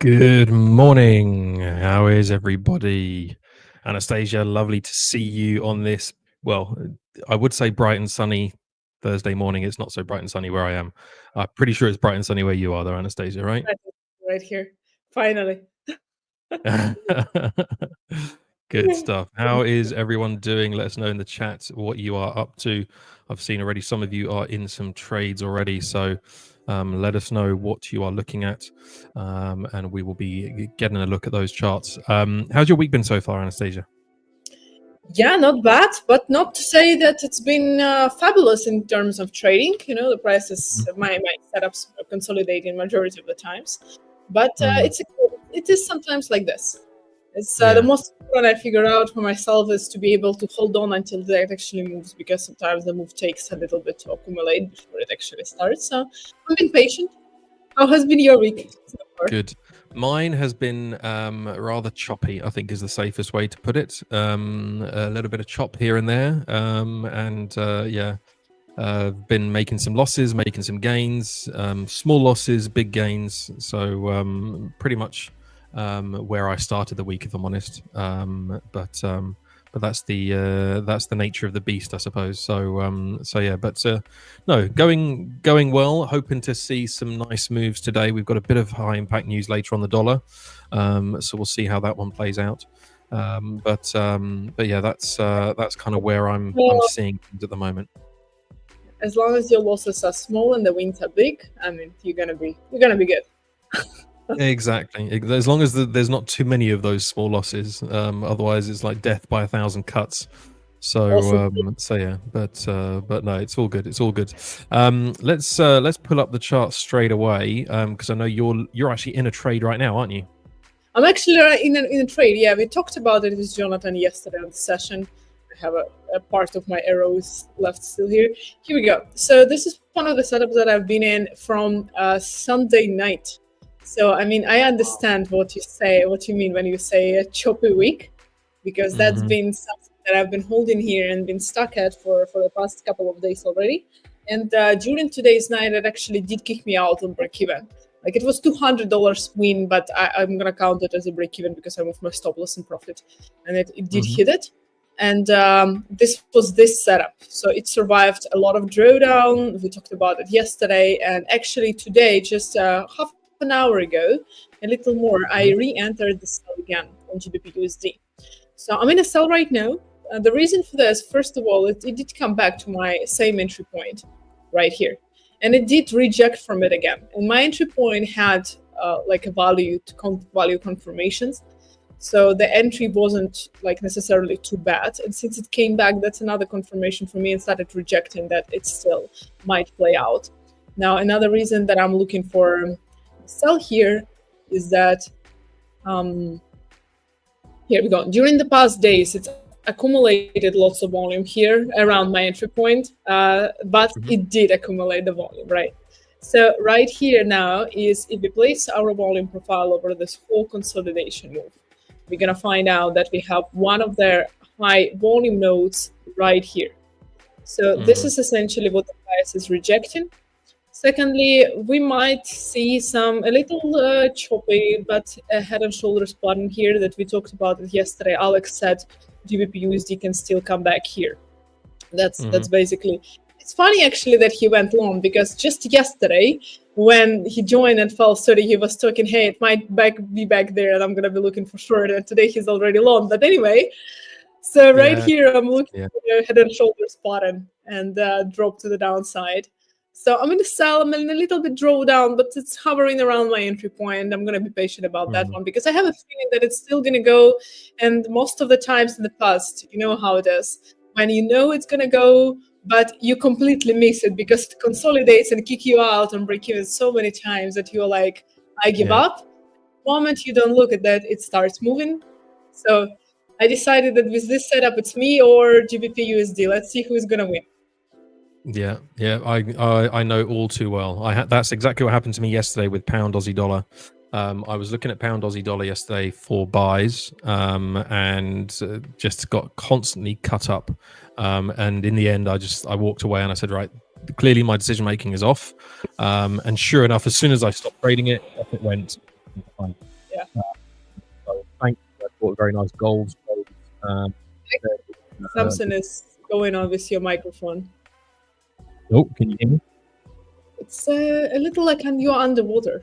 Good morning. How is everybody? Anastasiia, lovely to see you on this. Well, I would say bright and sunny Thursday morning. It's not so bright and sunny where I am. I'm pretty sure it's bright and sunny where you are, though, Anastasiia, right? Right here, finally. Good stuff. How is everyone doing? Let us know in the chat what you are up to. I've seen already some of you are in some trades already, so let us know what you are looking at, and we will be getting a look at those charts. How's your week been so far, Anastasiia? Yeah, not bad, but not to say that it's been fabulous in terms of trading. You know, the prices, my setups are consolidating majority of the times, but it is sometimes like this. It's the most important I figure out for myself is to be able to hold on until that actually moves, because sometimes the move takes a little bit to accumulate before it actually starts. So I'm being patient. How has been your week so far? Good. Mine has been rather choppy, I think is the safest way to put it. A little bit of chop here and there. Been making some losses, making some gains, small losses, big gains. So pretty much where I started the week, if I'm honest. But that's the nature of the beast, I suppose. So yeah, but no, going well. Hoping to see some nice moves today. We've got a bit of high impact news later on the dollar, so we'll see how that one plays out. But yeah, that's kind of where I'm seeing things at the moment. As long as your losses are small and the wins are big, I mean, you're gonna be good. Exactly. As long as there's not too many of those small losses, otherwise it's like death by 1,000 cuts. So yeah, but no, it's all good. It's all good. Let's pull up the chart straight away, because I know you're actually in a trade right now, aren't you? I'm actually in a trade. Yeah, we talked about it with Jonatan yesterday on the session. I have a part of my arrows left still here. Here we go. So this is one of the setups that I've been in from Sunday night. So, I mean, I understand what you mean when you say a choppy week, because that's been something that I've been holding here and been stuck at for the past couple of days already. And during today's night, it actually did kick me out on break-even. Like, it was $200 win, but I'm going to count it as a break-even because I moved my stop loss and profit. And it did hit it. And this was this setup. So it survived a lot of drawdown. We talked about it yesterday. And actually today, just half an hour ago, a little more, I re-entered the sell again on GBP/USD. So I'm in a sell right now. The reason for this, first of all, it did come back to my same entry point right here, and it did reject from it again. And my entry point had like a value confirmations, so the entry wasn't like necessarily too bad. And since it came back, that's another confirmation for me, and started rejecting that it still might play out. Now, another reason that I'm looking for sell here is that here we go. During the past days, it's accumulated lots of volume here around my entry point, but it did accumulate the volume, right? So right here now is, if we place our volume profile over this whole consolidation move, we're gonna find out that we have one of their high volume nodes right here. So this is essentially what the price is rejecting. Secondly, we might see a little choppy, but a head and shoulders pattern here that we talked about it yesterday. Alex said GBP/USD can still come back here. That's basically. It's funny actually that he went long, because just yesterday when he joined and fell 30, he was talking, hey, it might be back there and I'm gonna be looking for short. And today he's already long. But anyway, so right here I'm looking for a head and shoulders pattern and drop to the downside. So I'm going to sell. I'm in a little bit drawdown, but it's hovering around my entry point. I'm going to be patient about that one, because I have a feeling that it's still going to go. And most of the times in the past, you know how it is. When you know it's going to go, but you completely miss it because it consolidates and kick you out and break even so many times that you're like, I give up. The moment you don't look at that, it starts moving. So I decided that with this setup, it's me or GBP/USD. Let's see who's going to win. Yeah, I know all too well. That's exactly what happened to me yesterday with pound Aussie dollar. I was looking at pound Aussie dollar yesterday for buys, and just got constantly cut up. And in the end, I walked away and I said, right, clearly my decision making is off. And sure enough, as soon as I stopped trading it, off it went. time. Yeah. So thank you. I bought a very nice gold. Something is going on with your microphone. Oh, can you hear me? It's a little like you're underwater.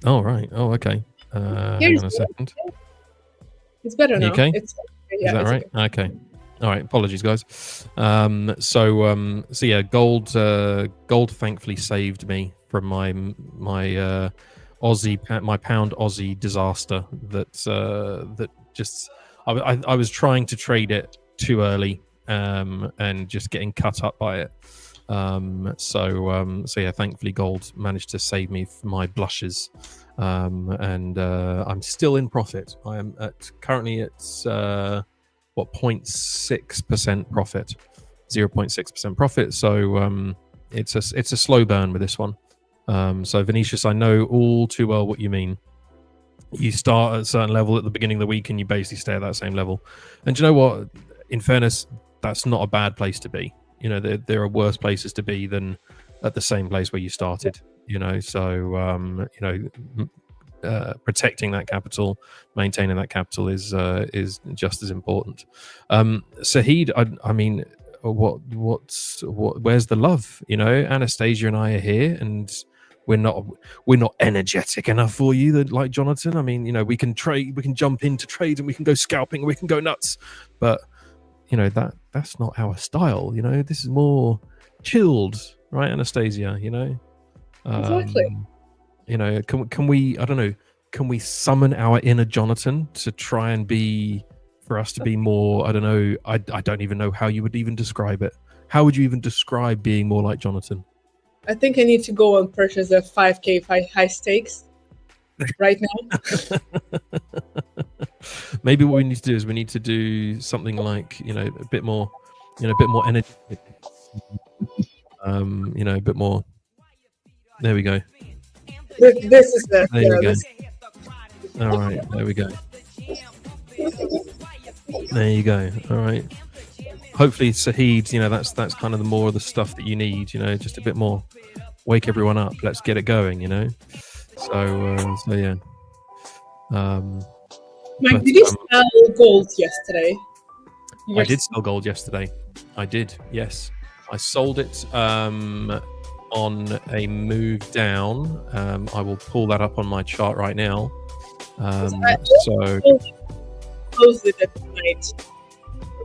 Oh, right. Oh, okay. Hang on a second. It's better now. Okay? It's, Is that right? Okay. All right. Apologies, guys. So yeah, gold thankfully saved me from my pound Aussie disaster. That just I was trying to trade it too early, and just getting cut up by it. So yeah, thankfully gold managed to save me from my blushes, and I'm still in profit. I am currently at 0.6% profit, 0.6% profit. So it's a slow burn with this one. So Vinicius, I know all too well what you mean. You start at a certain level at the beginning of the week and you basically stay at that same level. And do you know what? In fairness, that's not a bad place to be. You know, there are worse places to be than at the same place where you started. You know, so protecting that capital, maintaining that capital is just as important. Sahid, I mean, where's the love? You know, Anastasiia and I are here, and we're not energetic enough for you, like Jonatan. I mean, you know, we can trade, we can jump into trade, and we can go scalping, and we can go nuts, but you know that's not our style. You know, this is more chilled, right, Anastasiia? You know, exactly. You know, can we? I don't know. Can we summon our inner Jonatan to try and for us to be more? I don't know. I don't even know how you would even describe it. How would you even describe being more like Jonatan? I think I need to go and purchase a 5K high stakes right now. Maybe what we need to do is we need to do something like, you know, a bit more energy. You know, a bit more. There we go. This is the. There you go. All right, there we go. There you go. All right. Hopefully, Sahid, you know, that's kind of the more of the stuff that you need. You know, just a bit more. Wake everyone up. Let's get it going. You know. So yeah. Mike, did you sell gold yesterday? I did sell gold yesterday. I did. Yes, I sold it on a move down. I will pull that up on my chart right now. So closed it at night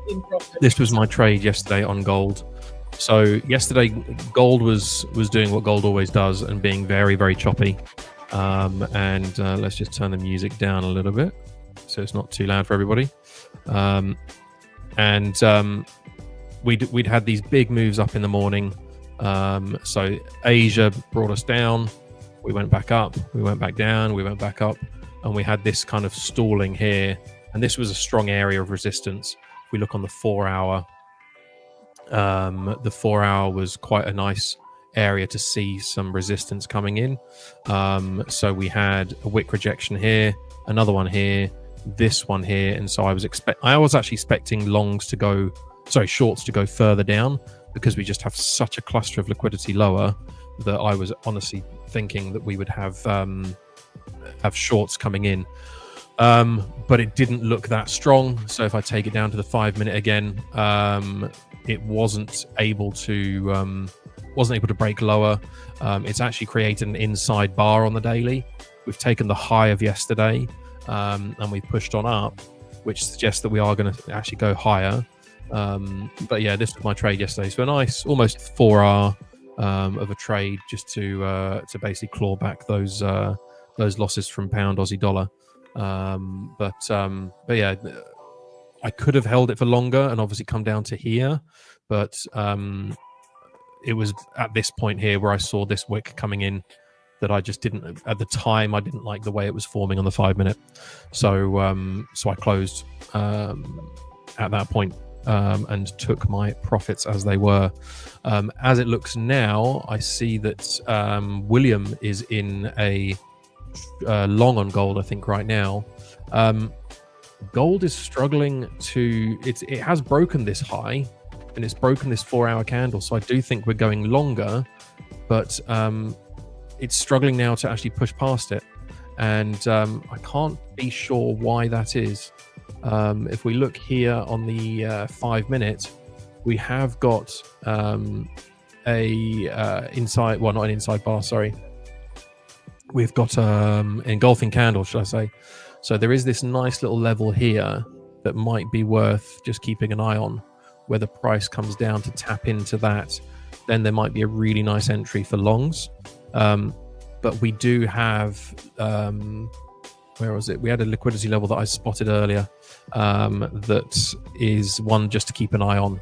in profit. This was my trade yesterday on gold. So yesterday, gold was doing what gold always does and being very, very choppy. And let's just turn the music down a little bit so it's not too loud for everybody. We'd had these big moves up in the morning. So Asia brought us down. We went back up. We went back down. We went back up. And we had this kind of stalling here. And this was a strong area of resistance. If we look on the 4 hour, the 4 hour was quite a nice area to see some resistance coming in. So we had a wick rejection here, another one here, this one here. And so I was actually expecting shorts to go further down, because we just have such a cluster of liquidity lower that I was honestly thinking that we would have shorts coming in. But it didn't look that strong. So if I take it down to the 5 minute again, it wasn't able to break lower. It's actually created an inside bar on the daily. We've taken the high of yesterday, and we pushed on up, which suggests that we are going to actually go higher. But yeah, this was my trade yesterday. So a nice almost 4 hour of a trade just to basically claw back those losses from pound Aussie dollar. But yeah, I could have held it for longer and obviously come down to here, but it was at this point here where I saw this wick coming in that I just didn't, at the time, I didn't like the way it was forming on the 5 minute. So I closed at that point and took my profits as they were. As it looks now, I see that William is in a long on gold, I think, right now. Gold is struggling to, it has broken this high and it's broken this 4 hour candle. So I do think we're going longer, but it's struggling now to actually push past it. and I can't be sure why that is. If we look here on the 5 minute, we have got inside, well, not an inside bar, sorry. We've got engulfing candle, should I say. So there is this nice little level here that might be worth just keeping an eye on, where the price comes down to tap into that. Then there might be a really nice entry for longs. But we do have, where was it? We had a liquidity level that I spotted earlier that is one just to keep an eye on.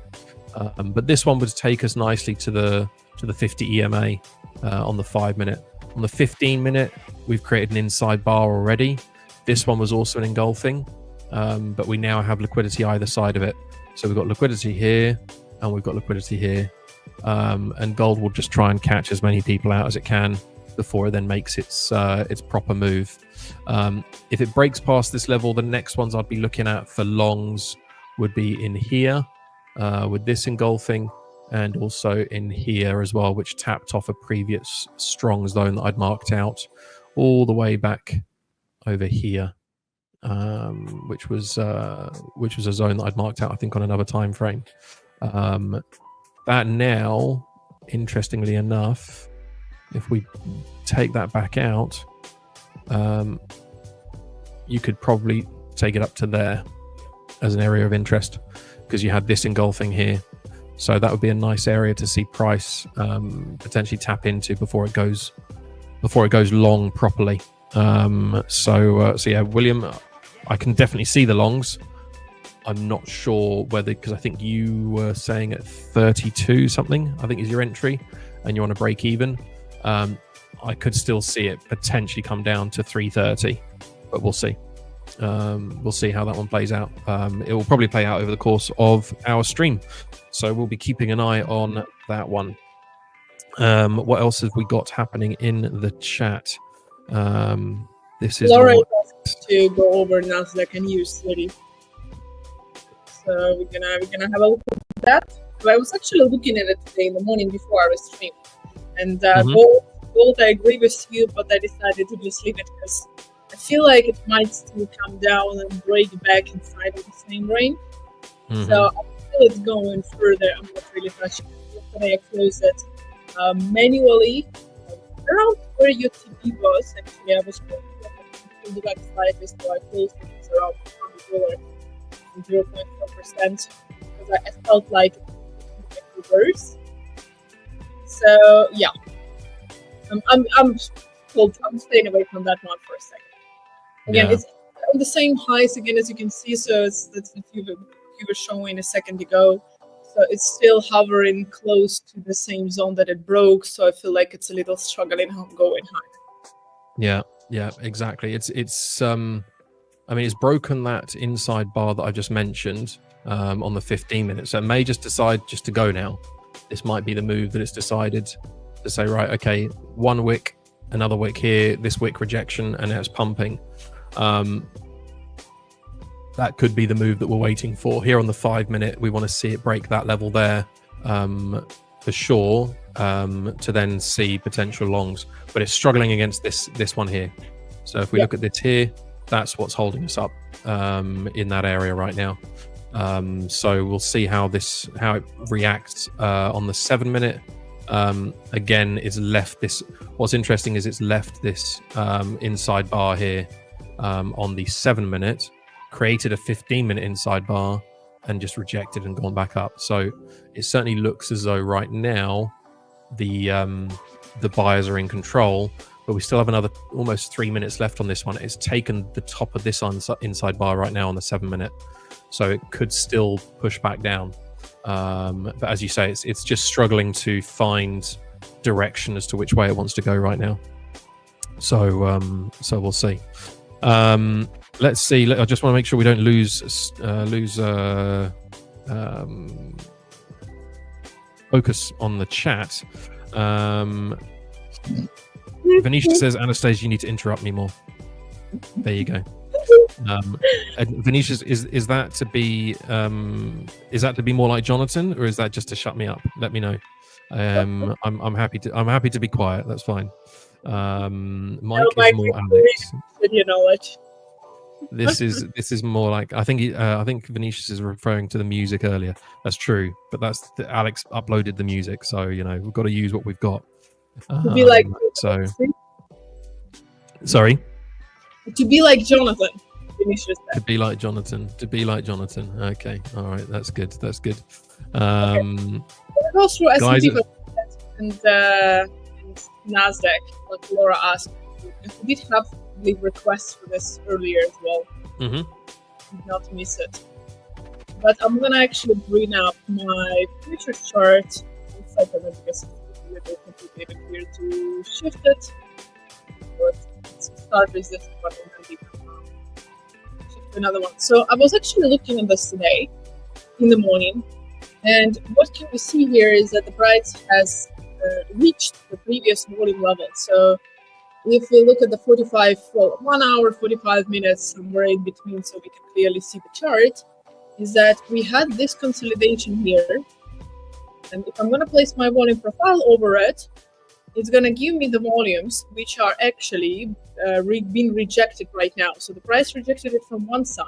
But this one would take us nicely to the 50 EMA on the 5 minute. On the 15 minute, we've created an inside bar already. This one was also an engulfing, but we now have liquidity either side of it. So we've got liquidity here and we've got liquidity here. And gold will just try and catch as many people out as it can before it then makes its proper move. If it breaks past this level, the next ones I'd be looking at for longs would be in here with this engulfing, and also in here as well, which tapped off a previous strong zone that I'd marked out all the way back over here, which was a zone that I'd marked out, I think, on another time frame. That now, interestingly enough, if we take that back out, you could probably take it up to there as an area of interest, because you had this engulfing here. So that would be a nice area to see price potentially tap into before it goes long properly. So yeah, William, I can definitely see the longs. I'm not sure whether, because I think you were saying at 32 something, I think is your entry, and you want to break even. I could still see it potentially come down to 330, but we'll see. We'll see how that one plays out. It will probably play out over the course of our stream, so we'll be keeping an eye on that one. What else have we got happening in the chat? This is Laura asked to go over NASDAQ and USD. So we're gonna have a look at that. But I was actually looking at it today in the morning before our stream, and both I agree with you, but I decided to just leave it because I feel like it might still come down and break back inside of the same range. So I feel it's going further. I'm not really touching it. Yesterday I closed it manually around where your TP was. Actually, I was going to the back slightly, so I closed it. It's around $100 and 0.4%, because I felt like it would reverse. So yeah, I'm staying away from that one for a second. Again, it's on the same highs again, as you can see. So that's what you were showing a second ago. So it's still hovering close to the same zone that it broke. So I feel like it's a little struggling going high. Yeah, exactly. It's I mean, it's broken that inside bar that I just mentioned on the 15 minutes. So it may just decide just to go now. This might be the move that it's decided to say, right, okay, one wick, another wick here, this wick rejection, and now it's pumping. That could be the move that we're waiting for. Here on the 5 minute, we want to see it break that level there for sure, to then see potential longs. But it's struggling against this one here. So if we look at this here, that's what's holding us up in that area right now. So we'll see how it reacts on the 7 minute. Again, it's left this. What's interesting is it's left this inside bar here on the 7 minute, created a 15 minute inside bar, and just rejected and gone back up. So it certainly looks as though right now the buyers are in control. But we still have another almost 3 minutes left on this one. It's taken the top of this inside bar right now on the 7 minute, so it could still push back down. But as you say, it's just struggling to find direction as to which way it wants to go right now. So we'll see. Let's see. I just want to make sure we don't lose focus on the chat. Venetia says, Anastasiia, you need to interrupt me more. There you go. Venetia, is that to be more like Jonatan, or is that just to shut me up? Let me know. I'm happy to be quiet. That's fine. Mike is more Alex. Your knowledge. This is more like I think Vinicius is referring to the music earlier. That's true, but Alex uploaded the music, so we've got to use what we've got. To be like sorry. To be like Jonatan. Vinicius said. To be like Jonatan. To be like Jonatan. Okay, all right, that's good. That's good. We'll go through S&P and NASDAQ, like Laura asked. We did have the request for this earlier as well. Did not miss it. But I'm gonna actually bring up my future chart in a second because it's a little complicated here to shift it. But let's start with this one and then shift to another one. So I was actually looking at this today in the morning, and what can we see here is that the price has reached the previous volume level. So if we look at the 1 hour, 45 minutes, somewhere in between, so we can clearly see the chart, is that we had this consolidation here. And if I'm going to place my volume profile over it, it's going to give me the volumes which are actually being rejected right now. So the price rejected it from one side.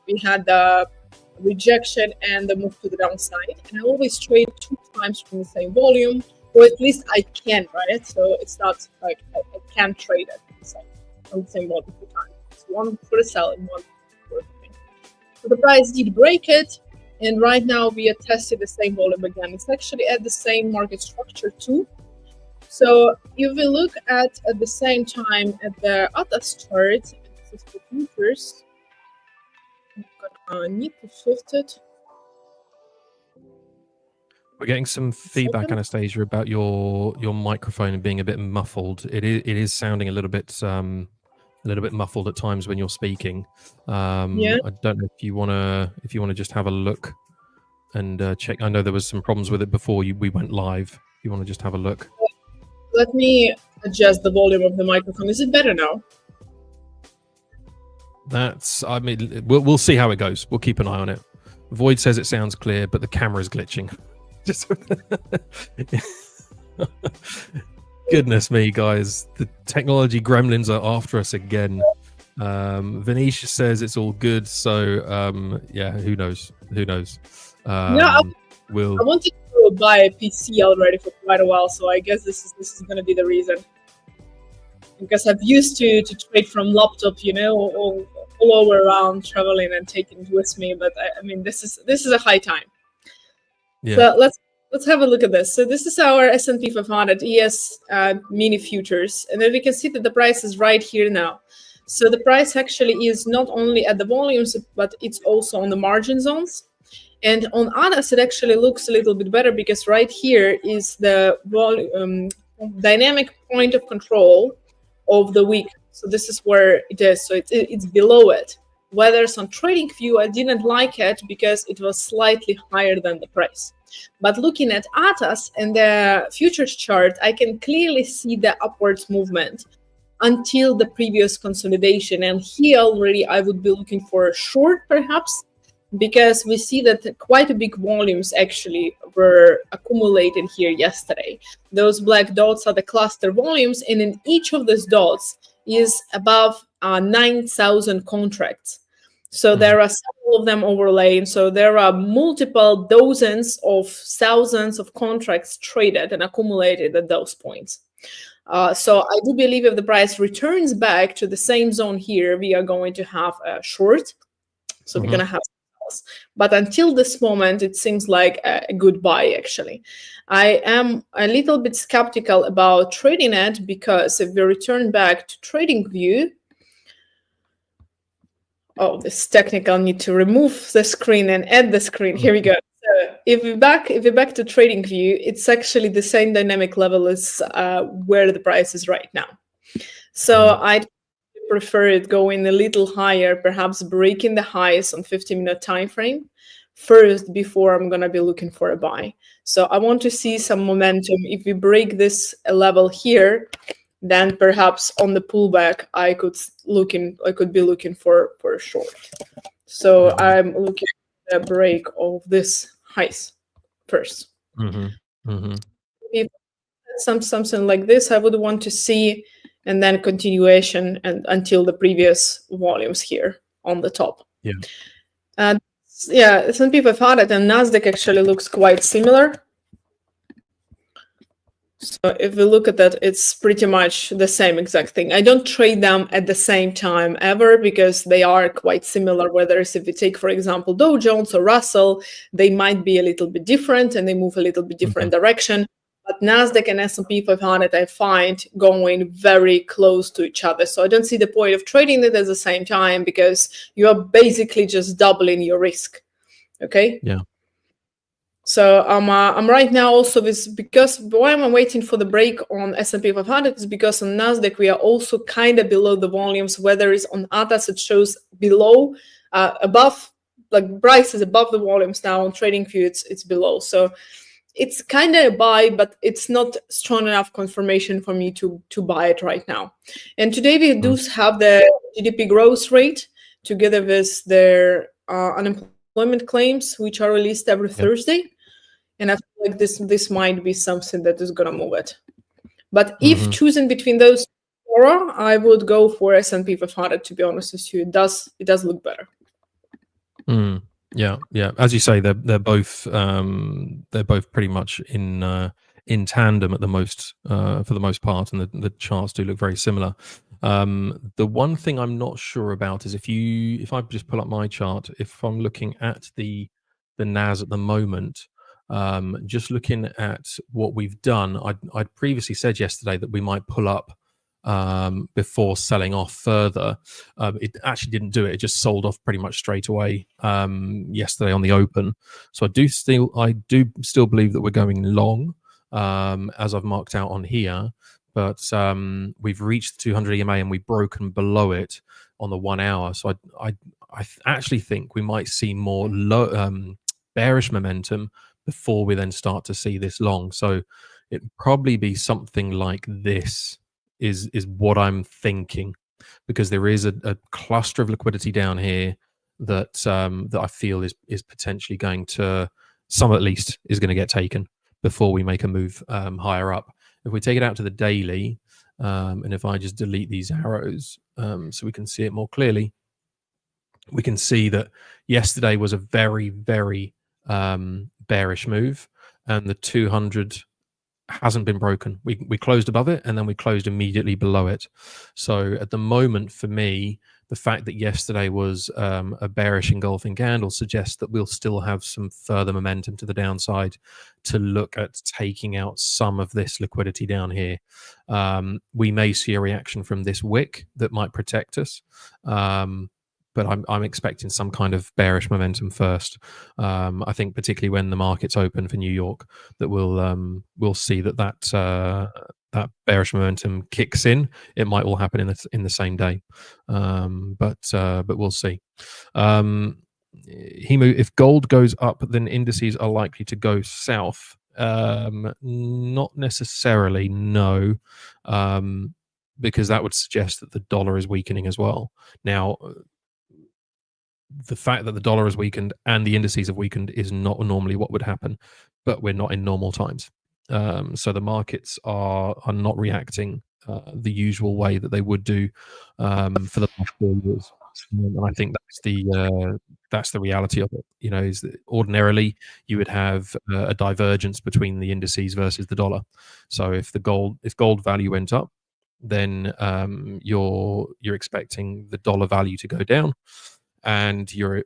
We had the rejection and the move to the downside. And I always trade 2 times from the same volume, or at least I can, right? So it's not like I can trade it from the same volume 2 times. It's one for the sell and one for the buy. So the price did break it, and right now we are testing the same volume again. It's actually at the same market structure too. So if we look at the same time at the Atas chart, this is the futures. I'm gonna need to shift it. We're getting some feedback, Anastasiia, about your microphone being a bit muffled. It is sounding a little bit muffled at times when you're speaking. I don't know if you wanna just have a look and check. I know there was some problems with it before we went live. You want to just have a look? Let me adjust the volume of the microphone. Is it better now? I mean, we'll see how it goes. We'll keep an eye on it. Void says it sounds clear, but the camera's glitching. Just goodness me, guys, the technology gremlins are after us again. Venetia says it's all good, so yeah, who knows? I wanted to buy a PC already for quite a while, so I guess this is going to be the reason. Because I've used to trade from laptop, all over around, traveling and taking it with me. But I mean, this is a high time. Yeah. So let's have a look at this. So this is our S&P 500 ES mini futures, and then we can see that the price is right here now. So the price actually is not only at the volumes, but it's also on the margin zones. And on Atas, it actually looks a little bit better because right here is the dynamic point of control of the week. So this is where it is. So it's below it. Whereas on TradingView, I didn't like it because it was slightly higher than the price. But looking at Atas and the futures chart, I can clearly see the upwards movement until the previous consolidation. And here already I would be looking for a short perhaps, because we see that quite a big volumes actually were accumulated here yesterday. Those black dots are the cluster volumes, and in each of those dots is above 9,000 contracts. So there are several of them overlaid. So there are multiple dozens of thousands of contracts traded and accumulated at those points. So I do believe if the price returns back to the same zone here, we are going to have a short. So we're going to have sales. But until this moment, it seems like a good buy, actually. I am a little bit skeptical about trading it because if we return back to TradingView, this technical need to remove the screen and add the screen. Here we go. So if we're back to TradingView, it's actually the same dynamic level as where the price is right now. So I'd prefer it going a little higher, perhaps breaking the highs on 50-minute time frame first before I'm going to be looking for a buy. So I want to see some momentum. If we break this level here, then perhaps on the pullback, I could be looking for a short. So I'm looking at the break of this highs first. If something like this, I would want to see, and then continuation and until the previous volumes here on the top. Yeah. And yeah, S&P 500 and NASDAQ actually looks quite similar. So if we look at that, it's pretty much the same exact thing. I don't trade them at the same time ever because they are quite similar. Whether if we take, for example, Dow Jones or Russell, they might be a little bit different and they move a little bit different direction. But NASDAQ and S&P 500, I find going very close to each other. So I don't see the point of trading it at the same time because you are basically just doubling your risk. Okay. Yeah. So I'm right now also because why am I waiting for the break on S&P 500 is because on NASDAQ we are also kind of below the volumes, whether it's on others it shows below, above, like price is above the volumes now. On TradingView it's below. So it's kind of a buy, but it's not strong enough confirmation for me to buy it right now. And today we do have the GDP growth rate together with their unemployment claims, which are released every Thursday. And I feel like this might be something that is going to move it. But if choosing between those four, I would go for S&P 500, to be honest with you. It does look better. Yeah. As you say, they're both pretty much in tandem at the most for the most part, and the charts do look very similar. The one thing I'm not sure about is if I just pull up my chart, if I'm looking at the NAS at the moment, just looking at what we've done, I'd previously said yesterday that we might pull up before selling off further. It actually didn't do it. It just sold off pretty much straight away yesterday on the open. So I do still believe that we're going long, as I've marked out on here. But we've reached the 200 EMA and we've broken below it on the 1 hour. So I actually think we might see more bearish momentum before we then start to see this long. So it'd probably be something like this is what I'm thinking, because there is a cluster of liquidity down here that that I feel is potentially going to, some at least, is going to get taken before we make a move higher up. If we take it out to the daily, and if I just delete these arrows so we can see it more clearly, we can see that yesterday was a very, very bearish move, and the 200 hasn't been broken. We closed above it and then we closed immediately below it. So at the moment, for me, the fact that yesterday was a bearish engulfing candle suggests that we'll still have some further momentum to the downside to look at taking out some of this liquidity down here. We may see a reaction from this wick that might protect us. But I'm expecting some kind of bearish momentum first. I think particularly when the markets open for New York, that we'll see that bearish momentum kicks in. It might all happen in the same day, but we'll see. If gold goes up, then indices are likely to go south. Not necessarily, no, because that would suggest that the dollar is weakening as well. Now, the fact that the dollar has weakened and the indices have weakened is not normally what would happen, but we're not in normal times. So the markets are not reacting the usual way that they would do for the past 4 years. And I think that's the reality of it. You know, is that ordinarily you would have a divergence between the indices versus the dollar. So if gold value went up, then you're expecting the dollar value to go down, and you're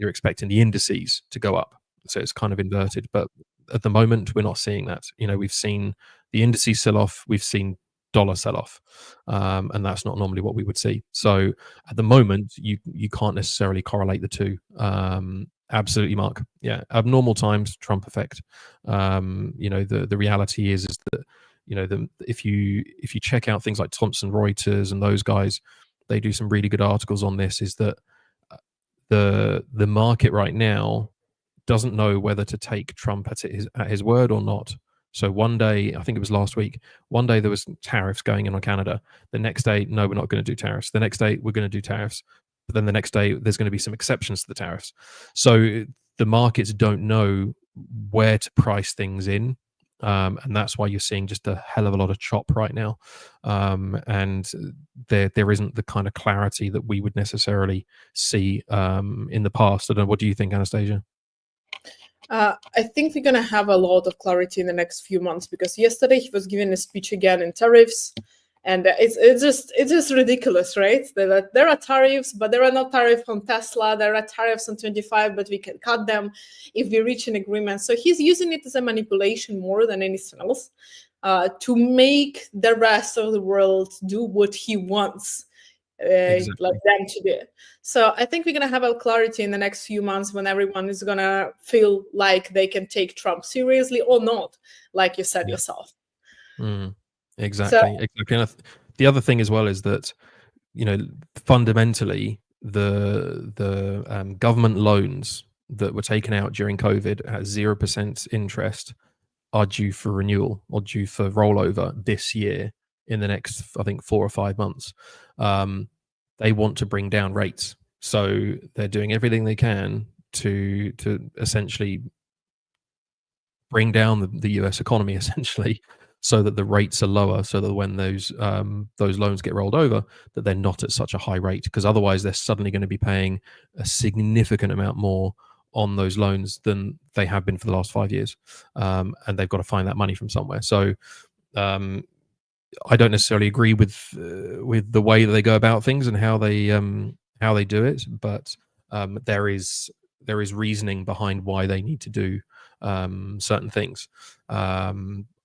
expecting the indices to go up. So it's kind of inverted. But at the moment, we're not seeing that. You know, we've seen the indices sell off, we've seen dollar sell off, and that's not normally what we would see. So at the moment, you can't necessarily correlate the two. Absolutely, Mark. Yeah, abnormal times, Trump effect. You know, the reality is that, you know, if you check out things like Thomson Reuters and those guys, they do some really good articles on this. Is that the market right now doesn't know whether to take Trump at his word or not. So one day, I think it was last week, one day there was tariffs going in on Canada. The next day, no, we're not going to do tariffs. The next day, we're going to do tariffs. But then the next day, there's going to be some exceptions to the tariffs. So the markets don't know where to price things in. And that's why you're seeing just a hell of a lot of chop right now. And there isn't the kind of clarity that we would necessarily see in the past. I don't know. What do you think, Anastasiia? I think we're going to have a lot of clarity in the next few months, because yesterday he was giving a speech again in tariffs. And it's just ridiculous, right? There are tariffs, but there are no tariffs on Tesla. There are tariffs on 25, but we can cut them if we reach an agreement. So he's using it as a manipulation more than anything else, to make the rest of the world do what he wants, Exactly. like them to do. So I think we're going to have a clarity in the next few months when everyone is going to feel like they can take Trump seriously or not, like you said yourself. Exactly. Exactly. And the other thing as well is that, fundamentally, the government loans that were taken out during COVID at 0% interest are due for renewal or due for rollover this year in the next, I think, 4 or 5 months. They want to bring down rates, so they're doing everything they can to essentially bring down the US economy, essentially, so that the rates are lower, so that when those loans get rolled over, that they're not at such a high rate, because otherwise they're suddenly going to be paying a significant amount more on those loans than they have been for the last 5 years, and they've got to find that money from somewhere. So I don't necessarily agree with the way that they go about things and how they do it, but there is reasoning behind why they need to do certain things.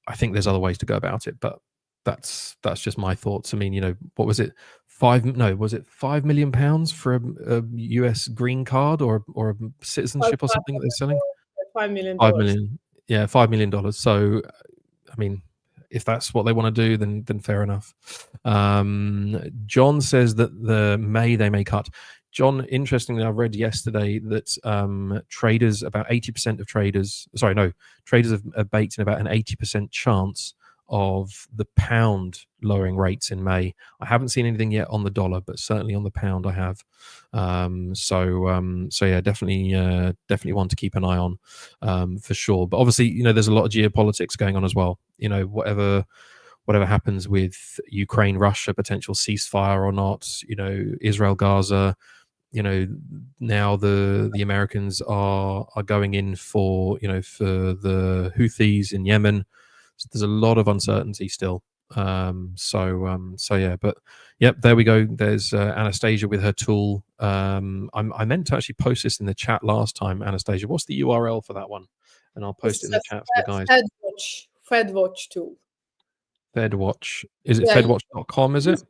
I think there's other ways to go about it, but that's just my thoughts. I mean, what was it? Was it £5 million for a US green card or a citizenship or something that they're selling? $5 million. $5 million. Yeah, $5 million. So, I mean, if that's what they want to do, then fair enough. John says that they may cut. John, interestingly, I read yesterday that traders, about 80% of traders, traders have baked in about an 80% chance of the pound lowering rates in May. I haven't seen anything yet on the dollar, but certainly on the pound I have. So yeah, definitely one to keep an eye on, for sure. But obviously, there's a lot of geopolitics going on as well. Whatever happens with Ukraine, Russia, potential ceasefire or not, Israel, Gaza, now the Americans are going in for the Houthis in Yemen. So there's a lot of uncertainty still. So yeah, but yep, there we go. There's Anastasiia with her tool. I meant to actually post this in the chat last time, Anastasiia. What's the URL for that one? And I'll post it in the chat for the guys. FedWatch tool. FedWatch. Is it fedwatch.com, is it?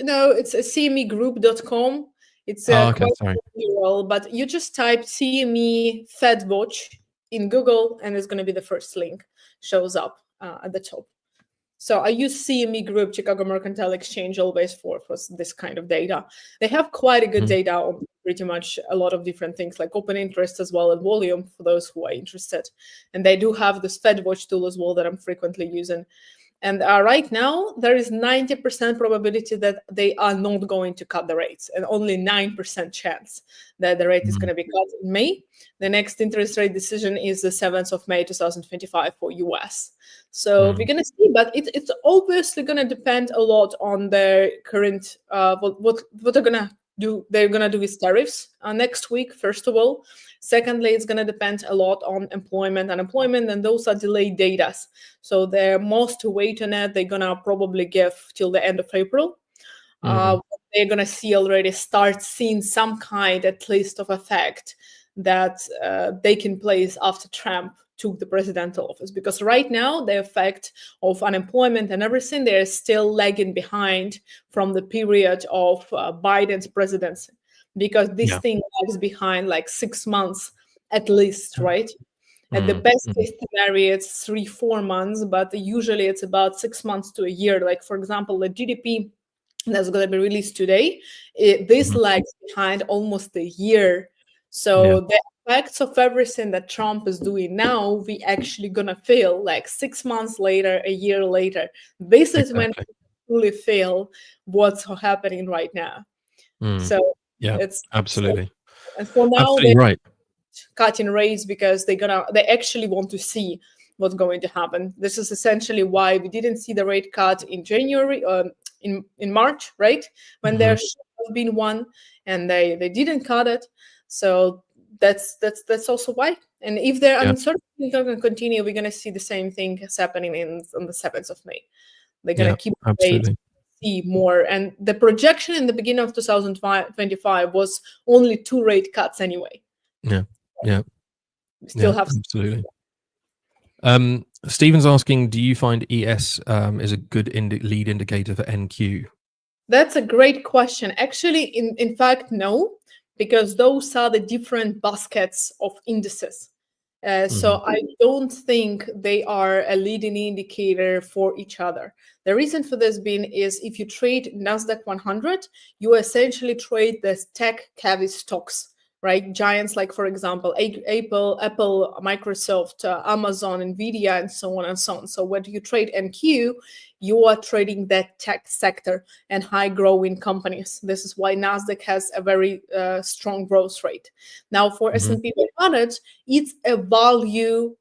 No, it's cmegroup.com. It's quite a URL, but you just type CME FedWatch in Google, and it's going to be the first link shows up at the top. So I use CME Group, Chicago Mercantile Exchange, always for this kind of data. They have quite a good data on pretty much a lot of different things, like open interest as well, and volume for those who are interested. And they do have this FedWatch tool as well that I'm frequently using. And right now, there is 90% probability that they are not going to cut the rates, and only 9% chance that the rate is going to be cut in May. The next interest rate decision is the 7th of May, 2025 for US. So we're going to see, but it's obviously going to depend a lot on their current, what they're going to do. They're going to do with tariffs next week, first of all. Secondly, it's going to depend a lot on unemployment, and those are delayed data. So they're most to wait on it. They're going to probably give till the end of April. They're going to start seeing some kind, at least, of effect that they can place after Trump took the presidential office. Because right now, the effect of unemployment and everything, they're still lagging behind from the period of Biden's presidency. Because this thing lags behind like 6 months at least, right? At the best case scenario, it's 3-4 months, but usually it's about 6 months to a year. Like, for example, the GDP that's going to be released today, this lags behind almost a year. So the effects of everything that Trump is doing now, we actually going to feel like 6 months later, a year later. This is when we truly feel what's happening right now. So yeah, it's absolutely. And for now, absolutely right. Cutting rates because they actually want to see what's going to happen. This is essentially why we didn't see the rate cut in January, in March, right? When there should have been one, and they didn't cut it. So that's also why. And if their uncertainty is going to continue, we're going to see the same thing is happening on the 7th of May. They're going to keep absolutely. See more. And the projection in the beginning of 2025 was only 2 rate cuts anyway. Yeah. We still have absolutely. Stephen's asking, do you find ES is a good lead indicator for NQ? That's a great question. Actually, in fact, no, because those are the different baskets of indices. So I don't think they are a leading indicator for each other. The reason for this being is if you trade NASDAQ 100, you essentially trade the tech-heavy stocks, right? Giants like, for example, Apple, Microsoft, Amazon, Nvidia, and so on and so on. So when you trade NQ, you are trading that tech sector and high-growing companies. This is why NASDAQ has a very strong growth rate. Now, for S&P 500, it's a value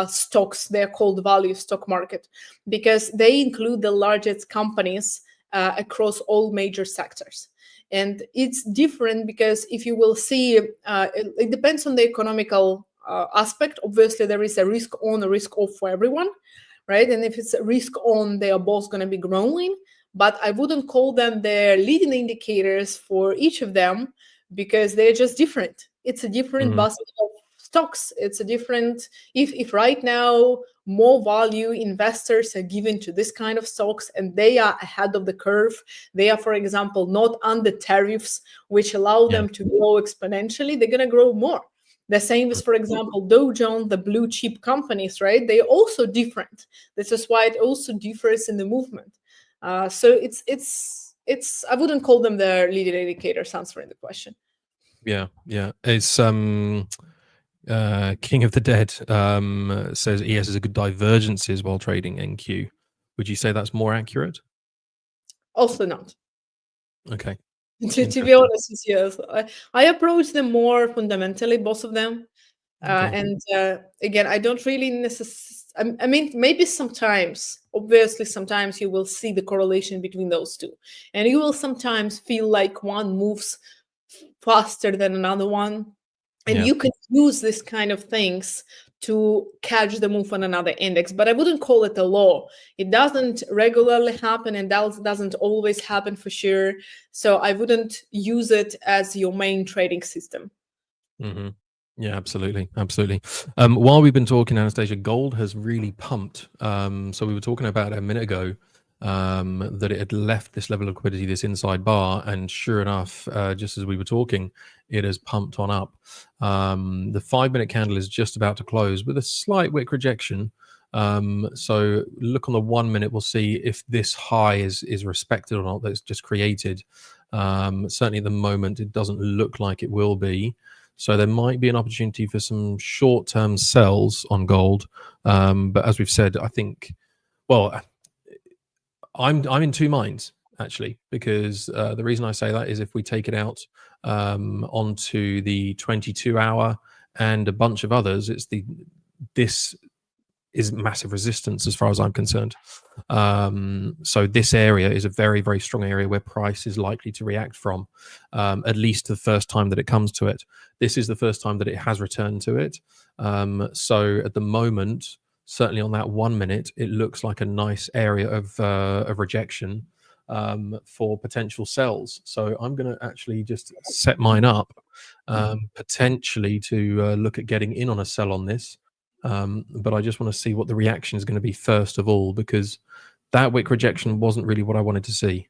stocks. They're called value stock market because they include the largest companies across all major sectors. And it's different because if you will see, it depends on the economical aspect. Obviously, there is a risk on, a risk off for everyone, right? And if it's a risk on, they are both going to be growing. But I wouldn't call them their leading indicators for each of them because they're just different. It's a different basket of stocks. It's a different, if right now more value investors are given to this kind of stocks and they are ahead of the curve, they are, for example, not under tariffs, which allow them to grow exponentially, they're going to grow more. The same as, for example, Dow Jones, the blue chip companies, right? They're also different. This is why it also differs in the movement. So it's I wouldn't call them the leading indicators, answering the question. Yeah. It's King of the Dead says ES is a good divergences while trading NQ. Would you say that's more accurate? Also not. Okay. To be honest with you, I approach them more fundamentally, both of them. And again, I don't really necessarily, I mean, maybe sometimes, obviously, sometimes you will see the correlation between those two. And you will sometimes feel like one moves faster than another one. And you can use this kind of things to catch the move on another index, but I wouldn't call it a law. It doesn't regularly happen and doesn't always happen for sure. So I wouldn't use it as your main trading system. Yeah, absolutely. While we've been talking, Anastasiia, gold has really pumped. So we were talking about it a minute ago, that it had left this level of liquidity, this inside bar, and sure enough, just as we were talking, it has pumped on up. The 5-minute candle is just about to close with a slight wick rejection. So look on the 1 minute, we'll see if this high is respected or not, that's just created. Certainly at the moment, it doesn't look like it will be. So there might be an opportunity for some short-term sells on gold. But as we've said, I think, well, I'm in two minds, actually, because the reason I say that is if we take it out onto the 22-hour and a bunch of others, this is massive resistance as far as I'm concerned. So this area is a very, very strong area where price is likely to react from, at least the first time that it comes to it. This is the first time that it has returned to it. So at the moment, certainly on that 1 minute, it looks like a nice area of rejection for potential sells. So I'm going to actually just set mine up potentially to look at getting in on a sell on this. But I just want to see what the reaction is going to be first of all, because that wick rejection wasn't really what I wanted to see.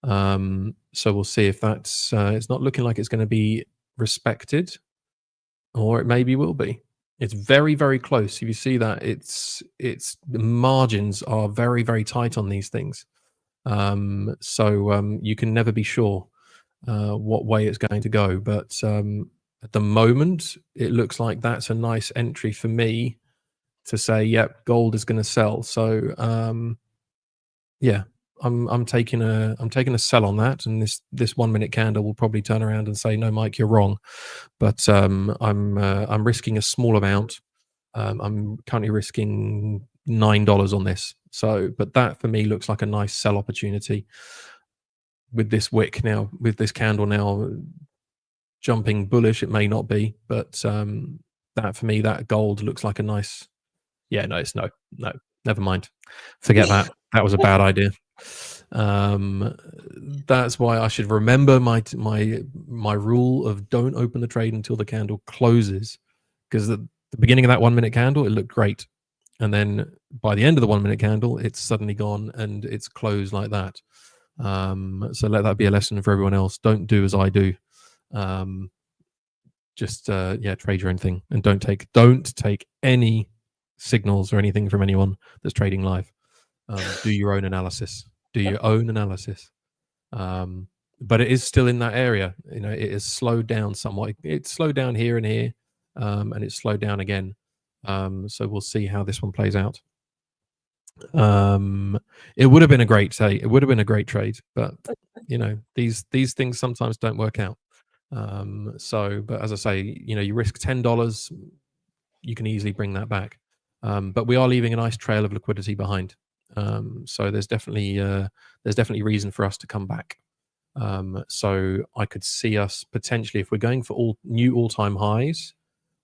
So we'll see if that's it's not looking like it's going to be respected, or it maybe will be. It's very, very close. If you see that, it's the margins are very, very tight on these things. So you can never be sure what way it's going to go. But at the moment, it looks like that's a nice entry for me to say, yep, gold is going to sell. So yeah, I'm taking a sell on that, and this 1 minute candle will probably turn around and say, no, Mike, you're wrong. But I'm risking a small amount I'm currently risking $9 on this. So, but that for me looks like a nice sell opportunity with this wick now, with this candle now jumping bullish. It may not be, but that for me, that gold looks like a nice. Yeah, no, it's no, never mind. Forget that. That was a bad idea. That's why I should remember my rule of don't open the trade until the candle closes, because the beginning of that 1 minute candle, it looked great, and then by the end of the 1 minute candle, it's suddenly gone and it's closed like that. So let that be a lesson for everyone else. Don't do as I do. Just trade your own thing, and don't take any signals or anything from anyone that's trading live. Do your own analysis. Do your own analysis. But it is still in that area. You know, it has slowed down somewhat. It's slowed down here and here, and it's slowed down again. So we'll see how this one plays out. It would have been a great trade. It would have been a great trade, but you know, these things sometimes don't work out. But as I say, you know, you risk $10, you can easily bring that back. But we are leaving a nice trail of liquidity behind. So there's definitely reason for us to come back. So I could see us potentially, if we're going for new all-time highs,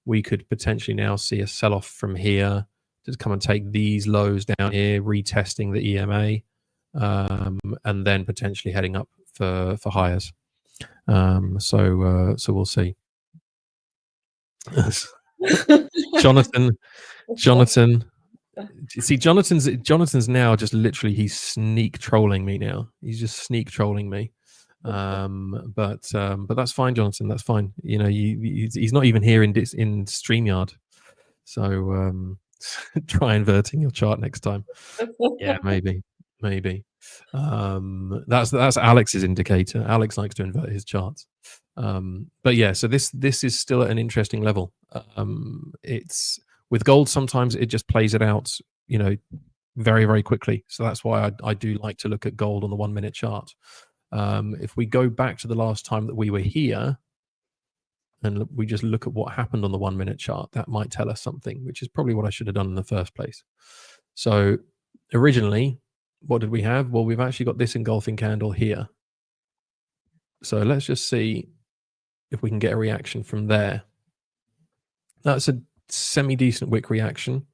we could potentially now see a sell-off from here to come and take these lows down here, retesting the EMA, and then potentially heading up for higher. So we'll see. Jonatan. See, Jonatan's now just literally, he's sneak trolling me now. He's just sneak trolling me. But that's fine, Jonatan. That's fine. You know, he's not even here in StreamYard. So try inverting your chart next time. Yeah, maybe. That's Alex's indicator. Alex likes to invert his charts. But yeah, so this is still at an interesting level. It's with gold, sometimes it just plays it out, you know, very, very quickly. So that's why I do like to look at gold on the 1 minute chart. If we go back to the last time that we were here, and we just look at what happened on the 1 minute chart, that might tell us something, which is probably what I should have done in the first place. So originally, what did we have? Well, we've actually got this engulfing candle here. So let's just see if we can get a reaction from there. That's a semi-decent wick reaction.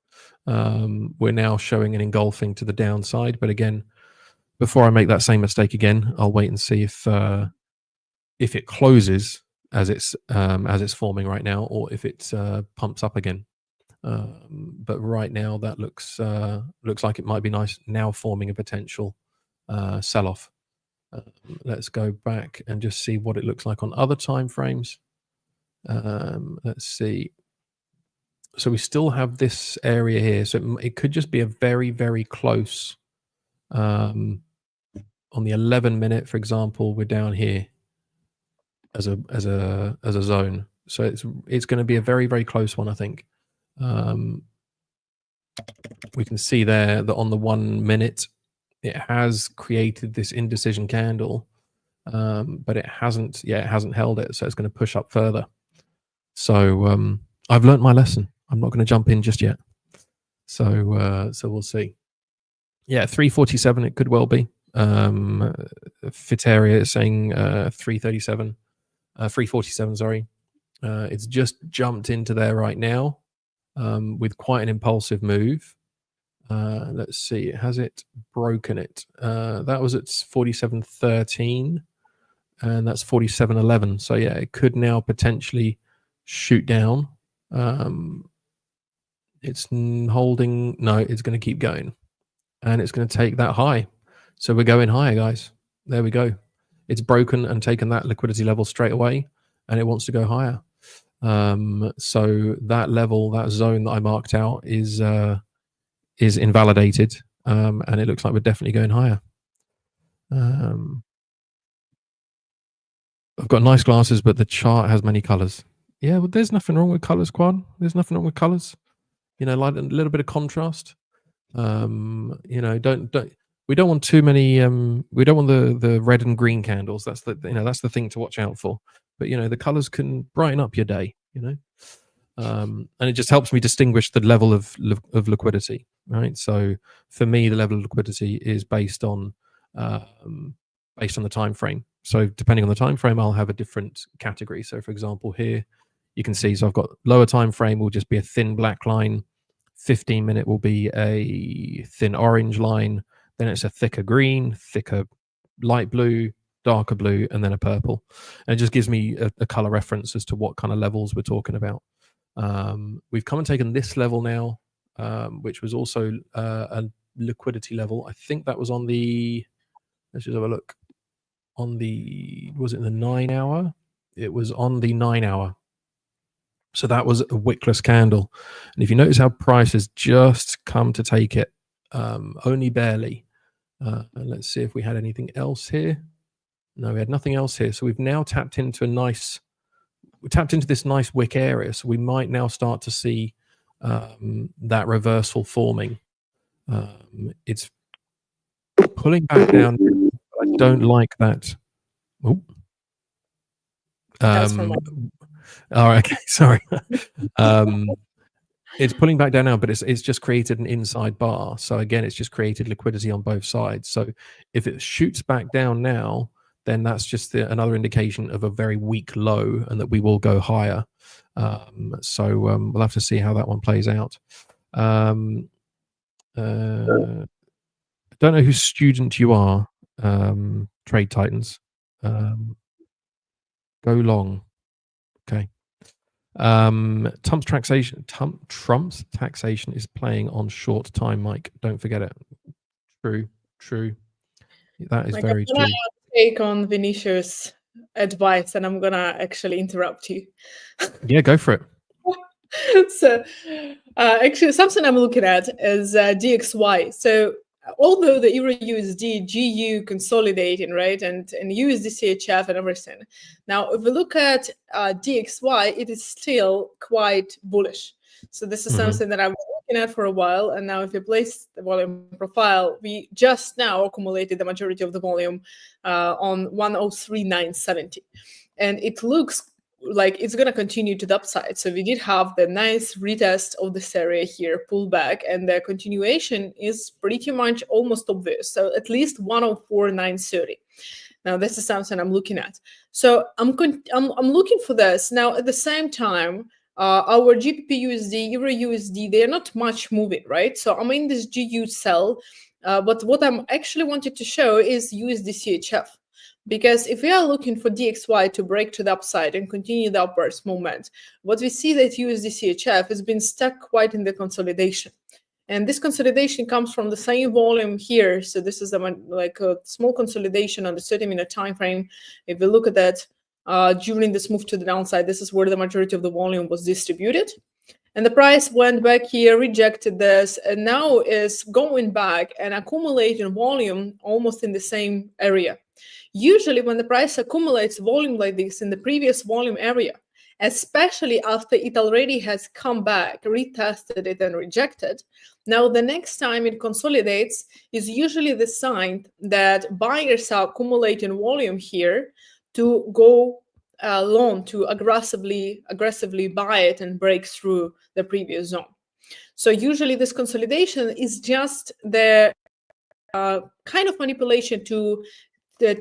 We're now showing an engulfing to the downside, but again, before I make that same mistake again, I'll wait and see if it closes as it's forming right now, or if it pumps up again. But right now, that looks like it might be nice now, forming a potential sell-off. Let's go back and just see what it looks like on other time frames. Let's see. So we still have this area here. So it could just be a very, very close. On the 11 minute, for example, we're down here as a zone. So it's going to be a very, very close one, I think. We can see there that on the 1 minute, it has created this indecision candle, but it hasn't held it. So it's going to push up further. So I've learned my lesson. I'm not going to jump in just yet. So we'll see. Yeah, 347. It could well be. Fit area is saying 337, 347. Sorry. It's just jumped into there right now with quite an impulsive move. Let's see. Has it broken it? That was at 47.13, and that's 47.11. So yeah, it could now potentially shoot down. It's holding. No, it's going to keep going, and it's going to take that high. So we're going higher, guys. There we go. It's broken and taken that liquidity level straight away, and it wants to go higher. So that level, that zone that I marked out is invalidated, and it looks like we're definitely going higher. I've got nice glasses, but the chart has many colors. Yeah, well, there's nothing wrong with colors, Quan. There's nothing wrong with colors. You know, like a little bit of contrast. You know, we don't want too many. We don't want the red and green candles. That's the thing to watch out for. But you know, the colors can brighten up your day. You And it just helps me distinguish the level of liquidity, right? So for me, the level of liquidity is based on the time frame. So depending on the time frame, I'll have a different category. So for example, here you can see, so I've got lower time frame will just be a thin black line, 15-minute will be a thin orange line, then it's a thicker green, thicker light blue, darker blue, and then a purple. And it just gives me a color reference as to what kind of levels we're talking about. We've come and taken this level now, which was also a liquidity level. I think that was on the, let's just have a look, on the, was it the 9 hour? It was on the 9 hour. So that was a wickless candle. And if you notice how price has just come to take it, only barely. And let's see if we had anything else here. No, we had nothing else here. So we've now tapped into this nice wick area. So we might now start to see that reversal forming. It's pulling back down. I don't like that. Oh. All right, okay, sorry. It's pulling back down now, but it's just created an inside bar. So again, it's just created liquidity on both sides. So if it shoots back down now, then that's just another indication of a very weak low and that we will go higher. So we'll have to see how that one plays out. I don't know whose student you are, Trade Titans. Go long. Okay. Trump's taxation is playing on short time, Mike. Don't forget it. True. That is very true. Take on Vinicius' advice, and I'm gonna actually interrupt you. Yeah, go for it. So, actually, something I'm looking at is DXY. So, although the Euro USD GU consolidating, right, and USD CHF and everything. Now, if we look at DXY, it is still quite bullish. So this is something that I've been looking at for a while. And now if you place the volume profile, we just now accumulated the majority of the volume on 103,970. And it looks like it's going to continue to the upside. So we did have the nice retest of this area here, pullback, and the continuation is pretty much almost obvious. So at least 104,930. Now this is something I'm looking at. So I'm looking for this. Now at the same time, our GBP USD, Euro USD, they're not much moving, right? So I'm in this GU sell, but what I'm actually wanted to show is USD CHF. Because if we are looking for DXY to break to the upside and continue the upwards movement, what we see that USD CHF has been stuck quite in the consolidation. And this consolidation comes from the same volume here. So this is like a small consolidation on the 30-minute time frame. If we look at that during this move to the downside, this is where the majority of the volume was distributed. And the price went back here, rejected this, and now is going back and accumulating volume almost in the same area. Usually when the price accumulates volume like this in the previous volume area, especially after it already has come back, retested it and rejected, now the next time it consolidates is usually the sign that buyers are accumulating volume here to go long, to aggressively buy it and break through the previous zone. So usually this consolidation is just the kind of manipulation to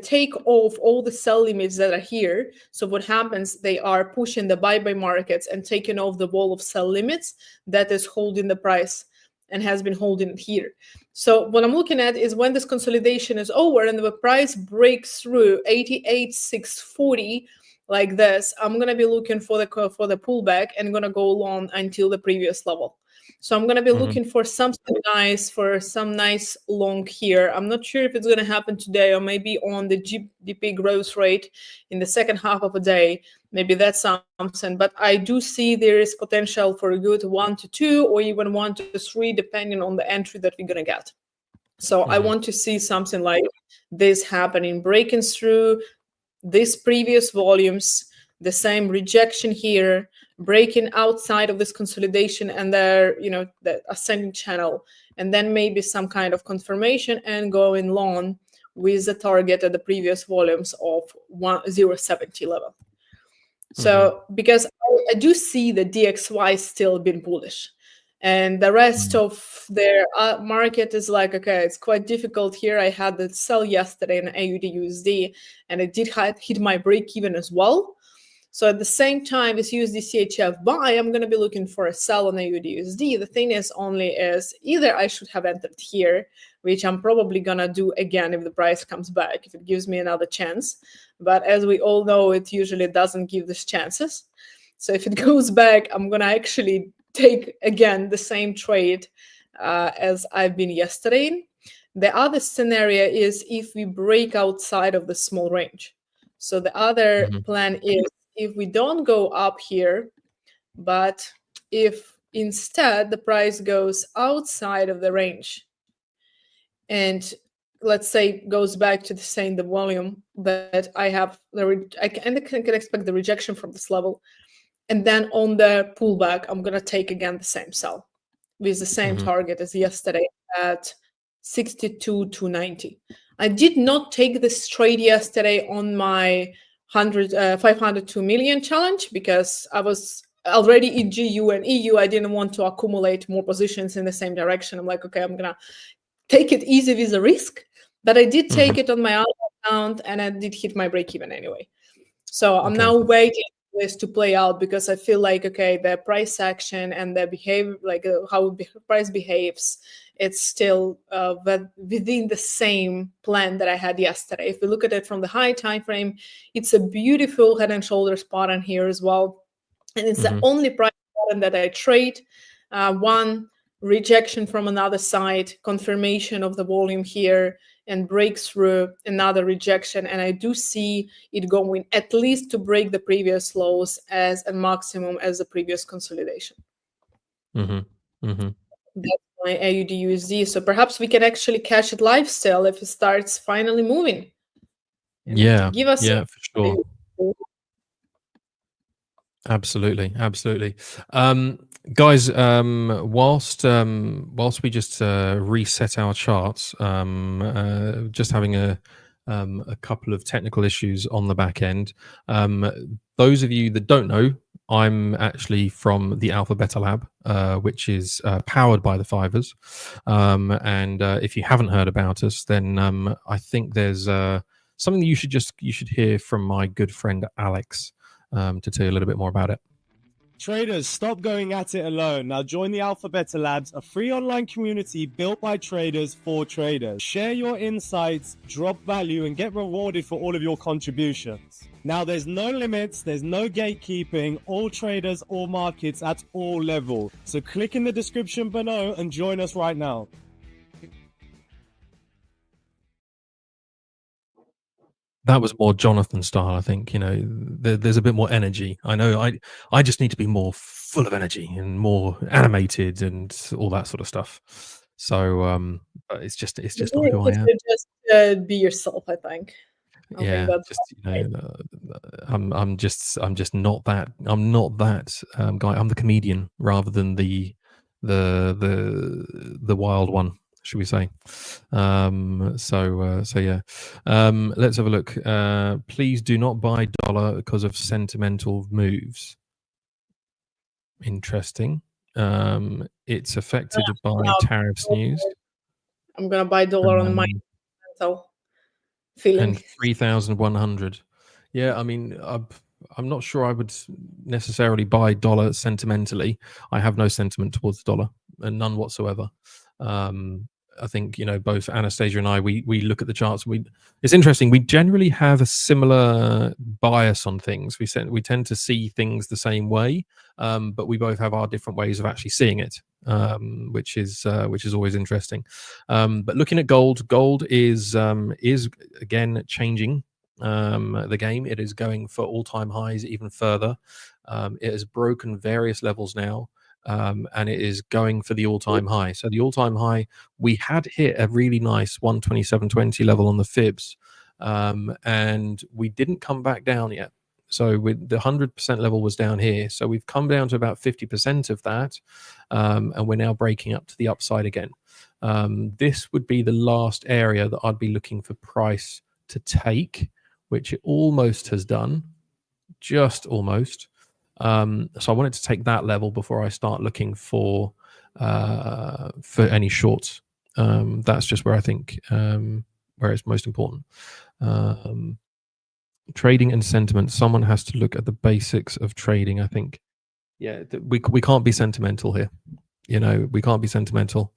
take off all the sell limits that are here. So what happens, they are pushing the buy markets and taking off the wall of sell limits that is holding the price and has been holding it here. So what I'm looking at is when this consolidation is over and the price breaks through 88,640 like this, I'm going to be looking for the pullback and going to go long until the previous level. So I'm going to be looking for something nice, for some nice long here. I'm not sure if it's going to happen today or maybe on the GDP growth rate in the second half of the day. Maybe that's something. But I do see there is potential for a good 1 to 2 or even 1 to 3, depending on the entry that we're going to get. So I want to see something like this happening, breaking through these previous volumes, the same rejection here, breaking outside of this consolidation and the ascending channel, and then maybe some kind of confirmation and going long with the target at the previous volumes of 0.70 level. So because I do see the DXY still been bullish, and the rest of their market is like, okay, it's quite difficult here. I had the sell yesterday in AUD USD, and it did hit my break even as well. So at the same time as USD CHF buy, I'm going to be looking for a sell on AUD USD. The thing is only is either I should have entered here, which I'm probably going to do again if the price comes back, if it gives me another chance. But as we all know, it usually doesn't give these chances. So if it goes back, I'm going to actually take again the same trade as I've been yesterday. The other scenario is if we break outside of the small range. So the other plan is if we don't go up here, but if instead the price goes outside of the range and let's say goes back to the same the volume that I have, I can expect the rejection from this level. And then on the pullback, I'm going to take again the same sell with the same target as yesterday at 62,290. I did not take this trade yesterday on my 502 million challenge because I was already in GU and EU. I didn't want to accumulate more positions in the same direction. I'm like, okay, I'm going to take it easy with the risk. But I did take it on my other account and I did hit my break even anyway. So I'm now waiting for this to play out because I feel like, okay, the price action and the behavior, like how the price behaves, it's still within the same plan that I had yesterday. If we look at it from the high time frame, it's a beautiful head and shoulders pattern here as well. And it's the only price pattern that I trade. One rejection from another side, confirmation of the volume here, and breakthrough, another rejection. And I do see it going at least to break the previous lows as a maximum as the previous consolidation. That's my AUD USD. So perhaps we can actually catch it live still if it starts finally moving. And give us for sure. Absolutely. Guys, whilst we just reset our charts, just having a couple of technical issues on the back end. Those of you that don't know, I'm actually from the AlphaBeta Lab, which is powered by the 5ers. And if you haven't heard about us, then I think there's something you should hear from my good friend Alex to tell you a little bit more about it. Traders, stop going at it alone. Now join the AlphaBeta Labs, a free online community built by traders for traders. Share your insights, drop value, and get rewarded for all of your contributions. Now there's no limits, there's no gatekeeping, all traders, all markets at all levels. So click in the description below and join us right now. That was more Jonathan style, I think. You know, there's a bit more energy. I know I just need to be more full of energy and more animated and all that sort of stuff. So it's just not who I am. Just be yourself, I think. Yeah, just I'm just not that. I'm not that guy. I'm the comedian rather than the wild one, should we say. So yeah, let's have a look. Please do not buy dollar because of sentimental moves. Interesting. It's affected by tariffs news. I'm gonna buy dollar on my mental feeling. And 3,100. Yeah, I mean, I'm not sure I would necessarily buy dollar sentimentally. I have no sentiment towards the dollar, and none whatsoever. I think, you know, both Anastasiia and I, we look at the charts. It's interesting. We generally have a similar bias on things. We tend to see things the same way, but we both have our different ways of actually seeing it, which is always interesting. But looking at gold is again changing the game. It is going for all-time highs even further. It has broken various levels now. And it is going for the all-time high. So the all-time high, we had hit a really nice 127.20 level on the fibs, and we didn't come back down yet. So with the 100% level was down here. So we've come down to about 50% of that, and we're now breaking up to the upside again. This would be the last area that I'd be looking for price to take, which it almost has done. just almost. So I wanted to take that level before I start looking for any shorts. That's just where I think where it's most important. Trading and sentiment. Someone has to look at the basics of trading. I think, yeah, we can't be sentimental here. We can't be sentimental.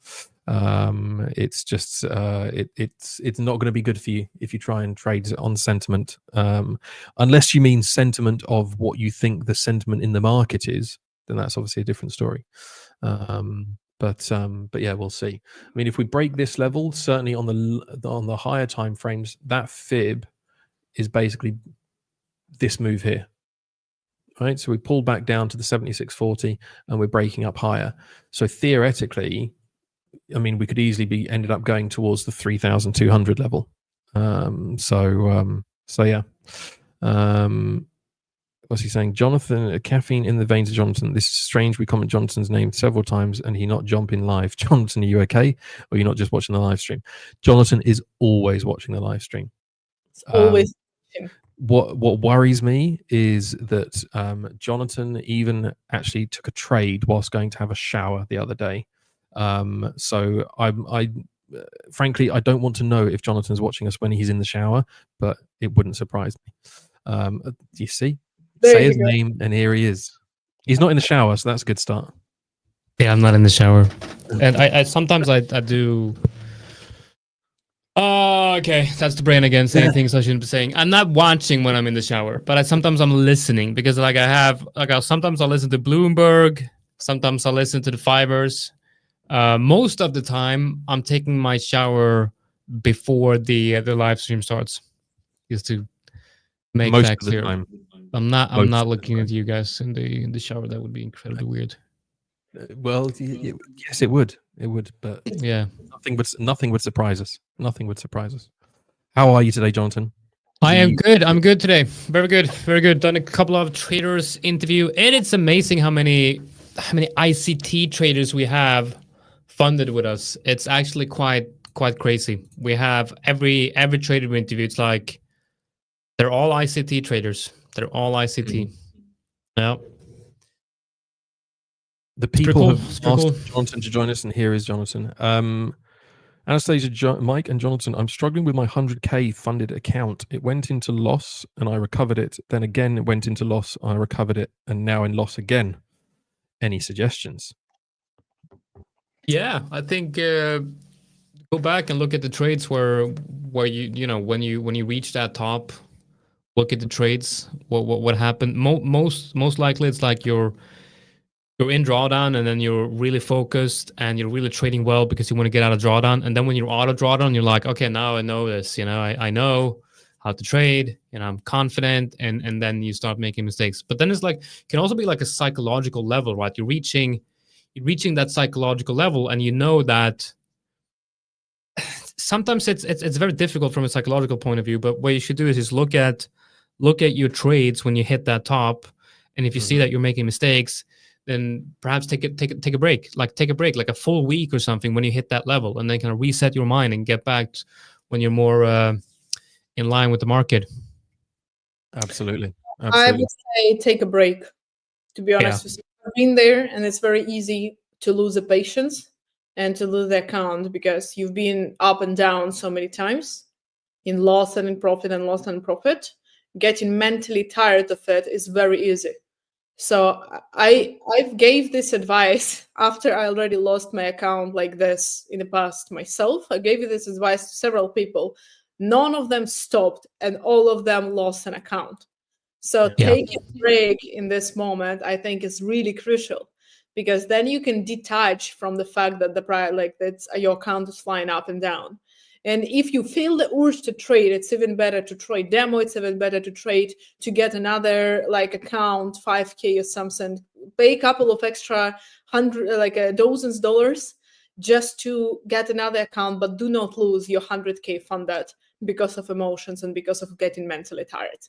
It's just it's not going to be good for you if you try and trade on sentiment, unless you mean sentiment of what you think the sentiment in the market is. Then that's obviously a different story. But yeah, we'll see. I mean, if we break this level, certainly on the higher time frames, that fib is basically this move here. Right, so we pull back down to the 76.40 and we're breaking up higher. So theoretically, I mean, we could easily ended up going towards the 3,200 level. So yeah. What's he saying? Jonatan, caffeine in the veins of Jonatan. This is strange. We comment Jonatan's name several times and he not jump in live. Jonatan, are you okay? Or you're not just watching the live stream? Jonatan is always watching the live stream. It's always What worries me is that Jonatan even actually took a trade whilst going to have a shower the other day. So I frankly, I don't want to know if Jonathan's watching us when he's in the shower, but it wouldn't surprise me. Do you see? Say his name, and here he is. He's not in the shower, so that's a good start. Yeah, I'm not in the shower, and I sometimes I do. Okay, that's the brain again saying things I shouldn't be saying. I'm not watching when I'm in the shower, but sometimes I'm listening because sometimes I'll listen to Bloomberg, sometimes I'll listen to the The5ers. Most of the time, I'm taking my shower before the live stream starts, just to make Most that of the clear. time. I'm not looking at you guys in the shower. That would be incredibly weird. Well, yes, it would. It would, but yeah, nothing would surprise us. Nothing would surprise us. How are you today, Jonatan? I am good. I'm good today. Very good. Very good. Done a couple of traders interview, and it's amazing how many ICT traders we have funded with us. It's actually quite crazy. We have every trader we interview. It's like they're all ICT traders. They're all ICT. Yeah. The people have asked Jonatan to join us, and here is Jonatan. Anastasiia, Mike, and Jonatan, I'm struggling with my 100K funded account. It went into loss, and I recovered it. Then again, it went into loss, I recovered it, and now in loss again. Any suggestions? Yeah, I think go back and look at the trades where you know when you reach that top. Look at the trades. What happened? Most likely, it's like you're in drawdown, and then you're really focused and you're really trading well because you want to get out of drawdown. And then when you're out of drawdown, you're like, okay, now I know this. I know how to trade, and I'm confident. And then you start making mistakes. But then it's like can also be like a psychological level, right? You're reaching that psychological level, and you know that. Sometimes it's very difficult from a psychological point of view. But what you should do is just look at your trades when you hit that top, and if you see that you're making mistakes, then perhaps take a break, like a full week or something when you hit that level, and then kind of reset your mind and get back when you're more in line with the market. Absolutely. I would say take a break, to be honest with you. I've been there, and it's very easy to lose the patience and to lose the account because you've been up and down so many times, in loss and in profit and loss and profit. Getting mentally tired of it is very easy. So I gave this advice after I already lost my account like this in the past myself. I gave this advice to several people. None of them stopped, and all of them lost an account. So taking a break in this moment, I think, is really crucial, because then you can detach from the fact that your account is flying up and down. And if you feel the urge to trade, it's even better to trade demo. It's even better to trade to get another account, 5K or something. Pay a couple of extra dozens dollars just to get another account, but do not lose your 100K funded because of emotions and because of getting mentally tired.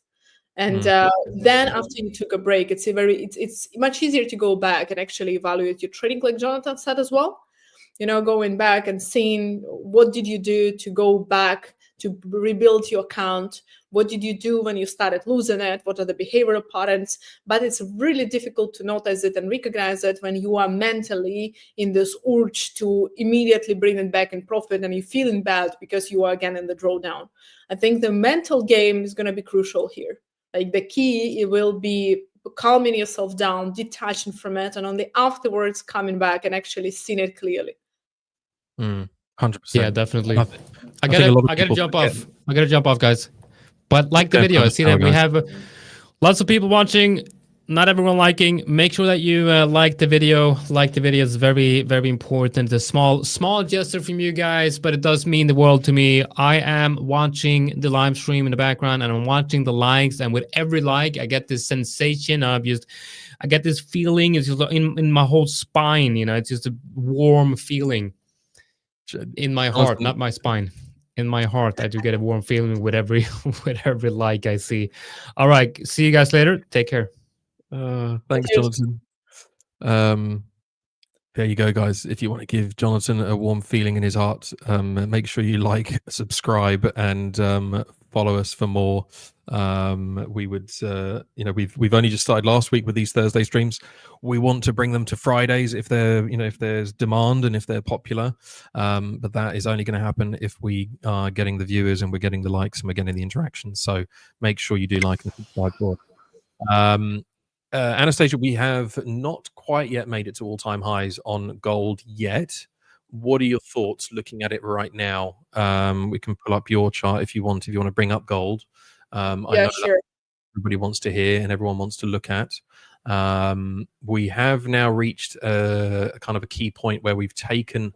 And then after you took a break, it's much easier to go back and actually evaluate your trading, like Jonatan said as well. Going back and seeing what did you do to go back to rebuild your account. What did you do when you started losing it? What are the behavioral patterns? But it's really difficult to notice it and recognize it when you are mentally in this urge to immediately bring it back in profit and you're feeling bad because you are again in the drawdown. I think the mental game is going to be crucial here. Like the key, it will be calming yourself down, detaching from it, and only afterwards coming back and actually seeing it clearly. 100%. Yeah, definitely. I gotta jump off. I gotta jump off, guys. But like the video, I see that we have lots of people watching. Not everyone liking. Make sure that you like the video. Like the video is very, very important. A small gesture from you guys, but it does mean the world to me. I am watching the live stream in the background, and I'm watching the likes. And with every like, I get this sensation of I get this feeling. It's just in my whole spine. It's just a warm feeling in my heart, not my spine. In my heart, I do get a warm feeling with every like I see. All right, see you guys later. Take care. Thanks, Jonatan. There you go, guys. If you want to give Jonatan a warm feeling in his heart, make sure you like, subscribe, and follow us for more. We would, we've only just started last week with these Thursday streams. We want to bring them to Fridays if they're, if there's demand and if they're popular. But that is only going to happen if we are getting the viewers and we're getting the likes and we're getting the interaction. So make sure you do like and subscribe for it. Anastasiia, we have not quite yet made it to all-time highs on gold yet. What are your thoughts looking at it right now? We can pull up your chart if you want to bring up gold. I know sure. Everybody wants to hear and everyone wants to look at. We have now reached a kind of a key point where we've taken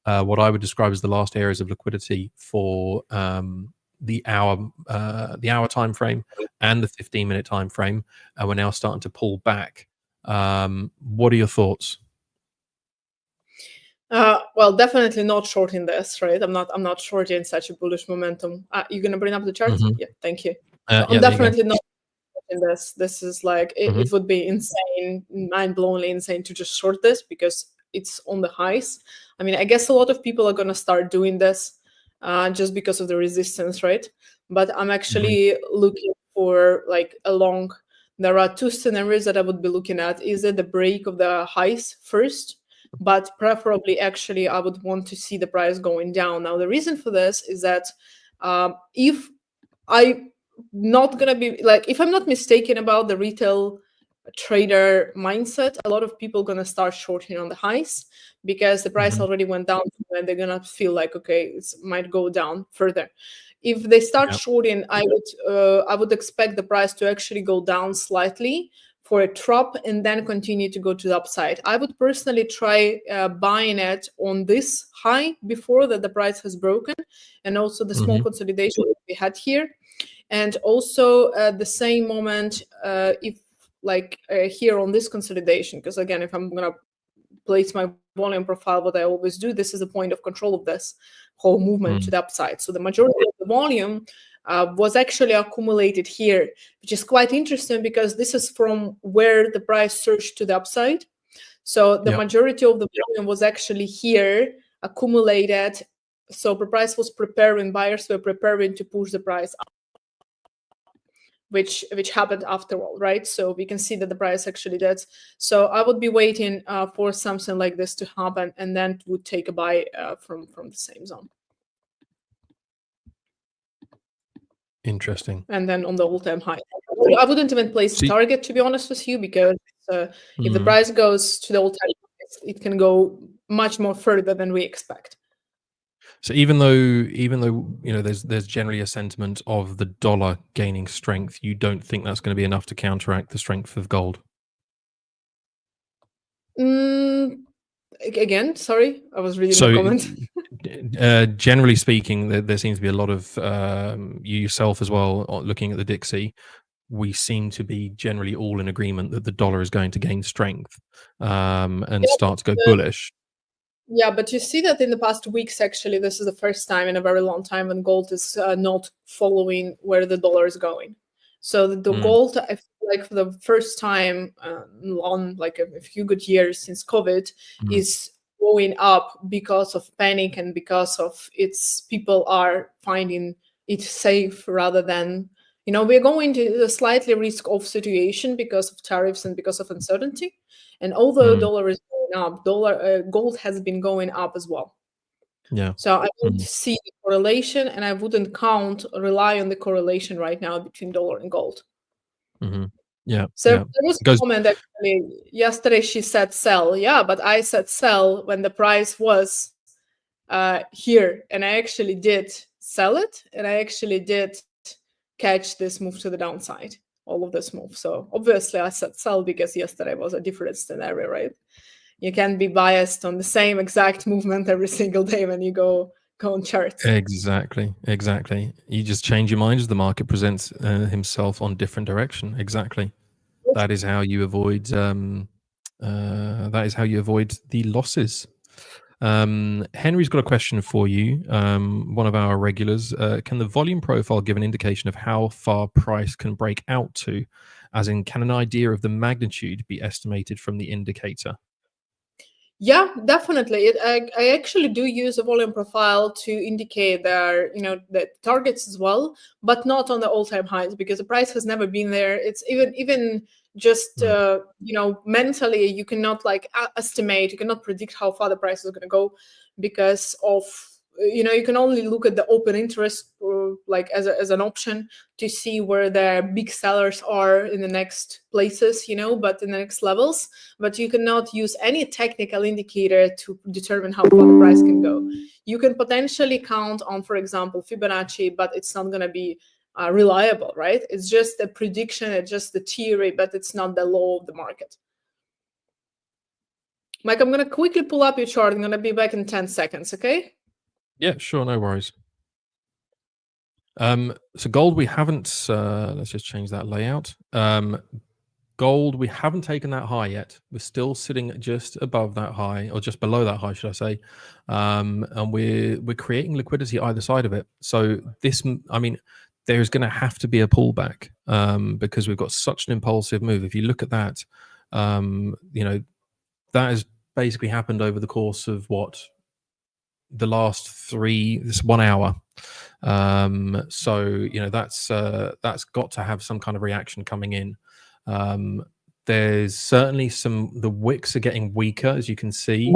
what I would describe as the last areas of liquidity for the hour time frame and the 15-minute time frame, and we're now starting to pull back. What are your thoughts? Well, definitely not shorting this, right? I'm not shorting such a bullish momentum. You're gonna bring up the chart? Yeah, thank you. I'm definitely not shorting this. This is like it would be insane, mind-blowingly insane to just short this because it's on the highs. I mean, I guess a lot of people are gonna start doing this just because of the resistance, right? But I'm actually looking for like there are two scenarios that I would be looking at. Is it the break of the highs first? But preferably, actually, I would want to see the price going down. Now, the reason for this is that if I'm not mistaken about the retail trader mindset, a lot of people going to start shorting on the highs because the price already went down and they're going to feel like, okay, it might go down further. If they start shorting, I would expect the price to actually go down slightly for a drop and then continue to go to the upside. I would personally try buying it on this high before that the price has broken, and also the small consolidation that we had here. And also at the same moment, if here on this consolidation, because again, if I'm going to place my volume profile, what I always do, this is a point of control of this whole movement to the upside. So the majority of the volume was actually accumulated here, which is quite interesting because this is from where the price surged to the upside. So the majority of the volume was actually here accumulated. So the price was preparing, buyers were preparing to push the price up, which happened after all, right? So we can see that the price actually did. So I would be waiting for something like this to happen, and then would take a buy from the same zone. Interesting. And then on the all-time high, I wouldn't even place a target, to be honest with you, because if the price goes to the all-time high, it can go much more further than we expect. So even though there's generally a sentiment of the dollar gaining strength, you don't think that's going to be enough to counteract the strength of gold? Again, sorry, I was reading the comment. Generally speaking, there seems to be a lot of you yourself as well looking at the Dixie. We seem to be generally all in agreement that the dollar is going to gain strength and start to go bullish. Yeah, but you see that in the past weeks, actually, this is the first time in a very long time when gold is not following where the dollar is going. So the gold, I feel like for the first time on like a few good years since COVID, is going up because of panic and because of people are finding it safe rather than, we're going to a slightly risk-off situation because of tariffs and because of uncertainty. And although dollar is going up, gold has been going up as well. Yeah. So I don't see the correlation, and I wouldn't rely on the correlation right now between dollar and gold. Yeah. So there was a comment actually yesterday. She said sell. Yeah, but I said sell when the price was here, and I actually did sell it, and I actually did catch this move to the downside, all of this move. So obviously I said sell because yesterday was a different scenario, right? You can't be biased on the same exact movement every single day when you go on charts. Exactly. You just change your mind as the market presents himself on different direction. Exactly. That is how you avoid. That is how you avoid the losses. Henry's got a question for you. One of our regulars. Can the volume profile give an indication of how far price can break out to? As in, can an idea of the magnitude be estimated from the indicator? Yeah, definitely. I actually do use a volume profile to indicate the targets as well, but not on the all-time highs because the price has never been there. It's even just mentally you cannot estimate, you cannot predict how far the price is going to go because of you can only look at the open interest as an option to see where the big sellers are in the next places, but in the next levels. But you cannot use any technical indicator to determine how far the price can go. You can potentially count on, for example, Fibonacci, but it's not going to be reliable, right? It's just a prediction, it's just the theory, but it's not the law of the market. Mike, I'm going to quickly pull up your chart. I'm going to be back in 10 seconds, okay? Yeah, sure, no worries. So gold, we haven't. Let's just change that layout. Gold, we haven't taken that high yet. We're still sitting just above that high, or just below that high, should I say? And we're creating liquidity either side of it. So this, there's going to have to be a pullback because we've got such an impulsive move. If you look at that, that has basically happened over the course of the last this 1 hour. So that's got to have some kind of reaction coming in. There's certainly the wicks are getting weaker, as you can see,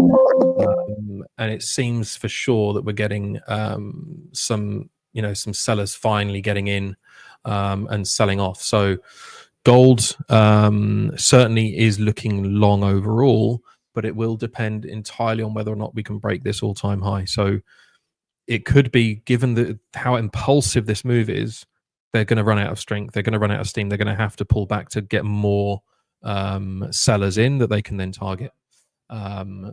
and it seems for sure that we're getting some sellers finally getting in and selling off. So gold certainly is looking long overall, but it will depend entirely on whether or not we can break this all-time high. So it could be, given how impulsive this move is, they're going to run out of strength. They're going to run out of steam. They're going to have to pull back to get more sellers in that they can then target.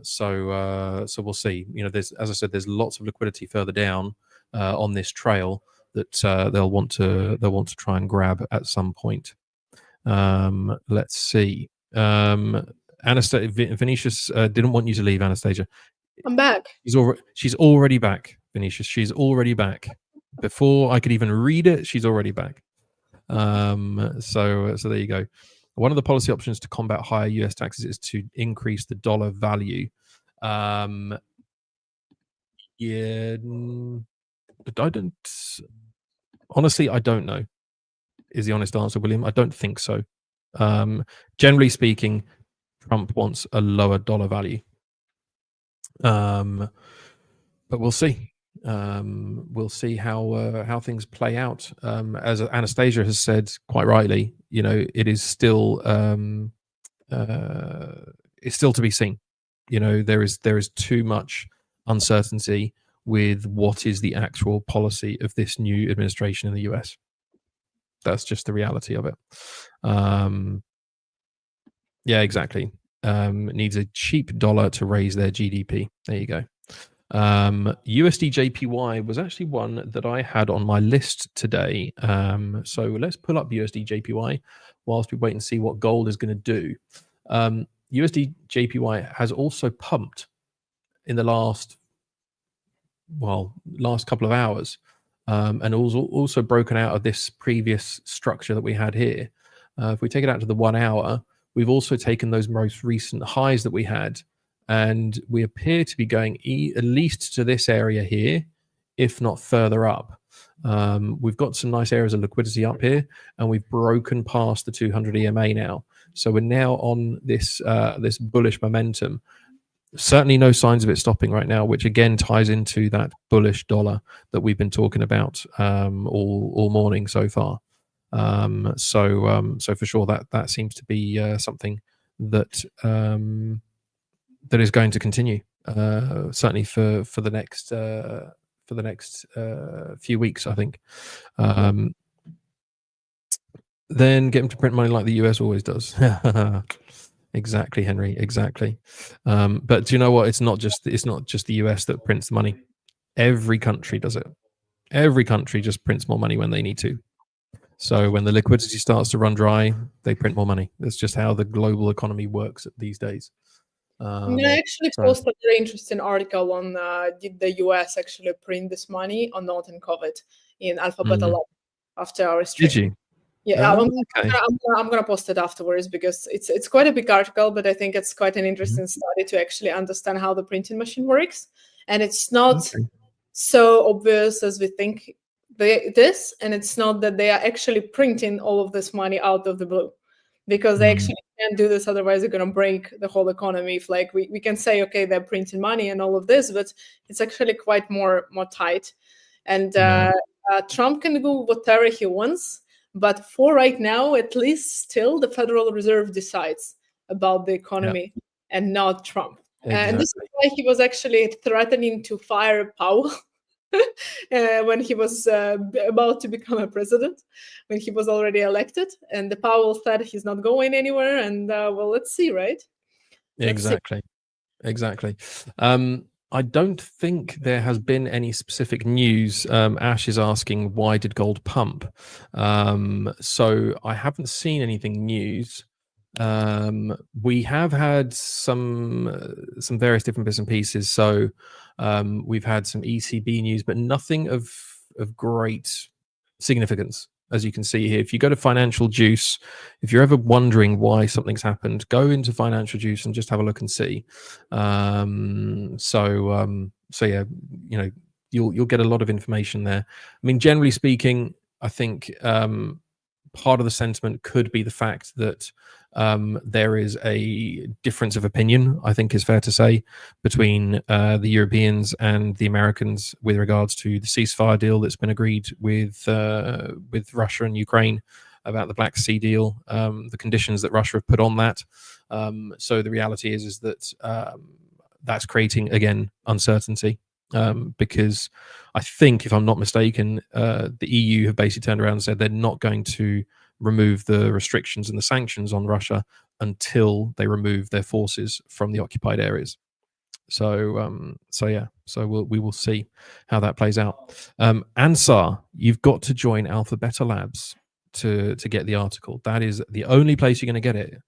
So we'll see. As I said, there's lots of liquidity further down on this trail that they'll want to try and grab at some point. Let's see. Vinicius didn't want you to leave, Anastasiia. I'm back. She's already back, Vinicius. She's already back. Before I could even read it, she's already back. So there you go. One of the policy options to combat higher US taxes is to increase the dollar value. Yeah, but I don't know, is the honest answer, William. I don't think so. Generally speaking, Trump wants a lower dollar value. But we'll see. We'll see how things play out. As Anastasiia has said quite rightly, it is still it's still to be seen. There is too much uncertainty with what is the actual policy of this new administration in the US. That's just the reality of it. Yeah, exactly. It needs a cheap dollar to raise their GDP. There you go. USD JPY was actually one that I had on my list today. So let's pull up USD JPY whilst we wait and see what gold is going to do. USD JPY has also pumped in the last couple of hours, and also broken out of this previous structure that we had here. If we take it out to the 1 hour, we've also taken those most recent highs that we had and we appear to be going at least to this area here, if not further up. We've got some nice areas of liquidity up here, and we've broken past the 200 EMA now. So we're now on this this bullish momentum. Certainly no signs of it stopping right now, which again ties into that bullish dollar that we've been talking about all morning so far. So for sure that seems to be something that that is going to continue, certainly for the next few weeks, I think. Then get them to print money like the US always does. Exactly, Henry. Exactly. But do you know what? It's not just the US that prints the money. Every country does it. Every country just prints more money when they need to. So when the liquidity starts to run dry, they print more money. That's just how the global economy works these days. I actually posted a very interesting article on did the US actually print this money or not in COVID in AlphaBeta Labs after our stream. Did you? Yeah, okay. I'm gonna post it afterwards because it's quite a big article, but I think it's quite an interesting study to actually understand how the printing machine works, and it's not so obvious as we think it is, and it's not that they are actually printing all of this money out of the blue, because they actually can't do this, otherwise they're gonna break the whole economy. If like we can say, okay, they're printing money and all of this, but it's actually quite more tight, and Trump can do whatever he wants. But for right now, at least still the Federal Reserve decides about the economy and not Trump. Exactly. And this is why he was actually threatening to fire Powell when he was about to become a president, when he was already elected. And the Powell said he's not going anywhere. And well, let's see, right? Exactly. I don't think there has been any specific news. Ash is asking, why did gold pump? So I haven't seen anything news. We have had some various different bits and pieces. So we've had some ECB news, but nothing of great significance. As you can see here, if you go to Financial Juice, if you're ever wondering why something's happened, go into Financial Juice and just have a look and see. So yeah, you know, you'll get a lot of information there. I mean, generally speaking, I think part of the sentiment could be the fact that there is a difference of opinion, I think is fair to say, between the Europeans and the Americans with regards to the ceasefire deal that's been agreed with Russia and Ukraine about the Black Sea deal, the conditions that Russia have put on that. So the reality is that that's creating, again, uncertainty. Because I think, if I'm not mistaken, the EU have basically turned around and said they're not going to remove the restrictions and the sanctions on Russia until they remove their forces from the occupied areas. So we will see how that plays out. Ansar, you've got to join AlphaBeta Labs to get the article. That is the only place you're going to get it.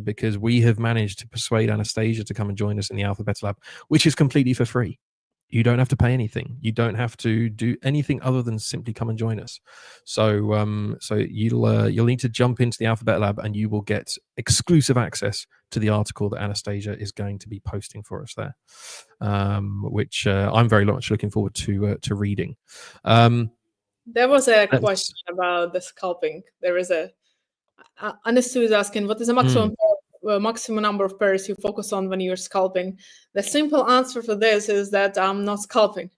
Because we have managed to persuade Anastasiia to come and join us in the AlphaBeta Lab, which is completely for free. You don't have to pay anything. You don't have to do anything other than simply come and join us. So you'll need to jump into the AlphaBeta Lab, and you will get exclusive access to the article that Anastasiia is going to be posting for us there, which I'm very much looking forward to reading. There was a question about the scalping. There is a Anastasia is asking, what is the maximum number of pairs you focus on when you're scalping? The simple answer for this is that I'm not scalping.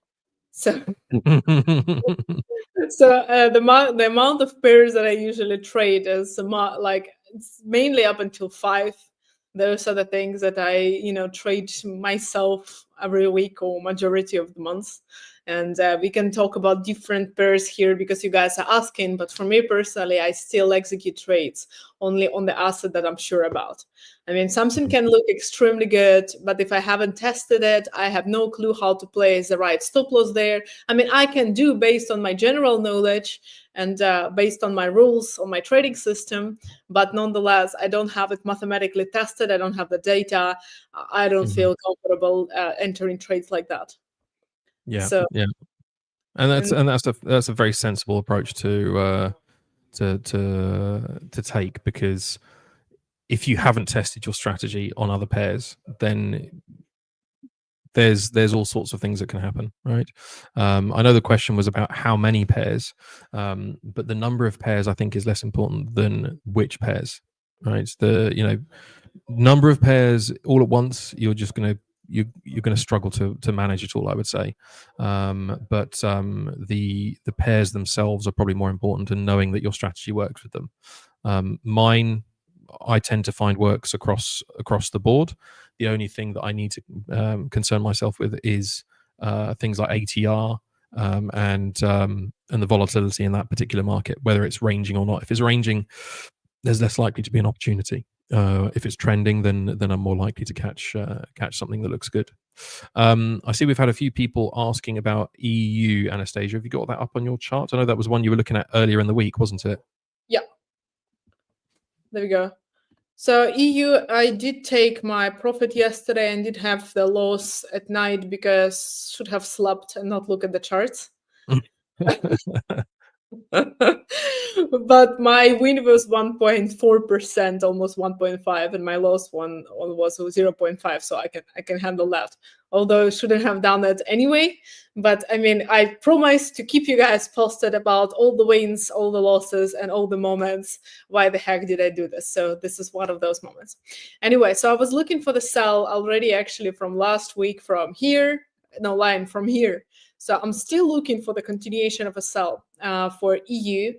So, the amount of pairs that I usually trade is it's mainly up until 5. Those are the things that I trade myself every week or majority of the months. And we can talk about different pairs here because you guys are asking. But for me personally, I still execute trades only on the asset that I'm sure about. I mean, something can look extremely good, but if I haven't tested it, I have no clue how to place the right stop loss there. I mean, I can do based on my general knowledge and based on my rules, on my trading system, but nonetheless, I don't have it mathematically tested. I don't have the data. I don't feel comfortable entering trades like that. Yeah, yeah, and that's a very sensible approach to take, because if you haven't tested your strategy on other pairs, then there's all sorts of things that can happen, right? I know the question was about how many pairs, but the number of pairs I think is less important than which pairs, right? The number of pairs all at once, you're going to struggle to manage it all, I would say. But the pairs themselves are probably more important, and knowing that your strategy works with them. Mine, I tend to find works across the board. The only thing that I need to concern myself with is things like ATR and the volatility in that particular market, whether it's ranging or not. If it's ranging, there's less likely to be an opportunity. If it's trending, then I'm more likely to catch something that looks good. I see we've had a few people asking about EU, Anastasiia. Have you got that up on your chart? I know that was one you were looking at earlier in the week, wasn't it? Yeah. There we go. So EU, I did take my profit yesterday and did have the loss at night because should have slept and not look at the charts. But my win was 1.4%, almost 1.5, and my loss one was 0.5, so I can handle that. Although I shouldn't have done that anyway. But I mean, I promised to keep you guys posted about all the wins, all the losses, and all the moments. Why the heck did I do this? So this is one of those moments. Anyway, so I was looking for the sell already actually from last week from here. No, line from here. So I'm still looking for the continuation of a sell for EU.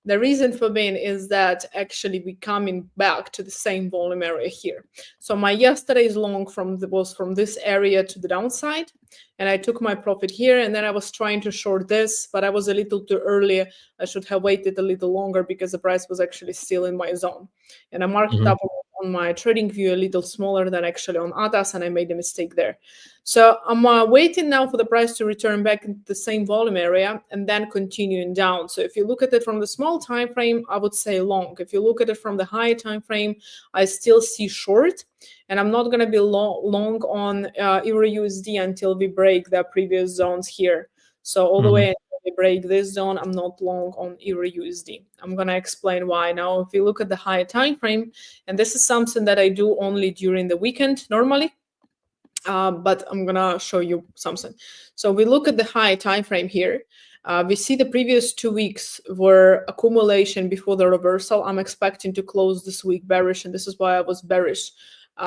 The reason for being is that actually we're coming back to the same volume area here. So my yesterday's long was from this area to the downside, and I took my profit here, and then I was trying to short this, but I was a little too early. I should have waited a little longer because the price was actually still in my zone. And I marked it up on my trading view a little smaller than actually on ATAS, and I made a mistake there. So I'm waiting now for the price to return back into the same volume area and then continuing down. So if you look at it from the small time frame, I would say long. If you look at it from the high time frame, I still see short, and I'm not going to be long on Euro USD until we break the previous zones here. So all the way until we break this zone, I'm not long on Euro USD. I'm going to explain why. Now, if you look at the high time frame, and this is something that I do only during the weekend normally, but I'm gonna show you something. So we look at the high time frame here. We see the previous 2 weeks were accumulation before the reversal. I'm expecting to close this week bearish, and this is why I was bearish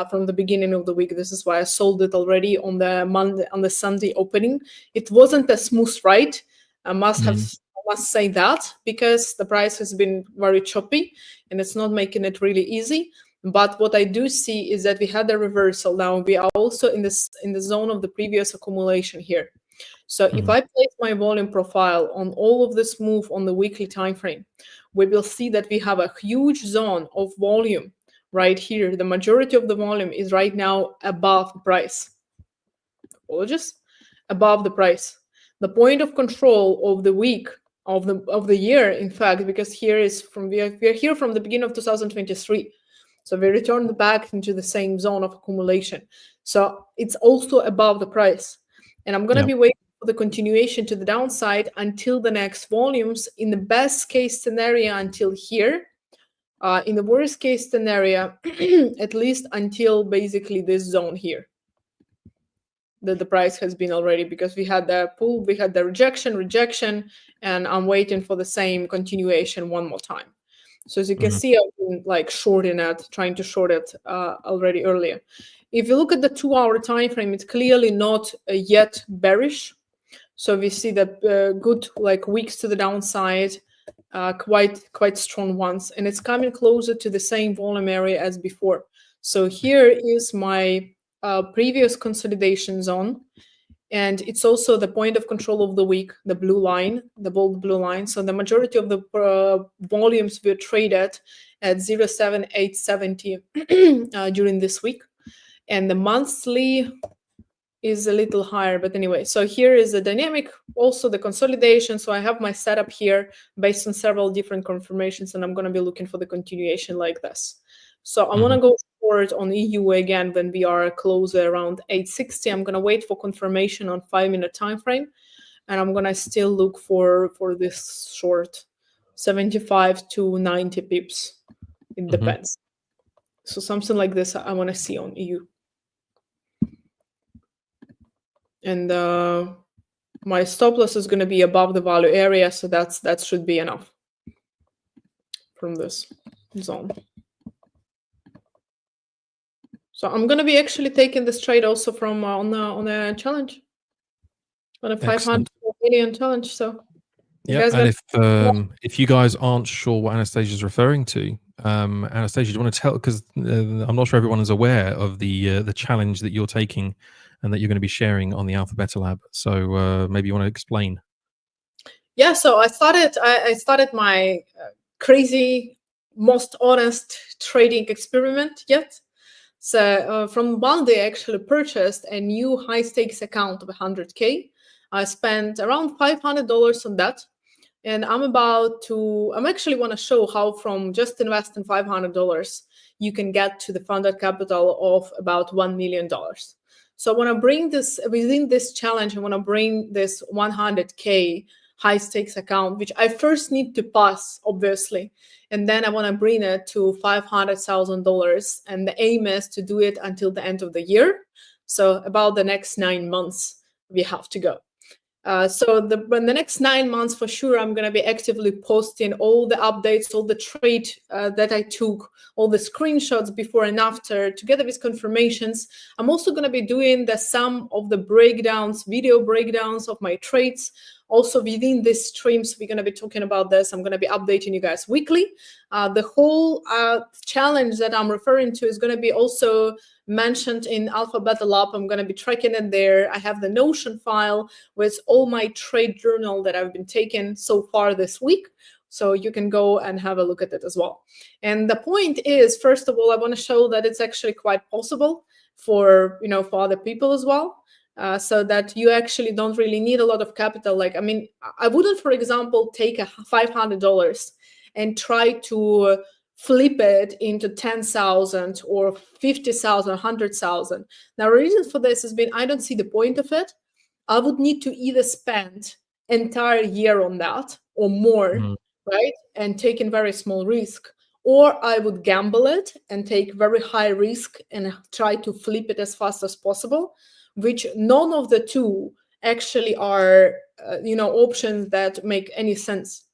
from the beginning of the week. This is why I sold it already on the Sunday opening. It wasn't a smooth ride. I must say that, because the price has been very choppy and it's not making it really easy. But what I do see is that we had a reversal. Now we are also in the zone of the previous accumulation here. So if I place my volume profile on all of this move on the weekly time frame, we will see that we have a huge zone of volume right here. The majority of the volume is right now above the price. Apologies, above the price. The point of control of the week of the year, in fact, because here is we are here from the beginning of 2023. So we returned back into the same zone of accumulation. So it's also above the price. And I'm going to be waiting for the continuation to the downside until the next volumes. In the best case scenario, until here. In the worst case scenario, at least until basically this zone here. That the price has been already, because we had the pull, we had the rejection, and I'm waiting for the same continuation one more time. So as you can see, I've been like shorting it, trying to short it already earlier. If you look at the 2-hour time frame, it's clearly not yet bearish. So we see that good like weeks to the downside, quite strong ones, and it's coming closer to the same volume area as before. So here is my previous consolidation zone. And it's also the point of control of the week, the blue line, the bold blue line. So the majority of the volumes were traded at 0.7870 during this week. And the monthly is a little higher, but anyway. So here is the dynamic, also the consolidation. So I have my setup here based on several different confirmations, and I'm going to be looking for the continuation like this. So I want to go forward on EU again when we are closer around 860. I'm going to wait for confirmation on 5-minute time frame, and I'm going to still look for this short 75 to 90 pips. It depends. So something like this I want to see on EU. And my stop loss is going to be above the value area, so that should be enough from this zone. So I'm going to be actually taking this trade also from on a challenge, on a 500 million challenge. So yeah, and if you guys aren't sure what Anastasiia is referring to, Anastasiia, do you want to tell? Because I'm not sure everyone is aware of the challenge that you're taking and that you're going to be sharing on the AlphaBeta Lab. So maybe you want to explain. Yeah. So I started my crazy, most honest trading experiment yet. So from Monday, I actually purchased a new high stakes account of 100K. I spent around $500 on that. And I'm actually want to show how from just investing $500, you can get to the funded capital of about $1 million. So I want to bring this, within this challenge, I want to bring this 100K high stakes account, which I first need to pass, obviously. And then I want to bring it to $500,000. And the aim is to do it until the end of the year. So about the next 9 months, we have to go. So in the next 9 months, for sure, I'm going to be actively posting all the updates, all the trade that I took, all the screenshots before and after, together with confirmations. I'm also going to be doing the sum of the breakdowns, video breakdowns of my trades. Also within this stream, so we're going to be talking about this. I'm going to be updating you guys weekly. The whole challenge that I'm referring to is going to be also mentioned in AlphaBeta Lab. I'm going to be tracking it there. I have the Notion file with all my trade journal that I've been taking so far this week. So you can go and have a look at it as well. And the point is, first of all, I want to show that it's actually quite possible for other people as well. So that you actually don't really need a lot of capital. Like, I mean, I wouldn't, for example, take a $500 and try to flip it into 10,000 or 50,000, 100,000. Now, the reason for this has been I don't see the point of it. I would need to either spend entire year on that or more, right? And take in very small risk. Or I would gamble it and take very high risk and try to flip it as fast as possible, which none of the two actually are, options that make any sense.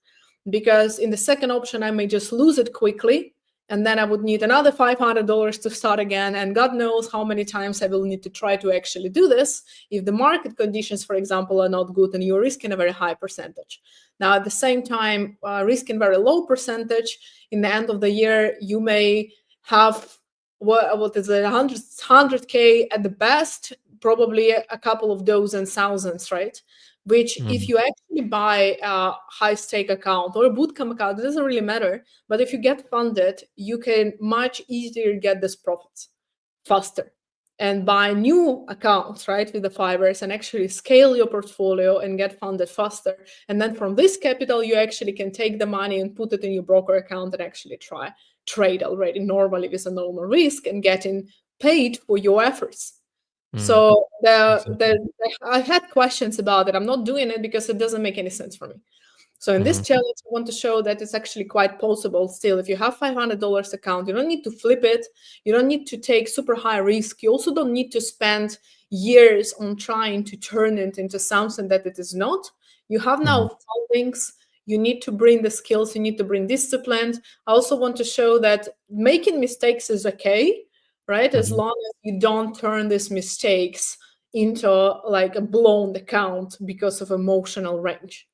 Because in the second option, I may just lose it quickly, and then I would need another $500 to start again. And God knows how many times I will need to try to actually do this if the market conditions, for example, are not good and you're risking a very high percentage. Now, at the same time, risking very low percentage, in the end of the year, you may have, what is it, 100K at the best, probably a couple of dozen thousands, right? Which if you actually buy a high stake account or a bootcamp account, it doesn't really matter. But if you get funded, you can much easier get these profits faster and buy new accounts, right, with the The5ers and actually scale your portfolio and get funded faster. And then from this capital, you actually can take the money and put it in your broker account and actually trade already normally with a normal risk and getting paid for your efforts. So I had questions about it. I'm not doing it because it doesn't make any sense for me. So in this challenge, I want to show that it's actually quite possible still. If you have $500 account, you don't need to flip it. You don't need to take super high risk. You also don't need to spend years on trying to turn it into something that it is not. You have now fundings. You need to bring the skills. You need to bring discipline. I also want to show that making mistakes is okay, right? As long as you don't turn these mistakes into like a blown account because of emotional range.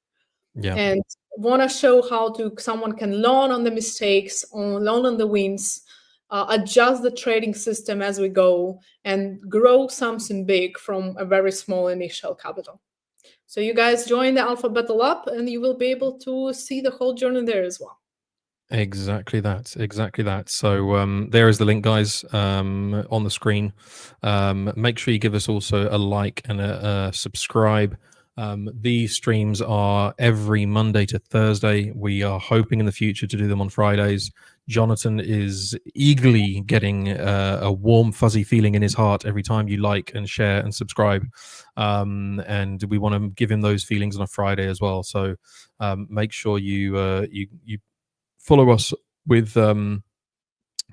Yeah. And want to show how someone can learn on the mistakes, learn on the wins, adjust the trading system as we go, and grow something big from a very small initial capital. So you guys join the AlphaBeta Lab, and you will be able to see the whole journey there as well. Exactly that. So there is the link, guys, on the screen. Make sure you give us also a like and a subscribe. These streams are every Monday to Thursday. We are hoping in the future to do them on Fridays. Jonatan is eagerly getting a warm, fuzzy feeling in his heart every time you like and share and subscribe. And we want to give him those feelings on a Friday as well. So make sure you follow us with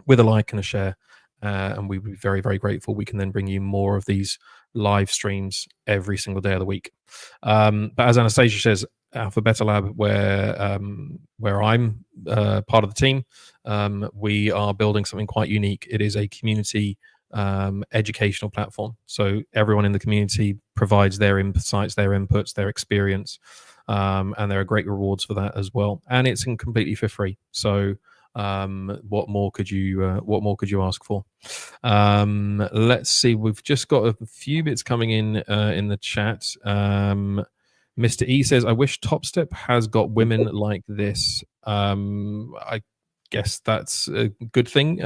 with a like and a share. And we'd be very, very grateful. We can then bring you more of these live streams every single day of the week. But as Anastasiia says, AlphaBeta Lab, where I'm part of the team, we are building something quite unique. It is a community educational platform. So everyone in the community provides their insights, their inputs, their experience, and there are great rewards for that as well. And it's completely for free. So what more could you ask for? Let's see, we've just got a few bits coming in the chat. Mr. E says, I wish Top Step has got women like this. I guess that's a good thing,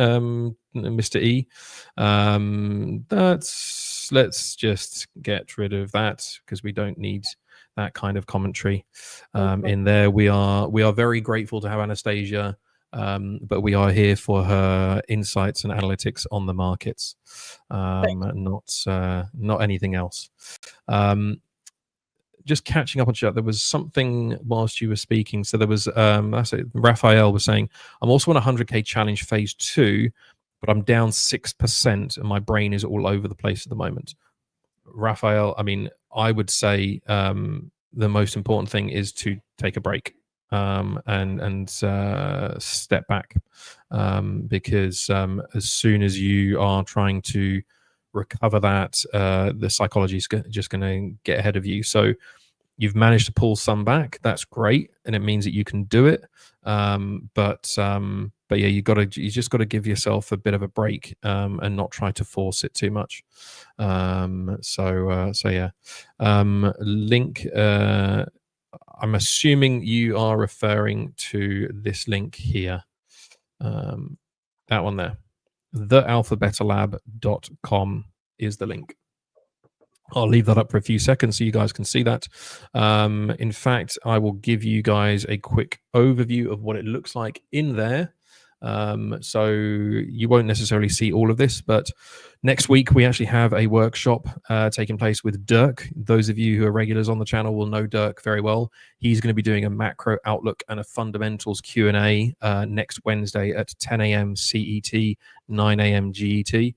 Mr. E. Let's just get rid of that because we don't need that kind of commentary in there. We are very grateful to have Anastasiia, but we are here for her insights and analytics on the markets, not anything else. Just catching up on chat, there was something whilst you were speaking. So there was, Raphael was saying, I'm also on a 100K challenge phase 2, but I'm down 6% and my brain is all over the place at the moment. Raphael, I mean, I would say the most important thing is to take a break and step back, because as soon as you are trying to recover that, the psychology is just going to get ahead of you. So you've managed to pull some back. That's great, and it means that you can do it. But yeah, you just got to give yourself a bit of a break and not try to force it too much. So yeah, link. I'm assuming you are referring to this link here. That one there. thealphabetalab.com is the link. I'll leave that up for a few seconds so you guys can see that. In fact, I will give you guys a quick overview of what it looks like in there. So you won't necessarily see all of this, but next week we actually have a workshop taking place with Dirk. Those of you who are regulars on the channel will know Dirk very well. He's going to be doing a macro outlook and a fundamentals Q&A next Wednesday at 10 a.m. CET, 9 a.m. GMT,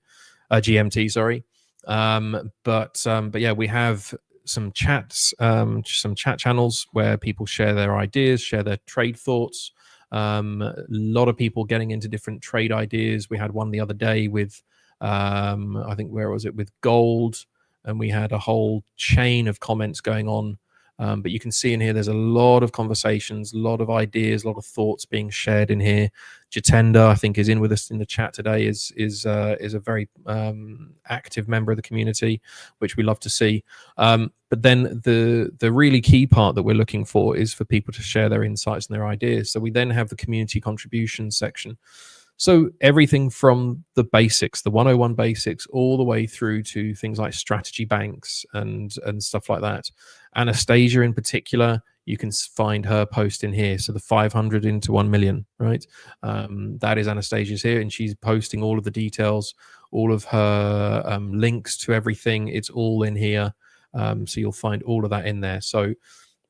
sorry. But yeah, we have some chats, some chat channels where people share their ideas, share their trade thoughts. A lot of people getting into different trade ideas. We had one the other day with, I think, where was it, with gold, and we had a whole chain of comments going on. But you can see in here, there's a lot of conversations, a lot of ideas, a lot of thoughts being shared in here. Jitenda, I think, is in with us in the chat today, is a very active member of the community, which we love to see. But then the really key part that we're looking for is for people to share their insights and their ideas. So we then have the community contribution section. So everything from the basics, the 101 basics, all the way through to things like strategy banks and stuff like that. Anastasiia in particular, you can find her post in here. So the 500 into 1 million, right? That is Anastasiia's here, and she's posting all of the details, all of her links to everything. It's all in here. So you'll find all of that in there. So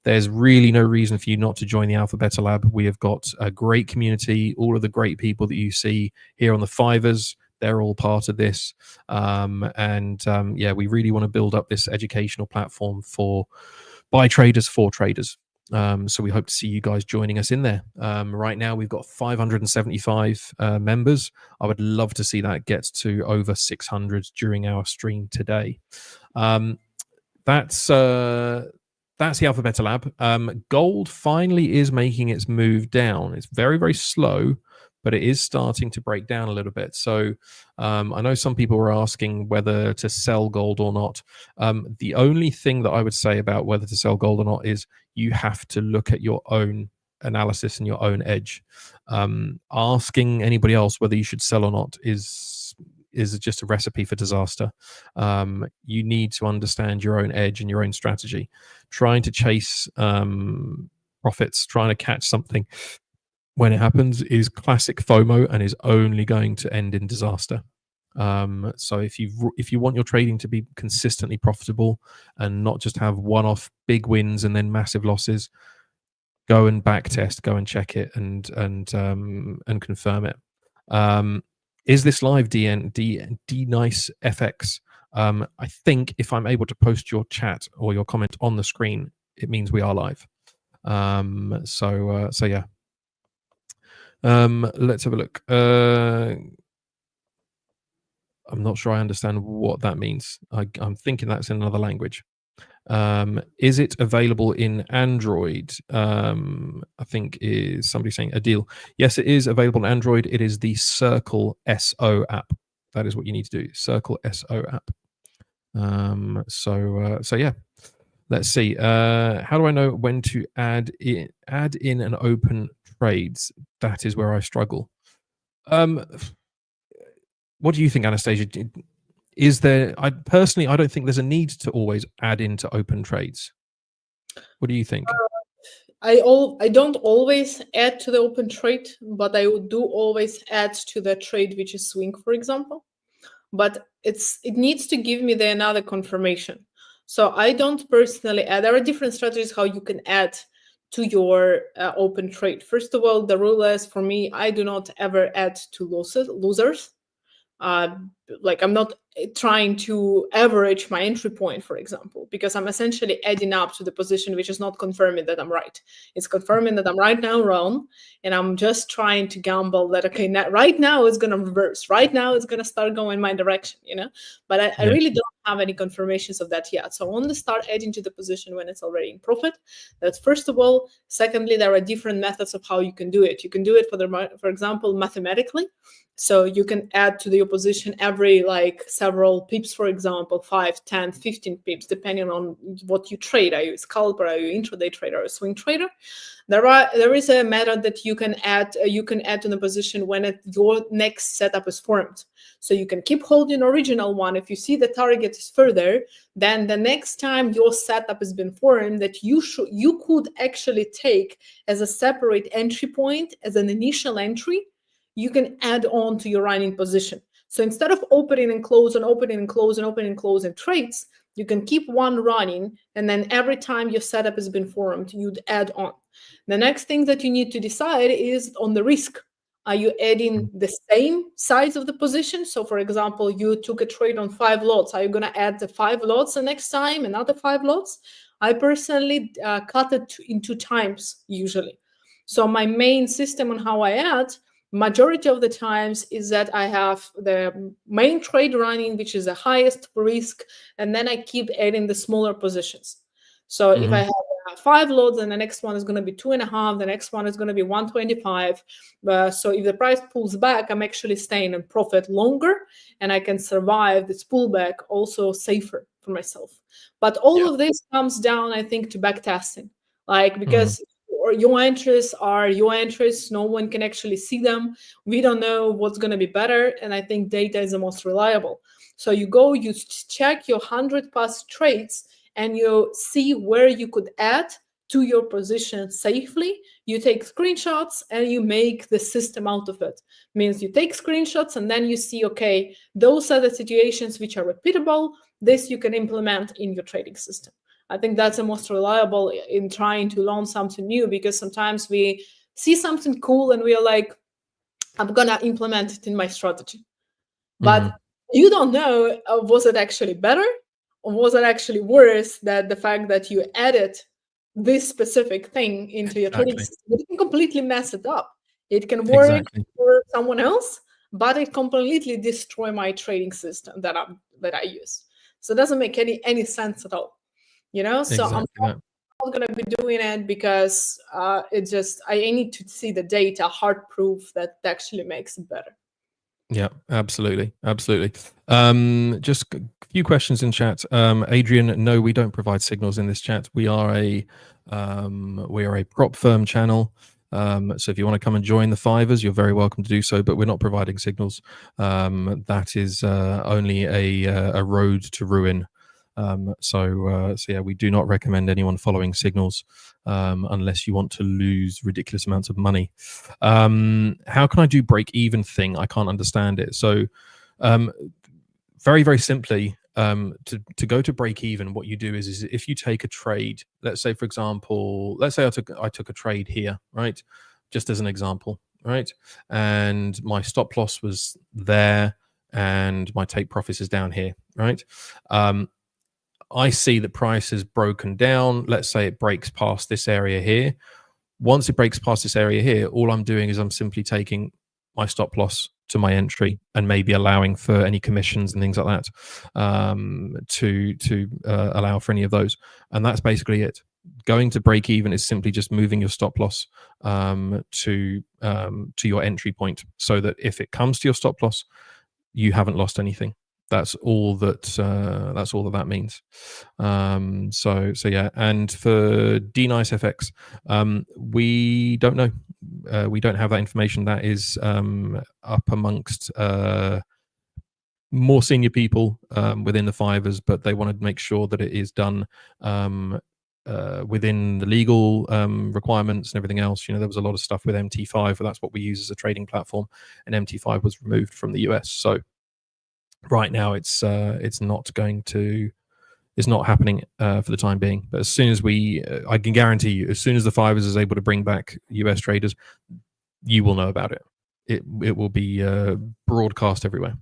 there's really no reason for you not to join the AlphaBeta Lab. We have got a great community. All of the great people that you see here on the 5ers, they're all part of this. Yeah, we really want to build up this educational platform by traders for traders. So we hope to see you guys joining us in there. Right now, we've got 575 members. I would love to see that get to over 600 during our stream today. That's the AlphaBeta Lab. Gold finally is making its move down. It's very, very slow, but it is starting to break down a little bit. So I know some people were asking whether to sell gold or not. The only thing that I would say about whether to sell gold or not is you have to look at your own analysis and your own edge. Asking anybody else whether you should sell or not is just a recipe for disaster. You need to understand your own edge and your own strategy. Trying to chase profits, trying to catch something when it happens is classic FOMO and is only going to end in disaster. So if you want your trading to be consistently profitable and not just have one-off big wins and then massive losses, go and back test, go and check it and confirm it. Is this live, Nice FX? I think if I'm able to post your chat or your comment on the screen, it means we are live. So yeah. Let's have a look. I'm not sure I understand what that means. I'm thinking that's in another language. Is it available in Android? I think is somebody saying Adil. Yes, it is available on Android. It is the Circle SO app. That is what you need to do. Circle SO app. So yeah. Let's see. How do I know when to add in and open trades? That is where I struggle. What do you think, Anastasia? Is there? I don't think there's a need to always add into open trades. What do you think? I don't always add to the open trade, but I do always add to the trade which is swing, for example. But it needs to give me the another confirmation. So I don't personally add. There are different strategies how you can add to your open trade. First of all, the rule is for me, I do not ever add to losers. Like I'm not trying to average my entry point, for example, because I'm essentially adding up to the position which is not confirming that I'm right. It's confirming that I'm right now wrong, and I'm just trying to gamble that, okay, right now it's going to reverse. Right now it's going to start going my direction, you know? But I really don't have any confirmations of that yet. So I only start adding to the position when it's already in profit. That's first of all. Secondly, there are different methods of how you can do it. You can do it, for example, mathematically. So you can add to the position every like several pips, for example, 5, 10, 15 pips, depending on what you trade. Are you a scalper? Are you intraday trader or a swing trader? There is a method that you can add to the position when your next setup is formed. So you can keep holding original one. If you see the target is further, then the next time your setup has been formed, that you could actually take as a separate entry point, as an initial entry, you can add on to your running position. So instead of opening and closing, opening and closing, opening and closing trades, you can keep one running, and then every time your setup has been formed, you'd add on. The next thing that you need to decide is on the risk. Are you adding the same size of the position? So for example, you took a trade on 5 lots. Are you going to add the 5 lots the next time, another 5 lots? I personally cut it into times usually. So my main system on how I add, majority of the times, is that I have the main trade running, which is the highest risk, and then I keep adding the smaller positions. So if I have 5 lots, and the next one is going to be 2.5, the next one is going to be 125. So if the price pulls back, I'm actually staying in profit longer, and I can survive this pullback also safer for myself. But all of this comes down, I think, to back testing, like because your entries are your entries. No one can actually see them. We don't know what's going to be better. And I think data is the most reliable. So you check your 100 past trades, and you see where you could add to your position safely. You take screenshots and you make the system out of it. Means you take screenshots and then you see, okay, those are the situations which are repeatable. This you can implement in your trading system. I think that's the most reliable in trying to learn something new, because sometimes we see something cool and we are like, I'm going to implement it in my strategy. But you don't know, was it actually better, or was it actually worse, that the fact that you added this specific thing into your trading system? It can completely mess it up. It can work for someone else, but it completely destroy my trading system that I use. So it doesn't make any sense at all. You know, so I'm not going to be doing it because I need to see the data, hard proof that actually makes it better. Yeah, absolutely. Just a few questions in chat. Adrian, no, we don't provide signals in this chat. We are a prop firm channel. So if you want to come and join the 5ers, you're very welcome to do so, but we're not providing signals. That is only a road to ruin. So yeah, we do not recommend anyone following signals unless you want to lose ridiculous amounts of money. How can I do break even thing? I can't understand it. So very, very simply, to go to break even, what you do is if you take a trade, let's say, for example, let's say I took a trade here, right? Just as an example. right? And my stop loss was there, and my take profits is down here, right? I see that price has broken down. Let's say it breaks past this area here. Once it breaks past this area here, all I'm doing is I'm simply taking my stop loss to my entry and maybe allowing for any commissions and things like that, to allow for any of those. And that's basically it. Going to break even is simply just moving your stop loss to your entry point, so that if it comes to your stop loss, you haven't lost anything. That's all that means. So yeah. And for DNiceFX, we don't know. We don't have that information. That is up amongst more senior people within the 5ers, but they want to make sure that it is done within the legal requirements and everything else. There was a lot of stuff with MT5, but that's what we use as a trading platform, and MT5 was removed from the US. So right now it's not happening for the time being. But as soon as I can guarantee you, as soon as the 5ers is able to bring back US traders, you will know about it. It will be broadcast everywhere.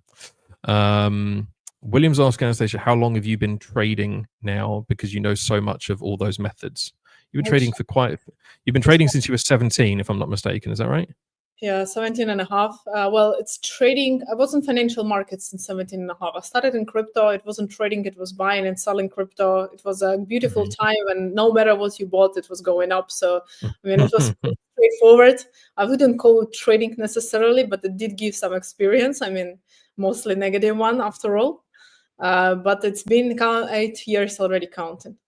William's asking Anastasiia, how long have you been trading now? Because you know so much of all those methods. You've been trading since you were 17, if I'm not mistaken. Is that right? Yeah, 17 and a half. Well, it's trading. I was in financial markets in 17 and a half. I started in crypto. It wasn't trading. It was buying and selling crypto. It was a beautiful time, and no matter what you bought, it was going up. So, I mean, it was straightforward. I wouldn't call it trading necessarily, but it did give some experience. I mean, mostly negative one after all. But it's been 8 years already counting.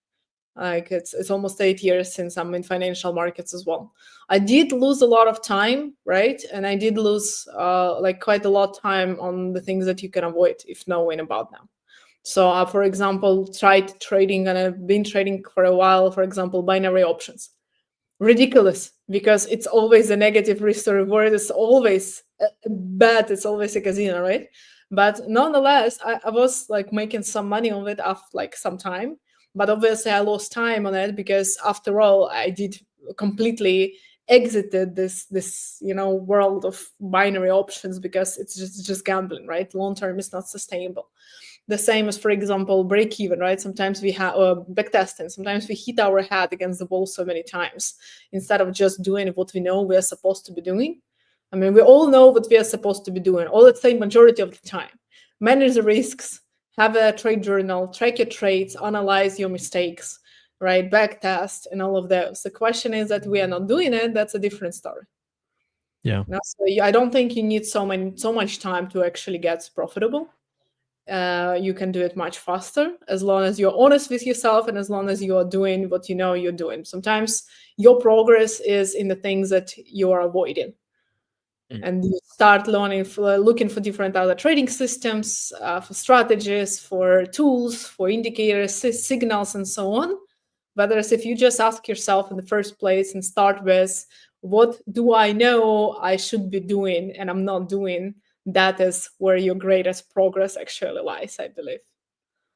Like it's almost 8 years since I'm in financial markets as well. I did lose a lot of time, right? And I did lose like quite a lot of time on the things that you can avoid if knowing about them. So for example, tried trading, and I've been trading for a while, for example, binary options. Ridiculous, because it's always a negative risk to reward. It's always bad. It's always a casino, right? But nonetheless, I was like making some money on it after like some time. But obviously I lost time on it, because after all, I did completely exited this world of binary options, because it's just gambling, right? Long term is not sustainable. The same as, for example, break even, right? Sometimes we have backtesting. Sometimes we hit our head against the wall so many times, instead of just doing what we know we are supposed to be doing. I mean, we all know what we are supposed to be doing, all the same majority of the time. Manage the risks, have a trade journal, track your trades, analyze your mistakes, right? Backtest and all of those. The question is that we are not doing it. That's a different story. Yeah. So I don't think you need so much time to actually get profitable. You can do it much faster, as long as you're honest with yourself and as long as you are doing what you know you're doing. Sometimes your progress is in the things that you are avoiding. And you start looking for different other trading systems, for strategies, for tools, for indicators, signals, and so on. Whereas if you just ask yourself in the first place and start with, what do I know I should be doing and I'm not doing, that is where your greatest progress actually lies, I believe.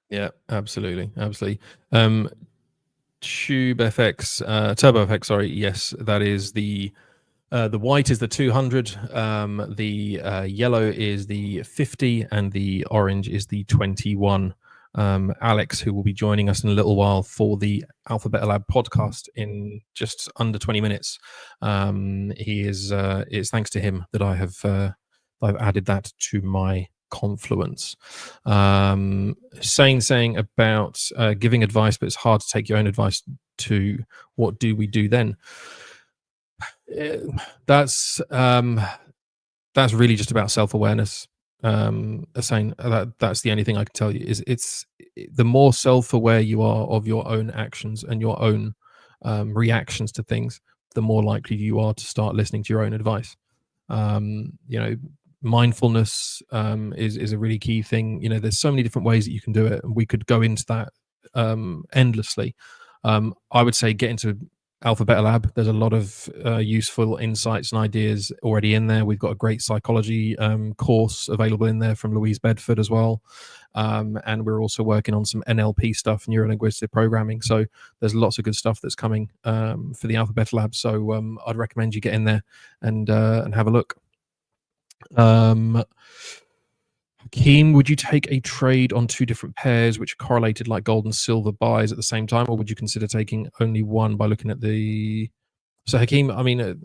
Yeah, absolutely. TurboFX, sorry. Yes, that is the white is the 200, the yellow is the 50, and the orange is the 21. Alex, who will be joining us in a little while for the AlphaBeta Lab podcast in just under 20 minutes. It's thanks to him that I've added that to my Confluence. Saying about giving advice, but it's hard to take your own advice. To what do we do then? That's really just about self-awareness. Saying that's the only thing I can tell you is it's the more self-aware you are of your own actions and your own reactions to things, the more likely you are to start listening to your own advice. Mindfulness is a really key thing. There's so many different ways that you can do it, and we could go into that endlessly. I would say get into AlphaBeta Lab. There's a lot of useful insights and ideas already in there. We've got a great psychology course available in there from Louise Bedford as well. And we're also working on some NLP stuff, neuro-linguistic programming. So there's lots of good stuff that's coming for the AlphaBeta Lab. So I'd recommend you get in there and have a look. Hakeem, would you take a trade on two different pairs which are correlated like gold and silver buys at the same time, or would you consider taking only one by looking at the... So Hakeem, I mean,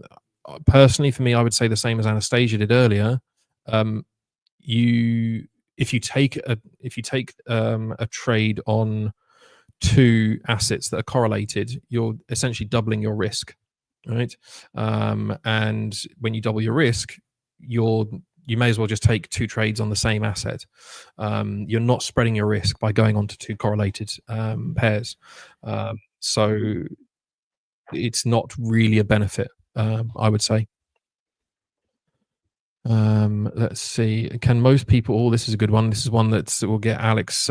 personally for me, I would say the same as Anastasiia did earlier. If you take a trade on two assets that are correlated, you're essentially doubling your risk, right? And when you double your risk, you may as well just take two trades on the same asset. You're not spreading your risk by going on to two correlated pairs. So it's not really a benefit, I would say. Let's see. Can most people... Oh, this is a good one. This is one that will get Alex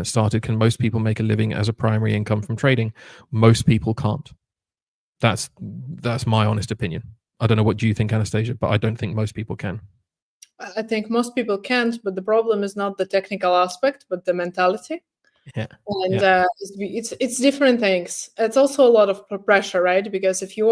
started. Can most people make a living as a primary income from trading? Most people can't. That's my honest opinion. I don't know what you think, Anastasiia, but I don't think most people can. I think most people can't, but the problem is not the technical aspect, but the mentality. Yeah. And it's different things. It's also a lot of pressure, right? Because if you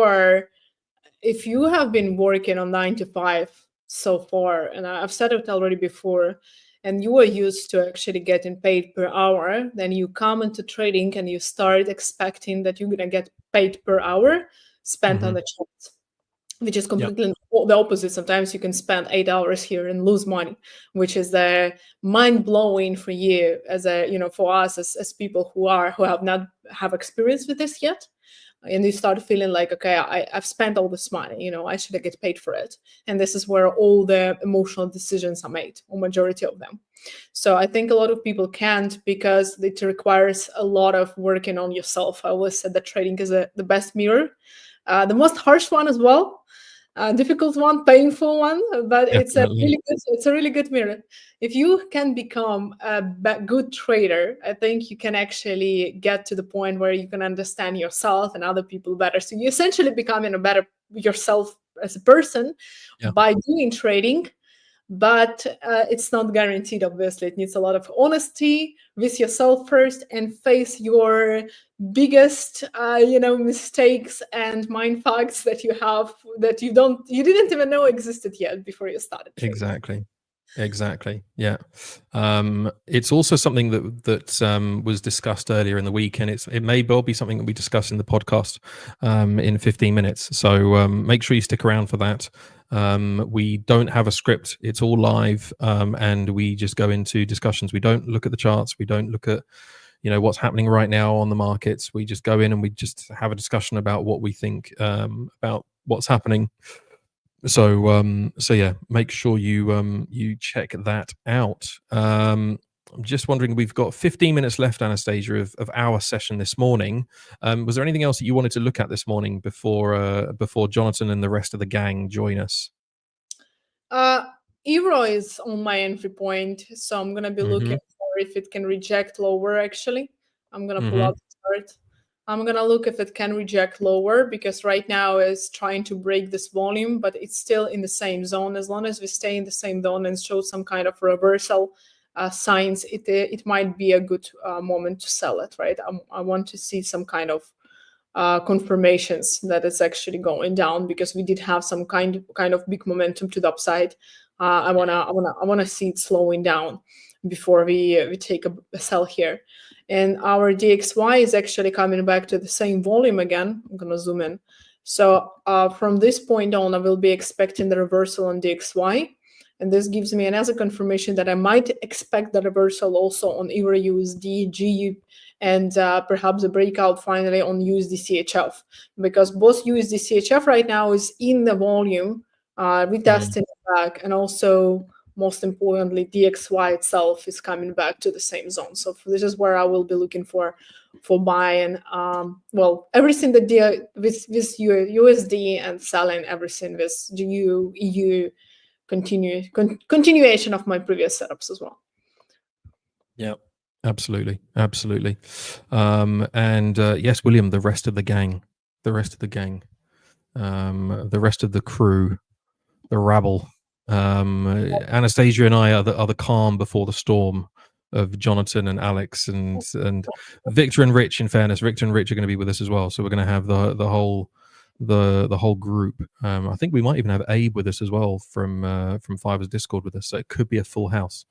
have been working on 9 to 5 so far, and I've said it already before, and you are used to actually getting paid per hour, then you come into trading and you start expecting that you're going to get paid per hour spent on the charts, which is completely the opposite. Sometimes you can spend 8 hours here and lose money, which is mind blowing for you as for us as people who have not have experience with this yet. And you start feeling like, okay, I've spent all this money, I should get paid for it. And this is where all the emotional decisions are made, or majority of them. So I think a lot of people can't, because it requires a lot of working on yourself. I always said that trading is the best mirror, the most harsh one as well. Difficult one, painful one, but Definitely. it's a really good mirror. If you can become a good trader, I think you can actually get to the point where you can understand yourself and other people better. So you essentially becoming a better yourself as a person by doing trading. But it's not guaranteed, obviously. It needs a lot of honesty with yourself first, and face your biggest mistakes and mind facts that you have, that you didn't even know existed yet before you started trading. Exactly. Yeah. It's also something that was discussed earlier in the week, and it may well be something that we discuss in the podcast in 15 minutes. So make sure you stick around for that. We don't have a script. It's all live, and we just go into discussions. We don't look at the charts. We don't look at what's happening right now on the markets. We just go in and we just have a discussion about what we think about what's happening. So yeah, make sure you check that out. I'm just wondering, we've got 15 minutes left, Anastasiia, of our session this morning. Was there anything else that you wanted to look at this morning before Jonatan and the rest of the gang join us? Euro is on my entry point, so I'm gonna be looking for if it can reject lower. Actually, I'm gonna pull out the chart. I'm gonna look if it can reject lower, because right now it's trying to break this volume, but it's still in the same zone. As long as we stay in the same zone and show some kind of reversal signs, it might be a good moment to sell it, right? I want to see some kind of confirmations that it's actually going down, because we did have some kind of big momentum to the upside. I wanna see it slowing down before we take a sell here. And our DXY is actually coming back to the same volume again. I'm gonna zoom in. So from this point on, I will be expecting the reversal on DXY. And this gives me another confirmation that I might expect the reversal also on Euro USD, GU, and perhaps a breakout finally on USD CHF, because both USD CHF right now is in the volume, retesting back, and also most importantly, DXY itself is coming back to the same zone. So this is where I will be looking for buying, everything that with USD, and selling everything with GU, EU, continuation of my previous setups as well. Yeah, absolutely. And yes, William, the rest of the gang. the rest of the gang, the rest of the crew, the rabble. Anastasiia and I are the calm before the storm of Jonatan and Alex and Victor and Rich. In fairness, Victor and Rich are going to be with us as well, so we're going to have the whole group. I think we might even have Abe with us as well from 5ers Discord with us, so it could be a full house.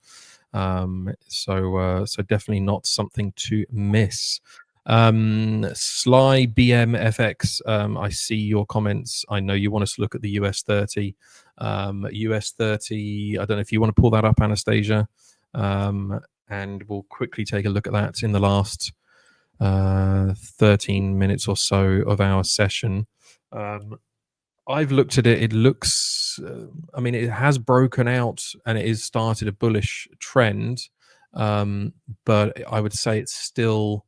So definitely not something to miss. Sly BMFX, I see your comments. I know you want us to look at the US 30. US 30, I don't know if you want to pull that up, Anastasiia, and we'll quickly take a look at that in the last 13 minutes or so of our session. I've looked at it. It looks, I mean, it has broken out and it has started a bullish trend, but I would say it's still,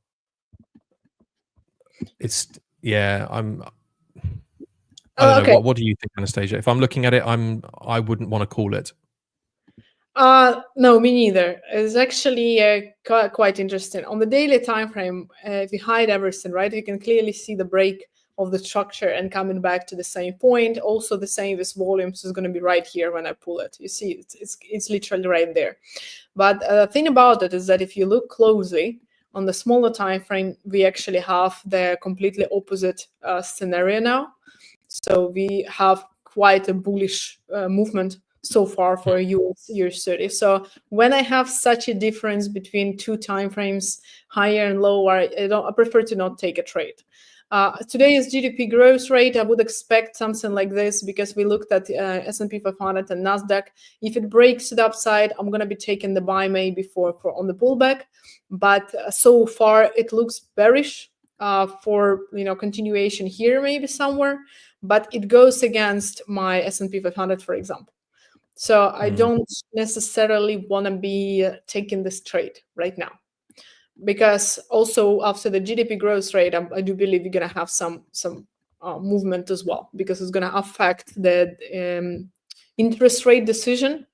yeah, I don't know. Okay. What do you think, Anastasiia? If I'm looking at it, I wouldn't want to call it. No, me neither. It's actually quite interesting. On the daily time frame, if you hide everything, right, you can clearly see the break of the structure and coming back to the same point. Also, the same with volumes is going to be right here when I pull it. You see, it's literally right there. But the thing about it is that if you look closely on the smaller time frame, we actually have the completely opposite scenario now. So we have quite a bullish movement so far for US 30. So when I have such a difference between two time frames, higher and lower, I prefer to not take a trade. Today's GDP growth rate, I would expect something like this because we looked at S&P 500 and NASDAQ. If it breaks to the upside, I'm going to be taking the buy maybe for on the pullback. But so far, it looks bearish for continuation here maybe somewhere. But it goes against my S&P 500, for example. So I don't necessarily want to be taking this trade right now. Because also after the GDP growth rate, I do believe you're going to have some movement as well, because it's going to affect the interest rate decision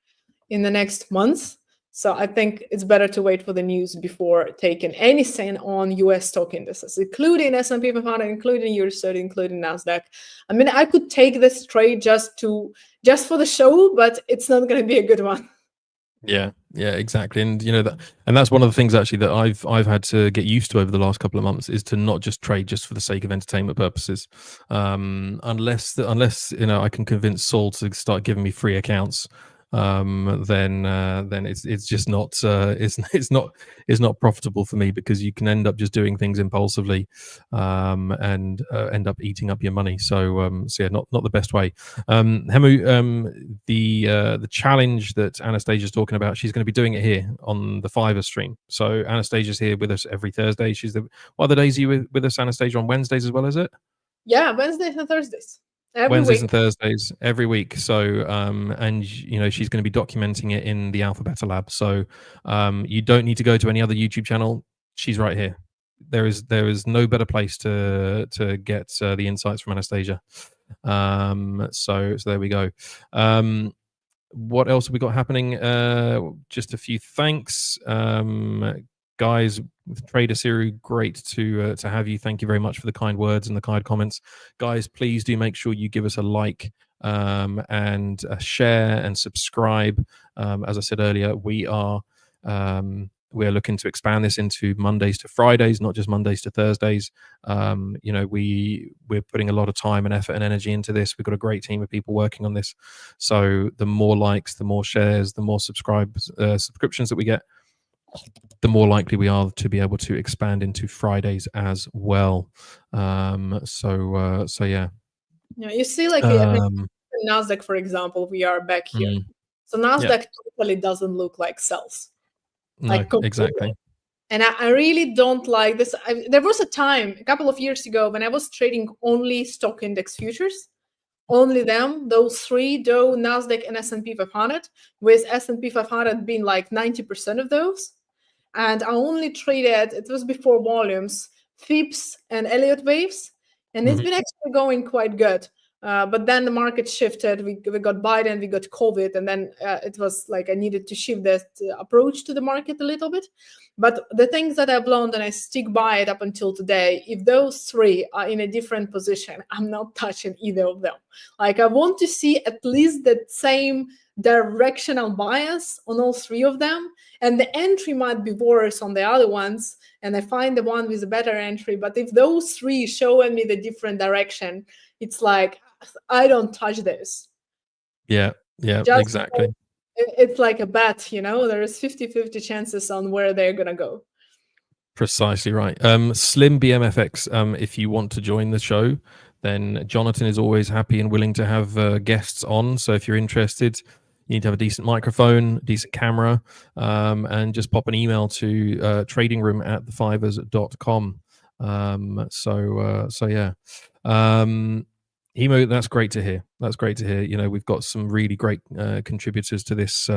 in the next month. So I think it's better to wait for the news before taking anything on US stock indices, including S&P 500, including US 30, including NASDAQ. I mean, I could take this trade just for the show, but it's not going to be a good one. Yeah, exactly. And that's one of the things actually that I've had to get used to over the last couple of months, is to not just trade just for the sake of entertainment purposes. Unless I can convince Saul to start giving me free accounts, then it's just not it's not profitable for me, because you can end up just doing things impulsively and end up eating up your money. So yeah, not the best way. Hemu, the challenge that Anastasiia is talking about, she's going to be doing it here on the 5ers stream. So Anastasia's here with us every Thursday. What other days are you with us, Anastasiia? On Wednesdays as well, is it? Yeah, Wednesdays and Thursdays. Wednesdays and Thursdays every week. So and she's going to be documenting it in the AlphaBeta Lab. So you don't need to go to any other YouTube channel. She's right here. There is no better place to get the insights from Anastasiia. So there we go. What else have we got happening? Just a few thanks, guys. Trader Siri, great to have you. Thank you very much for the kind words and the kind comments, guys. Please do make sure you give us a like and a share and subscribe. As I said earlier, we're looking to expand this into Mondays to Fridays, not just Mondays to Thursdays. We're putting a lot of time and effort and energy into this. We've got a great team of people working on this. So the more likes, the more shares, the more subscriptions that we get, the more likely we are to be able to expand into Fridays as well. So yeah. Yeah, you see, like NASDAQ, for example, we are back here. So NASDAQ totally doesn't look like sells. No, exactly. And I really don't like this. There was a time a couple of years ago when I was trading only stock index futures, only them, those three, Dow, NASDAQ, and S&P 500, with S&P 500 being like 90% of those. And I only traded, it was before volumes, FIBs and Elliott waves, and it's been actually going quite good. But then the market shifted. We got Biden, we got COVID, and then it was like I needed to shift that approach to the market a little bit. But the things that I've learned, and I stick by it up until today, if those three are in a different position, I'm not touching either of them. Like I want to see at least the same directional bias on all three of them, and the entry might be worse on the other ones, and I find the one with a better entry. But if those three showing me the different direction, it's like I don't touch this. Yeah, Just exactly. like, it's like a bet, you know, there is 50-50 chances on where they're gonna go. Precisely right. Slim BMFX, if you want to join the show, then Jonatan is always happy and willing to have guests on. So if you're interested, you need to have a decent microphone, decent camera, and just pop an email to tradingroom@the5ers.com. So yeah. Hemo, that's great to hear. That's great to hear. You know, we've got some really great contributors to this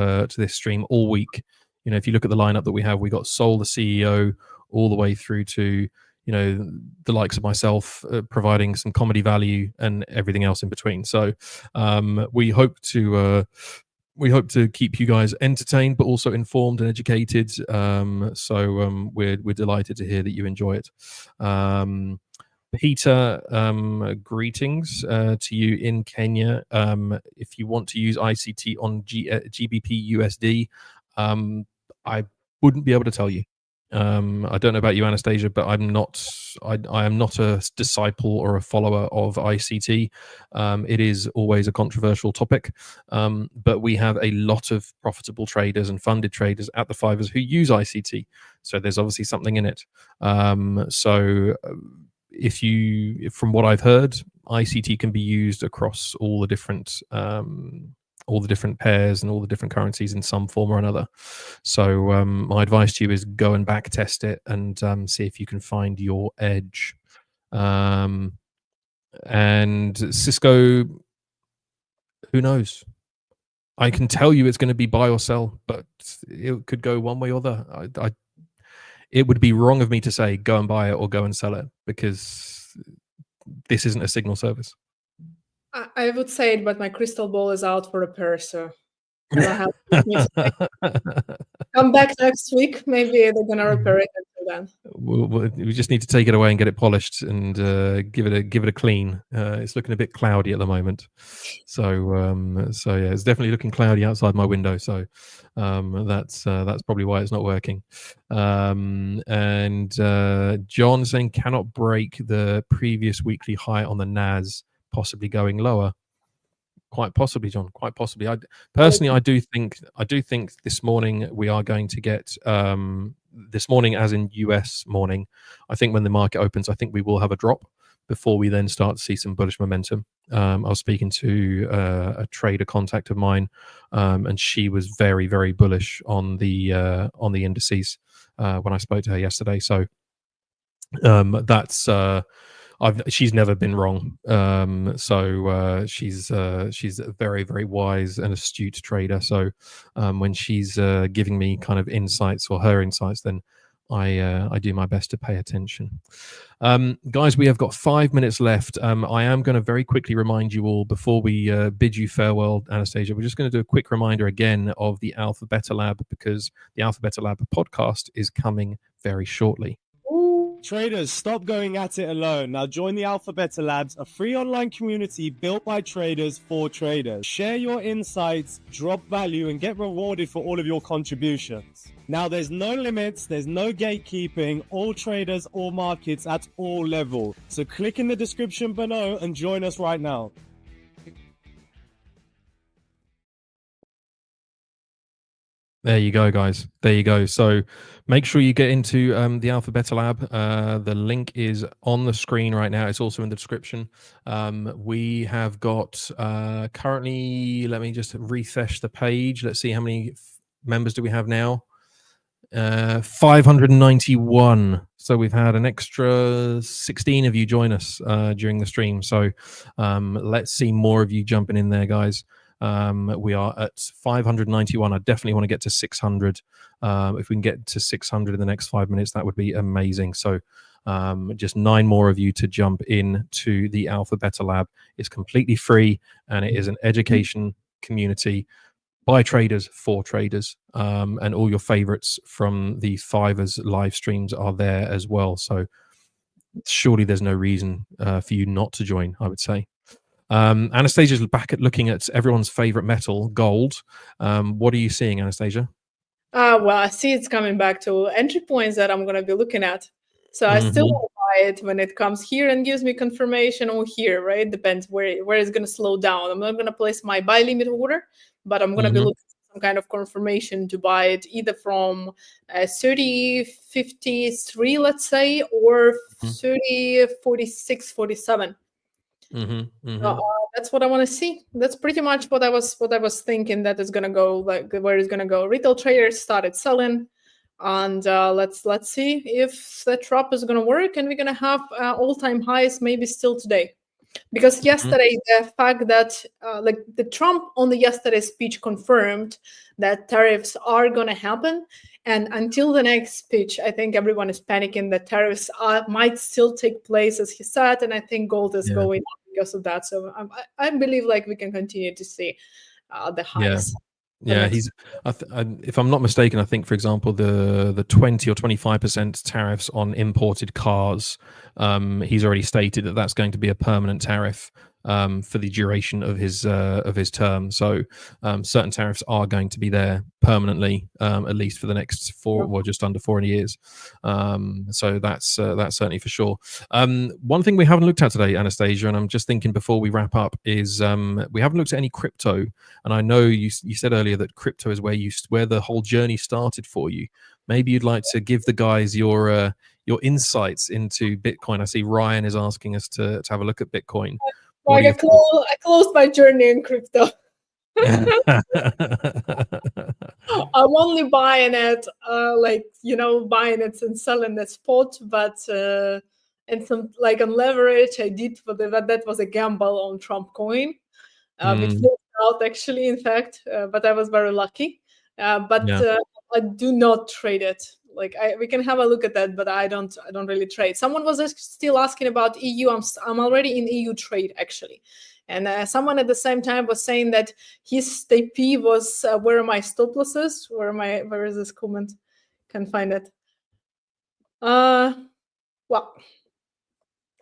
stream all week. You know, if you look at the lineup that we have, we got Sol, the CEO, all the way through to, you know, the likes of myself, providing some comedy value and everything else in between. So we hope to keep you guys entertained, but also informed and educated. We're delighted to hear that you enjoy it. Peter, greetings to you in Kenya. If you want to use ICT on GBP USD, I wouldn't be able to tell you. I don't know about you, Anastasiia, but I am not a disciple or a follower of ICT. It is always a controversial topic, but we have a lot of profitable traders and funded traders at the 5ers who use ICT. So there's obviously something in it. From what I've heard, ICT can be used across all the different pairs and all the different currencies in some form or another. So my advice to you is go and back test it and see if you can find your edge. And Cisco, who knows? I can tell you it's going to be buy or sell, but it could go one way or the other. It would be wrong of me to say go and buy it or go and sell it, because this isn't a signal service. I would say it, but my crystal ball is out for repair, so I don't have to come back next week. Maybe they're gonna repair it until then. We just need to take it away and get it polished and give it a clean. It's looking a bit cloudy at the moment, so yeah, it's definitely looking cloudy outside my window. So that's probably why it's not working. And John saying cannot break the previous weekly high on the NAS, possibly going lower. Quite possibly, John. Quite possibly. I do think this morning we are going to get this morning, as in US morning. I think when the market opens, I think we will have a drop before we then start to see some bullish momentum. I was speaking to a trader contact of mine, and she was very, very bullish on the indices when I spoke to her yesterday. So that's. She's never been wrong. She's a very, very wise and astute trader. So when she's giving me kind of insights or her insights, then I do my best to pay attention. Guys, we have got 5 minutes left. I am going to very quickly remind you all before we bid you farewell, Anastasiia. We're just going to do a quick reminder again of the AlphaBeta Lab, because the AlphaBeta Lab podcast is coming very shortly. Traders, stop going at it alone. Now join the AlphaBeta Labs, a free online community built by traders for traders. Share your insights, drop value, and get rewarded for all of your contributions. Now there's no limits, there's no gatekeeping, all traders, all markets at all levels. So click in the description below and join us right now. There you go, guys. There you go. So make sure you get into the AlphaBeta Lab. The link is on the screen right now. It's also in the description. We have got currently, let me just refresh the page. Let's see how many members do we have now. 591. So we've had an extra 16 of you join us during the stream. So let's see more of you jumping in there, guys. We are at 591. I definitely want to get to 600. If we can get to 600 in the next 5 minutes, that would be amazing. So Just 9 more of you to jump in to the AlphaBeta Lab. It's completely free, and it is an education community by traders for traders, and all your favorites from the 5ers live streams are there as well. So surely there's no reason for you not to join, I would say. Anastasia's back at looking at everyone's favorite metal, gold. What are you seeing, Anastasiia? Well, I see it's coming back to entry points that I'm going to be looking at. So I still want to buy it when it comes here and gives me confirmation, or here, right? Depends where it's going to slow down. I'm not going to place my buy limit order, but I'm going to be looking for some kind of confirmation to buy it either from 30.53, let's say, or 30.46, 47. That's what I want to see. That's pretty much what I was thinking that is going to go, like where it's going to go. Retail traders started selling, and let's see if the drop is going to work, and we're going to have all-time highs maybe still today. Because yesterday, the fact that like the Trump on the yesterday's speech confirmed that tariffs are going to happen, and until the next speech, I think everyone is panicking that tariffs might still take place, as he said, and I think gold is going up because of that. So I believe like we can continue to see the highs. Yeah, he's. If I'm not mistaken, I think, for example, the 20 or 25% tariffs on imported cars. He's already stated that that's going to be a permanent tariff for the duration of his term. So certain tariffs are going to be there permanently, at least for the next 4 or just under 4 years. So that's certainly for sure. One thing we haven't looked at today, Anastasiia, and I'm just thinking before we wrap up, is we haven't looked at any crypto. And I know you said earlier that crypto is where the whole journey started for you. Maybe you'd like to give the guys your insights into Bitcoin. I see Ryan is asking us to have a look at Bitcoin. Like I closed my journey in crypto. I'm only buying it, buying it and selling the spot, but and some like on leverage I did that was a gamble on Trump coin. It flipped out actually, in fact, but I was very lucky. I do not trade it. Like we can have a look at that, but I don't really trade. Someone was still asking about EU. I'm already in EU trade actually, and someone at the same time was saying that his TP was where are my stop losses? Where is this comment? Can't find it. Well,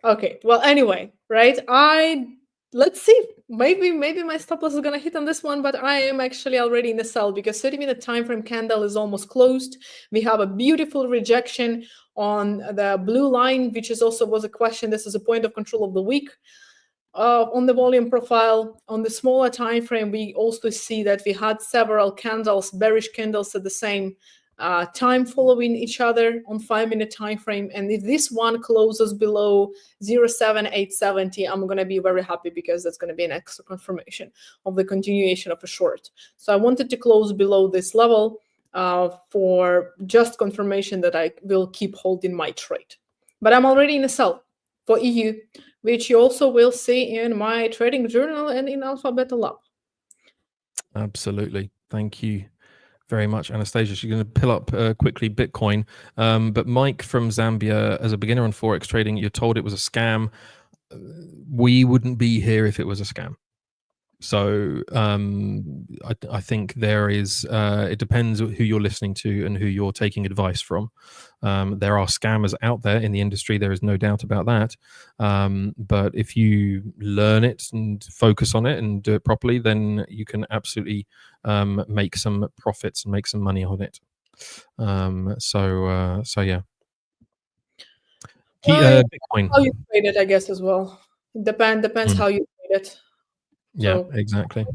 okay. Well, anyway, right? Let's see. Maybe my stop loss is gonna hit on this one, but I am actually already in the sell because 30-minute time frame candle is almost closed. We have a beautiful rejection on the blue line, which was a question. This is a point of control of the week. On the volume profile, on the smaller time frame, we also see that we had several candles, bearish candles at the same time following each other on 5-minute time frame, and if this one closes below 0.7870, I'm going to be very happy because that's going to be an extra confirmation of the continuation of a short. So I wanted to close below this level for just confirmation that I will keep holding my trade. But I'm already in a sell for EU, which you also will see in my trading journal and in AlphaBeta Lab. Absolutely. Thank you very much, Anastasiia. She's going to pull up quickly Bitcoin. But Mike from Zambia, as a beginner on Forex trading, you're told it was a scam. We wouldn't be here if it was a scam. So I think there is, it depends who you're listening to and who you're taking advice from. There are scammers out there in the industry. There is no doubt about that. But if you learn it and focus on it and do it properly, then you can absolutely make some profits and make some money on it. So yeah. Bitcoin. How you trade it, I guess, as well. It depends how you trade it. Yeah, exactly.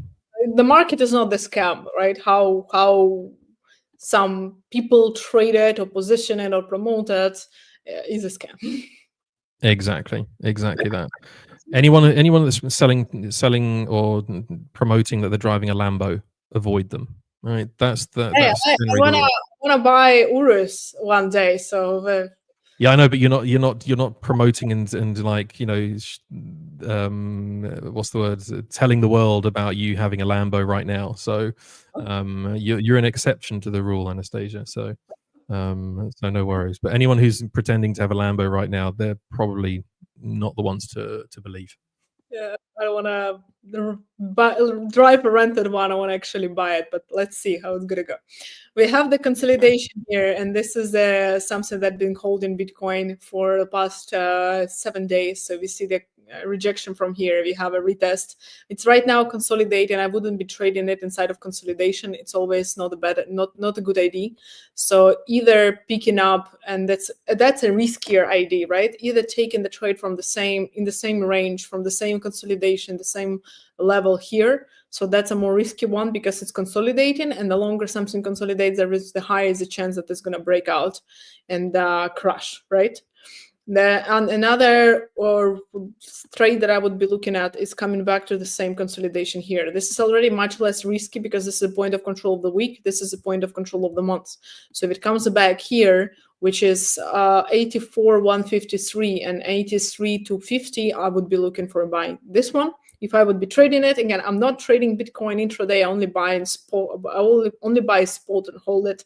The market is not the scam, right? How some people trade it or position it or promote it is a scam. Exactly that. Anyone that's selling or promoting that they're driving a Lambo, avoid them. Right? That's I wanna buy Urus one day, so. Yeah, I know, but you're not promoting and like, what's the word? Telling the world about you having a Lambo right now. So you're an exception to the rule, Anastasiia. So So no worries. But anyone who's pretending to have a Lambo right now, they're probably not the ones to believe. Yeah, I don't want to drive a rented one. I want to actually buy it, but let's see how it's gonna go. We have the consolidation here, and this is something that's been holding Bitcoin for the past 7 days. So we see the rejection from here. We have a retest. It's right now consolidating. I wouldn't be trading it inside of consolidation. It's always not a good idea. So either picking up, and that's a riskier idea, right? Either taking the trade from in the same range, from the same consolidation, the same level here. So that's a more risky one because it's consolidating, and the longer something consolidates, the higher is the chance that it's going to break out and crash, right? Another trade that I would be looking at is coming back to the same consolidation here. This is already much less risky because this is a point of control of the week. This is a point of control of the month. So if it comes back here, which is 84,153 and 83,250, I would be looking for a buy. This one, if I would be trading it, again, I'm not trading Bitcoin intraday. I only buy in spot. I only buy spot and hold it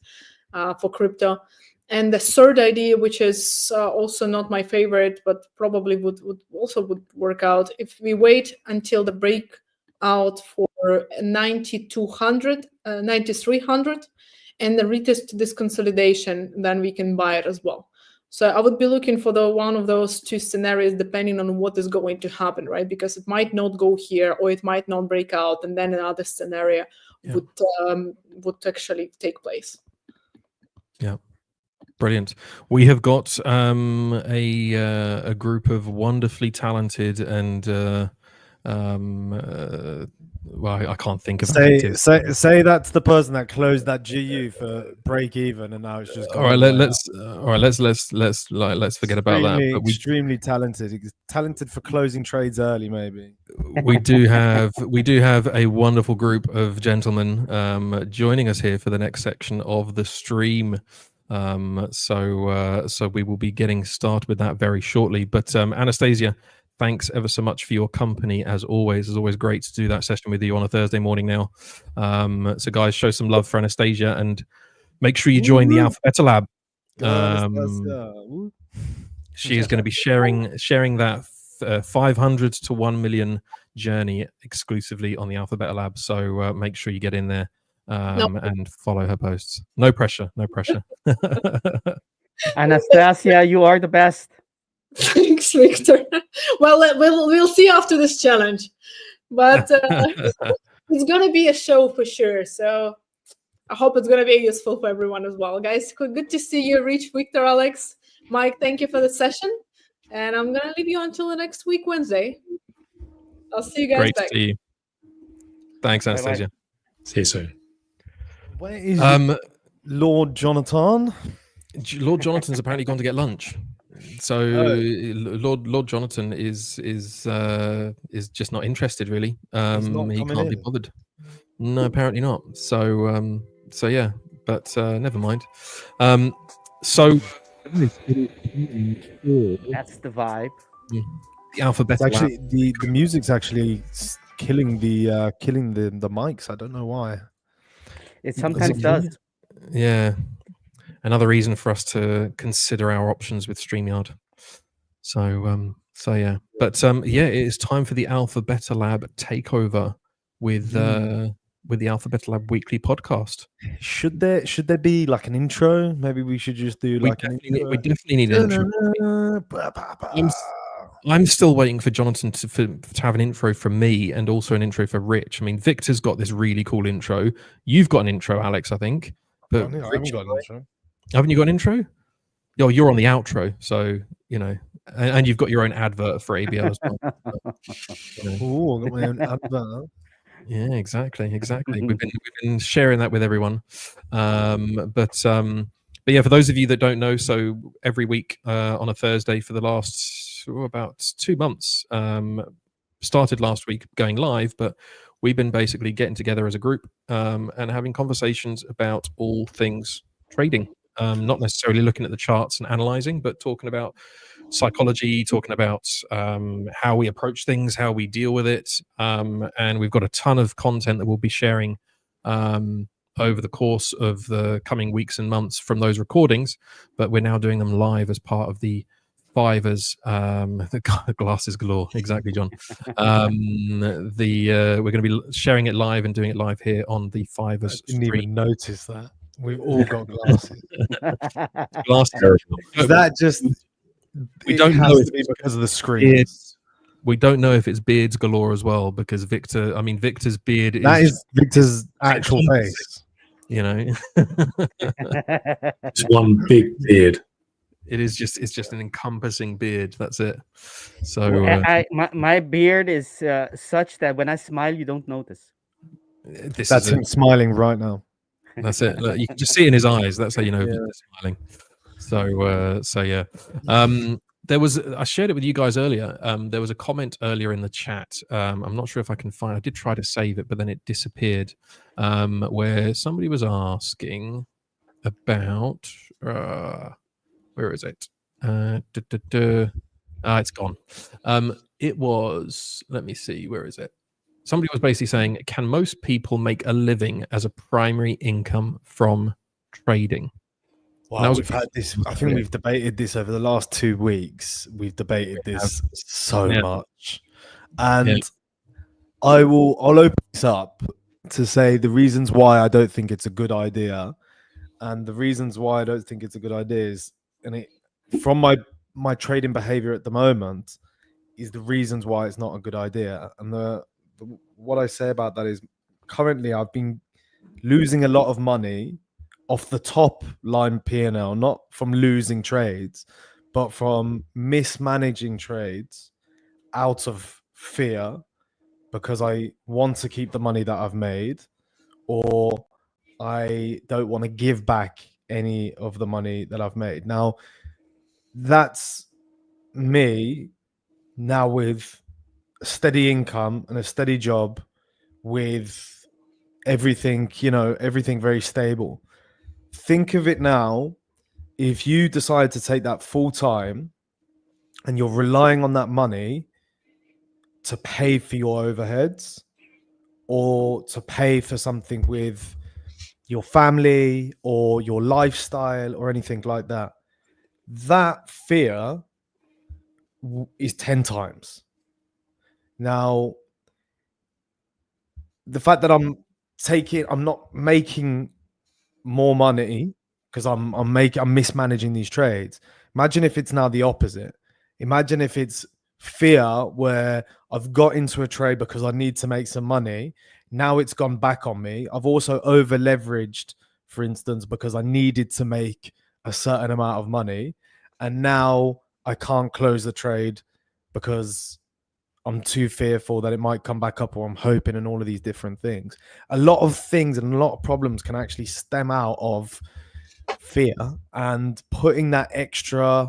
for crypto. And the third idea, which is also not my favorite, but probably would work out, if we wait until the breakout for 9,200, 9,300, and the retest to this consolidation, then we can buy it as well. So I would be looking for one of those two scenarios, depending on what is going to happen, right? Because it might not go here, or it might not break out, and then another scenario would actually take place. Yeah. Brilliant. We have got a group of wonderfully talented and well, I can't think of adjectives. Say that's the person that closed that GU for break even, and now it's just all right. Let's forget about that. But extremely talented for closing trades early, maybe. We do have a wonderful group of gentlemen joining us here for the next section of the stream. So we will be getting started with that very shortly. But Anastasiia, thanks ever so much for your company as always. It's always great to do that session with you on a Thursday morning now. So guys, show some love for Anastasiia and make sure you join the AlphaBeta Lab. She is going to be sharing that 500 to 1 million journey exclusively on the AlphaBeta Lab. So make sure you get in there. And follow her posts. No pressure. Anastasiia, you are the best. Thanks, Victor. Well, we'll see after this challenge, but it's gonna be a show for sure. So I hope it's gonna be useful for everyone as well, guys. Good to see you, Rich, Victor, Alex, Mike. Thank you for the session, and I'm gonna leave you until the next week, Wednesday. I'll see you guys. Great back. to see you. Thanks, Anastasiia. See you soon. Where is Lord Jonatan? Lord Jonathan's apparently gone to get lunch. So Lord Jonatan is just not interested, really. He can't be bothered. No, apparently not. So yeah, but never mind. So that's the vibe. The AlphaBeta actually the music's actually killing the mics. I don't know why. It sometimes does. Yeah. Another reason for us to consider our options with StreamYard. So yeah. But yeah, it is time for the AlphaBeta Lab takeover with the AlphaBeta Lab weekly podcast. Should there be like an intro? Maybe we should just do we definitely need an intro. I'm still waiting for Jonatan to have an intro from me and also an intro for Rich. I mean, Victor's got this really cool intro. You've got an intro, Alex, I think. But I haven't got an intro. Haven't you got an intro? You're on the outro, so you know, and you've got your own advert for ABL as well. Oh, I got my own advert. Yeah, exactly. We've been sharing that with everyone. But yeah, for those of you that don't know, so every week on a Thursday for the last about 2 months, started last week going live, but we've been basically getting together as a group and having conversations about all things trading. Not necessarily looking at the charts and analyzing, but talking about psychology, talking about how we approach things, how we deal with it. And we've got a ton of content that we'll be sharing over the course of the coming weeks and months from those recordings, but we're now doing them live as part of the 5ers. The glasses galore, exactly, John. We're going to be sharing it live and doing it live here on the 5ers. Didn't even notice that. We've all got glasses. Glasses. Is that just? We It don't has know to if be it's because of the screens. we don't know if it's beards galore as well, because Victor's beard That is is Victor's actual face. you know. It's one big beard. It's just an encompassing beard. That's it. So my beard is such that when I smile, you don't notice. That's him it. smiling right now. That's it. Look, you can just see it in his eyes. That's how you know Yeah. Victor's smiling. So yeah. I shared it with you guys earlier. There was a comment earlier in the chat. I'm not sure if I can find. I did try to save it, but then it disappeared. Where somebody was asking about. Where is it? It's gone. It was. Let me see. Where is it? Somebody was basically saying, can most people make a living as a primary income from trading? Wow, we've had this. I think we've debated this over the last 2 weeks. We've debated this so much, and I'll open this up to say the reasons why I don't think it's a good idea, and the reasons why I don't think it's a good idea is, from my trading behavior at the moment, is the reasons why it's not a good idea. And what I say about that is, currently I've been losing a lot of money off the top line P&L, not from losing trades, but from mismanaging trades out of fear, because I want to keep the money that I've made, or I don't want to give back any of the money that I've made. Now, that's me now with a steady income and a steady job, with everything very stable. Think of it now, if you decide to take that full time and you're relying on that money to pay for your overheads or to pay for something with your family or your lifestyle or anything like that, that fear is 10 times. Now, the fact that I'm not making more money because I'm mismanaging these trades. Imagine if it's now the opposite. Imagine if it's fear, where I've got into a trade because I need to make some money. Now it's gone back on me. I've also over leveraged, for instance, because I needed to make a certain amount of money, and now I can't close the trade because I'm too fearful that it might come back up, or I'm hoping, and all of these different things. A lot of things and a lot of problems can actually stem out of fear, and putting that extra,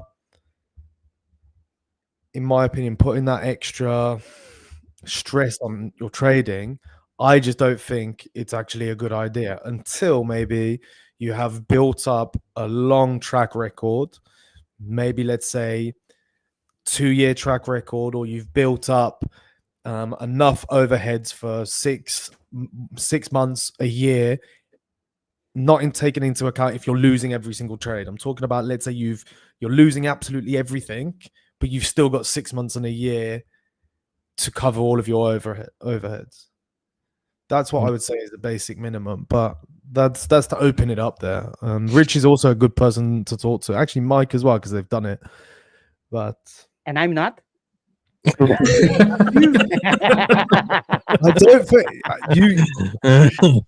in my opinion, putting that extra stress on your trading, I just don't think it's actually a good idea until maybe you have built up a long track record, maybe let's say 2-year track record, or you've built up enough overheads for six months, a year, not taking into account if you're losing every single trade. I'm talking about, let's say you're losing absolutely everything, but you've still got 6 months and a year to cover all of your overheads. That's what I would say is the basic minimum, but that's to open it up there. Rich is also a good person to talk to. Actually, Mike as well, because they've done it. But And I'm not. I don't think you.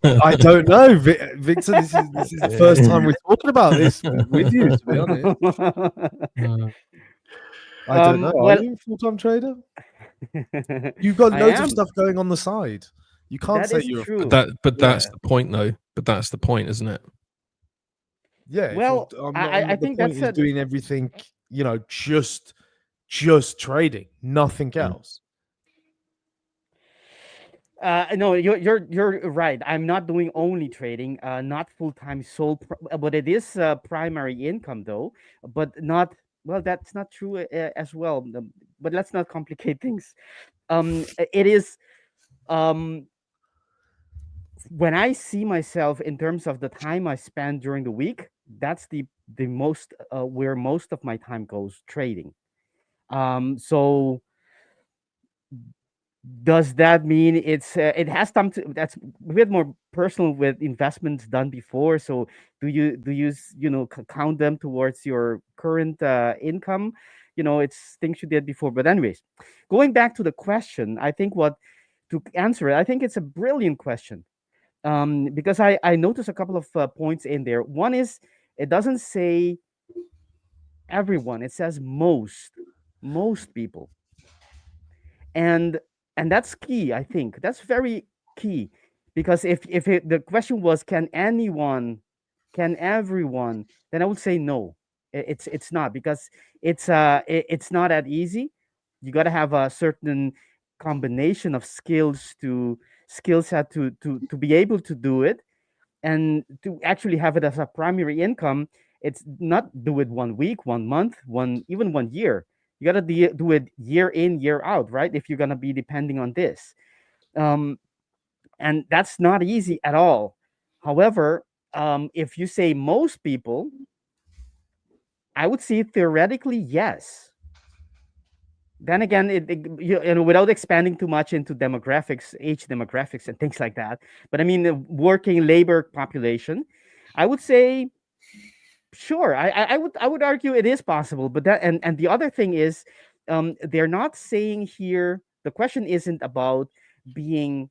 I don't know, Victor. This is the first time we're talking about this with you, to be honest. I don't know. Are you a full-time trader? You've got loads of stuff going on the side. You can't say you're true. But that's the point, though. But that's the point, isn't it? Yeah. Well, I think that's doing everything. Just trading, nothing else. No, you're right. I'm not doing only trading, not full-time but it is primary income though, but not, well, that's not true as well. But let's not complicate things. It is when I see myself in terms of the time I spend during the week, that's the most where most of my time goes, trading. So does that mean it has some that's a bit more personal with investments done before? So do you count them towards your current income? It's things you did before. But anyways, going back to the question, I think to answer it, I think it's a brilliant question, because I noticed a couple of points in there. One is, it doesn't say everyone, it says most people. And that's key. I think that's very key, because if the question was, can everyone, then I would say no. It's not, because it's not that easy. You got to have a certain combination of skill set to be able to do it, and to actually have it as a primary income. It's not do it 1 week, 1 month, even 1 year. You got to do it year in, year out, right? If you're going to be depending on this. And that's not easy at all. However, if you say most people, I would say theoretically, yes. Then again, without expanding too much into demographics, age demographics and things like that, but I mean the working labor population, I would say sure. I would argue it is possible. But that, and the other thing is, they're not saying here, the question isn't about being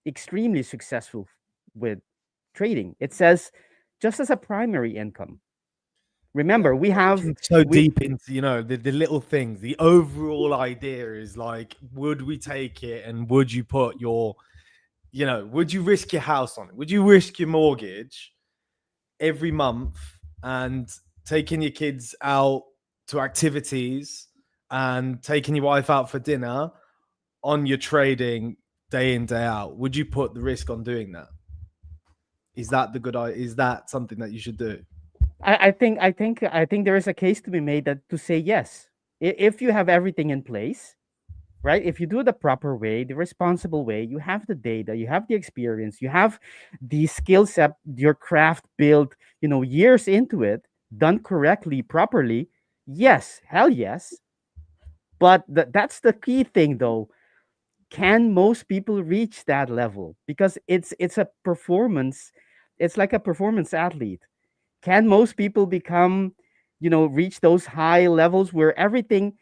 extremely successful with trading. It says just as a primary income. Remember, we have so deep into the little things. The overall idea is like, would we take it, and would you put your, would you risk your house on it? Would you risk your mortgage every month and taking your kids out to activities and taking your wife out for dinner on your trading day in, day out? Would you put the risk on doing that? Is that something that you should do? I think there is a case to be made to say yes. If you have everything in place, right? If you do it the proper way, the responsible way, you have the data, you have the experience, you have the skill set, your craft built, years into it, done correctly, properly. Yes, hell yes. But that's the key thing, though. Can most people reach that level? Because it's a performance. It's like a performance athlete. Can most people reach those high levels where everything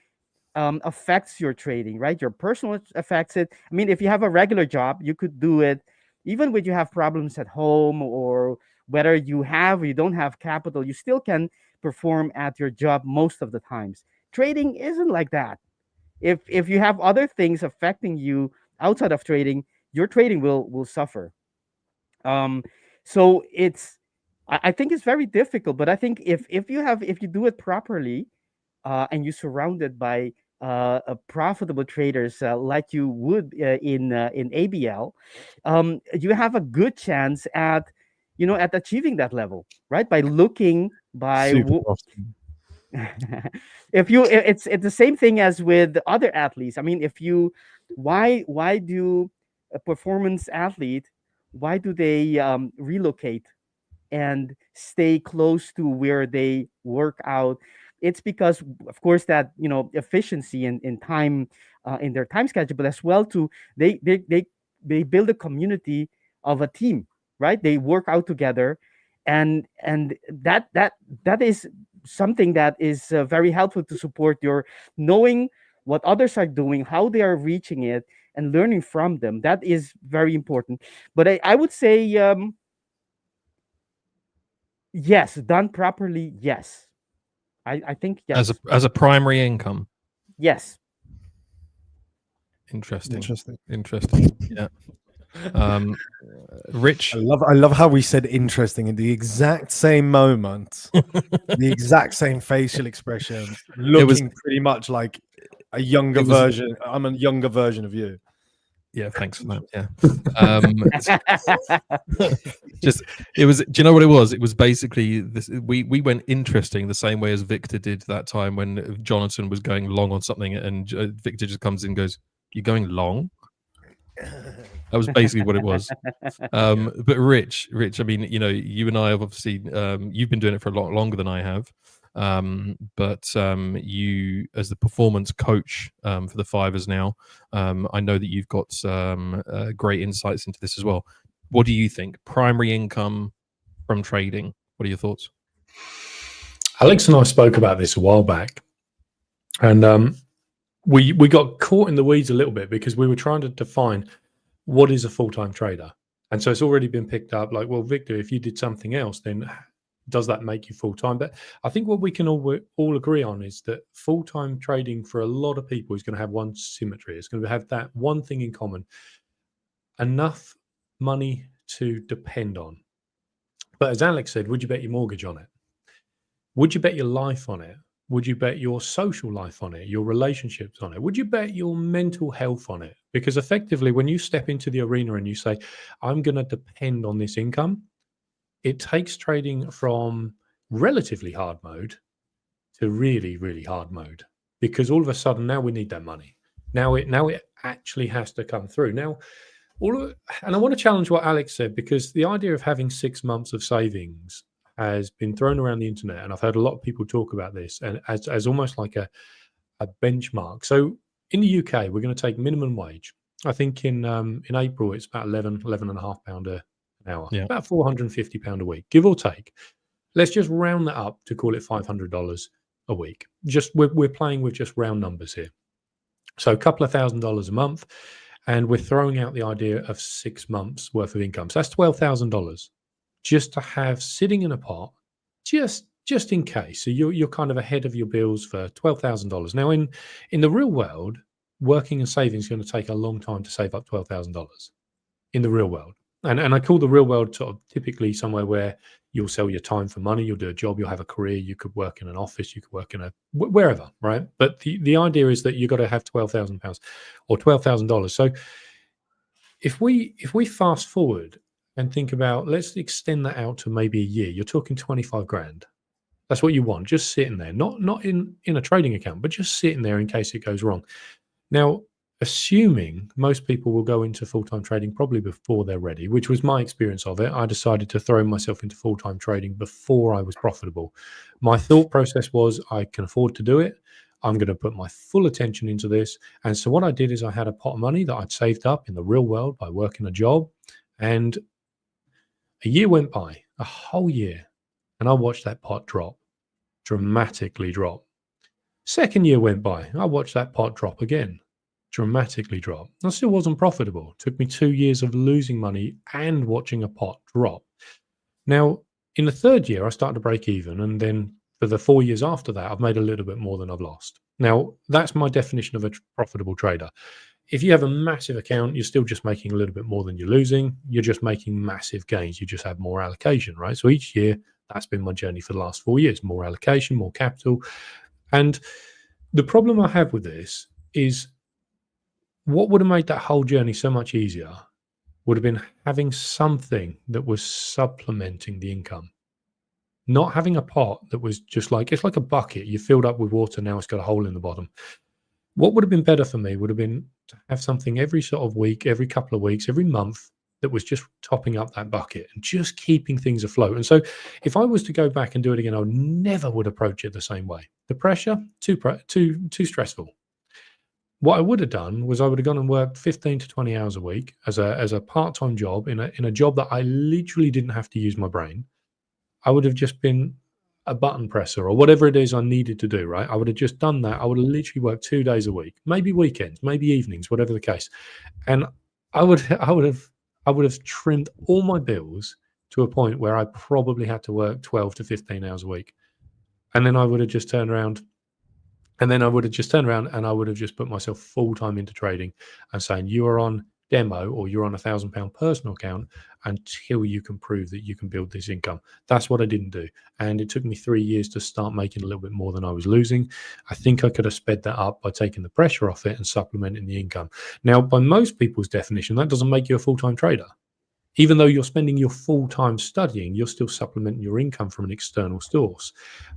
affects your trading, right? Your personal affects it. I mean, if you have a regular job, you could do it even when you have problems at home, or whether you have or you don't have capital, you still can perform at your job most of the times. Trading isn't like that. If you have other things affecting you outside of trading, your trading will suffer. So I think it's very difficult, but I think if you do it properly, and you're surrounded by profitable traders like you would in ABL, you have a good chance at achieving that level, right? By looking by it's the same thing as with other athletes. I mean, why do a performance athlete, why do they relocate and stay close to where they work out? It's because, of course, that efficiency in time, in their time schedule, but as well to they build a community of a team, right? They work out together, and that is something that is very helpful to support your knowing what others are doing, how they are reaching it, and learning from them. That is very important. But I would say yes, done properly, yes. I think yes. As a primary income. Yes. Interesting. Yeah. Rich. I love how we said interesting in the exact same moment, the exact same facial expression, looking pretty much like a younger version. I'm a younger version of you. Yeah, thanks for that. Yeah. Just it was. Do you know what it was? It was basically this. We went interesting the same way as Victor did that time when Jonatan was going long on something, and Victor just comes in and goes, "You're going long." That was basically what it was. But Rich, I mean, you know, you and I have obviously, you've been doing it for a lot longer than I have. But you, as the performance coach for the 5ers now, I know that you've got some great insights into this as well. What do you think? Primary income from trading. What are your thoughts? Alex and I spoke about this a while back, and we got caught in the weeds a little bit because we were trying to define what is a full-time trader. And so it's already been picked up like, well, Victor, if you did something else, then does that make you full-time? But I think what we can all agree on is that full-time trading for a lot of people is going to have one symmetry. It's going to have that one thing in common: enough money to depend on. But as Alex said, would you bet your mortgage on it? Would you bet your life on it? Would you bet your social life on it, your relationships on it? Would you bet your mental health on it? Because effectively, when you step into the arena and you say, I'm going to depend on this income, it takes trading from relatively hard mode to really, really hard mode. Because all of a sudden, now we need that money. Now it actually has to come through. Now, and I want to challenge what Alex said, because the idea of having 6 months of savings has been thrown around the internet, and I've heard a lot of people talk about this and as almost like a benchmark. So in the UK, we're going to take minimum wage. I think in April it's about £11.5 an hour, about £450 a week, give or take. Let's just round that up to call it $500 a week. Just we're playing with just round numbers here. So a couple of $1,000s a month, and we're throwing out the idea of 6 months worth of income. So that's $12,000 just to have sitting in a pot, just in case. So you're kind of ahead of your bills for $12,000. Now in the real world, working and saving is going to take a long time to save up $12,000 in the real world. And I call the real world sort of typically somewhere where you'll sell your time for money, you'll do a job, you'll have a career, you could work in an office, you could work in wherever, right? But the idea is that you've got to have £12,000 or $12,000. So if we fast forward and think about, let's extend that out to maybe a year, you're talking 25 grand. That's what you want, just sitting there, not in a trading account, but just sitting there in case it goes wrong. Now, assuming most people will go into full-time trading probably before they're ready, which was my experience of it. I decided to throw myself into full-time trading before I was profitable. My thought process was, I can afford to do it. I'm going to put my full attention into this. And so what I did is I had a pot of money that I'd saved up in the real world by working a job. And a year went by, a whole year, and I watched that pot drop, dramatically drop. Second year went by, I watched that pot drop again, dramatically drop. I still wasn't profitable. It took me 2 years of losing money and watching a pot drop. Now, in the third year, I started to break even. And then for the 4 years after that, I've made a little bit more than I've lost. Now, that's my definition of a profitable trader. If you have a massive account, you're still just making a little bit more than you're losing. You're just making massive gains. You just have more allocation, right? So each year, that's been my journey for the last 4 years. More allocation, more capital. And the problem I have with this is, what would have made that whole journey so much easier would have been having something that was supplementing the income. Not having a pot that was just like, it's like a bucket. You filled up with water, now it's got a hole in the bottom. What would have been better for me would have been to have something every sort of week, every couple of weeks, every month that was just topping up that bucket and just keeping things afloat. And so if I was to go back and do it again, I never would approach it the same way. The pressure, too stressful. What I would have done was I would have gone and worked 15 to 20 hours a week as a part-time job in a job that I literally didn't have to use my brain. I would have just been a button presser or whatever it is I needed to do, right? I would have just done that. I would have literally worked 2 days a week, maybe weekends, maybe evenings, whatever the case. And I would have trimmed all my bills to a point where I probably had to work 12 to 15 hours a week. And then I would have just turned around and I would have just put myself full-time into trading and saying, you are on demo or you're on £1,000 personal account until you can prove that you can build this income. That's what I didn't do. And it took me 3 years to start making a little bit more than I was losing. I think I could have sped that up by taking the pressure off it and supplementing the income. Now, by most people's definition, that doesn't make you a full-time trader. Even though you're spending your full time studying, you're still supplementing your income from an external source.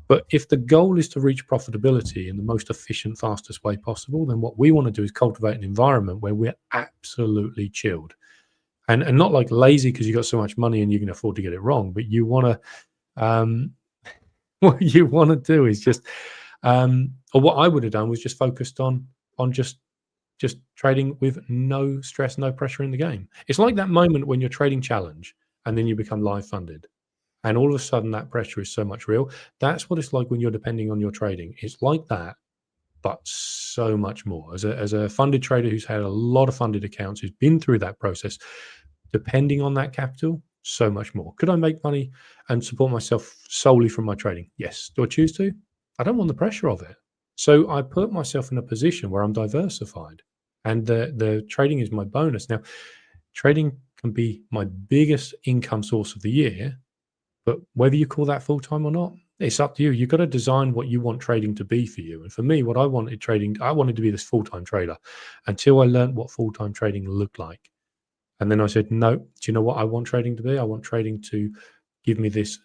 But if the goal is to reach profitability in the most efficient, fastest way possible, then what we want to do is cultivate an environment where we're absolutely chilled. and not like lazy because you got so much money and you can afford to get it wrong, but you want to what you want to do is just or what I would have done was just focused on just trading with no stress, no pressure in the game. It's like that moment when you're trading challenge and then you become live funded, and all of a sudden that pressure is so much real. That's what it's like when you're depending on your trading. It's like that, but so much more. As a funded trader who's had a lot of funded accounts, who's been through that process, depending on that capital, so much more. Could I make money and support myself solely from my trading? Yes. Do I choose to? I don't want the pressure of it. So I put myself in a position where I'm diversified, and the trading is my bonus. Now, trading can be my biggest income source of the year, but whether you call that full-time or not, it's up to you. You've got to design what you want trading to be for you. And for me, what I wanted to be this full-time trader until I learned what full-time trading looked like. And then I said, no, do you know what I want trading to be? I want trading to give me this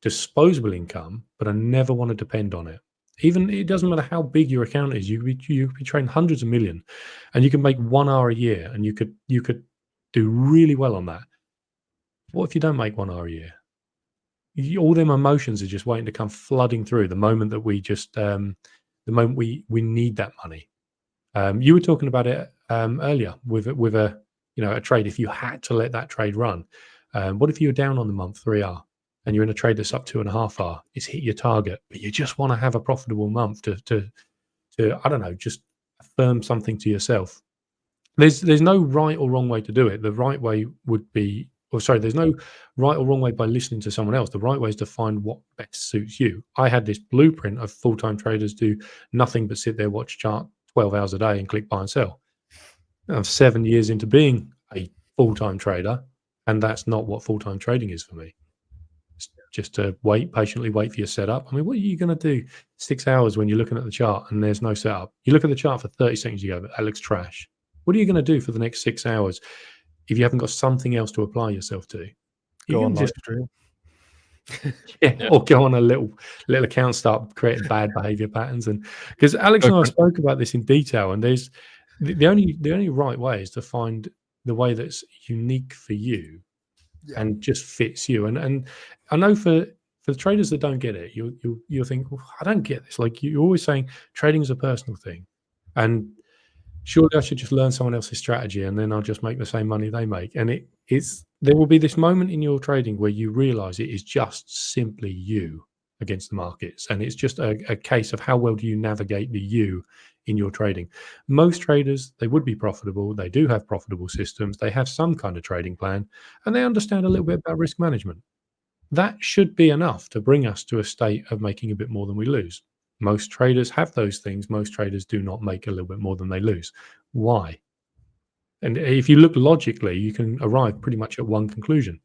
disposable income, but I never want to depend on it. Even it doesn't matter how big your account is. You could be trading hundreds of million, and you can make 1 hour a year, and you could do really well on that. What if you don't make 1 hour a year? All them emotions are just waiting to come flooding through the moment that we just the moment we need that money. You were talking about it earlier with a a trade. If you had to let that trade run, what if you were down on the month 3R and you're in a trade that's up 2.5R? It's hit your target, but you just want to have a profitable month to I don't know, just affirm something to yourself. There's no right or wrong way to do it. The right way would be, there's no right or wrong way by listening to someone else. The right way is to find what best suits you. I had this blueprint of full-time traders do nothing but sit there, watch chart 12 hours a day and click buy and sell. I'm 7 years into being a full-time trader, and that's not what full-time trading is for me. It's just to patiently wait for your setup. I mean, what are you going to do 6 hours when you're looking at the chart and there's no setup? You look at the chart for 30 seconds, you go, that looks trash. What are you going to do for the next 6 hours if you haven't got something else to apply yourself to? Go on live stream. Or go on a little account, start creating bad behavior patterns. And because Alex and I spoke about this in detail, and there's the only right way is to find the way that's unique for you and just fits you. And I know for the traders that don't get it, you'll think, well, I don't get this. Like you're always saying trading is a personal thing, and surely I should just learn someone else's strategy and then I'll just make the same money they make. And there will be this moment in your trading where you realize it is just simply you against the markets. And it's just a case of how well do you navigate the you in your trading. Most traders, they would be profitable. They do have profitable systems. They have some kind of trading plan, and they understand a little bit about risk management. That should be enough to bring us to a state of making a bit more than we lose. Most traders have those things. Most traders do not make a little bit more than they lose. Why? And if you look logically, you can arrive pretty much at one conclusion.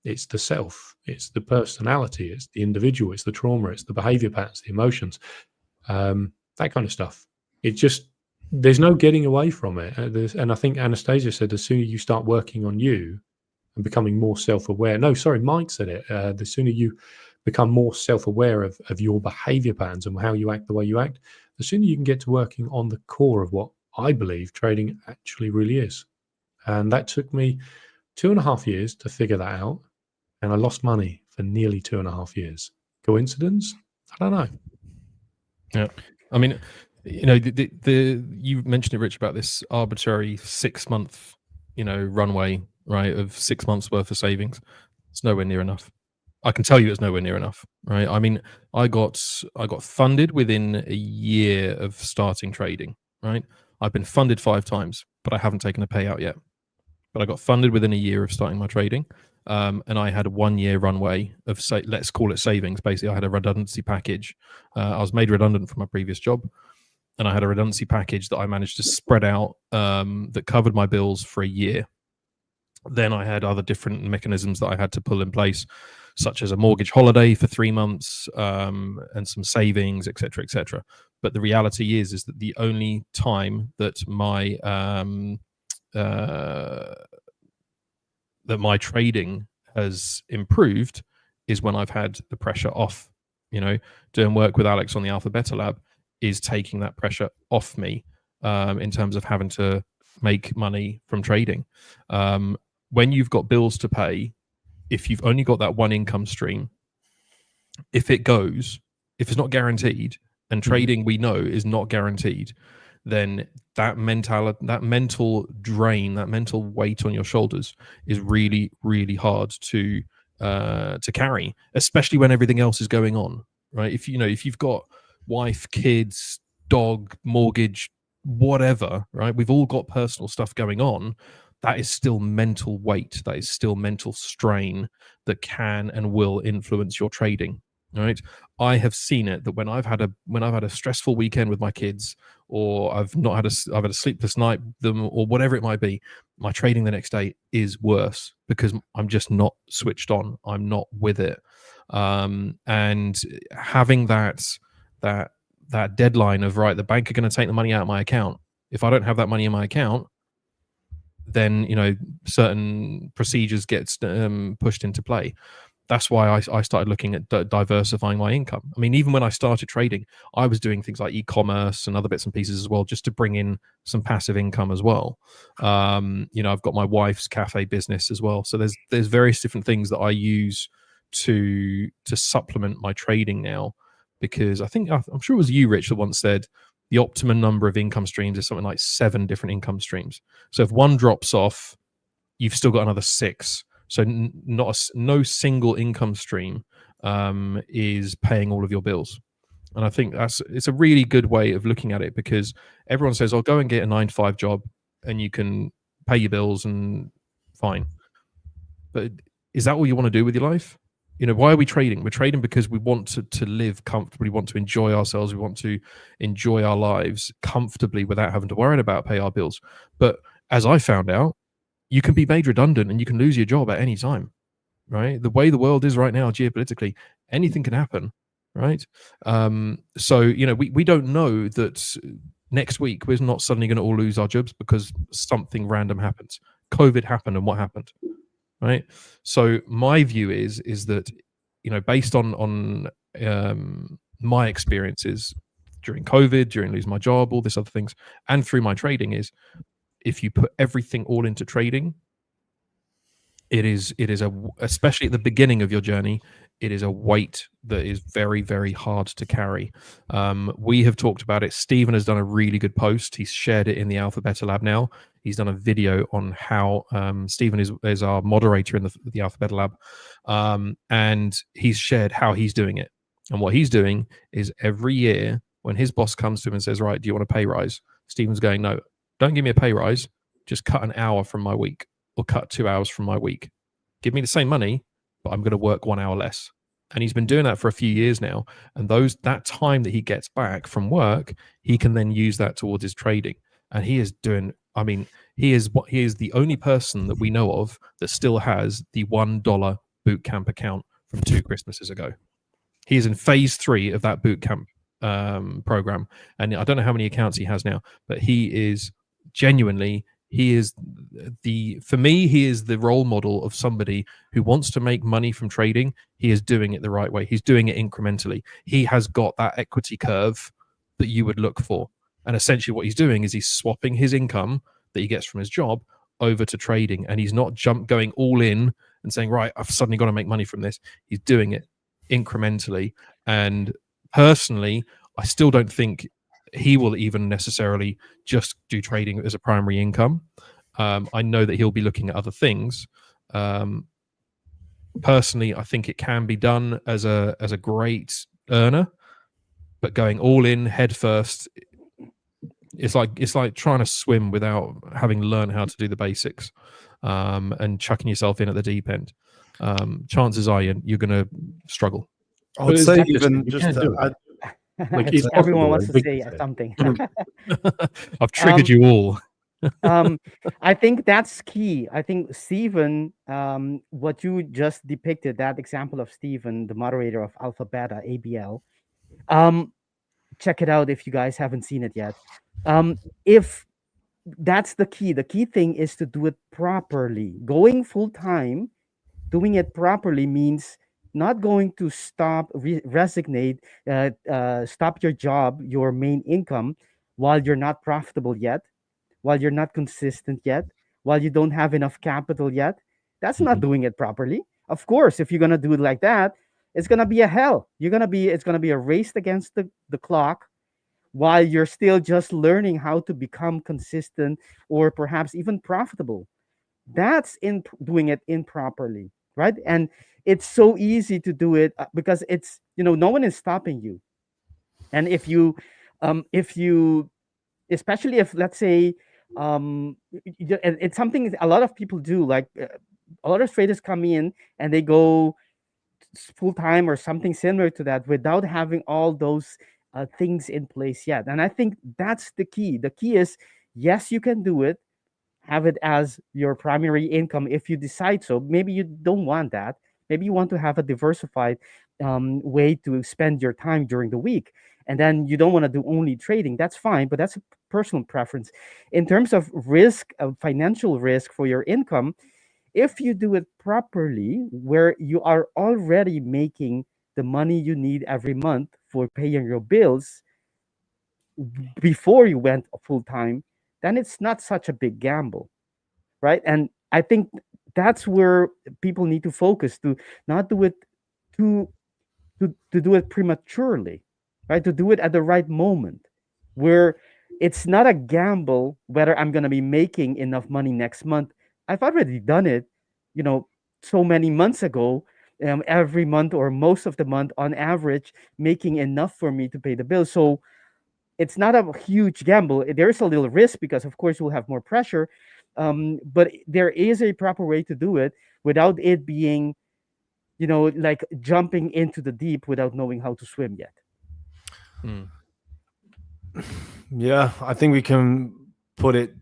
It's the self, it's the personality, it's the individual, it's the trauma, it's the behavior patterns, the emotions, that kind of stuff. It's just, there's no getting away from it. And I think Anastasiia said, the sooner you start working on you and becoming more self-aware. No, sorry, Mike said it. The sooner you become more self-aware of your behavior patterns and how you act the way you act, the sooner you can get to working on the core of what I believe trading actually really is. And that took me 2.5 years to figure that out. And I lost money for nearly 2.5 years. Coincidence? I don't know. Yeah. I mean, you mentioned it, Rich, about this arbitrary 6 month, runway, right, of 6 months worth of savings. It's nowhere near enough. I can tell you it's nowhere near enough, right? I mean, I got funded within a year of starting trading, right? I've been funded 5 times, but I haven't taken a payout yet. But I got funded within a year of starting my trading. And I had a 1 year runway of, let's call it savings. Basically, I had a redundancy package. I was made redundant from my previous job, and I had a redundancy package that I managed to spread out that covered my bills for a year. Then I had other different mechanisms that I had to pull in place, such as a mortgage holiday for 3 months and some savings, etc., etc. But the reality is that the only time that my trading has improved is when I've had the pressure off. Doing work with Alex on the AlphaBeta Lab is taking that pressure off me in terms of having to make money from trading. When you've got bills to pay, if you've only got that one income stream, if it's not guaranteed, and trading we know is not guaranteed, then that mental drain, that mental weight on your shoulders is really, really hard to carry, especially when everything else is going on, right? If you've got wife, kids, dog, mortgage, whatever, right? We've all got personal stuff going on. That is still mental weight. That is still mental strain that can and will influence your trading. Right. I have seen it that when I've had a stressful weekend with my kids, or I've had a sleepless night with them, or whatever it might be, my trading the next day is worse because I'm just not switched on. I'm not with it. And having that deadline of, right, the bank are going to take the money out of my account. If I don't have that money in my account, then certain procedures get pushed into play. That's why I started looking at diversifying my income. I mean, even when I started trading, I was doing things like e-commerce and other bits and pieces as well, just to bring in some passive income as well. I've got my wife's cafe business as well. So there's various different things that I use to supplement my trading now, because I'm sure it was you, Rich, that once said the optimum number of income streams is something like 7 different income streams. So if one drops off, you've still got another 6. So no single income stream is paying all of your bills. And I think it's a really good way of looking at it, because everyone says, "Oh, go and get a 9-to-5 job and you can pay your bills and fine." But is that all you want to do with your life? Why are we trading? We're trading because we want to live comfortably. We want to enjoy ourselves. We want to enjoy our lives comfortably without having to worry about pay our bills. But as I found out, you can be made redundant and you can lose your job at any time, right? The way the world is right now, geopolitically, anything can happen, right? So, we don't know that next week we're not suddenly going to all lose our jobs because something random happens. COVID happened, and what happened, right? So my view is that, based on my experiences during COVID, during losing my job, all this other things, and through my trading, is if you put everything all into trading, it is especially at the beginning of your journey, it is a weight that is very, very hard to carry. We have talked about it. Stephen has done a really good post. He's shared it in the AlphaBeta Lab now. He's done a video on how Stephen is our moderator in the AlphaBeta Lab, and he's shared how he's doing it. And what he's doing is, every year when his boss comes to him and says, "Right, do you want a pay rise?" Stephen's going, "No, don't give me a pay rise. Just cut an hour from my week, or cut 2 hours from my week. Give me the same money, but I'm going to work 1 hour less." And he's been doing that for a few years now. And that time that he gets back from work, he can then use that towards his trading. And he is doing, he is the only person that we know of that still has the $1 boot camp account from 2 Christmases ago. He is in phase 3 of that boot camp program. And I don't know how many accounts he has now, but he is genuinely, for me, he is the role model of somebody who wants to make money from trading. He is doing it the right way. He's doing it incrementally. He has got that equity curve that you would look for. And essentially what he's doing is he's swapping his income that he gets from his job over to trading. And he's not going all in and saying, "Right, I've suddenly got to make money from this." He's doing it incrementally. And personally, I still don't think he will even necessarily just do trading as a primary income. I know that he'll be looking at other things. Personally, I think it can be done as a great earner, but going all in head first, it's like trying to swim without having learned how to do the basics, and chucking yourself in at the deep end. Chances are you're going to struggle. I would say even you just can do it. Like, it's Everyone possible, wants to like say Victor said. something. I've triggered you all. I think that's key. I think Stephen, what you just depicted, that example of Stephen, the moderator of AlphaBeta ABL, check it out if you guys haven't seen it yet. If that's the key thing is to do it properly. Going full time, doing it properly means not going to stop, resignate, stop your job, your main income, while you're not profitable yet, while you're not consistent yet, while you don't have enough capital yet, that's not doing it properly. Of course, if you're gonna do it like that, it's gonna be a hell. It's gonna be a race against the clock while you're still just learning how to become consistent or perhaps even profitable. That's in doing it improperly, right? And it's so easy to do it because it's, no one is stopping you. And if you especially if, let's say, and it's something a lot of people do, like a lot of traders come in and they go full time or something similar to that without having all those things in place yet. And I think that's the key. The key is, yes, you can do it, have it as your primary income if you decide so. Maybe you don't want that. Maybe you want to have a diversified way to spend your time during the week. And then you don't want to do only trading. That's fine, but that's a personal preference. In terms of risk, financial risk for your income, if you do it properly, where you are already making the money you need every month for paying your bills before you went full time, then it's not such a big gamble, right? And I think that's where people need to focus, to not do it too to do it prematurely, right? To do it at the right moment, where it's not a gamble whether I'm going to be making enough money next month. I've already done it, so many months ago. Every month or most of the month, on average, making enough for me to pay the bill. So it's not a huge gamble. There is a little risk because, of course, you'll have more pressure. But there is a proper way to do it without it being, like jumping into the deep without knowing how to swim yet. Yeah, I think we can put it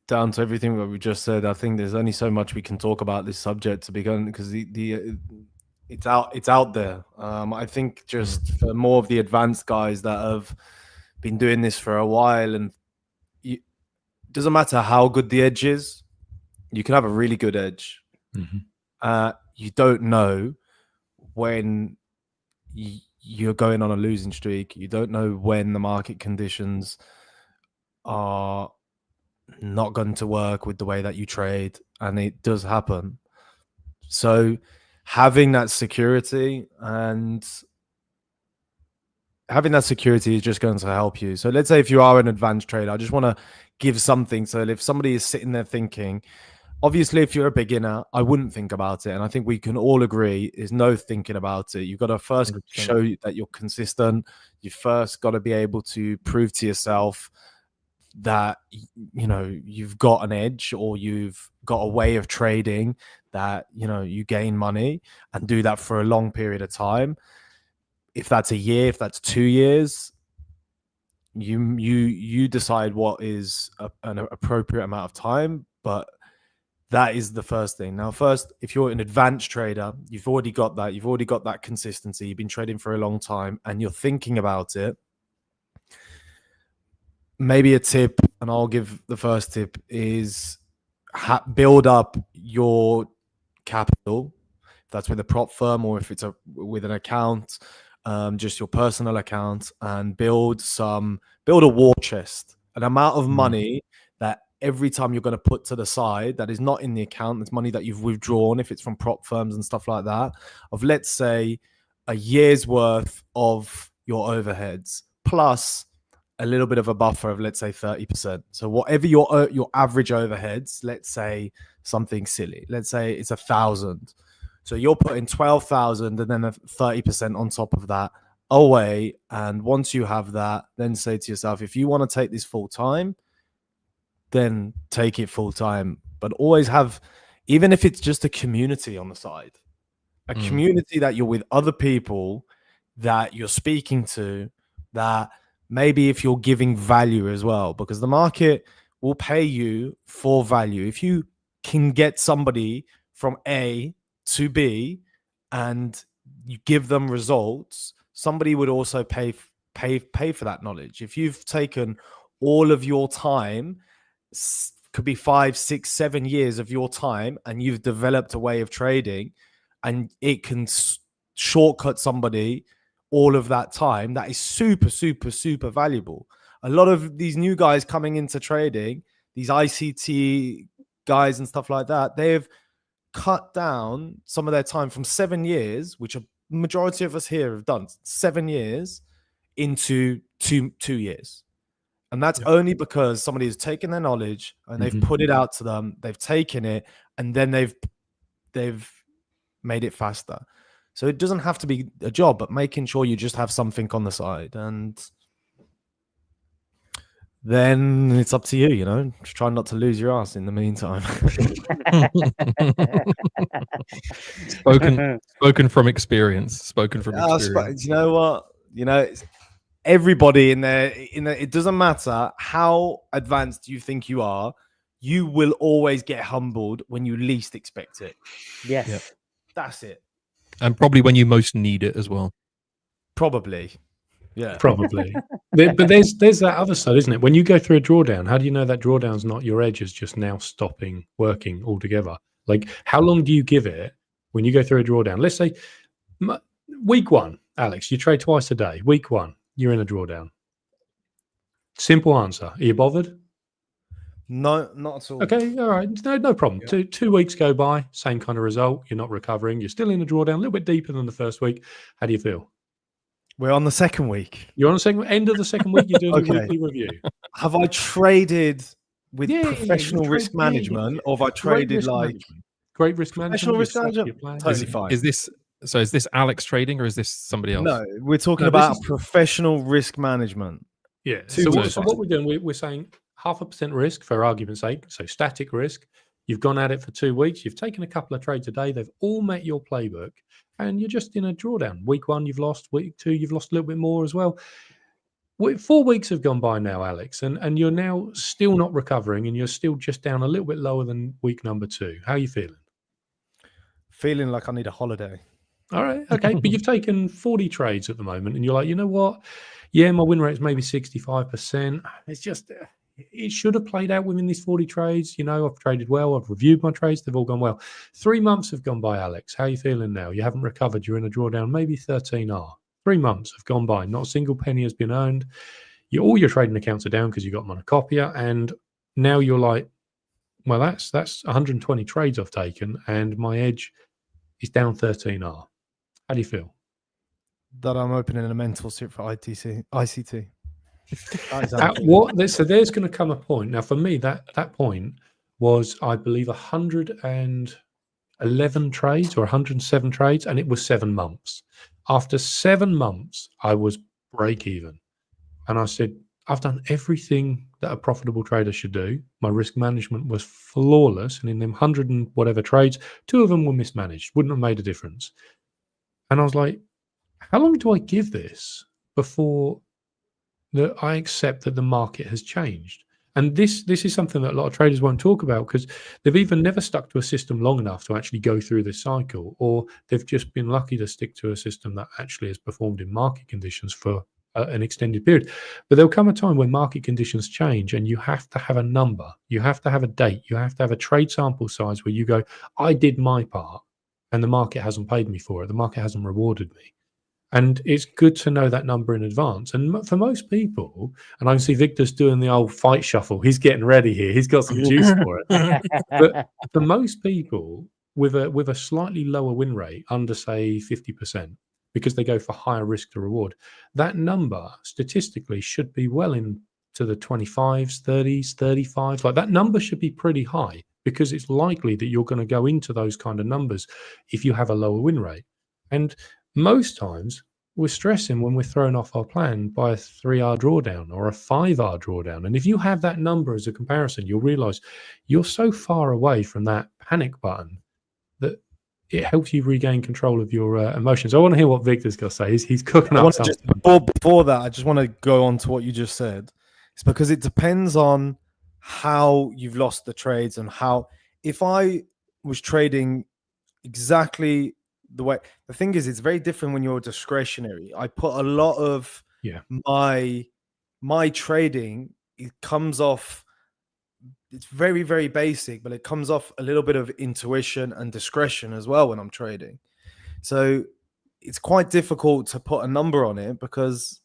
down to everything that we just said. I think there's only so much we can talk about this subject to begin, because it's out there. I think just for more of the advanced guys that have been doing this for a while, and it doesn't matter how good the edge is, you can have a really good edge. You don't know when you're going on a losing streak. You don't know when the market conditions are not going to work with the way that you trade, and it does happen. So having that security is just going to help you. So let's say if you are an advanced trader, I just want to give something. So if somebody is sitting there thinking, obviously, if you're a beginner, I wouldn't think about it. And I think we can all agree is no thinking about it. You've got to first 100%. Show that you're consistent. You first got to be able to prove to yourself that, you've got an edge, or you've got a way of trading that, you gain money, and do that for a long period of time. If that's a year, if that's 2 years, you decide what is an appropriate amount of time. But that is the first thing. Now, first, if you're an advanced trader, you've already got that. You've already got that consistency. You've been trading for a long time, and you're thinking about it. Maybe a tip, and I'll give the first tip, is build up your capital. If that's with a prop firm, or if it's with an account, just your personal account, and build a war chest, an amount of money that every time you're going to put to the side that is not in the account, that's money that you've withdrawn, if it's from prop firms and stuff like that, of, let's say, a year's worth of your overheads, plus a little bit of a buffer of, let's say, 30%. So whatever your average overheads, let's say something silly, let's say it's 1,000. So you're putting 12,000 and then a 30% on top of that away. And once you have that, then say to yourself, if you want to take this full time, then take it full time. But always have, even if it's just a community on the side, a community that you're with other people that you're speaking to, that maybe if you're giving value as well, because the market will pay you for value. If you can get somebody from A to B and you give them results, somebody would also pay for that knowledge. If you've taken all of your time, could be 5, 6, 7 years of your time, and you've developed a way of trading, and it can shortcut somebody all of that time, that is super, super, super valuable. A lot of these new guys coming into trading, these ICT guys and stuff like that, they've cut down some of their time from 7 years, which a majority of us here have done, 7 years, into two years. And that's only because somebody has taken their knowledge and they've put it out to them, they've taken it, and then they've made it faster. So it doesn't have to be a job, but making sure you just have something on the side, and then it's up to you, you know, just try not to lose your ass in the meantime. spoken from experience. Spoken from experience. You know what? You know, everybody in there, it doesn't matter how advanced you think you are, you will always get humbled when you least expect it. Yes. Yep. That's it. And probably when you most need it as well. Probably. Yeah. Probably. But there's that other side, isn't it? When you go through a drawdown, how do you know that drawdown's not your edge is just now stopping working altogether? Like, how long do you give it when you go through a drawdown? Let's say week 1, Alex, you trade twice a day. Week 1, you're in a drawdown. Simple answer. Are you bothered? No, not at all. Okay, all right. No problem. Yeah. Two weeks go by, same kind of result. You're not recovering. You're still in a drawdown, a little bit deeper than the first week. How do you feel? We're on the second week. You're on the second end of the second week. You're doing a weekly review. Have I traded with professional risk management, or have I traded great risk management? Professional risk management. Totally fine. Is this Alex trading, or is this somebody else? No, we're talking about professional risk management. Yeah. So what we're doing, we're saying 0.5% risk for argument's sake. So static risk. You've gone at it for 2 weeks. You've taken a couple of trades a day. They've all met your playbook, and you're just in a drawdown. Week 1, you've lost. Week 2, you've lost a little bit more as well. 4 weeks have gone by now, Alex, and you're now still not recovering, and you're still just down a little bit lower than week number 2. How are you feeling? Feeling like I need a holiday. All right, okay, but you've taken 40 trades at the moment, and you're like, you know what? Yeah, my win rate is maybe 65%. It's just, it should have played out within these 40 trades. You know, I've traded well. I've reviewed my trades. They've all gone well. 3 months have gone by, Alex. How are you feeling now? You haven't recovered. You're in a drawdown, maybe 13R. 3 months have gone by. Not a single penny has been earned. All your trading accounts are down because you got monocopier. And now you're like, well, that's 120 trades I've taken, and my edge is down 13R. How do you feel? That I'm opening a mentorship for ICT. So there's going to come a point. Now, for me, that point was, I believe, 111 trades or 107 trades, and it was 7 months. After 7 months, I was break even. And I said, I've done everything that a profitable trader should do. My risk management was flawless. And in them 100 and whatever trades, 2 of them were mismanaged. Wouldn't have made a difference. And I was like, how long do I give this before I accept that the market has changed? And this is something that a lot of traders won't talk about, because they've either never stuck to a system long enough to actually go through this cycle, or they've just been lucky to stick to a system that actually has performed in market conditions for an extended period. But there'll come a time when market conditions change, and you have to have a number. You have to have a date. You have to have a trade sample size where you go, I did my part, and the market hasn't paid me for it. The market hasn't rewarded me. And it's good to know that number in advance. And for most people, and I can see Victor's doing the old fight shuffle. He's getting ready here. He's got some juice for it. But for most people, with a slightly lower win rate, under, say, 50%, because they go for higher risk to reward, that number statistically should be well into the 25s, 30s, 35s. Like, that number should be pretty high, because it's likely that you're going to go into those kind of numbers if you have a lower win rate. And most times we're stressing when we're thrown off our plan by a 3R drawdown or a 5R drawdown. And if you have that number as a comparison, you'll realize you're so far away from that panic button that it helps you regain control of your emotions. I want to hear what Victor's got to say. He's cooking up something. Before that, I just want to go on to what you just said. It's because it depends on how you've lost the trades, and how, if I was trading exactly the way, the thing is, it's very different when you're discretionary. I put a lot of my trading, it comes off, it's very, very basic, but it comes off a little bit of intuition and discretion as well when I'm trading. So it's quite difficult to put a number on it, because,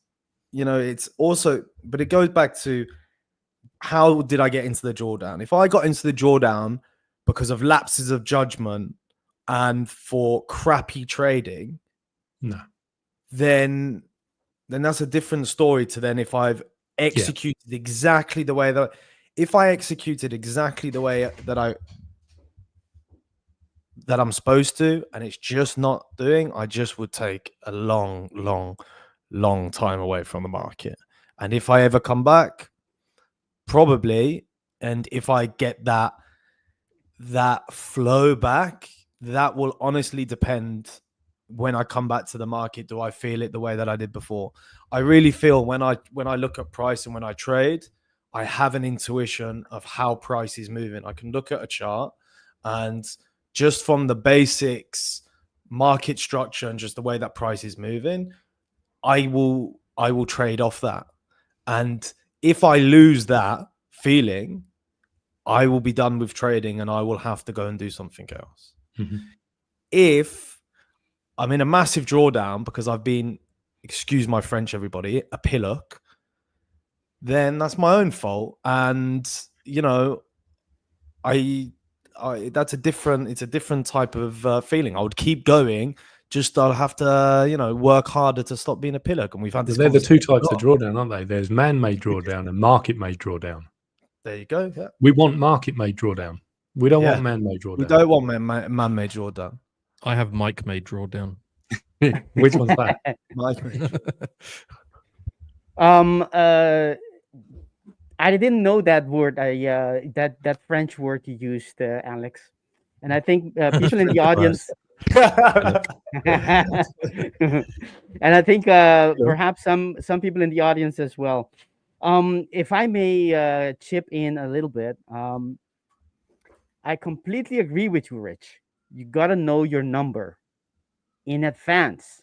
you know, it's also, but it goes back to how did I get into the drawdown? If I got into the drawdown because of lapses of judgment and for crappy trading, No. then that's a different story to then if I've executed exactly the way that if I executed exactly the way that I'm supposed to, and it's just not doing, I just would take a long time away from the market. And if I ever come back, probably, and if I get that flow back, that will honestly depend when I come back to the market. Do I feel it the way that I did before? I really feel when I look at price and when I trade, I have an intuition of how price is moving. I can look at a chart and just from the basics, market structure and just the way that price is moving, I will trade off that. And if I lose that feeling, I will be done with trading and I will have to go and do something else. Mm-hmm. If I'm in a massive drawdown because I've been, excuse my French, everybody, a pillock, then that's my own fault. And, you know, it's a different type of feeling. I would keep going. Just I'll have to, you know, work harder to stop being a pillock. And we've had this. They're the two types of drawdown, aren't they? There's man-made drawdown and market-made drawdown. There you go. Yeah. We want market-made drawdown. We don't want man-made drawdown. We don't want man-made drawdown. I have Mike made drawdown. Which one's that? Mike. I didn't know that word. That French word you used, Alex, and I think people in the audience. And I think perhaps some people in the audience as well. If I may chip in a little bit, I completely agree with you, Rich. You got to know your number in advance,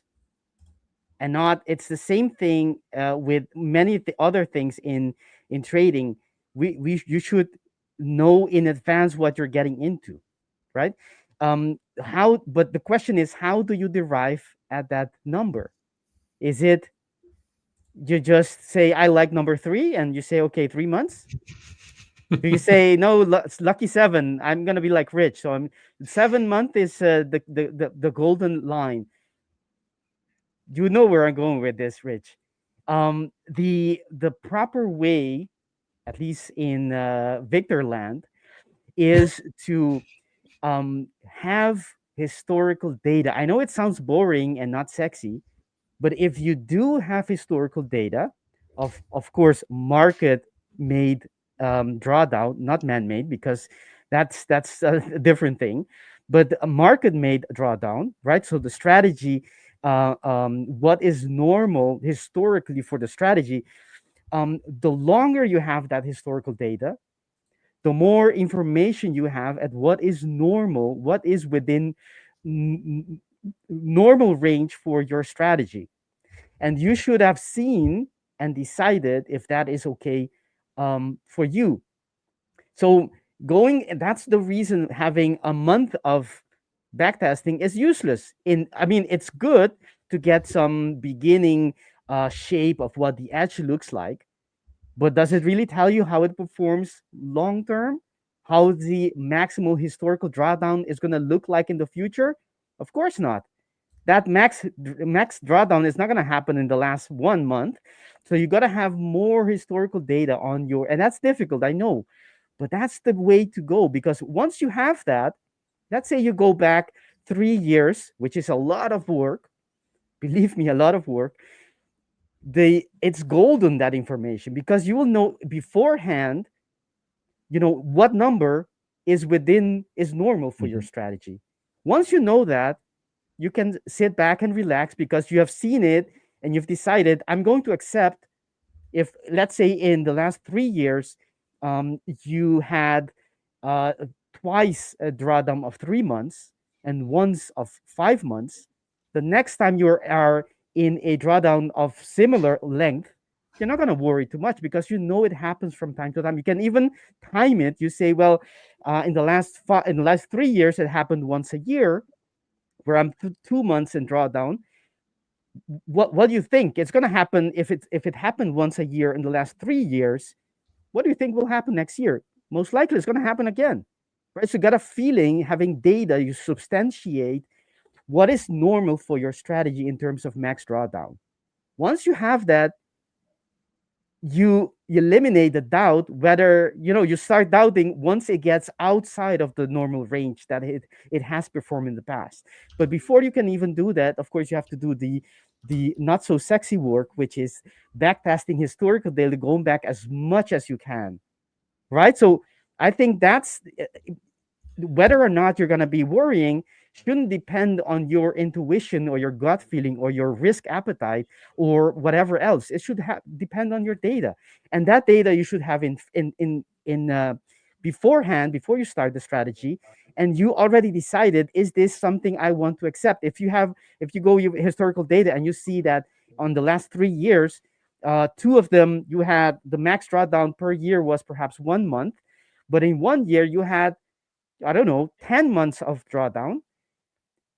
and not. It's the same thing with many other things in trading. You should know in advance what you're getting into, right? But the question is, how do you derive at that number? Is it you just say I like number 3 and you say okay 3 months? Do you say no, it's lucky 7, I'm gonna be like Rich, so I'm 7 month is the golden line? You know where I'm going with this, Rich. The proper way, at least in Victor land, is to have historical data. I know it sounds boring and not sexy, but if you do have historical data of course market made drawdown, not man-made, because that's a different thing, but a market made drawdown, right? So the strategy, what is normal historically for the strategy, the longer you have that historical data, the more information you have at what is normal, what is within normal range for your strategy. And you should have seen and decided if that is okay for you. So that's the reason having a month of backtesting is useless. It's good to get some beginning shape of what the edge looks like, but does it really tell you how it performs long term? How the maximal historical drawdown is going to look like in the future? Of course not. That max drawdown is not going to happen in the last 1 month. So you got to have more historical data on and that's difficult, I know, but that's the way to go, because once you have that, let's say you go back 3 years, which is a lot of work, believe me, a lot of work. It's golden, that information, because you will know beforehand, what number is normal for your strategy. Once you know that, you can sit back and relax because you have seen it and you've decided, I'm going to accept, if let's say in the last 3 years you had twice a drawdown of 3 months and once of 5 months, the next time you are in a drawdown of similar length, you're not going to worry too much because you know it happens from time to time. You can even time it. You say, well, in the last 3 years, it happened once a year, where I'm 2 months in drawdown. What do you think? It's going to happen if it happened once a year in the last 3 years. what do you think will happen next year? Most likely it's going to happen again, right? So you got a feeling, having data, you substantiate what is normal for your strategy in terms of max drawdown. Once you have that, you eliminate the doubt, whether you start doubting once it gets outside of the normal range that it has performed in the past. But before you can even do that, of course, you have to do the not so sexy work, which is backtesting historical data, going back as much as you can, right? So I think that's whether or not you're going to be worrying shouldn't depend on your intuition or your gut feeling or your risk appetite or whatever else. It should depend on your data, and that data you should have in beforehand, before you start the strategy, and you already decided, is this something I want to accept? If you go your historical data and you see that on the last 3 years, 2 of them you had the max drawdown per year was perhaps 1 month, but in 1 year you had, I don't know, 10 months of drawdown.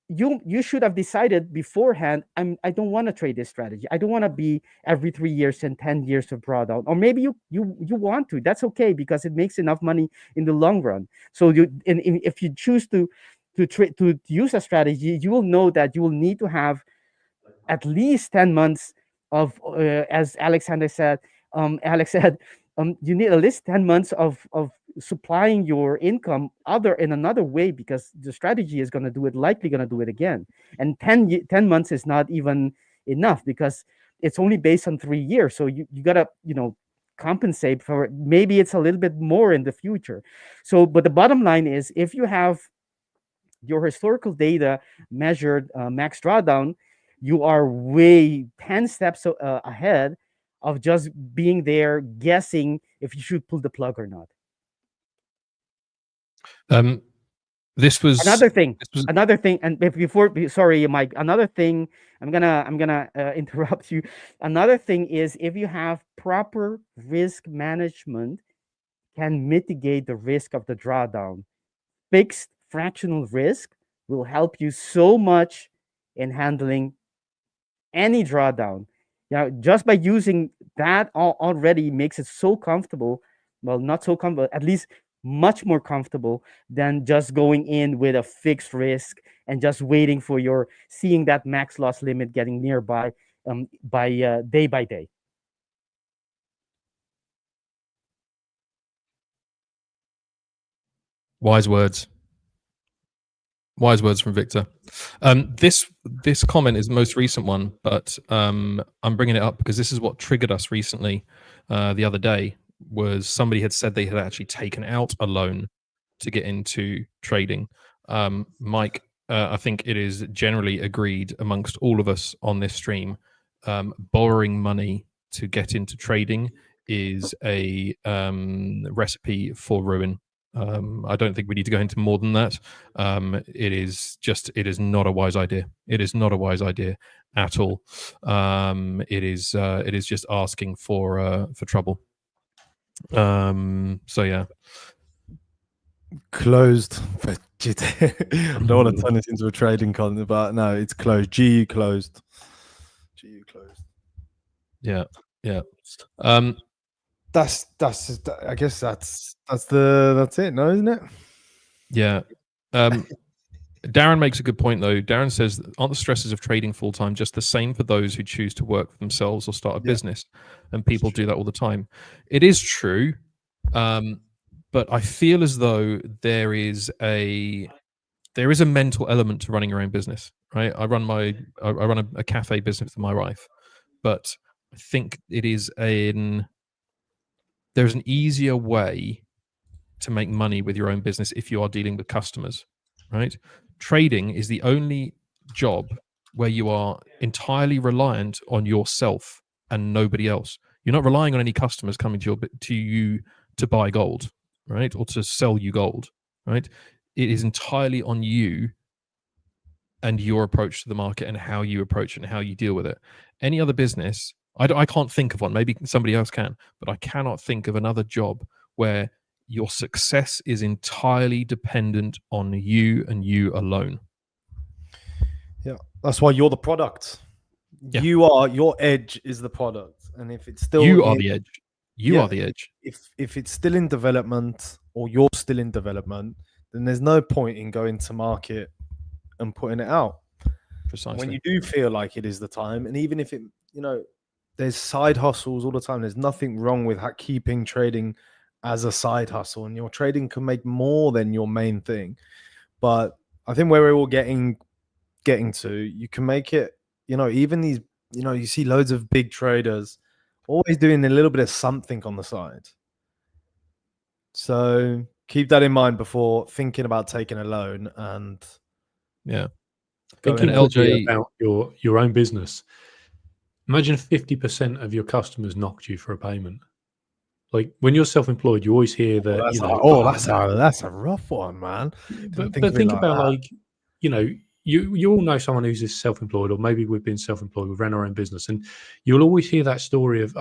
You should have decided beforehand, I don't want to trade this strategy. I don't want to be every 3 years and 10 years of drawdown. Or maybe you want to. That's okay, because it makes enough money in the long run. So if you choose to use a strategy, you will know that you will need to have at least 10 months of, as Alex said, you need at least 10 months of supplying your income in another way, because the strategy is likely going to do it again. And 10 months is not even enough, because it's only based on 3 years. So you got to, compensate for it. Maybe it's a little bit more in the future. So, but the bottom line is, if you have your historical data measured max drawdown, you are way 10 steps ahead of just being there guessing if you should pull the plug or not. This was another thing, and sorry, Mike, another thing, I'm gonna interrupt you. Another thing is, if you have proper risk management, can mitigate the risk of the drawdown. Fixed fractional risk will help you so much in handling any drawdown. Just by using that already makes it so comfortable. Well, not so comfortable, at least much more comfortable than just going in with a fixed risk and just waiting for seeing that max loss limit getting nearby by day by day. Wise words from Victor. This comment is the most recent one, but I'm bringing it up because this is what triggered us recently. The other day was somebody had said they had actually taken out a loan to get into trading. Mike, I think it is generally agreed amongst all of us on this stream, borrowing money to get into trading is a recipe for ruin. I don't think we need to go into more than that. It is not a wise idea. It is not a wise idea at all. It is just asking for trouble. So yeah. Closed. I don't want to turn this into a trading content, but no, it's closed. GU closed. GU closed. Yeah. That's I guess that's it, no, isn't it? Yeah. Darren makes a good point though. Darren says, aren't the stresses of trading full time just the same for those who choose to work for themselves or start a business? And people do that all the time. It is true. But I feel as though there is a mental element to running your own business, right? I run a cafe business with my wife, but I think there's an easier way to make money with your own business if you are dealing with customers, right? Trading is the only job where you are entirely reliant on yourself and nobody else. You're not relying on any customers coming to you to buy gold, right? Or to sell you gold, right? It is entirely on you and your approach to the market and how you approach it and how you deal with it. Any other business, I can't think of one. Maybe somebody else can, but I cannot think of another job where your success is entirely dependent on you and you alone. Yeah, that's why you're the product. Yeah. Your edge is the product, and if it's still you are the edge. You are the edge. If it's still in development or you're still in development, then there's no point in going to market and putting it out. Precisely. When you do feel like it is the time, and even if it, there's side hustles all the time. There's nothing wrong with keeping trading as a side hustle, and your trading can make more than your main thing. But I think where we're all getting to, you can make it, even these, you see loads of big traders always doing a little bit of something on the side. So keep that in mind before thinking about taking a loan. And thinking about your own business. Imagine 50% of your customers knocked you for a payment. Like when you're self-employed, you always hear that. That's a rough one, man. But think about you all know someone who's self-employed, or maybe we've been self-employed, we've ran our own business, and you'll always hear that story of,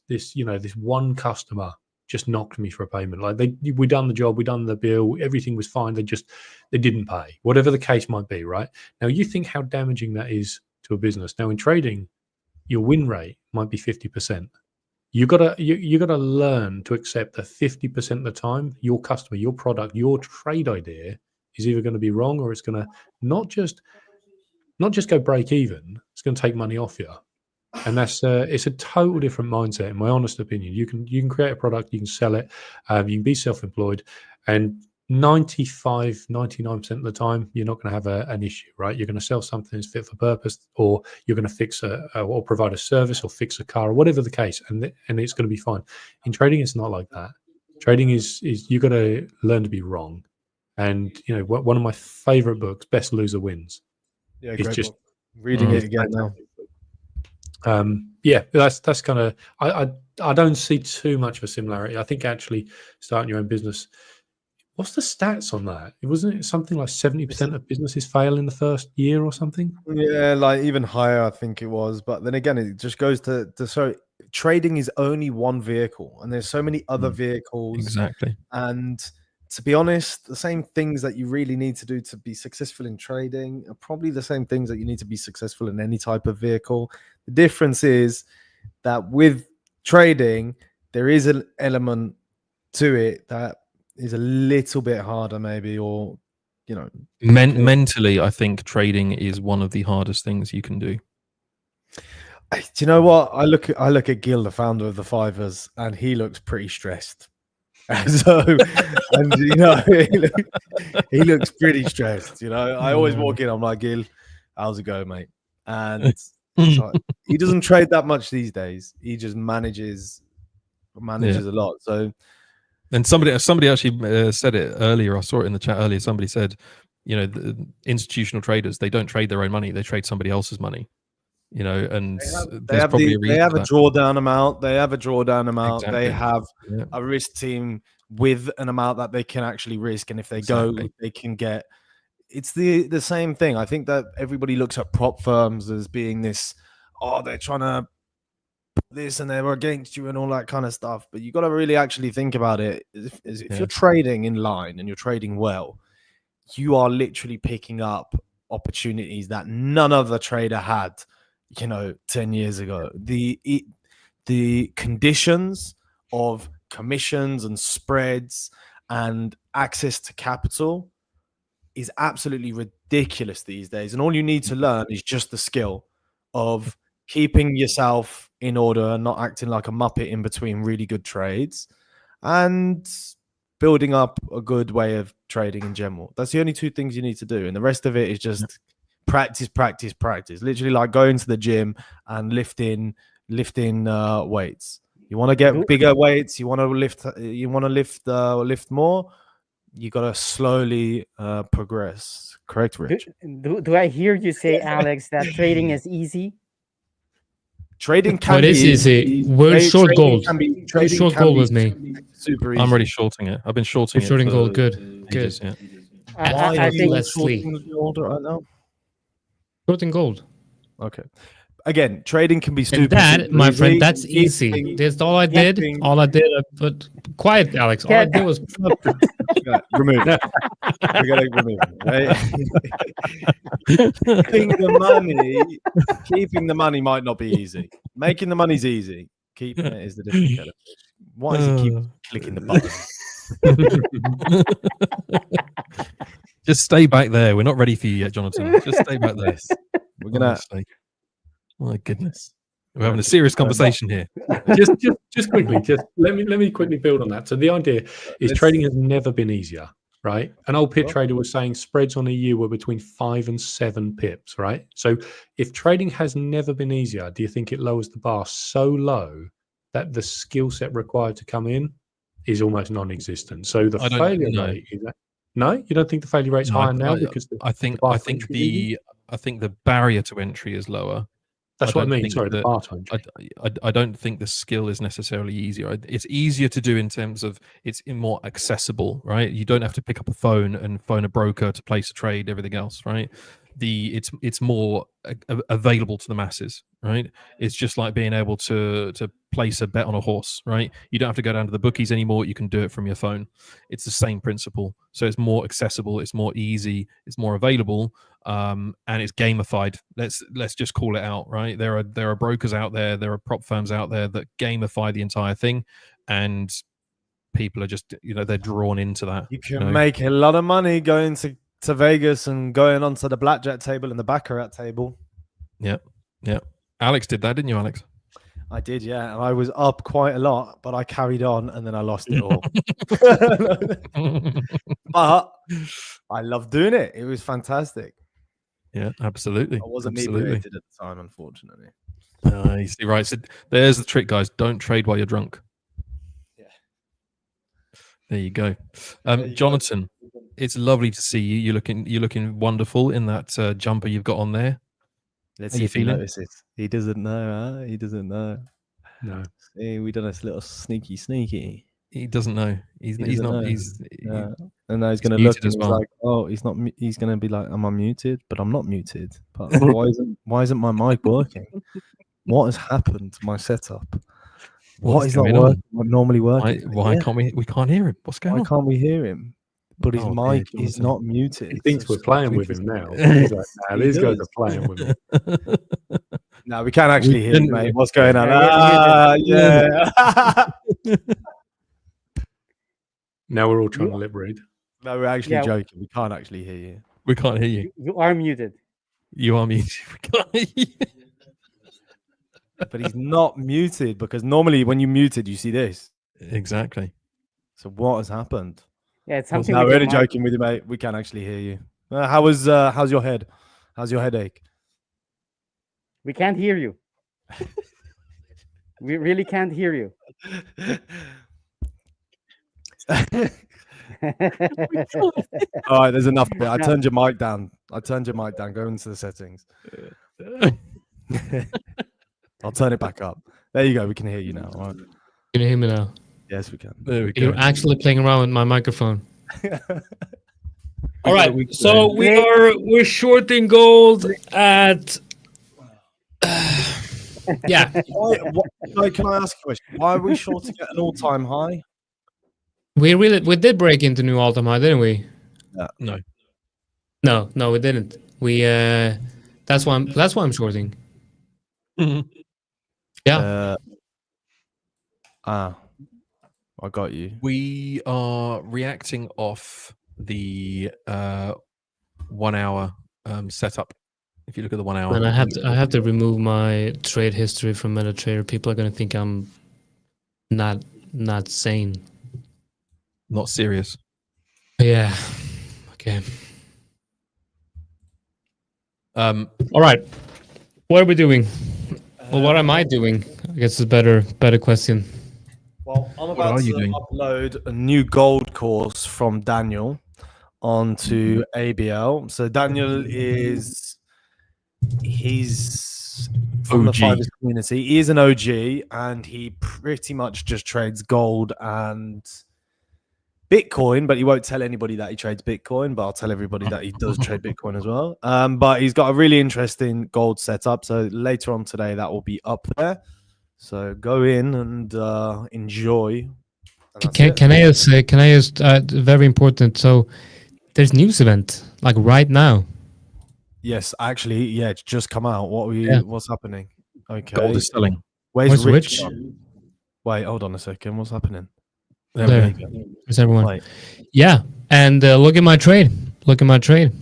this one customer just knocked me for a payment. Like we done the job, we done the bill, everything was fine. They didn't pay, whatever the case might be, right? Now you think how damaging that is to a business. Now in trading, your win rate might be 50%. You gotta learn to accept that 50% of the time, your customer, your product, your trade idea is either going to be wrong, or it's going to not just go break even. It's going to take money off you, and it's a total different mindset, in my honest opinion. You can create a product, you can sell it, you can be self-employed, and 99% of the time, you're not going to have an issue, right? You're going to sell something that's fit for purpose, or you're going to fix or provide a service, or fix a car, or whatever the case, and it's going to be fine. In trading, it's not like that. Trading is you got to learn to be wrong. And one of my favorite books, Best Loser Wins. Yeah, it's just reading it again now. That's kind of I don't see too much of a similarity. I think actually starting your own business. What's the stats on that? Wasn't it something like 70% of businesses fail in the first year or something? Yeah, like even higher, I think it was. But then again, it just goes to so trading is only one vehicle, and there's so many other vehicles. Exactly. And to be honest, the same things that you really need to do to be successful in trading are probably the same things that you need to be successful in any type of vehicle. The difference is that with trading, there is an element to it that is a little bit harder, maybe, or mentally, I think trading is one of the hardest things you can do. Do you know what? I look at Gil, the founder of The5ers, and he looks pretty stressed. So, and he looks pretty stressed. I always walk in, I'm like, Gil, how's it going, mate? And he doesn't trade that much these days. He just manages a lot. So. And somebody actually said it earlier. I saw it in the chat earlier. Somebody said, the institutional traders, they don't trade their own money; they trade somebody else's money. And they have a drawdown amount. They have a drawdown amount. Exactly. They have a risk team with an amount that they can actually risk, and if they go, they can get. It's the same thing. I think that everybody looks at prop firms as being this. Oh, they're trying to this and they're against you and all that kind of stuff, but you got to really actually think about it. If you're trading in line and you're trading well, you are literally picking up opportunities that none other trader had 10 years ago. The conditions of commissions and spreads and access to capital is absolutely ridiculous these days, and all you need to learn is just the skill of keeping yourself in order and not acting like a muppet in between really good trades, and building up a good way of trading in general. That's the only two things you need to do, and the rest of it is just practice. Literally like going to the gym and lifting weights. You want to get bigger weights, you want to lift more, you got to slowly progress. Correct, Rich? Do I hear you say, Alex, that trading is easy? Trading can be easy. We're short gold. Short gold with me. Super easy. I'm already shorting it. I've been shorting it. Shorting gold. Good. Ages, yeah. I think Leslie. Right now. Shorting gold. Okay. Again, trading can be stupid. And that, my friend, that's easy. That's all I did. But quiet, Alex. All I did was remove. We gotta remove it, right? Keeping the money might not be easy. Making the money's easy. Keeping it is the different kettle of fish. Why does he keep clicking the button? Just stay back there. We're not ready for you yet, Jonatan. Just stay back there. We're gonna. Honestly. My goodness, we're having a serious conversation here. Just quickly, let me quickly build on that. So the idea is trading has never been easier, right? An old pit trader was saying spreads on a year were between 5 and 7 pips, right? So if trading has never been easier, do you think it lowers the bar so low that the skill set required to come in is almost non-existent? So the failure rate is that. No, you don't think the failure rate's higher now because I think the barrier to entry is lower. That's what I mean. Sorry, the bar to entry. I don't think the skill is necessarily easier. It's easier to do in terms of it's more accessible, right? You don't have to pick up a phone and phone a broker to place a trade, everything else, right? It's more available to the masses, right? It's just like being able to place a bet on a horse, right? You don't have to go down to the bookies anymore. You can do it from your phone. It's the same principle. So it's more accessible, it's more easy, it's more available, and it's gamified. Let's just call it out, right? There are brokers out there, there are prop firms out there that gamify the entire thing, and people are just they're drawn into that. You can make a lot of money going to Vegas and going onto the blackjack table and the baccarat table. Yeah. Alex did that, didn't you, Alex? I did, yeah. And I was up quite a lot, but I carried on and then I lost it all. But I loved doing it. It was fantastic. Yeah, absolutely. I wasn't motivated at the time, unfortunately. You see, right. So there's the trick, guys. Don't trade while you're drunk. Yeah. There you go. Jonatan, it's lovely to see you. You're looking wonderful in that jumper you've got on there. Let's see if he notices. He doesn't know, huh? He doesn't know. No. See, we done a little sneaky. He doesn't know. He's not. Know. And now he's going to look and he's like, oh, he's not. He's going to be like, am I muted? But I'm not muted. But why isn't my mic working? What has happened to my setup? What is not working? What normally working? Why can't we can't hear him? What's going on? Why can't we hear him? But his mic is not muted. He thinks we're playing with him now. He's like, nah, these guys are playing with me. No, we can't actually hear him, mate. What's going on? Yeah. Now we're all trying to lip read. No, we're actually joking. We can't actually hear you. We can't hear you. You are muted. You are muted. We can't hear you. But he's not muted because normally when you muted, you see this. Exactly. So what has happened? Yeah, it's something. No, we're only joking with you, mate. We can't actually hear you. How's your head? How's your headache? We can't hear you. We really can't hear you. All right, there's enough. I turned your mic down. Go into the settings. I'll turn it back up. There you go. We can hear you now. All right. Can you hear me now? Yes, we can. There we go. You're actually playing around with my microphone. All right. So we're shorting gold at. Yeah. Can I ask a question? Why are we shorting at an all-time high? We did break into new all-time high, didn't we? No. No, we didn't. We that's why I'm shorting. Mm-hmm. Yeah. I got you. We are reacting off the 1 hour setup. If you look at the 1 hour, and I have to remove my trade history from MetaTrader. People are gonna think I'm not sane. Not serious. Yeah. Okay. All right. What are we doing? Well, what am I doing? I guess it's a better question. Well, I'm about to upload a new gold course from Daniel onto ABL. So Daniel he's from the 5ers community. He is an OG and he pretty much just trades gold and Bitcoin, but he won't tell anybody that he trades Bitcoin, but I'll tell everybody that he does trade Bitcoin as well. But he's got a really interesting gold setup. So later on today, that will be up there. So go in and enjoy. And can I just very important. So there's news event like right now. Yes, actually, yeah, it's just come out. What's happening? Okay. Gold is selling. Where's Rich? Wait, hold on a second. What's happening? There. we go. There's everyone. Wait. Yeah, and look at my trade. Look at my trade.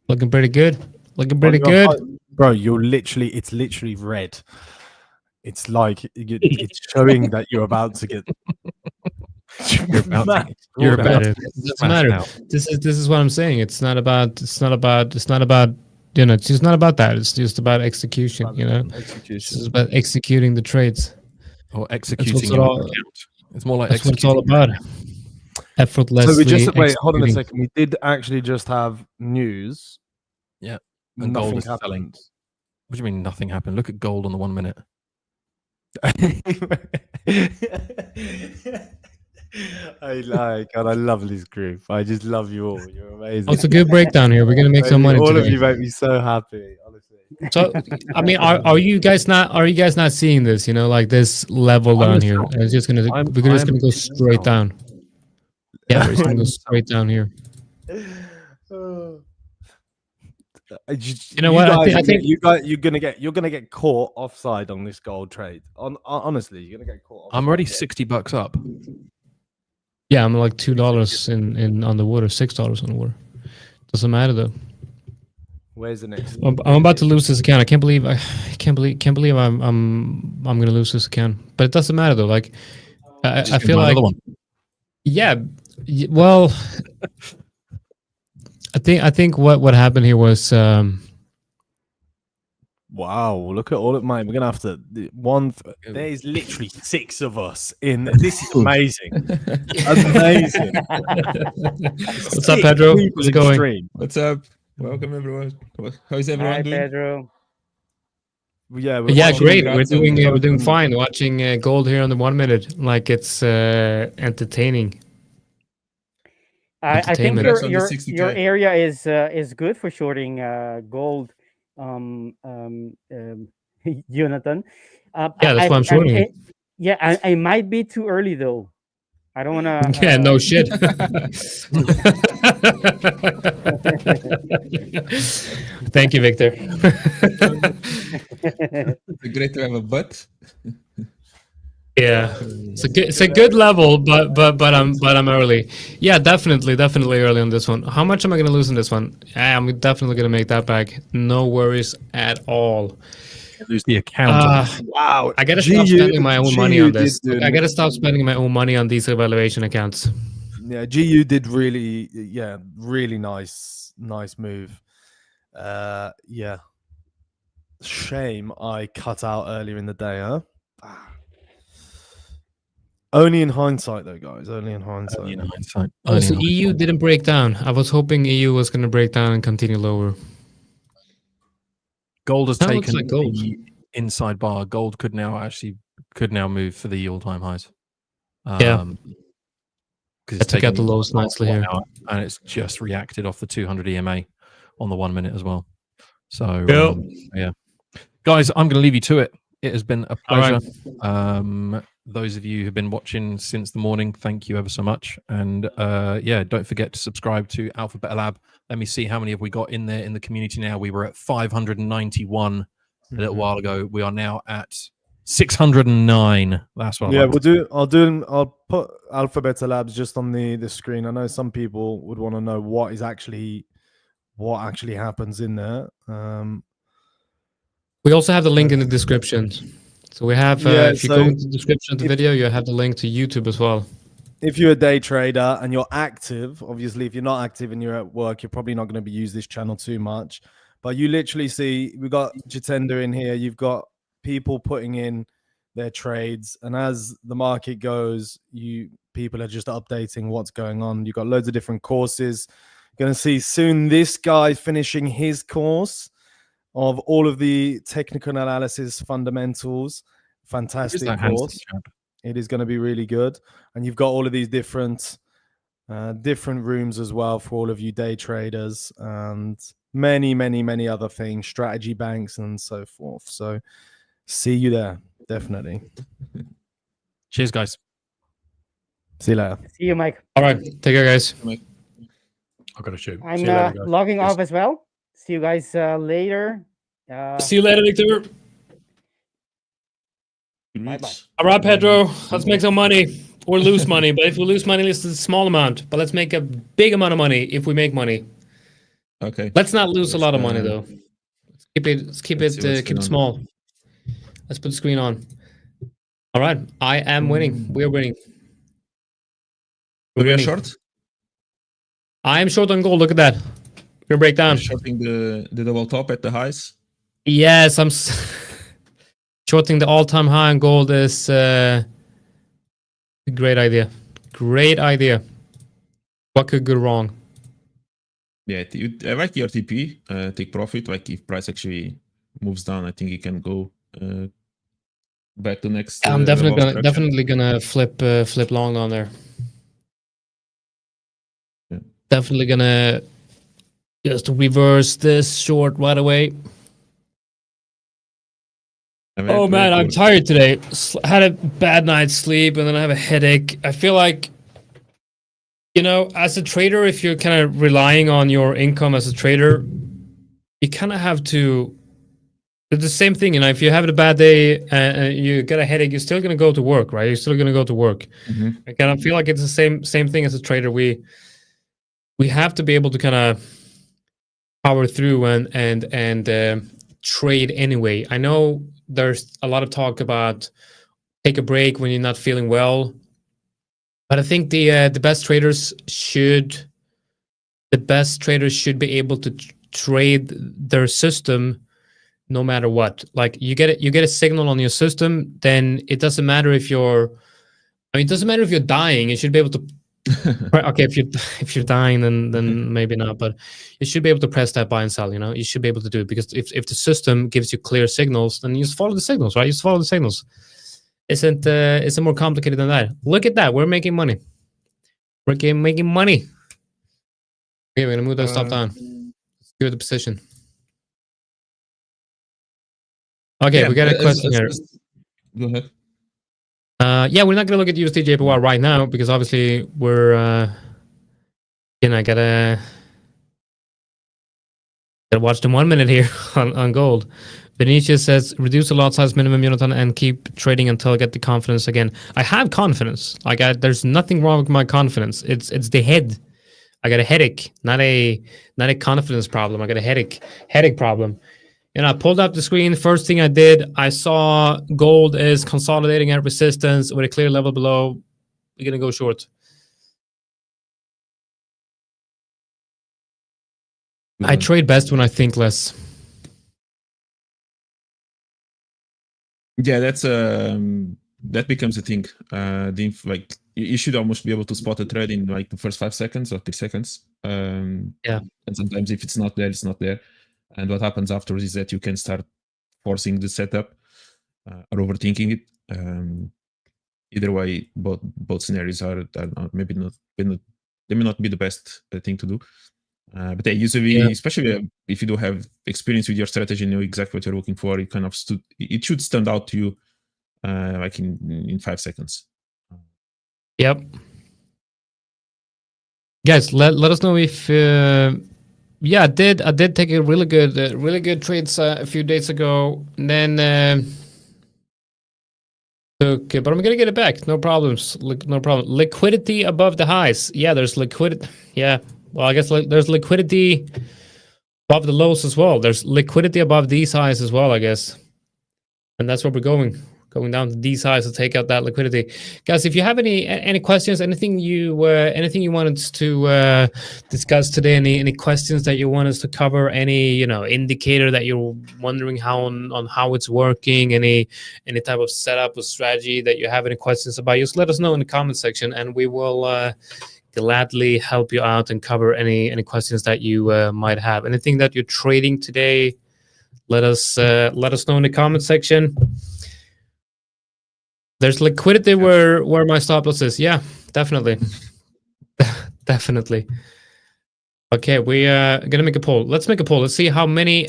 Looking pretty good. Looking pretty good. Bro, it's literally red. It's like it's showing that you're about to get. You're about to. It doesn't matter. This is what I'm saying. It's not about. It's not about. You know. It's just not about that. It's just about execution. You know. Execution. It's about executing the trades. Or executing your account. It's more like That's what it's executing. all about. Effortlessly. So we just wait. Hold on a executing. second. We did actually just have news. Yeah. And Nothing gold is selling. happened. What do you mean nothing happened? Look at gold on the 1 minute. God, I love this group. I just love you all. You're amazing. Oh, it's a good breakdown here. We're gonna make some money All today. of you make me so happy, honestly. So, I mean, are you guys not seeing this? You know, like this level down here. It's just gonna we're just gonna go straight down. Yeah, we're just gonna go straight down here. You know what? I think you're gonna get caught offside on this gold trade. Honestly, you're gonna get caught. I'm already $60 up. Yeah, I'm like $2 in on the water, $6 on the water. Doesn't matter though. Where's the next? I'm about to lose this account. I can't believe I'm gonna lose this account. But it doesn't matter though. Like I feel like yeah. Well, I think what happened here was wow, look at all of mine. We're gonna have to there's literally 6 of us in this is amazing. Amazing. What's up, Pedro? How's it going? Stream. What's up? Welcome everyone. How's everyone Hi, doing? Pedro. Yeah, Great. We're Congrats doing fine. Watching gold here on the 1 minute, like it's entertaining. I think Congrats on the your 60K. area is good for shorting gold, Jonatan. Yeah, that's why I'm shorting it. Yeah, I might be too early though. I don't want to. Yeah, no shit. Thank you, Victor. It's great to have a butt. Yeah, it's a good level, but I'm early. Yeah, definitely early on this one. How much am I gonna lose in this one? I'm definitely gonna make that back. No worries at all. Lose the account. Wow. I gotta stop spending my own money on this. I gotta stop spending my own money on these evaluation accounts. Yeah, GU did really nice move. Yeah. Shame I cut out earlier in the day, huh? Only in hindsight, though, guys. Only in hindsight. Oh, so EU didn't break down. I was hoping EU was going to break down and continue lower. Gold has taken like gold. the inside bar. Gold could now move for the all-time highs. Yeah. Because I took out the lows nicely here. And it's just reacted off the 200 EMA on the 1 minute as well. So, yeah. Guys, I'm going to leave you to it. It has been a pleasure. Right. Those of you who've been watching since the morning, thank you ever so much. And yeah, don't forget to subscribe to AlphaBeta Lab. Let me see how many have we got in there in the community now. We were at 591 a little while ago. We are now at 609. That's what. Yeah, I'll put AlphaBeta Labs just on the screen. I know some people would want to know what actually happens in there. We also have the link in the description. So we have, if you go into the description of the video, you have the link to YouTube as well. If you're a day trader and you're active, obviously, if you're not active and you're at work, you're probably not going to be using this channel too much. But you literally see, we've got Jitender in here. You've got people putting in their trades. And as the market goes, people are just updating what's going on. You've got loads of different courses. You're going to see soon this guy finishing his course of all of the technical analysis fundamentals. Fantastic course. It is going to be really good. And you've got all of these different rooms as well for all of you day traders and many other things, strategy banks and so forth. So see you there, definitely. Cheers, guys. See you later. See you, Mike. All right, take care, guys. I've got to shoot. I'm logging off as well. See you guys later. See you later, Victor. Bye-bye. All right, Pedro, let's make some money or lose money. But if we lose money, it's a small amount. But let's make a big amount of money if we make money. Okay. Let's not lose a lot of money Let's, though. Keep let's see what's it going on. small. Let's put the screen on. All right, I am winning. We are winning. We are winning. short. I am short on gold. Look at that. We're break down. You're shorting the double top at the highs. Yes, I'm shorting the all-time high on gold is a great idea. Great idea. What could go wrong? Yeah, I like your TP. Take profit. Like if price actually moves down, I think you can go back to next. I'm level of definitely gonna flip long on there. Yeah. Definitely gonna just reverse this short right away. Oh man, I'm tired today. Had a bad night's sleep and then I have a headache. I feel like, you know, as a trader, if you're kind of relying on your income as a trader, you kind of have to. It's the same thing, you know. If you're having a bad day and you get a headache, you're still gonna go to work, right? You're still gonna go to work. Mm-hmm. I kind of feel like it's the same thing as a trader. We have to be able to kind of power through and trade anyway. I know there's a lot of talk about take a break when you're not feeling well, but I think the best traders should be able to trade their system no matter what. Like you get a signal on your system, then it doesn't matter if you're. I mean, it doesn't matter if you're dying. You should be able to. Okay, if you're dying, then maybe not. But you should be able to press that buy and sell. You know, you should be able to do it because if the system gives you clear signals, then you just follow the signals, right? You just follow the signals. Isn't more complicated than that? Look at that. We're making money. We're making money. Okay, we're gonna move that stop down. Let's give it the position. Okay, Yeah, we got a question here. Go ahead. Yeah, we're not gonna look at USD JPY right now because obviously we're gotta watch them 1 minute here on gold. Benicia says reduce the lot size minimum, Jonatan, and keep trading until I get the confidence again. I have confidence. There's nothing wrong with my confidence. It's the head. I got a headache, not a confidence problem. I got a headache problem. And I pulled up the screen. First thing I did, I saw gold is consolidating at resistance with a clear level below. We're gonna go short. I trade best when I think less. Yeah, that's that becomes a thing. Like you should almost be able to spot a trade in like the first 5 seconds or 3 seconds. Yeah. And sometimes if it's not there, it's not there. And what happens afterwards is that you can start forcing the setup or overthinking it. Either way, both scenarios are maybe not they may not be the best thing to do. But usually, especially if you do have experience with your strategy and know exactly what you're looking for, it kind of it should stand out to you like in 5 seconds. Yep. Guys, let us know if I did take a really good trades a few days ago. And then but I'm gonna get it back. No problems. No problem. Liquidity above the highs. Yeah, there's liquidity. Yeah. Well, I guess there's liquidity above the lows as well. There's liquidity above these highs as well, I guess. And that's where we're going down to these highs to take out that liquidity. Guys, if you have any questions, anything you wanted to discuss today, any questions that you want us to cover, any indicator that you're wondering on how it's working, any type of setup or strategy that you have any questions about, just let us know in the comment section, and we will gladly help you out and cover any questions that you might have. Anything that you're trading today, let us know in the comment section. There's liquidity where my stop loss is. Yeah, definitely. Definitely. Okay, we are gonna make a poll. Let's make a poll. Let's see how many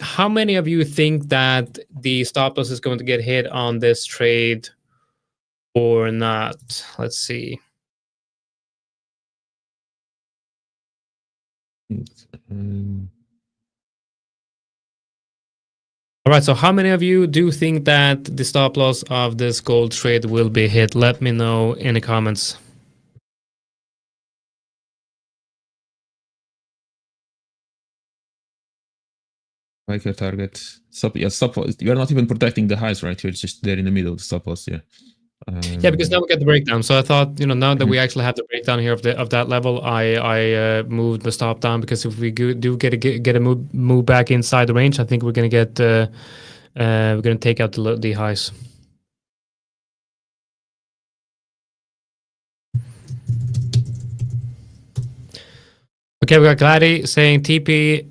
of you think that the stop loss is going to get hit on this trade or not. Let's see. All right, so how many of you do think that the stop loss of this gold trade will be hit? Let me know in the comments. Like your target. Stop loss. You're not even protecting the highs, right? You're just there in the middle, stop loss, yeah. Yeah, because now we get the breakdown. So I thought, now that we actually have the breakdown here of that level, I moved the stop down, because if we do get a move back inside the range, I think we're gonna get we're gonna take out the highs. Okay, we got Gladdy saying TP.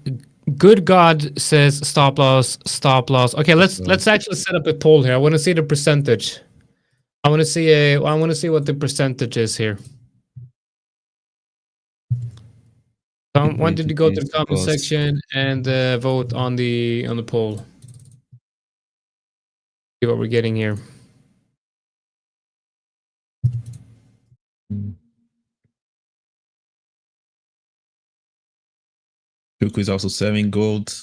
Good God says stop loss. Okay, let's actually set up a poll here. I want to see the percentage. I want to see what the percentage is here. So I want you to go to the comment section and vote on the poll. See what we're getting here. Chuku is also selling gold.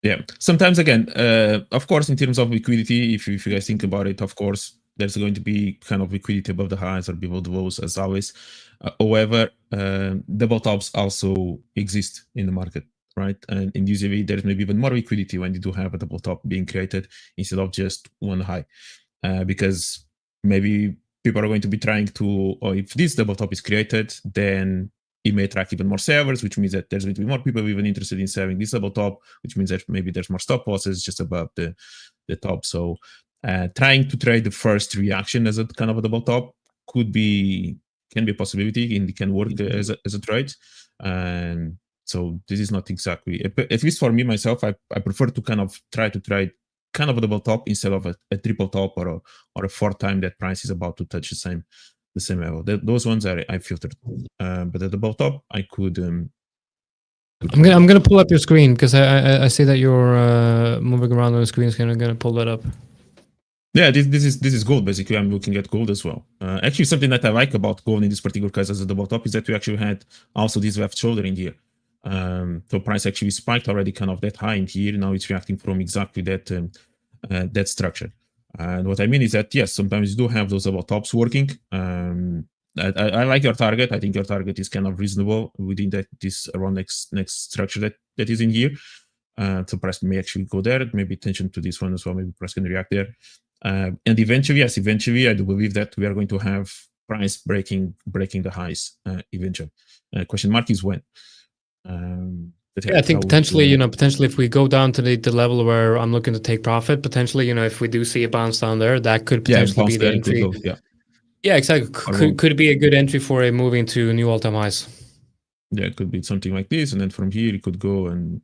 Yeah, sometimes again, of course, in terms of liquidity, if you guys think about it, of course, there's going to be kind of liquidity above the highs or below the lows, as always. However, double tops also exist in the market, right? And in usually there's maybe even more liquidity when you do have a double top being created instead of just one high, because maybe people are going to be trying to, or if this double top is created, then it may attract even more sellers, which means that there's going to be more people even interested in selling this double top, which means that maybe there's more stop losses just above the top. So trying to trade the first reaction as a kind of a double top can be a possibility, and it can work as a trade. And so this is not exactly, at least for me myself, I prefer to kind of try to trade kind of a double top instead of a triple top or a fourth time that price is about to touch the same level. Those ones I filtered, but at the top I could. I'm gonna pull up your screen, because I see that you're moving around on the screen. So I'm gonna pull that up. Yeah, this is gold. Basically, I'm looking at gold as well. Actually, something that I like about gold in this particular case as a double top is that we actually had also this left shoulder in here. So price actually spiked already kind of that high in here. Now it's reacting from exactly that structure. And what I mean is that, yes, sometimes you do have those double tops working. I like your target. I think your target is kind of reasonable within this around next structure that is in here. So price may actually go there. Maybe attention to this one as well. Maybe price can react there. And eventually, I do believe that we are going to have price breaking the highs eventually. Question mark is when. Yeah, I think potentially, potentially if we go down to the level where I'm looking to take profit, potentially, if we do see a bounce down there, that could potentially be the entry. Yeah, exactly. Could be a good entry for a moving to new all-time highs. Yeah, it could be something like this, and then from here it could go and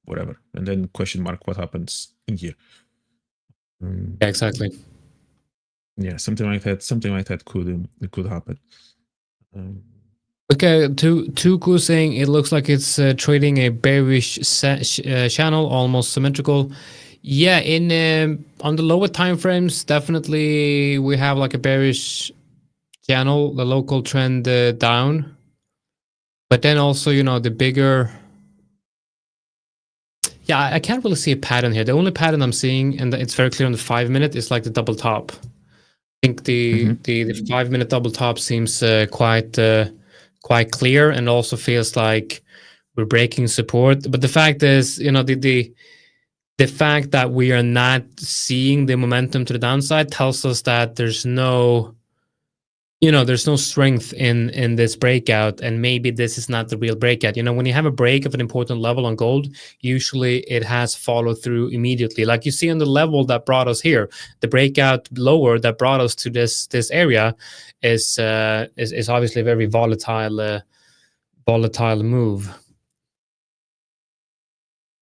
whatever, and then question mark what happens in here. Yeah, exactly. Yeah, something like that could happen. Okay, Tuku saying it looks like it's trading a bearish channel, almost symmetrical. Yeah, in on the lower time frames, definitely we have like a bearish channel, the local trend down. But then also, the bigger. Yeah, I can't really see a pattern here. The only pattern I'm seeing, and it's very clear on the 5 minute, is like the double top. I think the 5 minute double top seems quite clear, and also feels like we're breaking support. But the fact is, the fact that we are not seeing the momentum to the downside tells us that there's no strength in this breakout, and maybe this is not the real breakout. When you have a break of an important level on gold, usually it has followed through immediately. Like you see on the level that brought us here, the breakout lower that brought us to this area is obviously a very volatile move.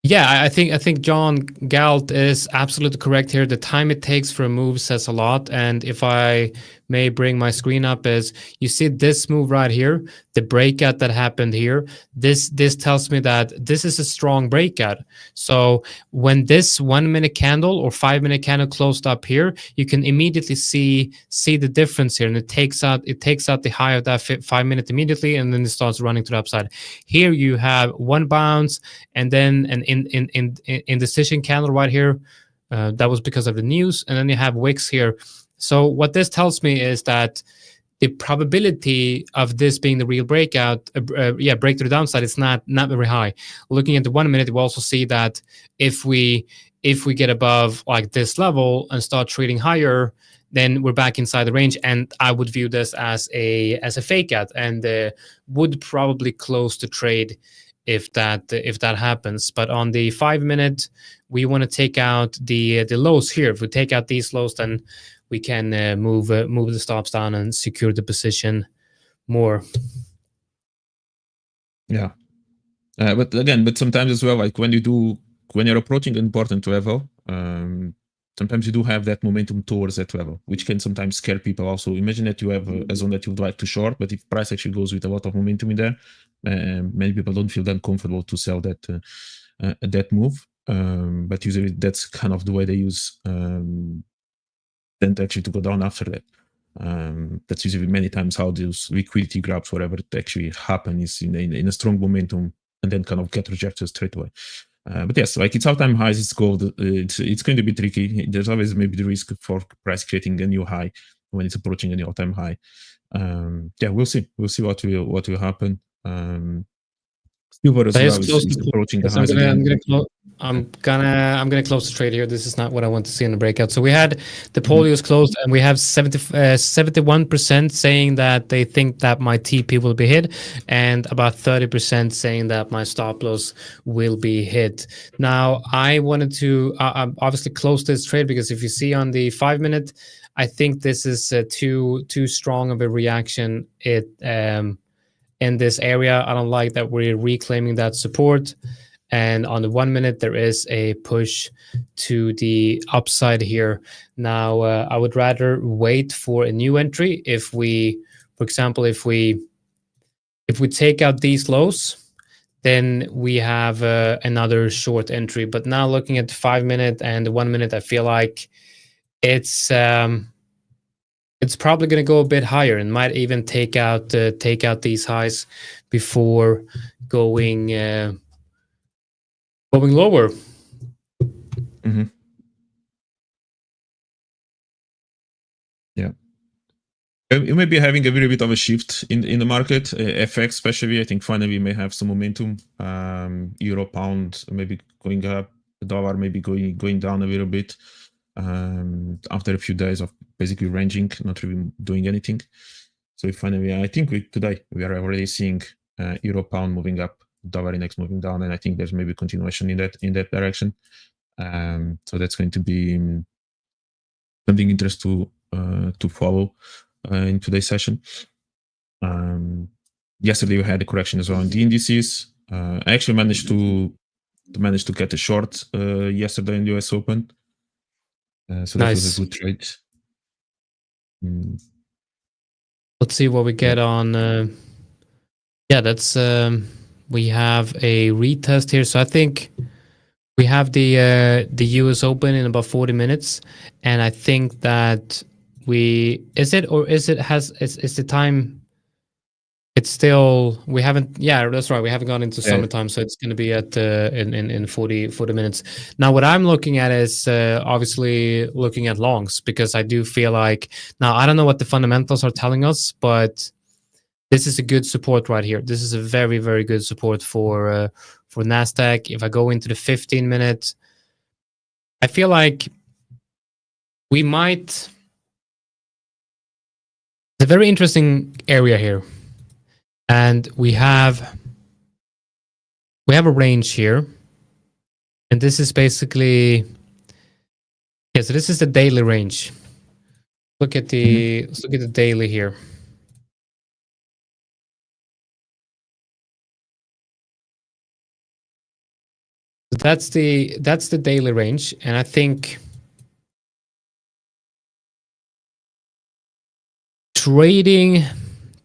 Yeah, I think John Galt is absolutely correct here. The time it takes for a move says a lot, and if I may bring my screen up is you see this move right here, the breakout that happened here. This tells me that this is a strong breakout. So when this 1 minute candle or 5 minute candle closed up here, you can immediately see the difference here, and it takes out the high of that 5 minute immediately, and then it starts running to the upside. Here you have one bounce, and then an indecision candle right here. That was because of the news, and then you have wicks here. So what this tells me is that the probability of this being the real breakout, break to the downside, is not very high. Looking at the 1 minute, we also see that if we get above like this level and start trading higher, then we're back inside the range, and I would view this as a fake out, and would probably close the trade if that happens. But on the 5 minute, we want to take out the lows here. If we take out these lows, then we can move the stops down and secure the position more. Yeah, but sometimes as well, like when you're approaching an important level, sometimes you do have that momentum towards that level, which can sometimes scare people. Also, imagine that you have a zone that you'd like to short, but if price actually goes with a lot of momentum in there, many people don't feel that comfortable to sell that move. But usually that's kind of the way they use then actually to go down after that. That's usually many times how those liquidity grabs, whatever actually happen, is in a strong momentum and then kind of get rejected straight away. But yes, like it's all-time highs. It's gold. It's going to be tricky. There's always maybe the risk for price creating a new high when it's approaching a new all-time high. We'll see. We'll see what will happen. Silver as well is approaching the highs again. I'm gonna close the trade here. This is not what I want to see in the breakout. So we had the Polios closed, and we have 71% saying that they think that my TP will be hit, and about 30% saying that my stop loss will be hit. Now I wanted to obviously close this trade because if you see on the 5 minute, I think this is too strong of a reaction. In this area, I don't like that we're reclaiming that support. And on the 1 minute, there is a push to the upside here. Now, I would rather wait for a new entry. If we, for example, if we take out these lows, then we have another short entry. But now looking at the 5 minute and the 1 minute, I feel like it's probably going to go a bit higher and might even take out these highs before going lower. Mm-hmm. Yeah, you may be having a little bit of a shift in the market. FX especially, I think finally may have some momentum. Euro pound maybe going up, the dollar maybe going down a little bit. After a few days of basically ranging, not really doing anything. So finally, I think today we are already seeing euro pound moving up, dollar index moving down, and I think there's maybe continuation in that direction. So that's going to be something interesting to follow in today's session. Yesterday we had a correction as well in the indices. I actually managed to get a short yesterday in the US Open. So that was a good trade. Let's see what we get on. That's we have a retest here. So I think we have the US Open in about 40 minutes, and I think that is the time. It's still, we haven't, that's right. We haven't gone into summertime, so it's going to be at in 40 minutes. Now, what I'm looking at is obviously looking at longs, because I do feel like, now I don't know what the fundamentals are telling us, but this is a good support right here. This is a very, very good support for NASDAQ. If I go into the 15 minute, I feel like we might, it's a very interesting area here. And we have a range here, and this is basically, so this is the daily range. Let's look at the daily here. So that's the daily range, and I think trading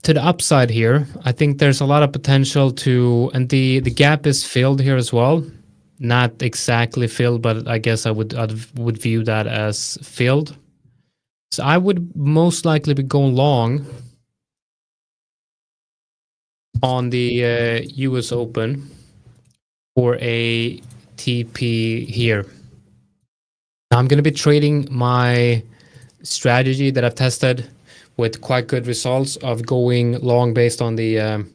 to the upside here. I think there's a lot of potential to, and the gap is filled here as well. Not exactly filled, but I guess I would view that as filled. So I would most likely be going long on the US Open for a TP here. Now I'm going to be trading my strategy that I've tested with quite good results of going long based on the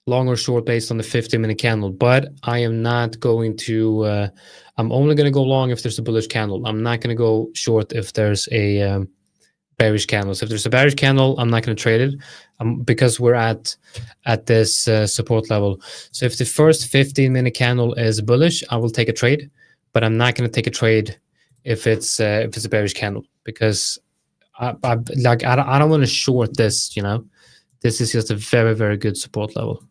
long or short based on the 15-minute candle. But I am not going to, I'm only going to go long if there's a bullish candle. I'm not going to go short if there's a bearish candle. So if there's a bearish candle, I'm not going to trade it because we're at this support level. So if the first 15-minute candle is bullish, I will take a trade, but I'm not going to take a trade if it's a bearish candle, because I don't want to short this. You know, this is just a very, very good support level.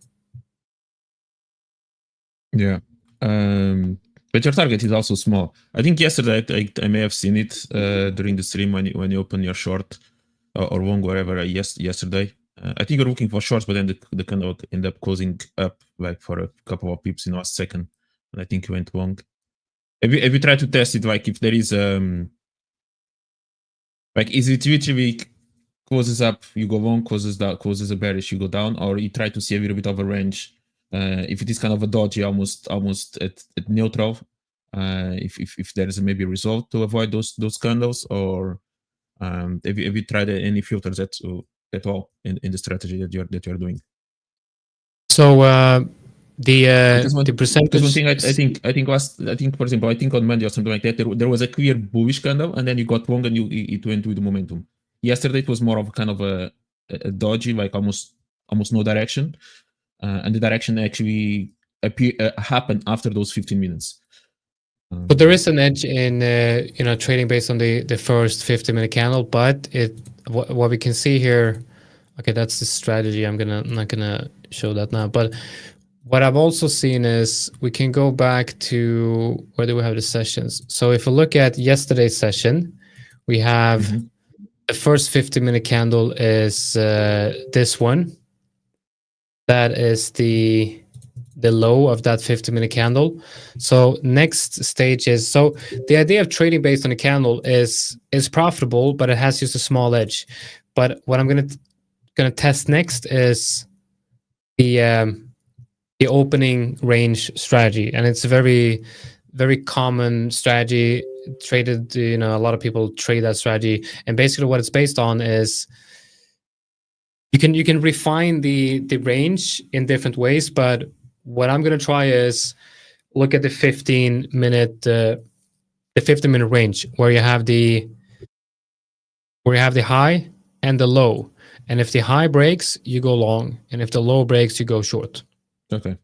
Yeah. But your target is also small. I think yesterday I may have seen it during the stream when you open your short or long, wherever. Yesterday, I think you're looking for shorts, but then the candle ended up closing up like for a couple of pips in last second, and I think you went long. Have you tried to test it? Like if there is like is it literally closes up, you go long, closes a bearish, you go down, or you try to see a little bit of a range. If it is kind of a dodgy, almost at neutral, if there is maybe a result to avoid those candles, or have you tried any filters at all in the strategy that you're doing? So the percentage. Because one thing I think for example, I think on Monday or something like that, there was a clear bullish candle, and then you got long and it went with the momentum. Yesterday it was more of a kind of a dodgy, like almost no direction. And the direction actually happened after those 15 minutes. But there is an edge in trading based on the first 15-minute candle. But what we can see here, okay, that's the strategy. I'm not gonna show that now. But what I've also seen is we can go back to where do we have the sessions. So if we look at yesterday's session, we have the first 15-minute candle is this one. That is the low of that 15-minute candle. So next stage is, so the idea of trading based on a candle is profitable, but it has just a small edge. But what I'm gonna test next is the opening range strategy, and it's a very, very common strategy traded. A lot of people trade that strategy, and basically what it's based on is you can refine the range in different ways, but what I'm going to try is look at the 15-minute range where you have the high and the low, and if the high breaks, you go long, and if the low breaks, you go short. Okay.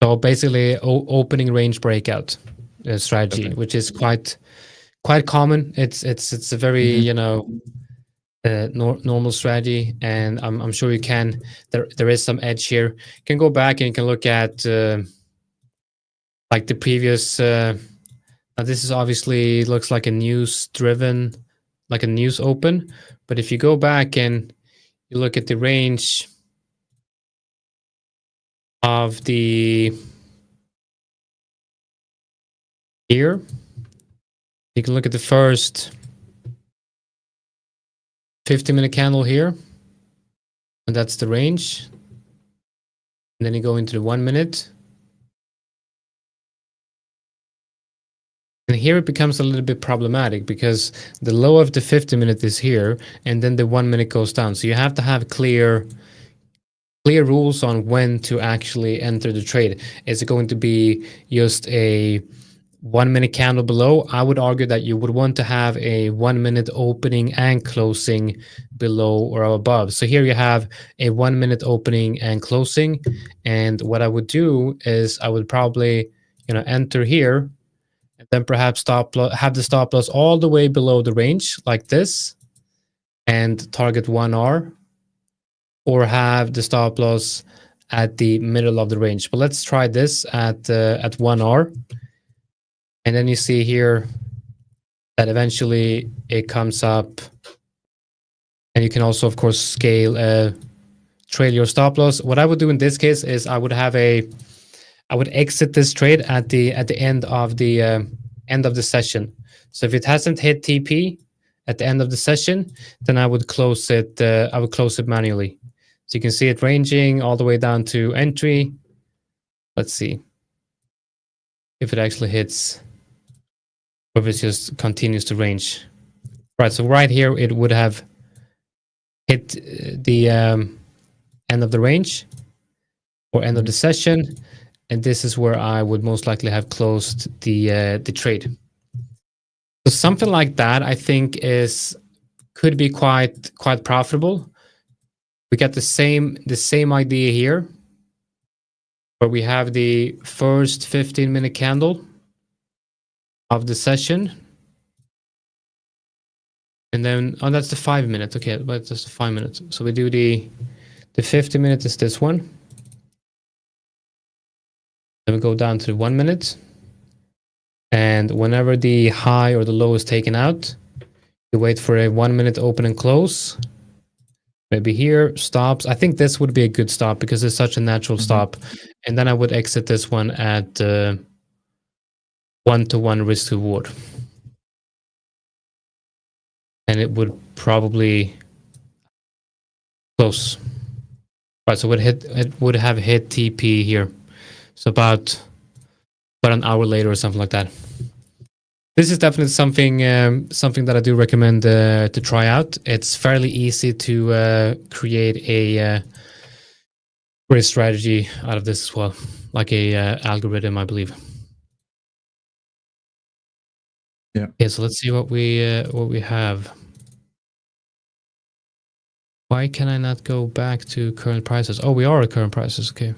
So basically, opening range breakout strategy, okay, which is quite common. It's a very normal strategy, and I'm sure you can. There is some edge here. You can go back and you can look at like the previous. Now this is obviously looks like a news driven, like a news open. But if you go back and you look at the range of the here, you can look at the first 15-minute candle here, and that's the range. And then you go into the 1 minute. And here it becomes a little bit problematic because the low of the 50-minute is here, and then the 1 minute goes down. So you have to have clear rules on when to actually enter the trade. Is it going to be just a 1 minute candle below? I would argue that you would want to have a 1 minute opening and closing below or above. So here you have a 1 minute opening and closing. And what I would do is I would probably, enter here, and then perhaps have the stop loss all the way below the range like this, and target 1R, or have the stop loss at the middle of the range. But let's try this at 1R. And then you see here that eventually it comes up And you can also, of course, scale, trail your stop loss. What I would do in this case is I would exit this trade at the end of the session. So if it hasn't hit TP at the end of the session, then I would close it. I would close it manually. So you can see it ranging all the way down to entry. Let's see if it actually hits, or if it just continues to range. Right. So right here, it would have hit the end of the range or end of the session. And this is where I would most likely have closed the trade. So something like that, I think, could be quite profitable. We got the same idea here, where we have the first 15-minute candle of the session, and then that's the 5 minute. Okay, but that's the 5 minutes. So we do the 50 minute is this one. Then we go down to the 1 minute. And whenever the high or the low is taken out, you wait for a 1 minute open and close. Maybe here, stops. I think this would be a good stop because it's such a natural stop. And then I would exit this one at 1-to-1 risk to reward. And it would probably close. Right, so it would have hit TP here. So about an hour later or something like that. This is definitely something that I do recommend to try out. It's fairly easy to create a great strategy out of this as well, like a algorithm, I believe. Yeah. Okay, so let's see what we have. Why can I not go back to current prices? Oh, we are at current prices. Okay.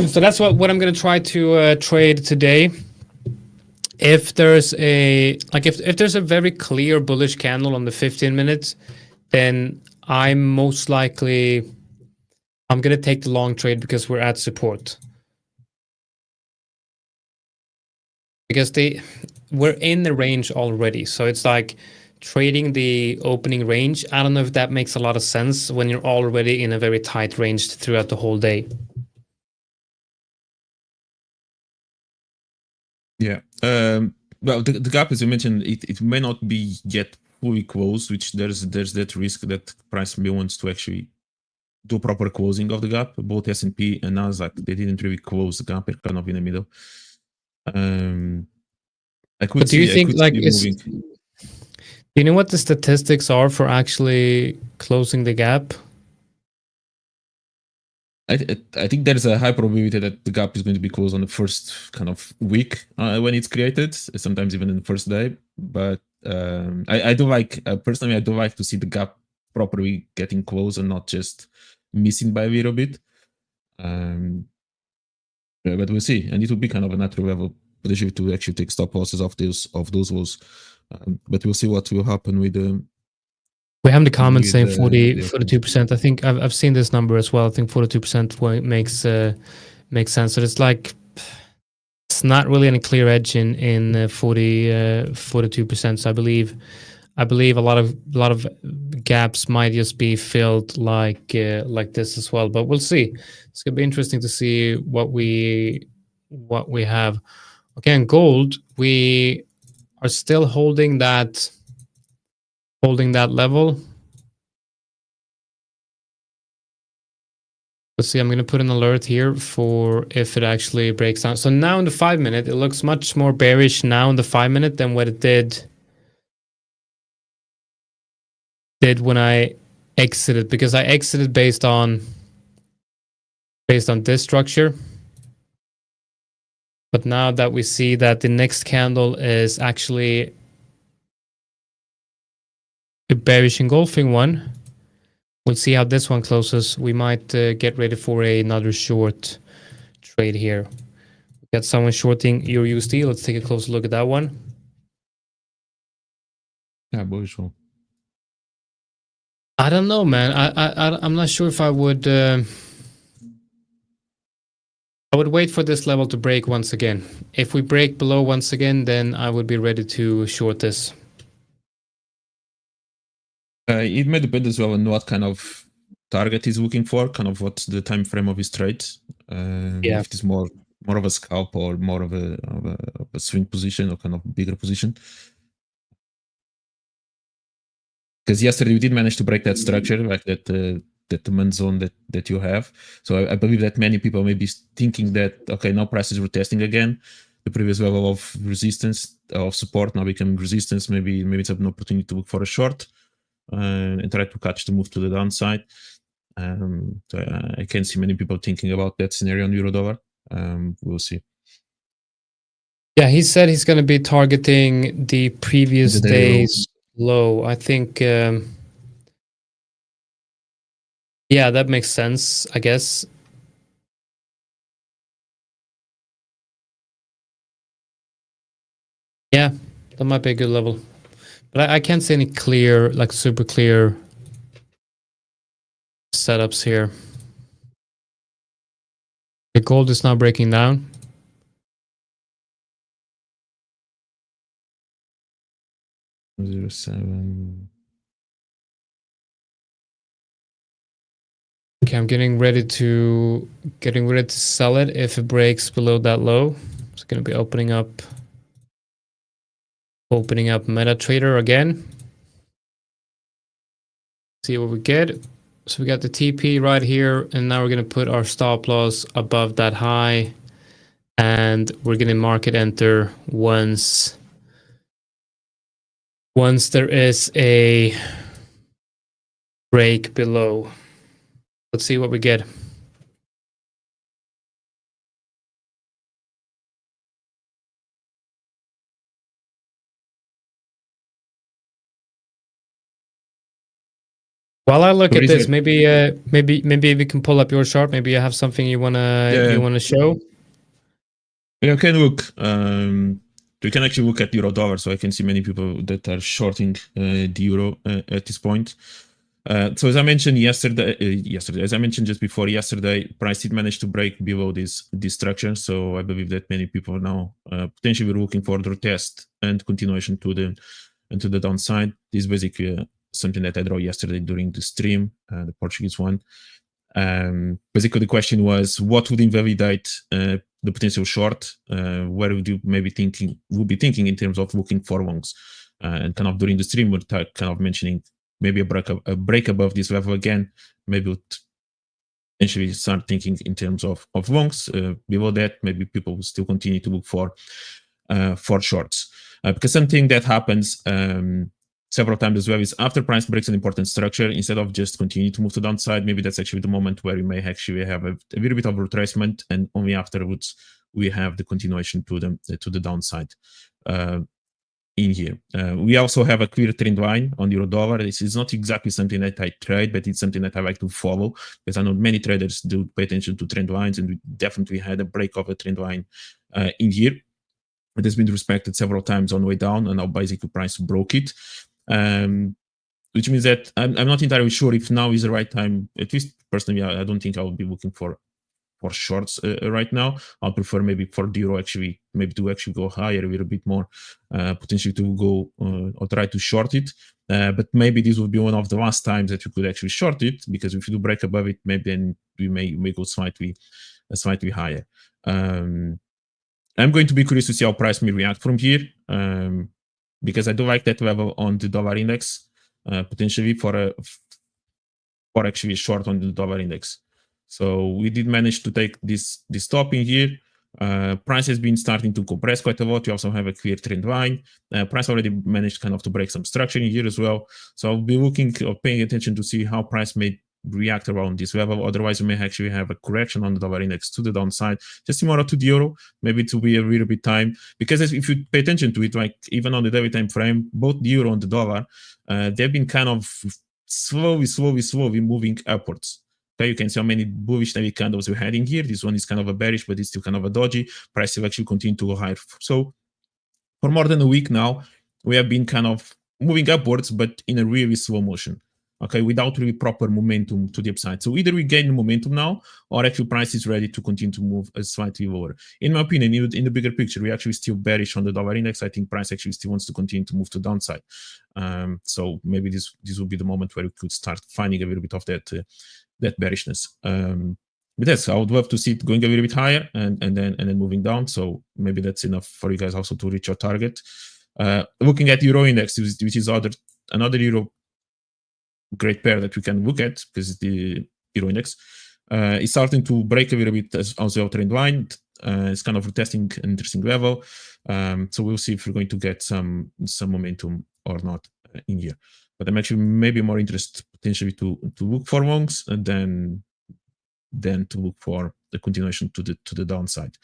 So that's what I'm going to try to trade today. If there's if there's a very clear bullish candle on the 15 minutes, then I'm going to take the long trade because we're at support. Because we're in the range already. So it's like trading the opening range. I don't know if that makes a lot of sense when you're already in a very tight range throughout the whole day. Yeah. Well, the gap, as you mentioned, it may not be yet fully closed, which there's that risk that price may wants to actually do proper closing of the gap. Both S&P and NASDAQ, they didn't really close the gap. They're kind of in the middle. I could do you think like moving. Do you know what the statistics are for actually closing the gap? I think there's a high probability that the gap is going to be closed on the first kind of week when it's created, sometimes even in the first day. But I do like, personally, I do like to see the gap properly getting closed and not just missing by a little bit. But we'll see. And it will be kind of a natural level potentially to actually take stop losses of those lows. But we'll see what will happen with the. We have in the comments saying 42%. I think I've seen this number as well. I think 42% makes sense. So it's like it's not really any clear edge in 42%. So I believe a lot of gaps might just be filled like this as well. But we'll see. It's gonna be interesting to see what we have. Okay, and gold, we are still holding that level. Let's see, I'm going to put an alert here for if it actually breaks down. So now in the 5 minute, it looks much more bearish now in the 5 minute than what it did when I exited, because I exited based on this structure. But now that we see that the next candle is actually a bearish engulfing one, we'll see how this one closes. We might get ready for another short trade here. We got someone shorting Euro USD. Let's take a closer look at that one. Yeah, bullish one. I don't know, man. I'm not sure if I would. I would wait for this level to break once again. If we break below once again, then I would be ready to short this. It may depend as well on what kind of target he's looking for, kind of what's the time frame of his trade. Yeah. If it's more of a scalp or more of a swing position or kind of bigger position. Because yesterday we did manage to break that structure, like that that demand zone that you have. So I believe that many people may be thinking that, okay, now prices were testing again the previous level of resistance, of support, now becoming resistance. Maybe it's an opportunity to look for a short and try to catch the move to the downside. So I can see many people thinking about that scenario on euro dollar. We'll see. Yeah, he said he's going to be targeting the previous The daily day's low. I think, yeah, that makes sense, I guess. Yeah, that might be a good level. But I can't see any clear, like super clear setups here. The gold is now breaking down. $0.7. Okay, I'm getting ready to sell it if it breaks below that low. It's going to be opening up MetaTrader again. See what we get. So we got the TP right here, and now we're going to put our stop loss above that high, and we're going to market enter once there is a break below. Let's see what we get. While I look at this, maybe we can pull up your chart. Maybe you have something you wanna show. Yeah, can look. We can actually look at euro dollar, so I can see many people that are shorting the euro at this point. So as I mentioned yesterday, as I mentioned just before yesterday, price did manage to break below this structure. So I believe that many people are now potentially looking for the retest and continuation to the downside. This is basically something that I drew yesterday during the stream, the Portuguese one. Basically, the question was, what would invalidate the potential short? Where would you maybe be thinking in terms of looking for longs? And kind of during the stream, we're kind of mentioning maybe a break above this level again. Maybe would potentially start thinking in terms of longs. Below that, maybe people will still continue to look for shorts. Because something that happens several times as well is after price breaks an important structure, instead of just continue to move to downside, maybe that's actually the moment where you may actually have a little bit of retracement, and only afterwards we have the continuation to the downside in here. We also have a clear trend line on euro dollar. This is not exactly something that I trade, but it's something that I like to follow, because I know many traders do pay attention to trend lines, and we definitely had a break of a trend line in here. It has been respected several times on the way down, and now basically price broke it, which means that I'm not entirely sure if now is the right time. At least personally, I don't think I will be looking for shorts right now. I'll prefer maybe for the euro to actually go higher a little bit more, potentially to go or try to short it. But maybe this will be one of the last times that you could actually short it, because if you do break above it, maybe then we may go slightly higher. I'm going to be curious to see how price may react from here, because I do like that level on the dollar index, potentially for actually a short on the dollar index. So we did manage to take this stop in here. Price has been starting to compress quite a lot. You also have a clear trend line. Price already managed kind of to break some structure in here as well. So I'll be looking or paying attention to see how price may react around this level. Otherwise, we may actually have a correction on the dollar index to the downside, just similar to the euro. Maybe to be a little bit time, because if you pay attention to it, like even on the daily time frame, both the euro and the dollar, they've been kind of slowly moving upwards. Okay, you can see how many bullish daily candles we're having here. This one is kind of a bearish, but it's still kind of a dodgy. Price will actually continue to go higher. So for more than a week now, we have been kind of moving upwards, but in a really slow motion. okay, without really proper momentum to the upside. So either we gain momentum now, or actually price is ready to continue to move slightly lower. In my opinion, in the bigger picture, we actually still bearish on the dollar index. I think price actually still wants to continue to move to downside. So maybe this will be the moment where we could start finding a little bit of that bearishness. But yes, I would love to see it going a little bit higher and then moving down. So maybe that's enough for you guys also to reach your target. Looking at Euro index, which is another Euro great pair that we can look at, because the Euro index is starting to break a little bit as well trend line. It's kind of retesting an interesting level. So we'll see if we're going to get some momentum or not in here. But I'm actually maybe more interested potentially to look for longs than to look for the continuation to the downside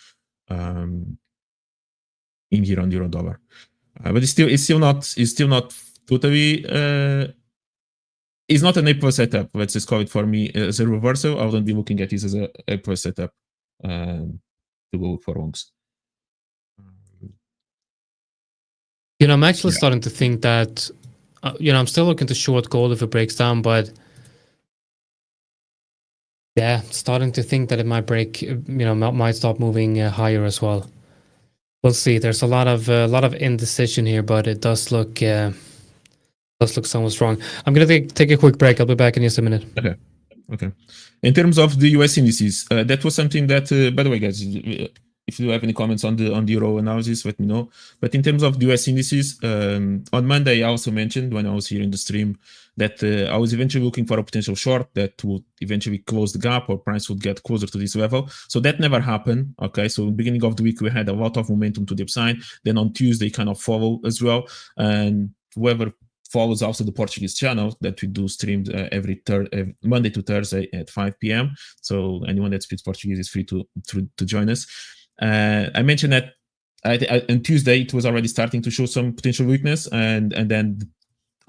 in here on euro dollar. But it's still not totally. It's not an A+ setup. Let's just call it for me as a reversal. I wouldn't be looking at this as a A+ setup to go for longs. I'm actually starting to think that, I'm still looking to short gold if it breaks down, but yeah, starting to think that it might break, might stop moving higher as well. We'll see. There's a lot of indecision here, but it does look somewhat strong. I'm gonna take a quick break. I'll be back in just a minute. Okay. In terms of the US indices, that was something that, by the way, guys, if you have any comments on the euro analysis, let me know. But in terms of the US indices, on Monday, I also mentioned when I was here in the stream that I was eventually looking for a potential short that would eventually close the gap or price would get closer to this level. So that never happened. Okay, so beginning of the week, we had a lot of momentum to the upside. Then on Tuesday, kind of follow as well. And whoever follows also the Portuguese channel that we do streamed every Monday to Thursday at 5 p.m. So anyone that speaks Portuguese is free to join us. I mentioned that on Tuesday it was already starting to show some potential weakness, and then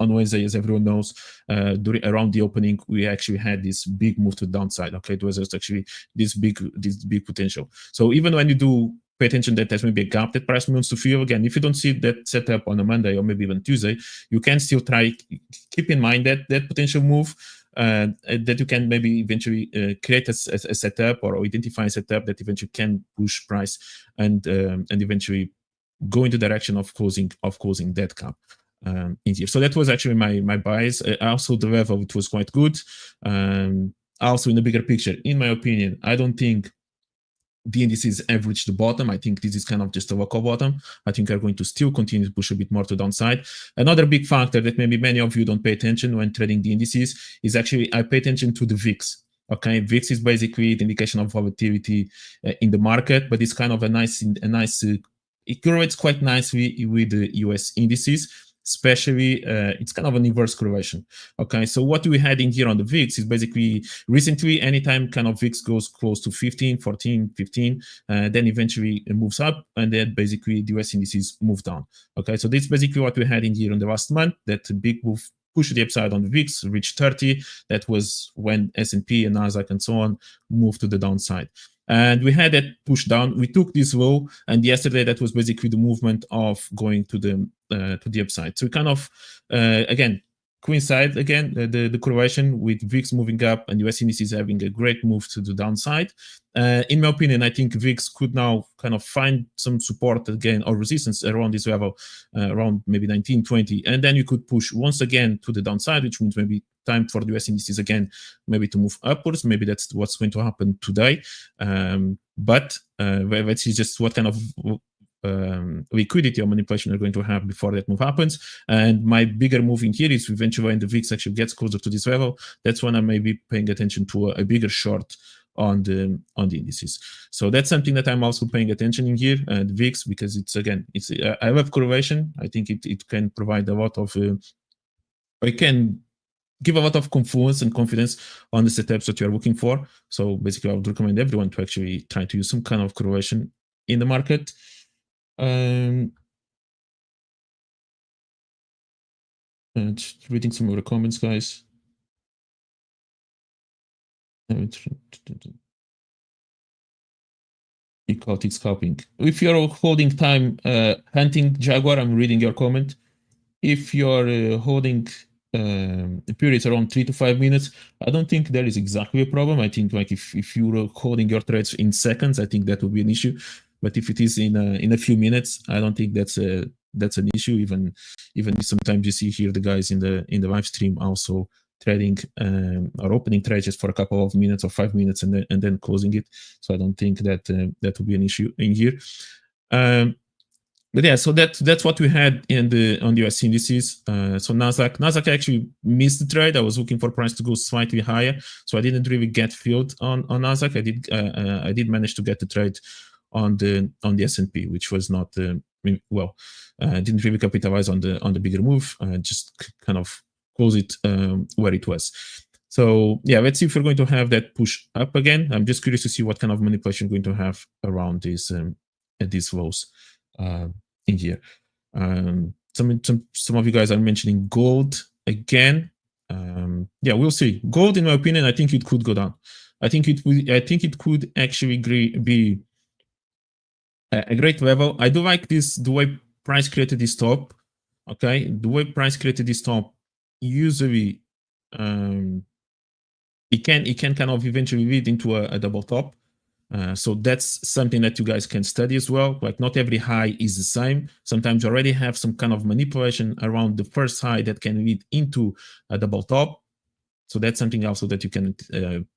on Wednesday, as everyone knows, around the opening, we actually had this big move to the downside. Okay, it was just actually this big potential. So even when you do pay attention that there's maybe a gap that price wants to fill, again, if you don't see that setup on a Monday or maybe even Tuesday, you can still try, keep in mind that potential move, that you can maybe eventually create a setup or identify a setup that eventually can push price and eventually go in the direction of closing that gap in here. So that was actually my bias. Also, the level, it was quite good. Also, in the bigger picture, in my opinion, I don't think the indices have reached the bottom. I think this is kind of just a local bottom. I think they're going to still continue to push a bit more to downside. Another big factor that maybe many of you don't pay attention when trading the indices is actually I pay attention to the VIX. Okay, VIX is basically the indication of volatility in the market, but it's kind of it correlates quite nicely with the US indices. Especially, it's kind of an inverse correlation. Okay, so what we had in here on the VIX is basically recently, anytime kind of VIX goes close to 15, 14, 15, then eventually it moves up, and then basically the US indices move down. Okay, so this is basically what we had in here in the last month, that big move pushed the upside on the VIX, reached 30. That was when S&P and NASDAQ and so on moved to the downside. And we had that push down. We took this low, and yesterday that was basically the movement of going to the upside. So we kind of again coincide the correlation with VIX moving up and US indices having a great move to the downside. In my opinion, I think VIX could now kind of find some support again or resistance around this level, around maybe 1920, and then you could push once again to the downside, which means maybe time for the US indices again, maybe to move upwards. Maybe that's what's going to happen today. But let's see just what kind of liquidity or manipulation they're going to have before that move happens. And my bigger move in here is eventually when the VIX actually gets closer to this level, that's when I may be paying attention to a bigger short on the indices. So that's something that I'm also paying attention in here, the VIX, because it's I love correlation. I think it can provide a lot of it can give a lot of confluence and confidence on the setups that you're looking for. So basically, I would recommend everyone to actually try to use some kind of correlation in the market. And reading some of the comments, guys. You called it scalping. If you're holding time hunting Jaguar, I'm reading your comment. If you're holding periods around 3 to 5 minutes, I don't think there is exactly a problem. I think like if you're holding your trades in seconds, I think that would be an issue. But if it is in a few minutes, I don't think that's an issue. Even sometimes you see here the guys in the live stream also trading or opening trades just for a couple of minutes or 5 minutes and then closing it. So I don't think that that would be an issue in here. But yeah, so that's what we had on the US indices. So NASDAQ actually missed the trade. I was looking for price to go slightly higher, so I didn't really get filled on NASDAQ. I did manage to get the trade on the S&P, which was not didn't really capitalize on the bigger move. Just kind of close it where it was. So yeah, let's see if we're going to have that push up again. I'm just curious to see what kind of manipulation we're going to have around this at these lows in here. Some of you guys are mentioning gold again. Yeah, we'll see. Gold, in my opinion, I think it could go down. I think it could actually be a great level. I do like this, the way price created this top. Okay, the way price created this top, usually it can kind of eventually lead into a double top. So that's something that you guys can study as well. Like not every high is the same. Sometimes you already have some kind of manipulation around the first high that can lead into a double top. So that's something also that you can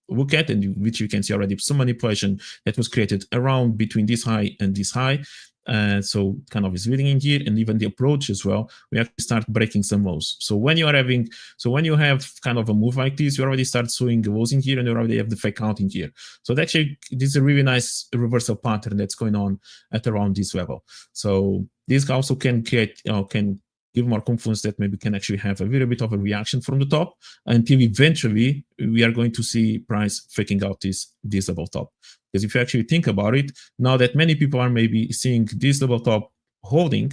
look at, and which you can see already some manipulation that was created around between this high and this high. So kind of is leading in here, and even the approach as well, we actually start breaking some lows. So when you have kind of a move like this, you already start showing the lows in here, and you already have the fake out in here. So that actually, this is a really nice reversal pattern that's going on at around this level. So this also can create, can give more confidence that maybe can actually have a little bit of a reaction from the top until eventually we are going to see price faking out this double top. Because if you actually think about it, now that many people are maybe seeing this double top holding,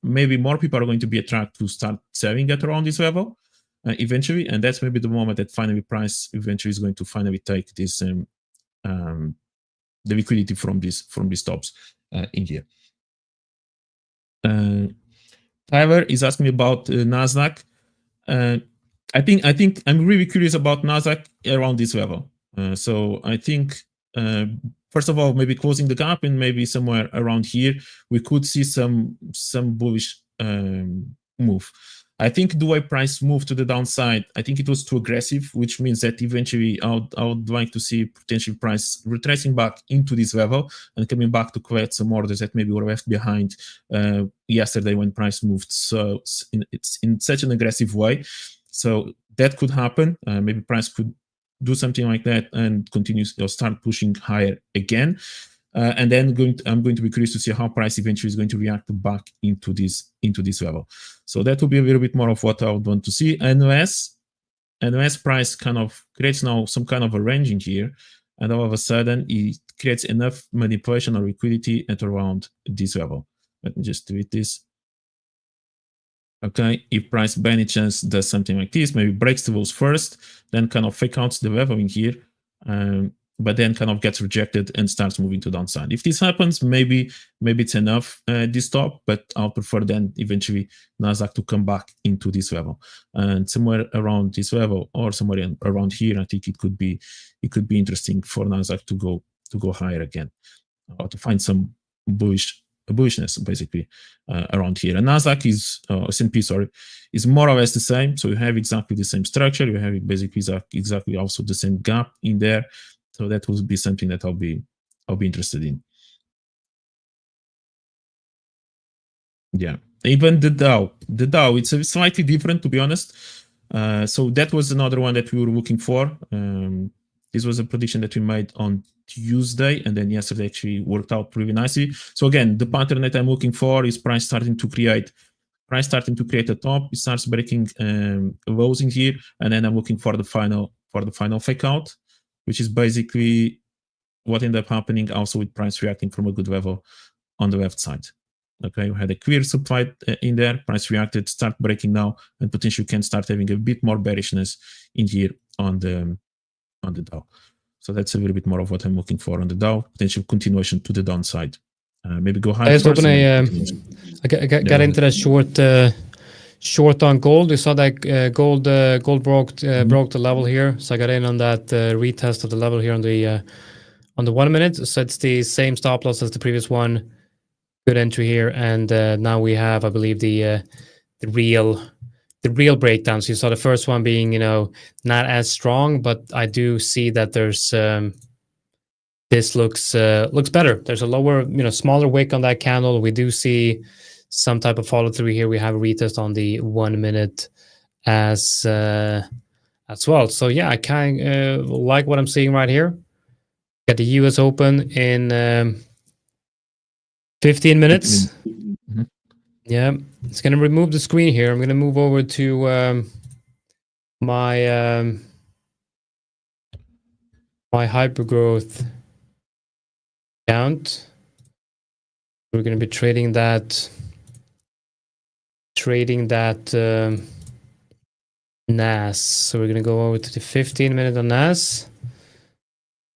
maybe more people are going to be attracted to start selling at around this level eventually, and that's maybe the moment that finally price eventually is going to finally take this the liquidity from these tops in here. Tyler is asking me about NASDAQ. I think I'm really curious about NASDAQ around this level. So I think, first of all, maybe closing the gap and maybe somewhere around here, we could see some bullish move. I think the way price moved to the downside, I think it was too aggressive, which means that eventually I would like to see potential price retracing back into this level and coming back to collect some orders that maybe were left behind yesterday when price moved so it's in such an aggressive way. So that could happen. Maybe price could do something like that and continue or start pushing higher again. And then I'm going to be curious to see how price eventually is going to react back into this level. So that will be a little bit more of what I would want to see, unless price kind of creates now some kind of a range in here, and all of a sudden it creates enough manipulation or liquidity at around this level. Let me just delete this. Okay, if price by any chance does something like this, maybe breaks the walls first, then kind of fake outs the level in here, but then kind of gets rejected and starts moving to downside. If this happens, maybe it's enough this top, but I'll prefer then eventually NASDAQ to come back into this level. And somewhere around this level or somewhere around here, I think it could be interesting for NASDAQ to go higher again, or to find some bullishness basically around here. And NASDAQ is S&P, is more or less the same. So you have exactly the same structure. You have basically exactly also the same gap in there. So that will be something that I'll be interested in. Yeah, even the Dow, it's slightly different, to be honest. So that was another one that we were looking for. This was a prediction that we made on Tuesday, and then yesterday actually worked out pretty nicely. So again, the pattern that I'm looking for is price starting to create a top. It starts breaking lows in here, and then I'm looking for the final fake out, which is basically what ended up happening also with price reacting from a good level on the left side. Okay, we had a clear supply in there, price reacted, start breaking now, and potentially can start having a bit more bearishness in here on the Dow. So that's a little bit more of what I'm looking for on the Dow, potential continuation to the downside. Maybe go higher. I was hoping I got into that short on gold. We saw that gold broke the level here, so I got in on that retest of the level here on the 1 minute. So it's the same stop loss as the previous one. Good entry here, and now we have, I believe, the real breakdown. So you saw the first one being, not as strong, but I do see that there's this looks better. There's a lower, smaller wick on that candle. We do see some type of follow through here. We have a retest on the 1 minute as well. So yeah, I kind of like what I'm seeing right here. Got the US Open in 15 minutes. Mm-hmm. Yeah, it's gonna remove the screen here. I'm gonna move over to my my hypergrowth account. We're gonna be trading that NAS. So we're gonna go over to the 15-minute on NAS.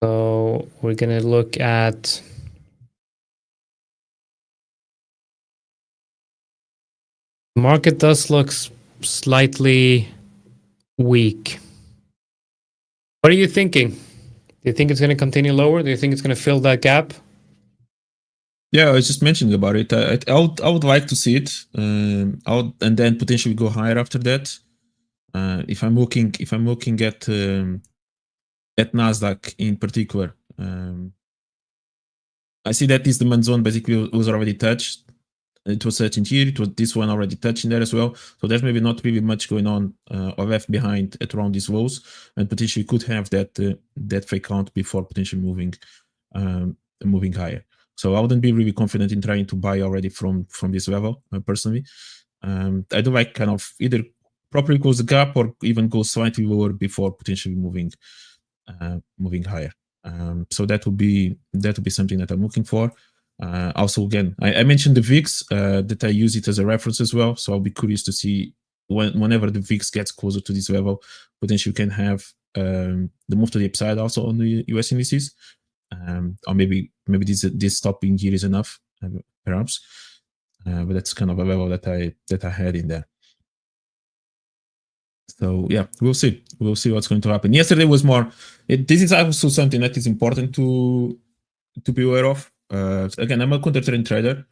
So we're gonna look at the market. Does look slightly weak. What are you thinking? Do you think it's going to continue lower? Do you think it's going to fill that gap? Yeah, I was just mentioning about it. I would like to see it, and then potentially go higher after that. If I'm looking at NASDAQ in particular, I see that this demand zone basically was already touched. It was touching here. It was this one already touching there as well. So there's maybe not really much going on or left behind at around these lows, and potentially could have that fake count before potentially moving higher. So I wouldn't be really confident in trying to buy already from this level personally. I do like kind of either properly close the gap or even go slightly lower before potentially moving higher. So that would be something that I'm looking for. Also, again, I mentioned the VIX, that I use it as a reference as well. So I'll be curious to see whenever the VIX gets closer to this level, potentially you can have the move to the upside also on the US indices. Or maybe this stopping here is enough, perhaps. But that's kind of a level that I had in there. So yeah, we'll see. We'll see what's going to happen. Yesterday was more. This is also something that is important to be aware of. Again, I'm a counter trend trader.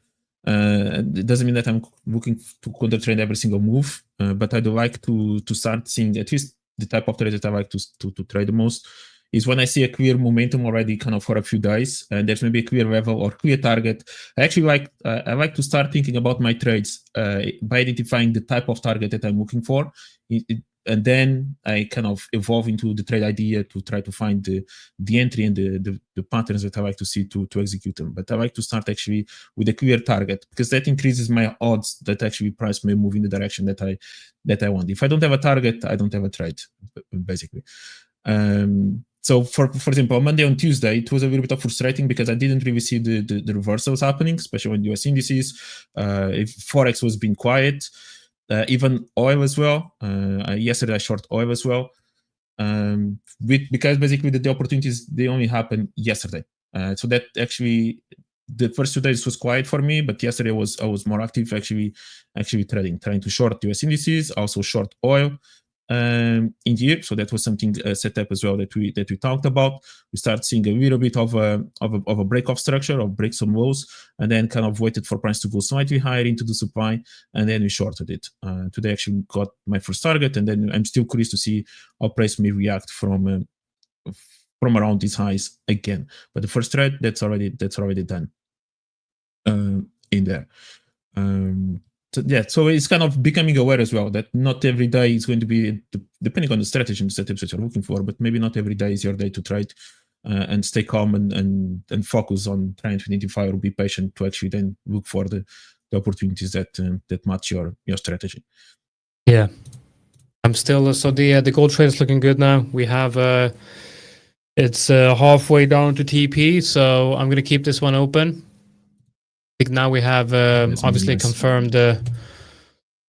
It doesn't mean that I'm looking to counter trend every single move, but I do like to start seeing at least the type of trade that I like to trade the most is when I see a clear momentum already kind of for a few days, and there's maybe a clear level or clear target. I actually I like to start thinking about my trades by identifying the type of target that I'm looking for. And then I kind of evolve into the trade idea to try to find the entry and the patterns that I like to see to execute them. But I like to start actually with a clear target, because that increases my odds that actually price may move in the direction that I want. If I don't have a target, I don't have a trade, basically. So for example, on Monday, on Tuesday, it was a little bit frustrating because I didn't really see the reversals happening, especially when US indices. If Forex was being quiet. Even oil as well. Yesterday I short oil as well, because basically the opportunities, they only happened yesterday. So that actually the first 2 days was quiet for me, but yesterday I was more active actually trying to short US indices, also short oil in here. So that was something set up as well that we talked about. We start seeing a little bit of a break-off structure, or break some lows, and then kind of waited for price to go slightly higher into the supply, and then we shorted it. Today actually got my first target, and then I'm still curious to see how price may react from around these highs again. But the first trade that's already done in there. So it's kind of becoming aware as well that not every day is going to be, depending on the strategy and setups that you're looking for, but maybe not every day is your day to trade, and stay calm and focus on trying to identify or be patient to actually then look for the opportunities that match your strategy. Yeah, I'm still so the gold trade is looking good now. We have it's halfway down to TP, so I'm gonna keep this one open. I think now we have obviously nice.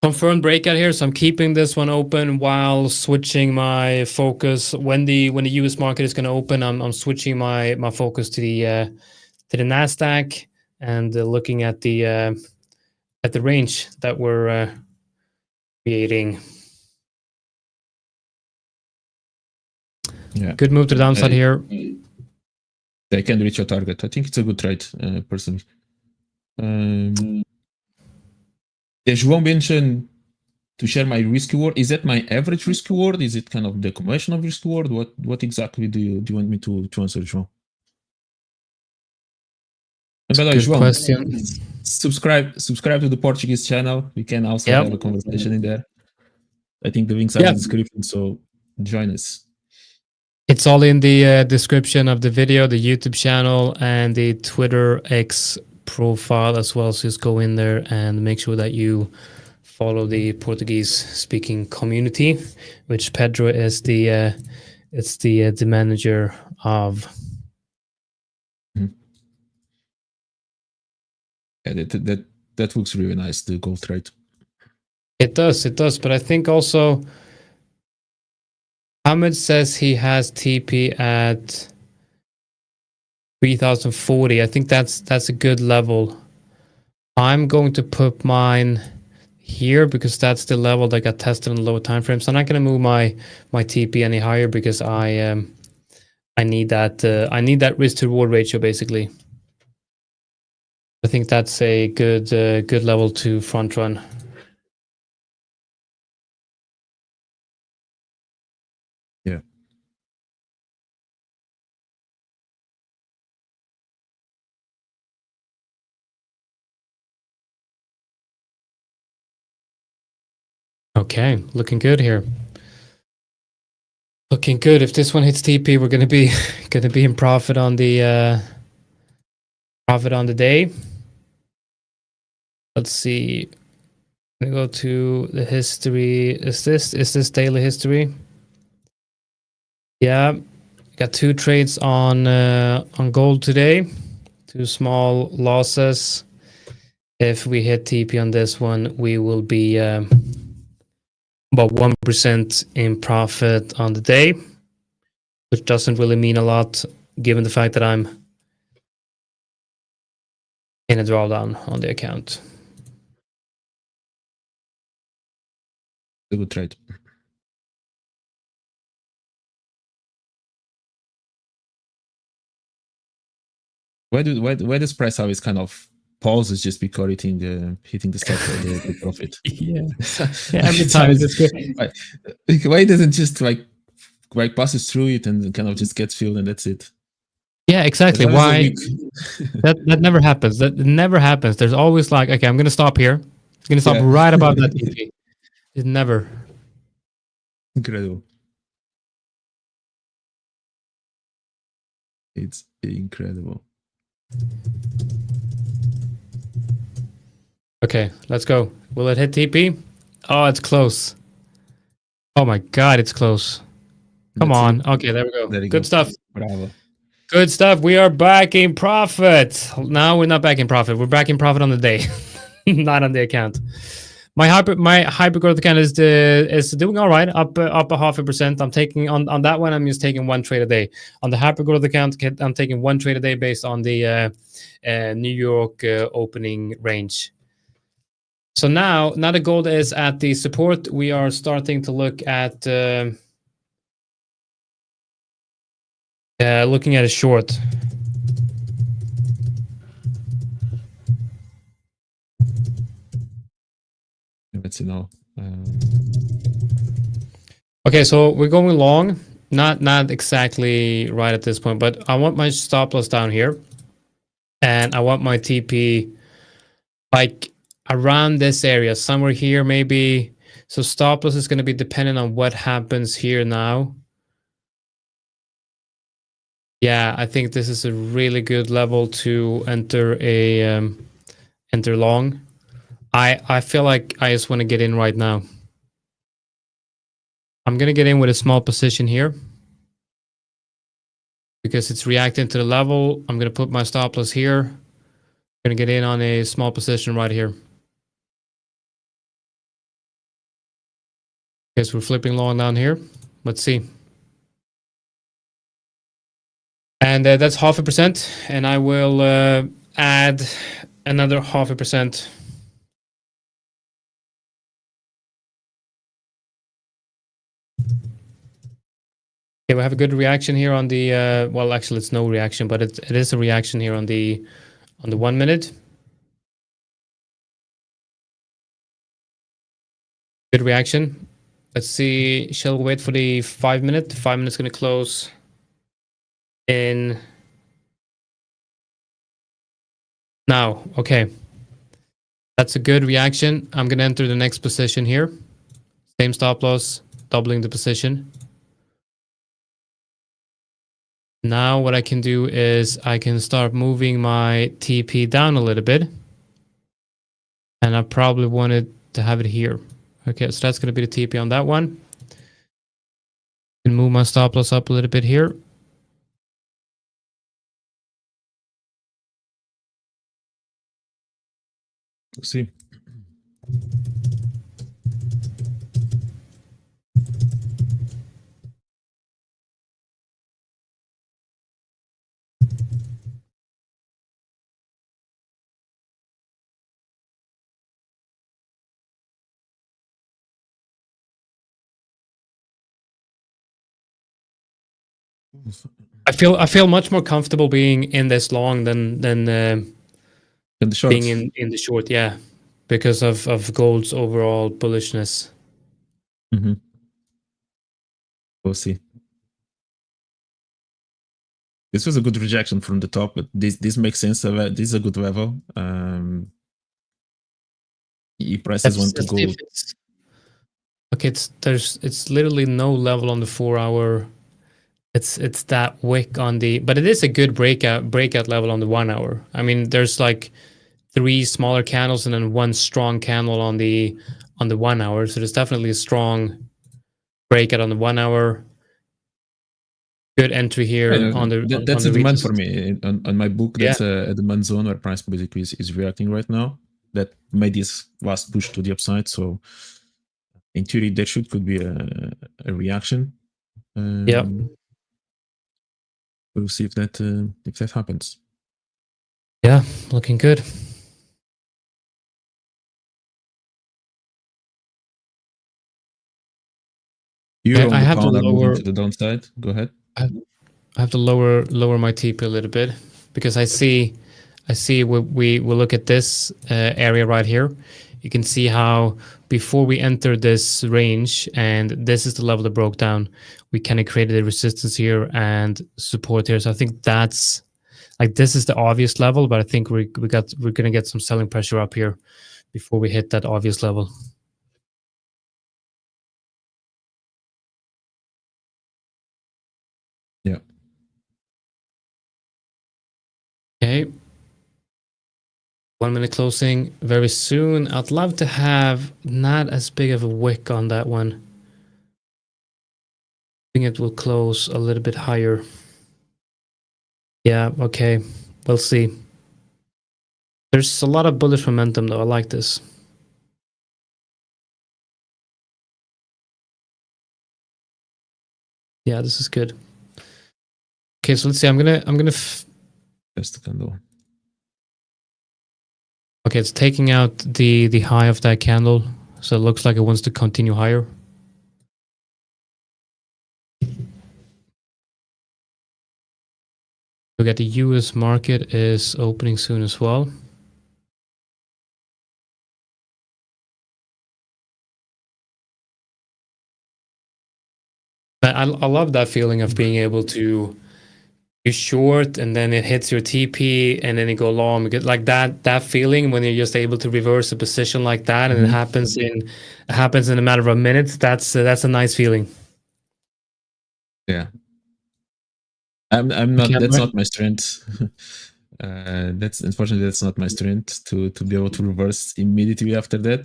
confirmed breakout here, so I'm keeping this one open while switching my focus. When the US market is going to open, I'm switching my focus to the NASDAQ and looking at the range that creating. Yeah. Good move to the downside here. They can reach your target. I think it's a good trade, personally. João mentioned to share my risk reward. Is that my average risk reward? Is it kind of the conversion of risk reward? What exactly do you want me to answer, João? And by the way, Good João, question. subscribe to the Portuguese channel. We can also have a conversation in there. I think the links are in the description, so join us. It's all in the description of the video, the YouTube channel, and the Twitter X profile as well. So just go in there and make sure that you follow the Portuguese-speaking community, which Pedro is the manager of. Yeah, that looks really nice. The gold trade. It does. But I think also Ahmed says he has TP at 3040. I think that's a good level. I'm going to put mine here because that's the level that got tested in the lower time frame. So I'm not going to move my TP any higher because I need that risk to reward ratio basically. I think that's a good level to front run. Yeah. Okay, looking good here. Looking good. If this one hits TP, we're gonna be in profit on the day. Let's see. I'm gonna go to the history. Is this daily history? Yeah, got 2 trades on gold today. 2 small losses. If we hit TP on this one, we will be about 1% in profit on the day, which doesn't really mean a lot given the fact that I'm in a drawdown on the account. A good trade. Why does price always kind of pauses just before hitting the stop for the profit? Yeah, every time it's good. Why doesn't just like passes through it and kind of just gets filled and that's it? Yeah, exactly. Why? that never happens. That never happens. There's always like, okay, I'm gonna stop here. It's gonna stop right above that TP. It never. Incredible. It's incredible. Okay, let's go. Will it hit TP? Oh, it's close. Oh my god, it's close. Come on. Okay, there we go. Good stuff. Bravo. Good stuff. We are back in profit. No, we're not back in profit. We're back in profit on the day, not on the account. My hyper growth account is doing all right, up 0.5%. I'm taking on that one. I'm just taking 1 trade a day. On the hyper growth account, I'm taking 1 trade a day based on the New York opening range. So now the gold is at the support. We are starting to look at looking at a short. Let's see now. Okay, so we're going long. Not exactly right at this point, but I want my stop loss down here, and I want my TP like around this area, somewhere here maybe. So stop loss is going to be dependent on what happens here now. Yeah, I think this is a really good level to enter enter long. I feel like I just want to get in right now. I'm going to get in with a small position here because it's reacting to the level. I'm going to put my stop loss here. I'm going to get in on a small position right here. Okay, so we're flipping long down here. Let's see. And that's 0.5%, and I will add another 0.5%. Okay, we have a good reaction here on the well, actually it's no reaction, but it is a reaction here on the 1 minute. Good reaction. Let's see, shall we wait for the 5 minute? The 5 minutes going to close in now. Okay, that's a good reaction. I'm going to enter the next position here. Same stop loss, doubling the position. Now what I can do is I can start moving my TP down a little bit. And I probably wanted to have it here. Okay, so that's going to be the TP on that one. And move my stop loss up a little bit here. Let's see. I feel much more comfortable being in this long than In the short. being in the short, yeah, because of gold's overall bullishness. Mm-hmm. We'll see. This was a good rejection from the top, but this makes sense. This is a good level. Prices want to go. Okay, it's literally no level on the 4 hour. It's that wick on the, but it is a good breakout level on the 1 hour. I mean, there's like 3 smaller candles and then 1 strong candle on the 1 hour. So there's definitely a strong breakout on the 1 hour. Good entry here on the that's on a the demand retest. for me on my book. That's a demand zone where price basically is reacting right now. That made this last push to the upside. So in theory, there could be a reaction. Yeah. We'll see if that happens. Yeah, looking good. You're on I the have to corner moving lower to the downside. Go ahead. I have to lower my TP a little bit because I see we look at this area right here. You can see how before we enter this range, and this is the level that broke down, we kind of created a resistance here and support here. So I think that's like, this is the obvious level, but I think we're gonna get some selling pressure up here before we hit that obvious level. Yeah. Okay. 1 minute closing very soon. I'd love to have not as big of a wick on that one. I think it will close a little bit higher. Yeah, okay. We'll see. There's a lot of bullish momentum though. I like this. Yeah, this is good. Okay, so let's see. I'm gonna That's the candle. okay, it's taking out the high of that candle, so it looks like it wants to continue higher. We got the US market is opening soon as well. I love that feeling of being able to you short and then it hits your TP and then you go long. Because like that feeling when you're just able to reverse a position like that and it happens in a matter of minutes. That's a nice feeling. Yeah. I'm not. Okay, That's not my strength. That's not my strength to be able to reverse immediately after that.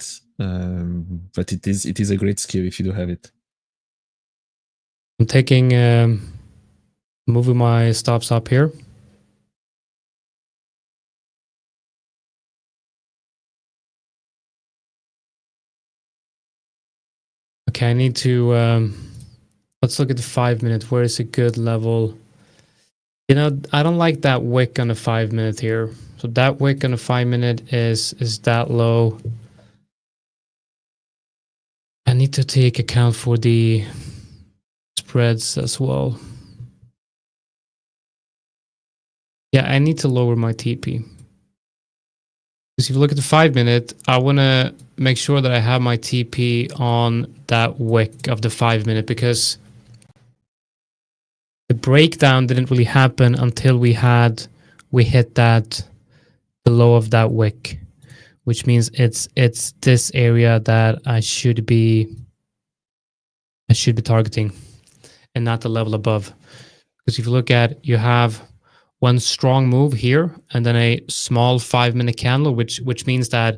But it is a great skill if you do have it. I'm taking moving my stops up here. Okay, I need to let's look at the 5 minute. Where is a good level? You know, I don't like that wick on the 5 minute here. So that wick on the 5 minute is that low. I need to take account for the spreads as well. Yeah, I need to lower my TP. Because if you look at the 5-minute, I want to make sure that I have my TP on that wick of the 5-minute, because the breakdown didn't really happen until we hit that the low of that wick, which means it's this area that I should be targeting and not the level above. Because if you look at, you have one strong move here and then a small 5-minute candle, which means that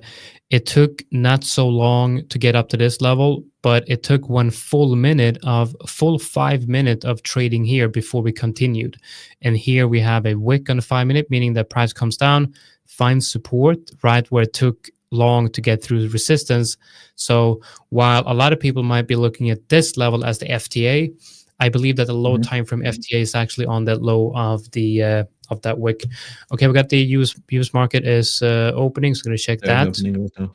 it took not so long to get up to this level, but it took one full 5 minute of trading here before we continued. And here we have a wick on the 5-minute, meaning that price comes down, finds support right where it took long to get through the resistance. So while a lot of people might be looking at this level as the FTA, I believe that the low time frame FTA is actually on that low of the of that wick. Okay, we got the US market is opening, so I'm going to check that. Opening right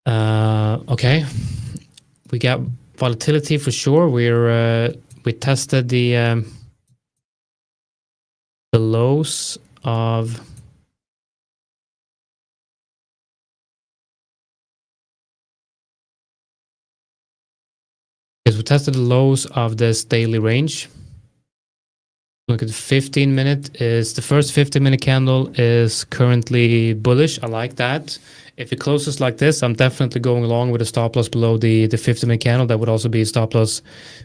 now. Okay, we got volatility for sure. We tested the lows of. We tested the lows of this daily range. Look at the 15-minute. Is the first 15-minute candle is currently bullish. I like that. If it closes like this, I'm definitely going along with a stop loss below the 15-minute candle. That would also be a stop loss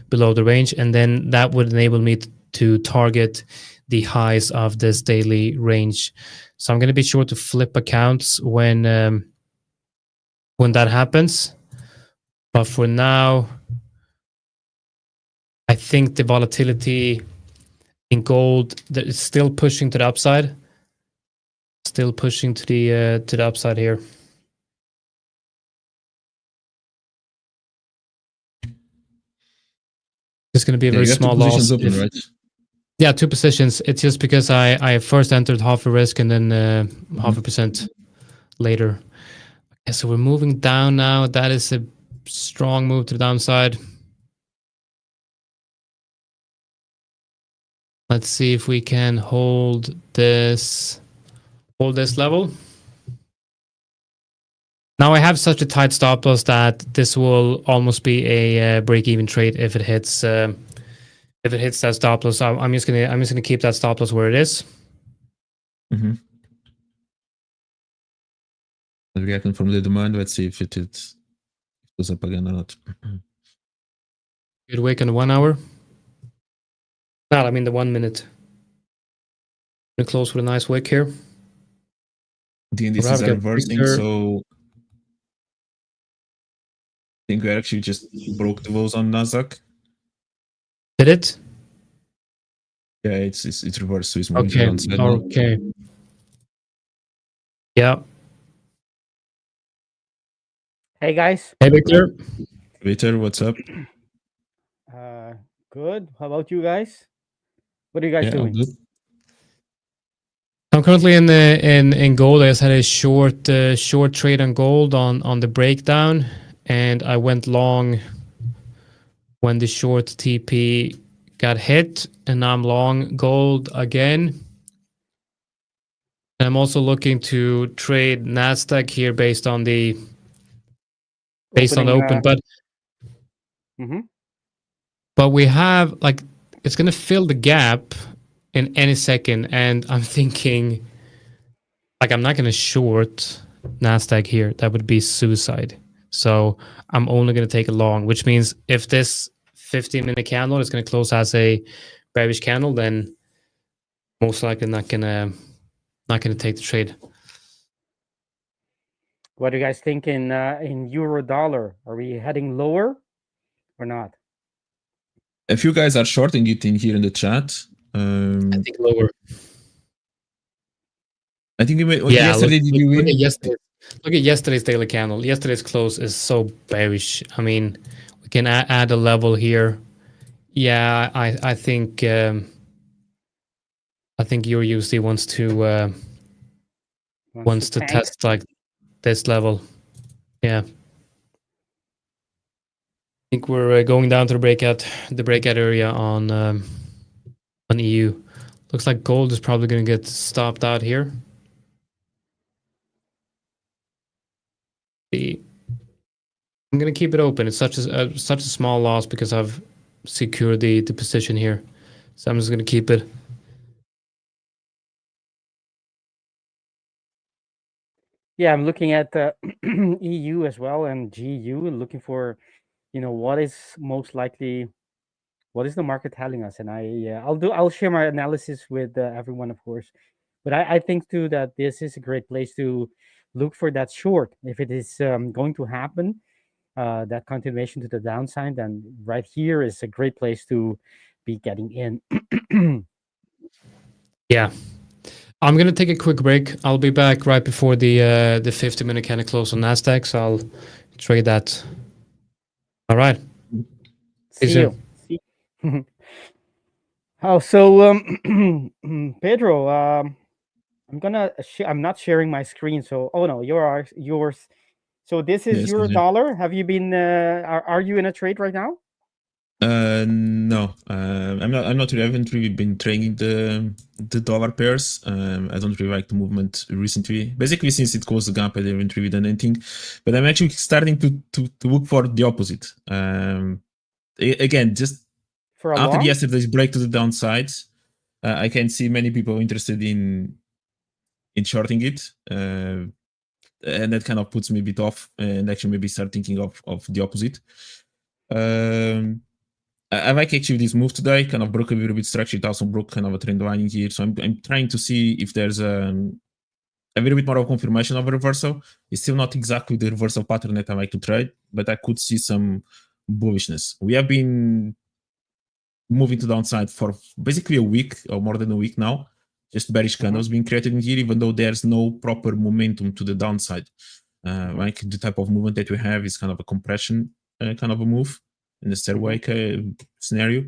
below the range, and then that would enable me to target the highs of this daily range. So I'm going to be sure to flip accounts when that happens. But for now, I think the volatility in gold that is still pushing to the upside. Still pushing to the upside here. It's going to be a very small loss. Open, right? Yeah, 2 positions. It's just because I first entered half a risk and then 0.5% later. Okay, so we're moving down now. That is a strong move to the downside. Let's see if we can hold this level. Now I have such a tight stop loss that this will almost be a break-even trade if it hits that stop loss. I'm just gonna keep that stop loss where it is. Reacting from the demand. Let's see if it goes up again or not. Good wick on the 1 hour. No, I mean the 1 minute. Gonna close with a nice wick here. The indices are reversing, so I think we actually just broke the lows on NASDAQ. Did it? Yeah, it's reversed, so it's moving okay. to the downside. Okay. Yeah. Hey guys. Hey Victor. Victor, what's up? Good. How about you guys? What are you guys doing? Good. I'm currently in gold. I just had a short trade on gold on the breakdown, and I went long when the short TP got hit, and now I'm long gold again. And I'm also looking to trade NASDAQ here based on the open, but we have it's gonna fill the gap in any second, and I'm thinking I'm not gonna short NASDAQ here. That would be suicide. So I'm only gonna take a long, which means if this 15-minute candle is gonna close as a bearish candle, then most likely not gonna take the trade. What do you guys think in euro dollar? Are we heading lower or not? If you guys are shorting it in here in the chat, I think lower. I think yesterday did you win? Look at yesterday's daily candle. Yesterday's close is so bearish. I mean, we can add a level here. Yeah, I think your USD wants to test this level. Yeah. think we're going down to the breakout area on EU. Looks like gold is probably going to get stopped out here. I'm going to keep it open. It's such a small loss because I've secured the position here, so I'm just going to keep it. Yeah, I'm looking at EU as well and GU, looking for, what is most likely, what is the market telling us, and I'll share my analysis with everyone, of course. But I think too that this is a great place to look for that short if it is going to happen. That continuation to the downside, then right here is a great place to be getting in. Yeah. I'm going to take a quick break. I'll be back right before the 50-minute kind of close on NASDAQ, so I'll trade that. All right. See you. Oh, so Pedro, I'm not sharing my screen. So, oh no, yours. So this is your dollar. Have you been? Are you in a trade right now? No, I'm not. I haven't really been trading the dollar pairs. I don't really like the movement recently. Basically, since it closed the gap, I haven't really done anything. But I'm actually starting to look for the opposite. Again, just after yesterday's break to the downside, I can see many people interested in shorting it, and that kind of puts me a bit off, and actually maybe start thinking of the opposite. I like actually this move today, kind of broke a little bit structure. It also broke kind of a trend line in here. So I'm trying to see if there's a little bit more of confirmation of a reversal. It's still not exactly the reversal pattern that I like to trade, but I could see some bullishness. We have been moving to downside for basically a week or more than a week now. Just bearish candles being created in here, even though there's no proper momentum to the downside. Like the type of movement that we have is kind of a compression kind of a move in the stairway scenario.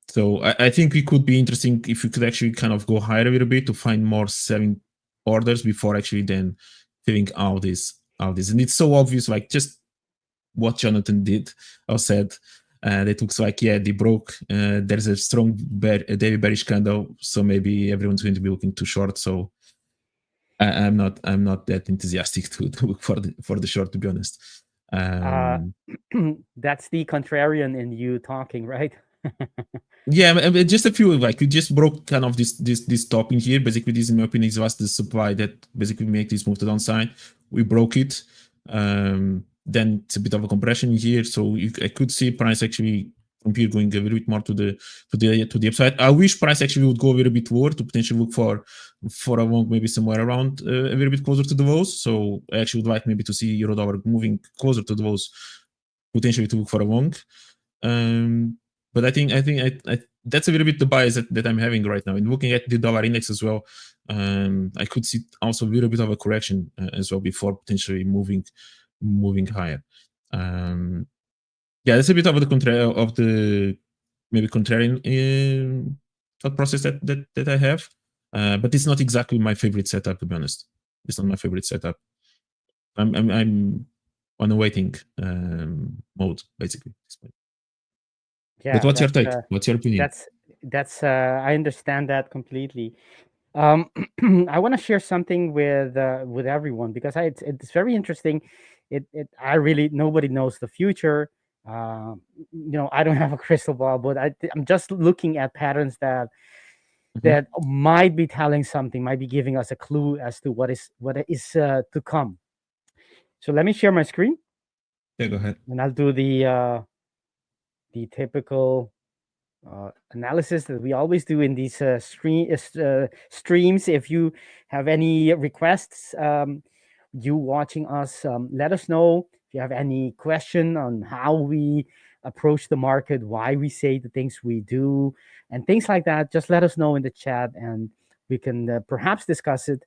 So I think it could be interesting if we could actually kind of go higher a little bit to find more selling orders before actually then filling out this. And it's so obvious, like just what Jonatan did or said. That looks like, yeah, they broke. There's a strong daily bearish candle, so maybe everyone's going to be looking to short. So I'm not that enthusiastic to look for the short, to be honest. That's the contrarian in you talking, right? Yeah, just a few, like we just broke kind of this top in here. Basically, this in my opinion was the supply that basically make this move to downside. We broke it. Then it's a bit of a compression here, so I could see price actually from here going a little bit more to the upside. I wish price actually would go a little bit lower to potentially look for a long, maybe somewhere around a little bit closer to the lows. So I actually would like maybe to see euro dollar moving closer to the lows, potentially to look for a long. But I think that's a little bit the bias that I'm having right now. And looking at the dollar index as well, I could see also a little bit of a correction as well before potentially moving higher. Yeah, that's a bit of the maybe contrarian thought process that I have. But it's not exactly my favorite setup, to be honest. It's not my favorite setup. I'm on a waiting mode, basically. Yeah, but what's your take? What's your opinion? That's I understand that completely. I want to share something with everyone because it's very interesting. Nobody knows the future. I don't have a crystal ball, but I'm just looking at patterns that might be telling something, might be giving us a clue as to what is to come. So let me share my screen. Yeah, go ahead. And I'll do the typical analysis that we always do in these streams. If you have any requests, you watching us, let us know. If you have any question on how we approach the market, why we say the things we do, and things like that, just let us know in the chat, and we can perhaps discuss it.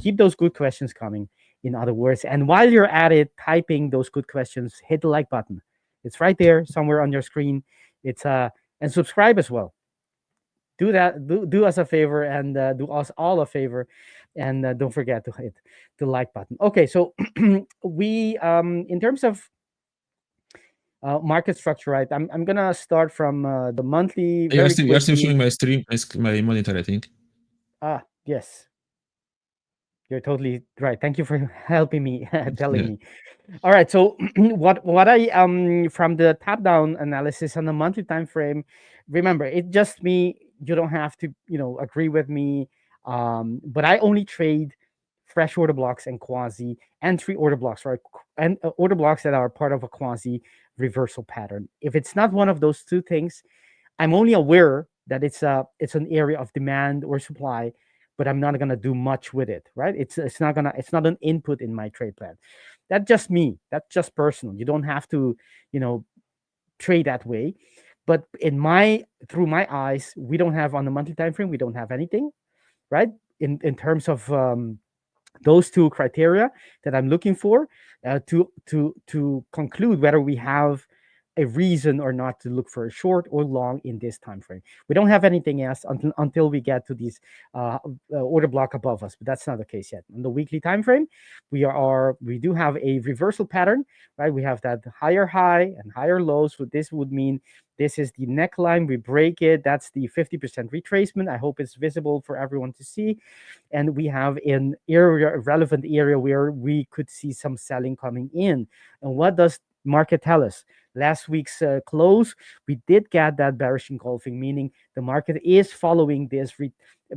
Keep those good questions coming, in other words. And while you're at it, typing those good questions, hit the like button. It's right there somewhere on your screen. It's and subscribe as well. Do that. Do us a favor, and do us all a favor, and don't forget to hit the like button. Okay, so we in terms of Market structure, right? I'm gonna start from the monthly. You're Very still showing quickly. my stream, my monitor, I think. Yes, you're totally right. Thank you for helping me, telling Yeah. me. All right. So what I from the top down analysis on the monthly time frame, remember, it's just me. You don't have to, agree with me. But I only trade fresh order blocks and quasi entry order blocks, right? And order blocks that are part of a quasi reversal pattern. If it's not one of those two things, I'm only aware that it's an area of demand or supply, but I'm not gonna do much with it, right? It's not an input in my trade plan. That's just me. That's just personal. You don't have to, trade that way. But through my eyes, we don't have on the monthly time frame, we don't have anything, right? In terms of those two criteria that I'm looking for to conclude whether we have a reason or not to look for a short or long in this time frame. We don't have anything else until we get to these order block above us, but that's not the case yet. On the weekly time frame, we do have a reversal pattern, right? We have that higher high and higher low. So this would mean this is the neckline. We break it. That's the 50% retracement. I hope it's visible for everyone to see. And we have an area, a relevant area where we could see some selling coming in. And what does market tell us? Last week's close, we did get that bearish engulfing, meaning the market is following this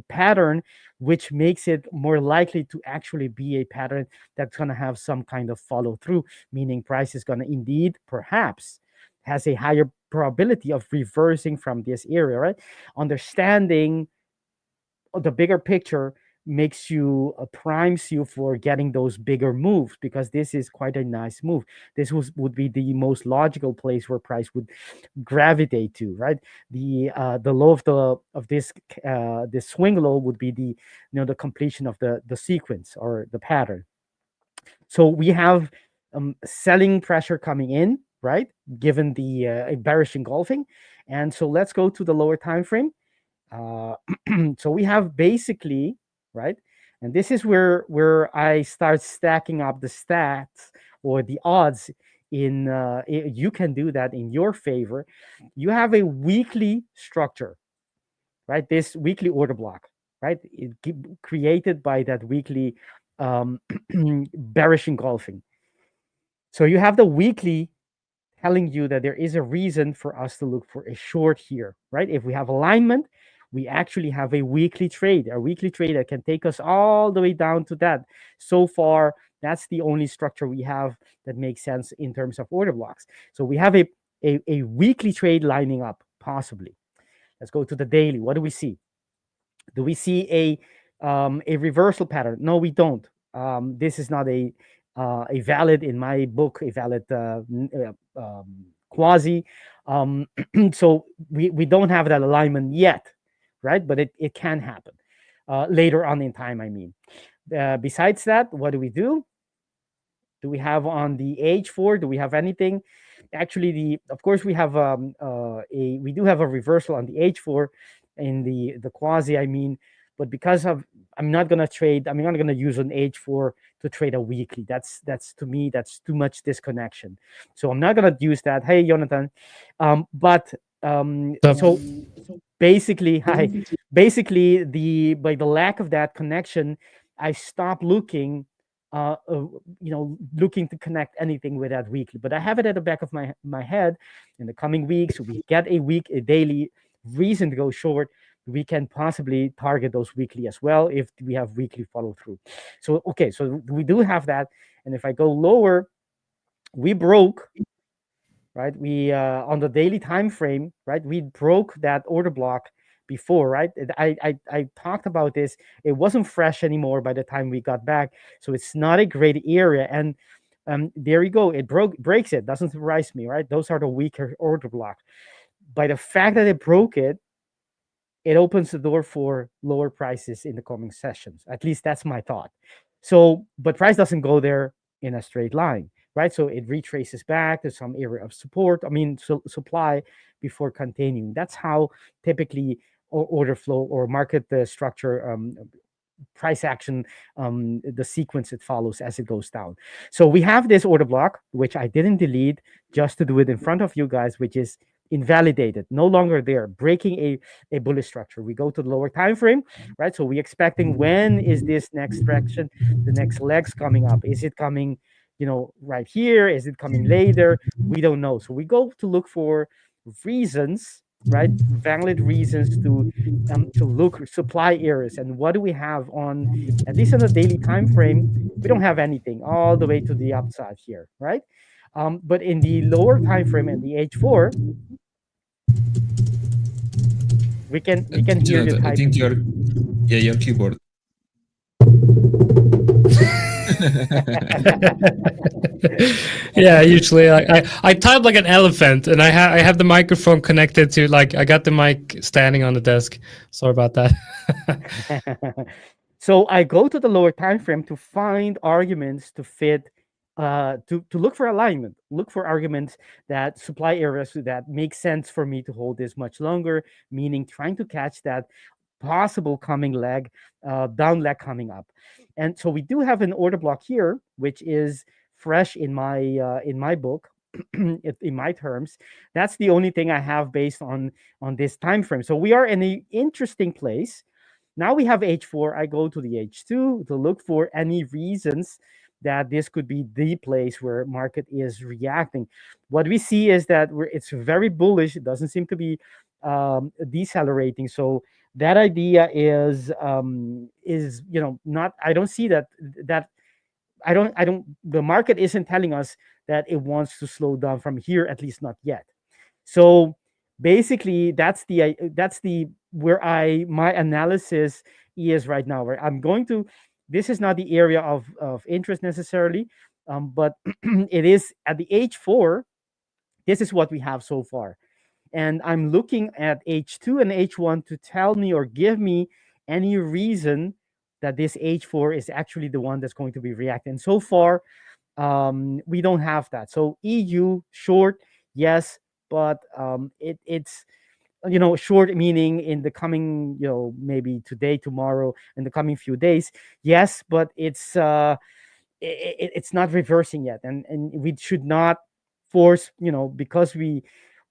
pattern, which makes it more likely to actually be a pattern that's going to have some kind of follow through, meaning price is going to indeed perhaps has a higher probability of reversing from this area, right? Understanding the bigger picture makes you primes you for getting those bigger moves, because this is quite a nice move. This would be the most logical place where price would gravitate to, right? The low of this swing low would be the completion of the sequence or the pattern. So we have selling pressure coming in, right, given the bearish engulfing. And so let's go to the lower time frame. So we have basically, right, and this is where I start stacking up the stats or the odds in you can do that in your favor. You have a weekly structure, right? This weekly order block, right, created by that weekly bearish engulfing. So you have the weekly telling you that there is a reason for us to look for a short here, right? If we have alignment, we actually have a weekly trade that can take us all the way down to that. So far, that's the only structure we have that makes sense in terms of order blocks. So we have a weekly trade lining up, possibly. Let's go to the daily. What do we see? Do we see a reversal pattern? No, we don't. This is not a valid, in my book, a valid quasi. So we don't have that alignment yet, right? But it can happen later on in time, I mean. Besides that, what do we do? Do we have on the H4? Do we have anything? Actually, of course we have we do have a reversal on the H4 in the quasi, I mean. But because of I'm not gonna use an H4 to trade a weekly. That's to me, that's too much disconnection. So I'm not gonna use that. Hey, Jonatan. So basically, by the lack of that connection, I stopped looking looking to connect anything with that weekly. But I have it at the back of my head. In the coming weeks, we get a daily reason to go short, we can possibly target those weekly as well if we have weekly follow through. So okay, so we do have that. And if I go lower, we broke, right? We on the daily time frame, right? We broke that order block before, right? I talked about this. It wasn't fresh anymore by the time we got back, so it's not a great area. And there you go. It breaks it. Doesn't surprise me, right? Those are the weaker order blocks. By the fact that it broke it, it opens the door for lower prices in the coming sessions. At least that's my thought. So, but price doesn't go there in a straight line, right? So it retraces back to some area of support. Supply before continuing. That's how typically order flow or market structure price action, the sequence it follows as it goes down. So we have this order block, which I didn't delete just to do it in front of you guys, which is invalidated, no longer there, breaking a bullish structure. We go to the lower time frame, right? So we're expecting, when is this next direction, the next legs coming up? Is it coming, right here? Is it coming later? We don't know. So we go to look for reasons, right? Valid reasons to look supply areas. And what do we have on, at least on the daily time frame? We don't have anything all the way to the upside here, right? But in the lower time frame and the H4, we can hear the Jonatan, I think your keyboard. Yeah, usually I type like an elephant, and I have the microphone connected to, like, I got the mic standing on the desk. Sorry about that. So I go to the lower time frame to find arguments to fit, to look for alignment, look for arguments that supply areas that make sense for me to hold this much longer, meaning trying to catch that possible coming leg, down leg coming up. And so we do have an order block here, which is fresh in my book, in my terms. That's the only thing I have based on this time frame. So we are in an interesting place. Now we have H4. I go to the H2 to look for any reasons that this could be the place where market is reacting. What we see is that it's very bullish. It doesn't seem to be decelerating. So that idea is not. I don't see that. I don't. The market isn't telling us that it wants to slow down from here, at least not yet. So basically, that's where my analysis is right now. Where I'm going to. This is not the area of interest necessarily, but it is at the H4. This is what we have so far. And I'm looking at H2 and H1 to tell me or give me any reason that this H4 is actually the one that's going to be reacting. So far, we don't have that. So EU short, yes, but it's short meaning in the coming, maybe today, tomorrow, in the coming few days, yes, but it's not reversing yet, and we should not force, because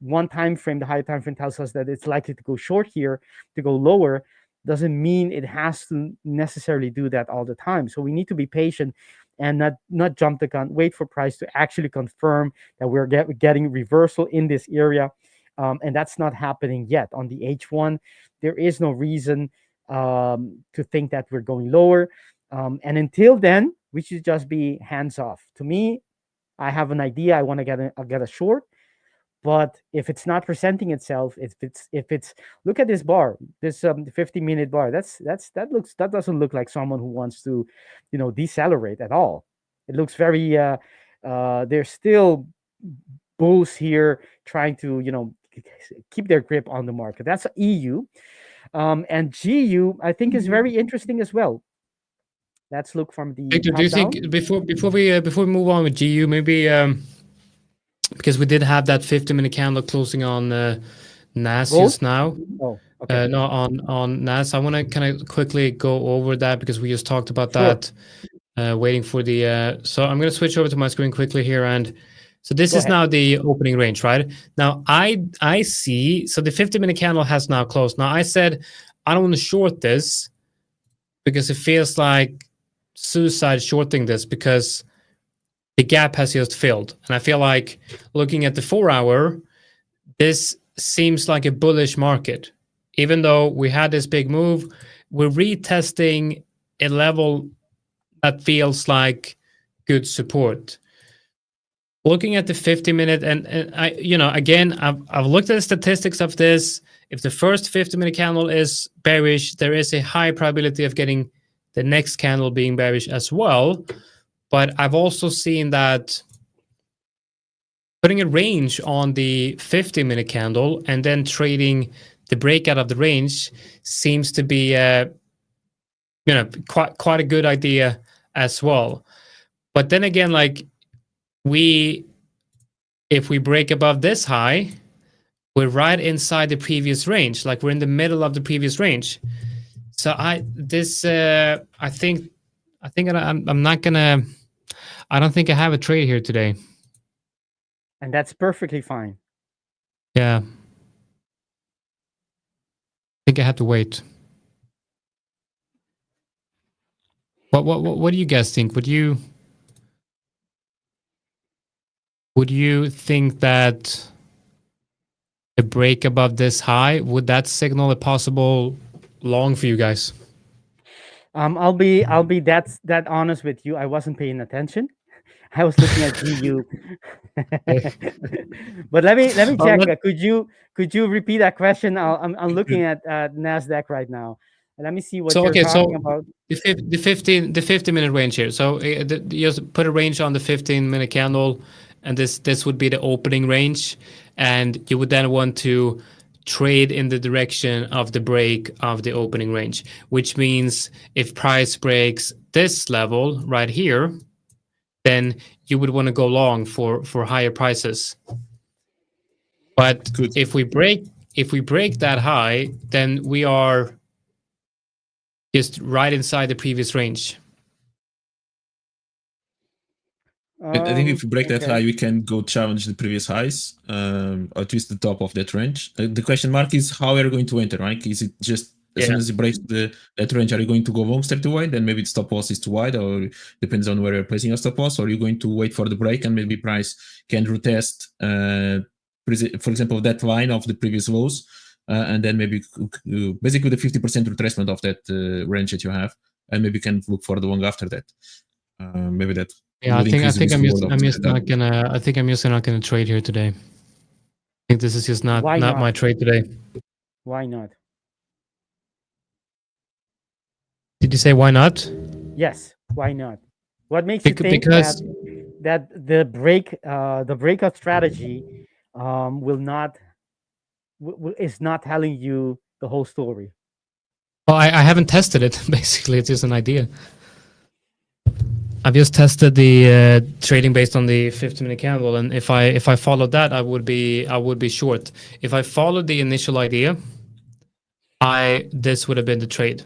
one time frame, the higher time frame tells us that it's likely to go short here, to go lower, doesn't mean it has to necessarily do that all the time. So we need to be patient and not jump the gun, wait for price to actually confirm that we're getting reversal in this area. And that's not happening yet. On the H1, there is no reason to think that we're going lower. And until then, we should just be hands off. To me, I have an idea. I want to get a short. But if it's not presenting itself, if it's look at this bar, this 50-minute bar, that doesn't look like someone who wants to, decelerate at all. It looks very there's still bulls here trying to, keep their grip on the market. That's EU. And GU, I think, is very interesting as well. Let's look from the Victor, top do you down. think before we move on with GU, maybe because we did have that 50-minute candle closing on NAS just now. Oh, okay. No, on NAS. I want to kind of quickly go over that because we just talked about Sure. that, waiting for the. So I'm going to switch over to my screen quickly here, and so this Go is ahead. now the opening range, right? Now I see. So the 50-minute candle has now closed. Now I said I don't want to short this because it feels like suicide shorting this because the gap has just filled. And I feel like looking at the 4-hour, this seems like a bullish market. Even though we had this big move, we're retesting a level that feels like good support. Looking at the 50-minute, and I, again, I've looked at the statistics of this. If the first 50-minute candle is bearish, there is a high probability of getting the next candle being bearish as well. But I've also seen that putting a range on the 50-minute candle and then trading the breakout of the range seems to be quite a good idea as well. But then again, like if we break above this high, we're right inside the previous range, like we're in the middle of the previous range. So I think I'm not gonna. I don't think I have a trade here today. And that's perfectly fine. Yeah. I think I have to wait. What do you guys think? Would you think that a break above this high, would that signal a possible long for you guys? I'll be that honest with you. I wasn't paying attention. I was looking at GU. But let me check. Could you repeat that question? I'm looking at NASDAQ right now. Let me see what you're talking about. The 15-minute range here. So just put a range on the 15-minute candle, and this would be the opening range, and you would then want to trade in the direction of the break of the opening range, which means if price breaks this level right here, then you would want to go long for higher prices. But if we break that high, then we are just right inside the previous range. I think if we break that high, we can go challenge the previous highs, or at least the top of that range. The question mark is how are you going to enter, right? Is it just as soon as you break that range, are you going to go long straight too wide? Then maybe the stop loss is too wide, or depends on where you're placing your stop loss, or you're going to wait for the break and maybe price can retest, for example, that line of the previous lows, and then maybe basically the 50% retracement of that range that you have, and maybe you can look for the long after that. Maybe that. Yeah, I think I'm just not gonna trade here today. I think this is just not my trade today. Why not? Did you say why not? Yes, why not? What makes you think that the breakout strategy is not telling you the whole story? Well, I haven't tested it. Basically, it's just an idea. I've just tested the trading based on the 15-minute candle, and if I followed that, I would be short. If I followed the initial idea, this would have been the trade,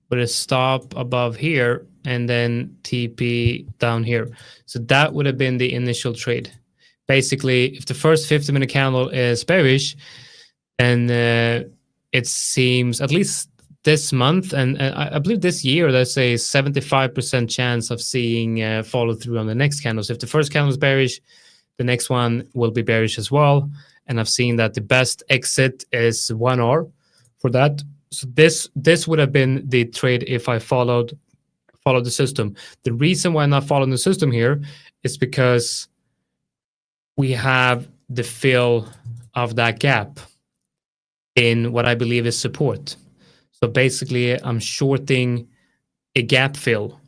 with a stop above here and then TP down here. So that would have been the initial trade. Basically, if the first 15-minute candle is bearish, and it seems at least this month, and I believe this year, there's a 75% chance of seeing follow through on the next candle. So if the first candle is bearish, the next one will be bearish as well. And I've seen that the best exit is 1R for that. So this would have been the trade if I followed the system. The reason why I'm not following the system here is because we have the fill of that gap in what I believe is support. So basically, I'm shorting a gap fill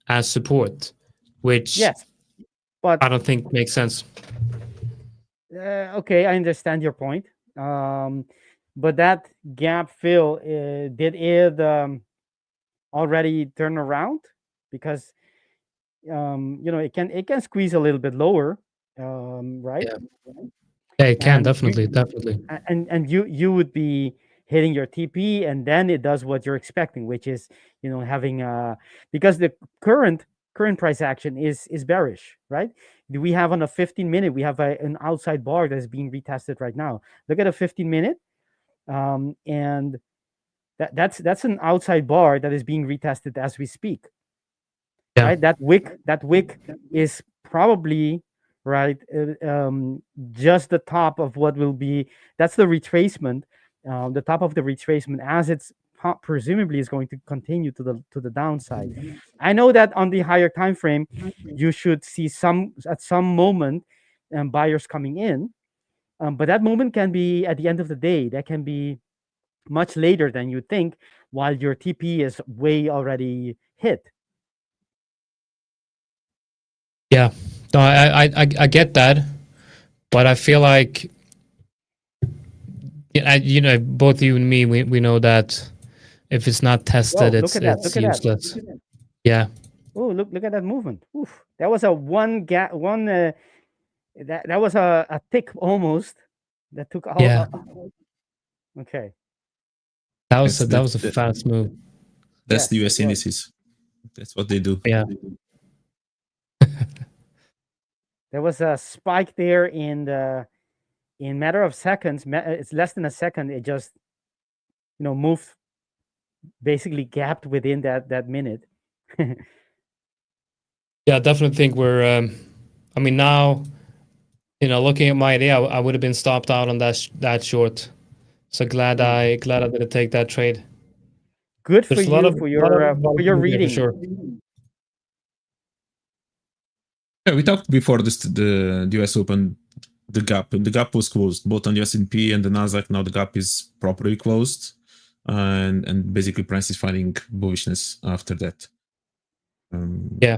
as support, which but I don't think makes sense. Okay, I understand your point. But that gap fill, did it already turn around? Because it can squeeze a little bit lower, right? Yeah, it can definitely. And you would be hitting your TP, and then it does what you're expecting, which is having because the current price action is bearish, right? We have on a 15-minute, we have an outside bar that is being retested right now. Look at a 15-minute, and that's an outside bar that is being retested as we speak. Yeah. Right? That wick is probably right just the top of what will be, that's the retracement, the top of the retracement, as it's presumably is going to continue to the downside. I know that on the higher time frame you should see at some moment buyers coming in, but that moment can be at the end of the day. That can be much later than you think, while your TP is way already hit. Yeah, no, I get that, but I feel like both you and me, we know that if it's not tested, it's useless. Yeah. Oh, look at that movement. Oof. That was a that was a tick almost that took all. Yeah. Okay. That was a fast move. That's the Yes, US it was. indices. That's what they do. Yeah. There was a spike there in matter of seconds. It's less than a second. It just moved, basically gapped within that minute. Yeah, I definitely think we're. I mean, now, looking at my idea, I would have been stopped out on that short. So glad I didn't take that trade. Good for There's a lot you of for lot of your volatility there reading. for sure. Yeah, we talked before the US Open, the gap was closed both on the S&P and the NASDAQ. Now the gap is properly closed, and basically price is finding bullishness after that. Yeah,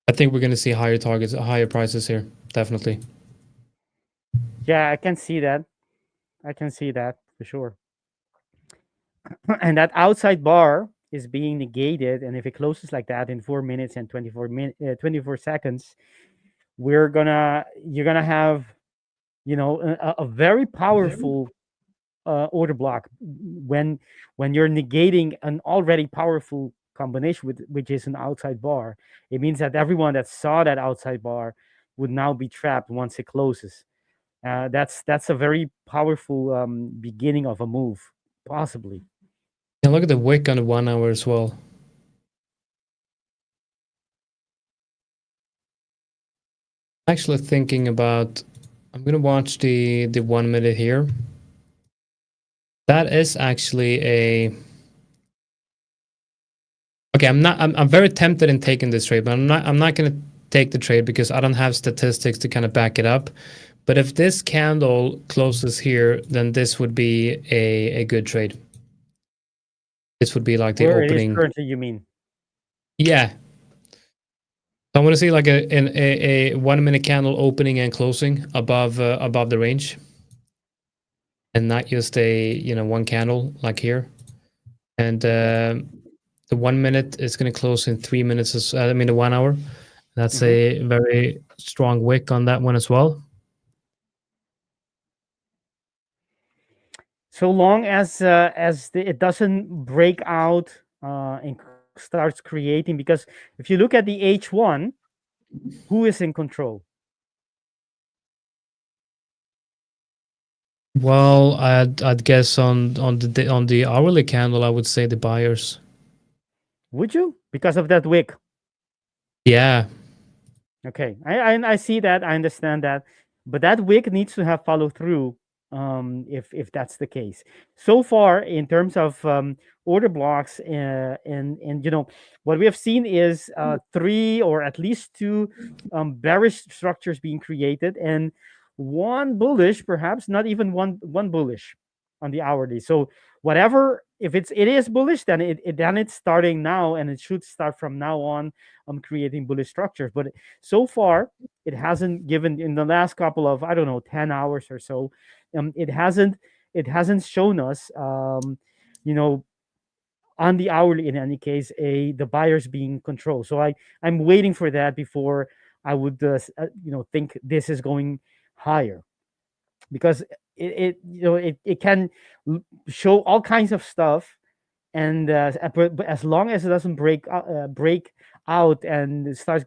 I think we're going to see higher targets, higher prices here, definitely. Yeah, I can see that. I can see that for sure. And that outside bar is being negated, and if it closes like that in 4 minutes and 24 seconds, you're gonna have a very powerful order block when you're negating an already powerful combination which is an outside bar. It means that everyone that saw that outside bar would now be trapped once it closes. That's a very powerful beginning of a move, possibly. And look at the wick on the 1 hour as well. Actually thinking about, I'm gonna watch the 1 minute here. That is actually a. Okay, I'm very tempted in taking this trade, but I'm not gonna take the trade because I don't have statistics to kind of back it up. But if this candle closes here, then this would be a good trade. This would be like the Where opening. it is currently, you mean? Yeah. So I want to see like a 1 minute candle opening and closing above the range, and not just a one candle like here. And the 1 minute is going to close in 3 minutes. I mean the 1 hour. That's a very strong wick on that one as well. So long as it doesn't break out and starts creating, because if you look at the H1, who is in control? Well, I'd guess on the hourly candle, I would say the buyers. Would you? Because of that wick? Yeah. Okay, I see that. I understand that, but that wick needs to have follow through. If that's the case, so far in terms of order blocks, and what we have seen is 3 or at least 2 bearish structures being created, and 1 bullish, perhaps not even one bullish on the hourly. So whatever, if it is bullish, then it's starting now, and it should start from now on creating bullish structures. But so far it hasn't given, in the last couple of, I don't know, 10 hours or so, it hasn't shown us on the hourly, in any case, the buyers being controlled. So I'm waiting for that before I would think this is going higher, because it can show all kinds of stuff, and but as long as it doesn't break out and it starts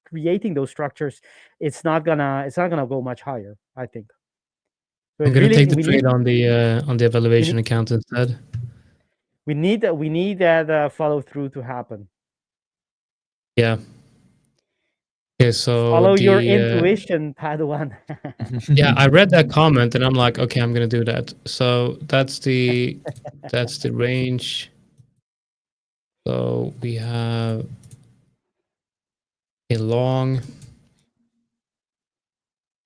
creating those structures, it's not gonna go much higher, I think. So I'm gonna take the trade on the evaluation account instead. We need that follow through to happen. Yeah. Okay, so follow your intuition, Padawan. Yeah, I read that comment and I'm like, okay, I'm gonna do that. So that's the range. So we have a long.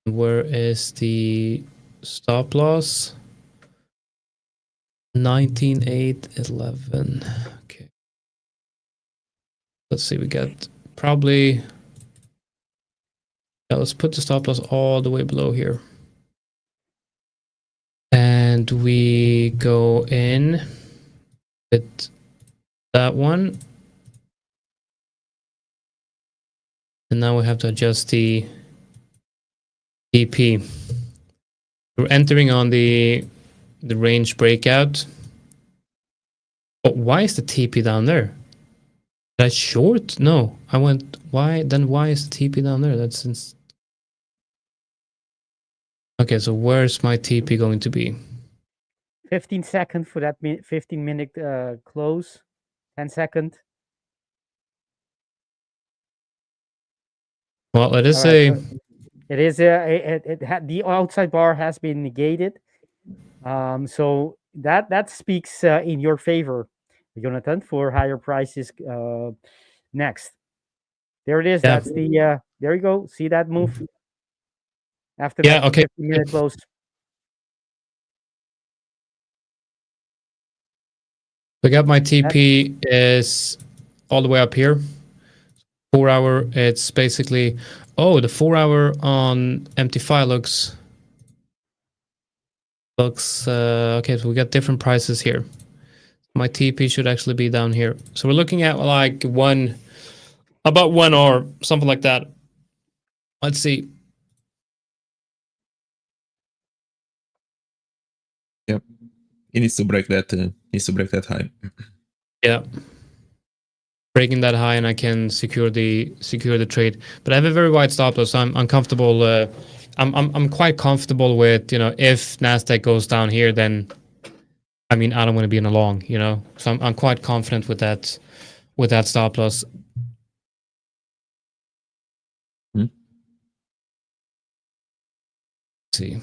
Where is the stop loss? 19.811. Okay. Let's see, we got probably. Yeah, let's put the stop loss all the way below here. And we go in with that one. And now we have to adjust the EP. We're entering on the range breakout. But why is the TP down there? Did I short? No, I went. Why? Then why is the TP down there? That's okay. So where's my TP going to be? 15 seconds for that 15-minute close. 10 seconds. Well, it is All right, a. so it is the outside bar has been negated. So that speaks in your favor, Jonatan, for higher prices next. There it is. Yeah. That's the there you go. See that move after Yeah. that Okay. 15-minute close. I got my TP is all the way up here. 4 hour. It's basically. Oh, the 4 hour on MT5 looks okay. So we got different prices here. My TP should actually be down here. So we're looking at like about 1 hour, something like that. Let's see. Yep. He needs to break that. Needs to break that high. Yeah. Breaking that high, and I can secure the trade. But I have a very wide stop loss. So I'm comfortable. I'm quite comfortable with, if NASDAQ goes down here, then I mean I don't want to be in a long, So I'm quite confident with that stop loss. Hmm. Let's see.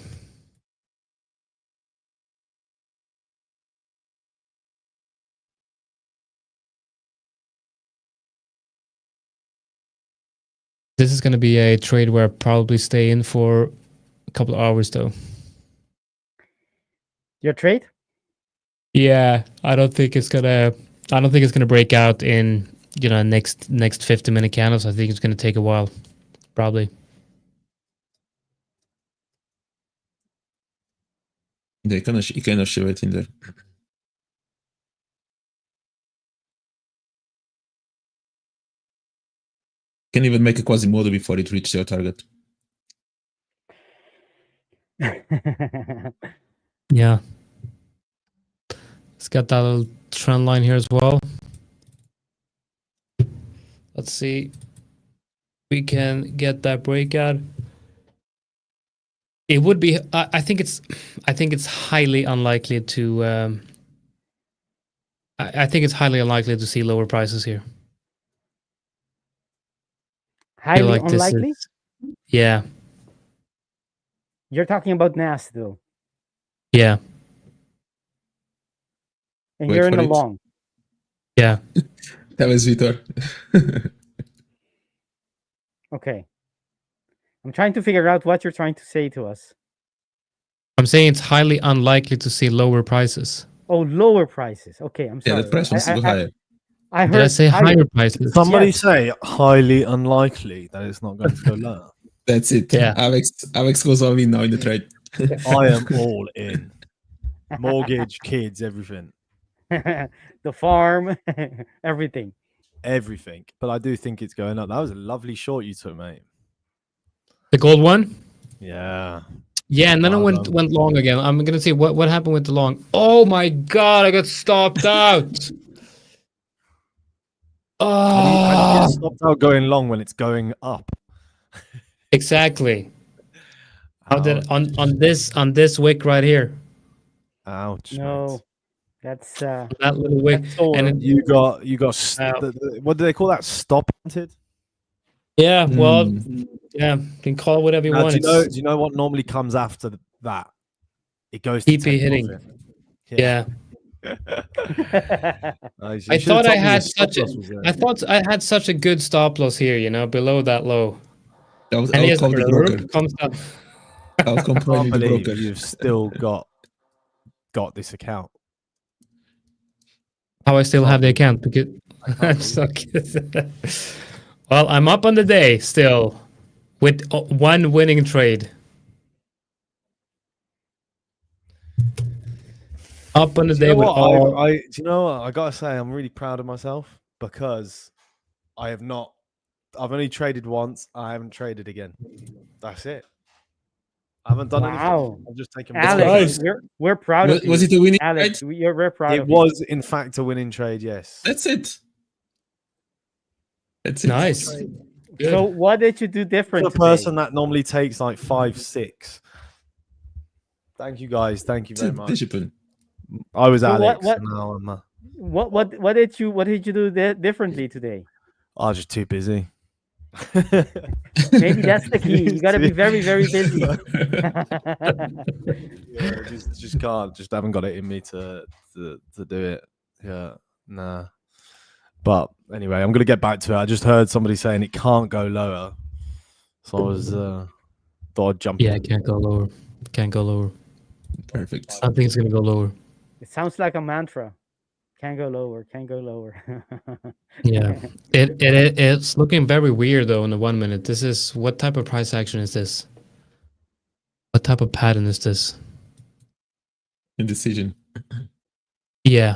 This is going to be a trade where I probably stay in for a couple of hours, though. Your trade? Yeah, I don't think it's gonna break out in next 50-minute candles. I think it's gonna take a while, probably. You cannot show it in there. Can even make a Quasimodo before it reaches your target. Yeah. It's got that little trend line here as well. Let's see. We can get that breakout. It would be. I think it's highly unlikely to. I think it's highly unlikely to see lower prices here. Highly unlikely? Yeah. You're talking about NAS though. Yeah. And you're in the long. Yeah. That was Vitor. Okay. I'm trying to figure out what you're trying to say to us. I'm saying it's highly unlikely to see lower prices. Oh, lower prices. Okay, I'm sorry. Yeah, the price wants to go higher. I heard. Did I say higher prices? Somebody say highly unlikely that it's not going to go lower. That's it. Yeah. Alex goes all in now in the trade. I am all in. Mortgage, kids, everything. The farm, everything. Everything. But I do think it's going up. That was a lovely short you took, mate. The gold one? Yeah. Yeah, and then I went long again. I'm gonna see what happened with the long. Oh my god, I got stopped out. How do you get stopped out going long when it's going up? Exactly. How did on this wick right here? Ouch. No, mate. that's that little wick. And then you got what do they call that? Stop hunted? Yeah, well, yeah, you can call it whatever you want. Do you know what normally comes after that? It goes to TP hitting. profit. Yeah. I thought I had such a good stop loss here, below that low. I'll call the broker. Comes down. I'll complain I the broker. You've still got this account. How I still have the account because I'm stuck. Well, I'm up on the day still with one winning trade. Up on the day with all. Do you know what? I gotta say, I'm really proud of myself because I've only traded once. I haven't traded again. That's it. I haven't done Wow. anything. I've just taken Alex, nice. we're proud of you. Was it a winning Alex, trade? we're proud It of was, in fact, a winning trade. Yes. That's it. That's it. Nice. you. Good. So what did you do different The today? person that normally takes like 5, 6. Thank you guys. Thank you very much. Discipline. I was So Alex. what- and now I'm. What did you do differently today? I was just too busy. Maybe that's the key. You got to be very, very busy. Yeah, just can't. Just haven't got it in me to do it. Yeah, nah. But anyway, I'm gonna get back to it. I just heard somebody saying it can't go lower, so I was thought I'd jump. Yeah, in. it can't go lower. Can't go lower. Perfect. I think it's gonna go lower. It sounds like a mantra. Can't go lower. Can't go lower. Yeah. It's looking very weird though in the 1 minute. This is what type of price action is this? What type of pattern is this? Indecision. Yeah.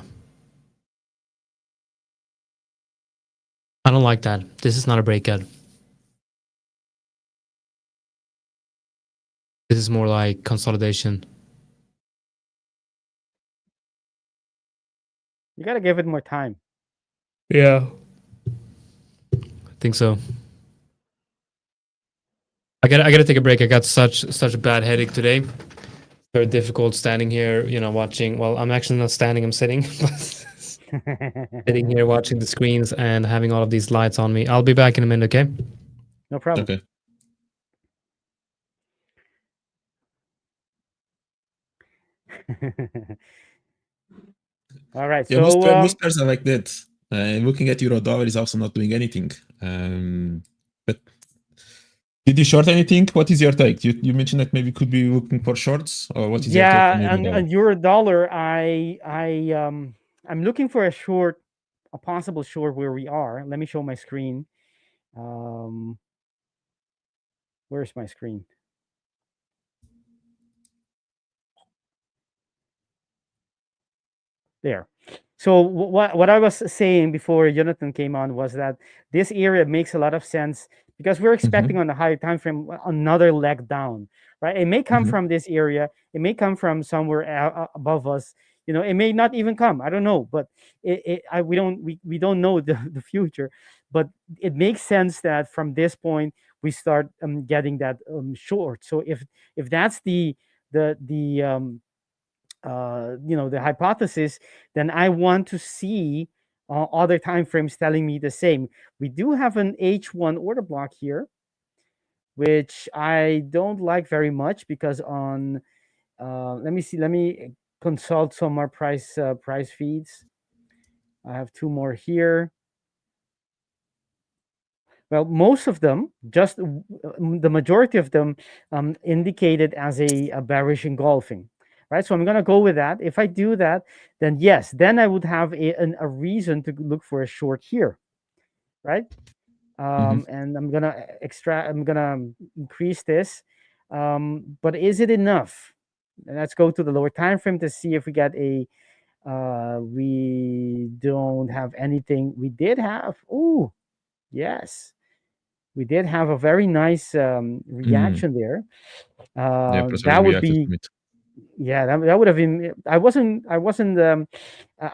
I don't like that. This is not a breakout. This is more like consolidation. You got to give it more time. Yeah. I think so. I gotta take a break. I got such a bad headache today. Very difficult standing here, watching. Well, I'm actually not standing, I'm sitting. Sitting here watching the screens and having all of these lights on me. I'll be back in a minute, okay? No problem. Okay. All right. Yeah, So most players are like that. Looking at Euro-dollar is also not doing anything. But did you short anything? What is your take? You mentioned that maybe could be looking for shorts, or what is your take on Euro-dollar? and Euro-dollar, I'm looking for a possible short where we are. Let me show my screen. Where's my screen? There. So what I was saying before Jonatan came on was that this area makes a lot of sense because we're expecting on the higher time frame another leg down, right? It may come from this area, it may come from somewhere above us. It may not even come. I don't know, but we don't know the future. But it makes sense that from this point we start getting that short. So if that's the hypothesis, then I want to see other time frames telling me the same. We do have an H1 order block here, which I don't like very much because on let me consult some more price feeds. I have 2 more here. Well, most of them, just the majority of them, indicated as a bearish engulfing. Right, so I'm going to go with that. If I do that, then yes, then I would have a reason to look for a short here, right? And I'm going to increase this. But is it enough? And let's go to the lower time frame to see if we get a. We don't have anything. We did have. Oh, yes, we did have a very nice reaction there. That would be. Yeah, that would have been. I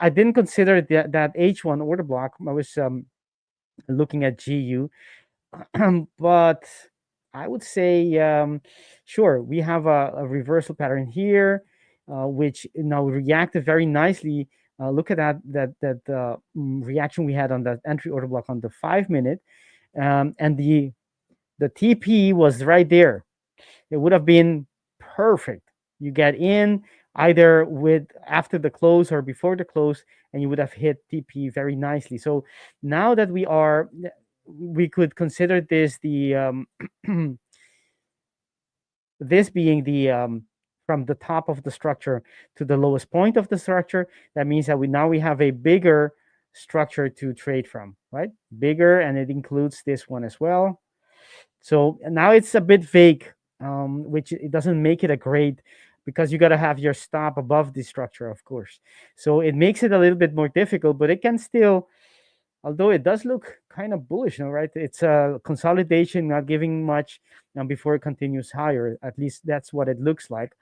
didn't consider that H1 order block. I was looking at GU, but I would say sure, we have a reversal pattern here, which now reacted very nicely. Look at that reaction we had on that entry order block on the 5 minute, and the TP was right there. It would have been perfect. You get in either after the close or before the close, and you would have hit TP very nicely. So now that we could consider this this being the from the top of the structure to the lowest point of the structure. That means that we have a bigger structure to trade from, right? Bigger, and it includes this one as well. So now it's a bit vague, which it doesn't make it a great, because you got to have your stop above the structure, of course. So it makes it a little bit more difficult, but it can still although it does look kind of bullish now, right? It's a consolidation, not giving much before it continues higher. At least that's what it looks like.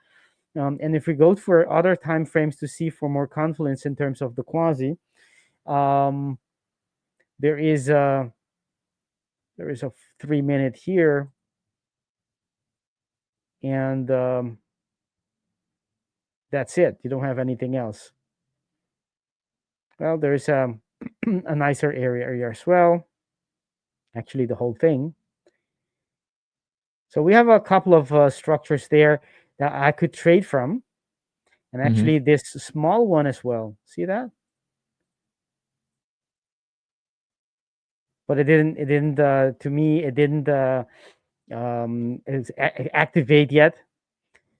And if we go for other time frames to see for more confidence in terms of the quasi, there is a 3-minute here, and that's it. You don't have anything else. Well, there's a nicer area as well. Actually, the whole thing. So we have a couple of structures there that I could trade from, and actually this small one as well. See that? But it didn't. To me, it didn't activate yet.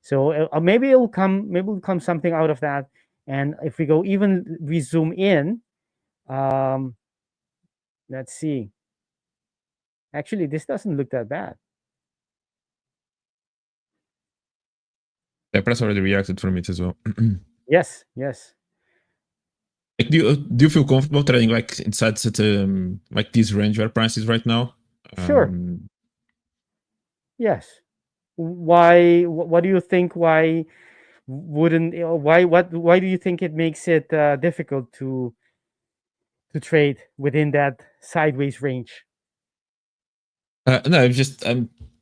So maybe it'll come. Maybe will come something out of that. And if we go even, we zoom in. Let's see. Actually, this doesn't look that bad. The price already reacted from it as well. Yes. Like, do you feel comfortable trading like inside such like this range where price is right now? Sure. Yes. Why? What do you think? Why wouldn't? Why? Why do you think it makes it difficult to trade within that sideways range? No, just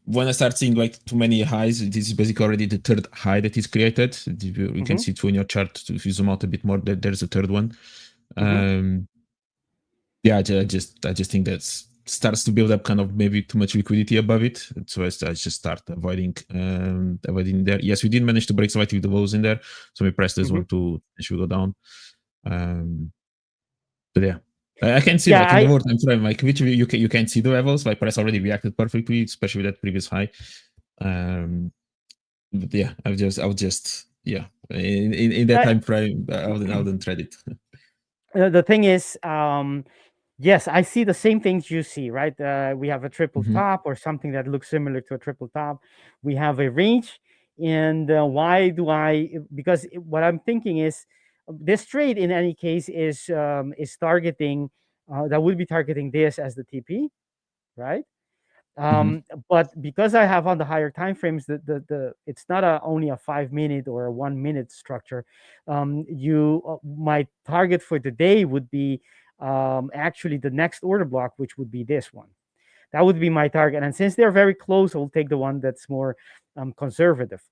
when I start seeing like too many highs, this is basically already the third high that is created. You can see two in your chart. If you zoom out a bit more, there's a third one. Yeah, I just think that starts to build up kind of maybe too much liquidity above it. So I just start avoiding there. Yes, we did manage to break slightly the lows in there. So we pressed this one to actually go down. But yeah. I can see like in the more time frame, like which you can see the levels. Like price already reacted perfectly, especially with that previous high. But yeah, I would just in that time frame, I wouldn't trade it. The thing is, yes, I see the same things you see, right? We have a triple top or something that looks similar to a triple top. We have a range, and why do I? Because what I'm thinking is, this trade in any case is targeting. That would be targeting this as the TP, right? But because I have on the higher time frames, the it's not only a 5-minute or a 1-minute structure. My target for the day would be actually the next order block, which would be this one. That would be my target. And since they're very close, I'll take the one that's more conservative.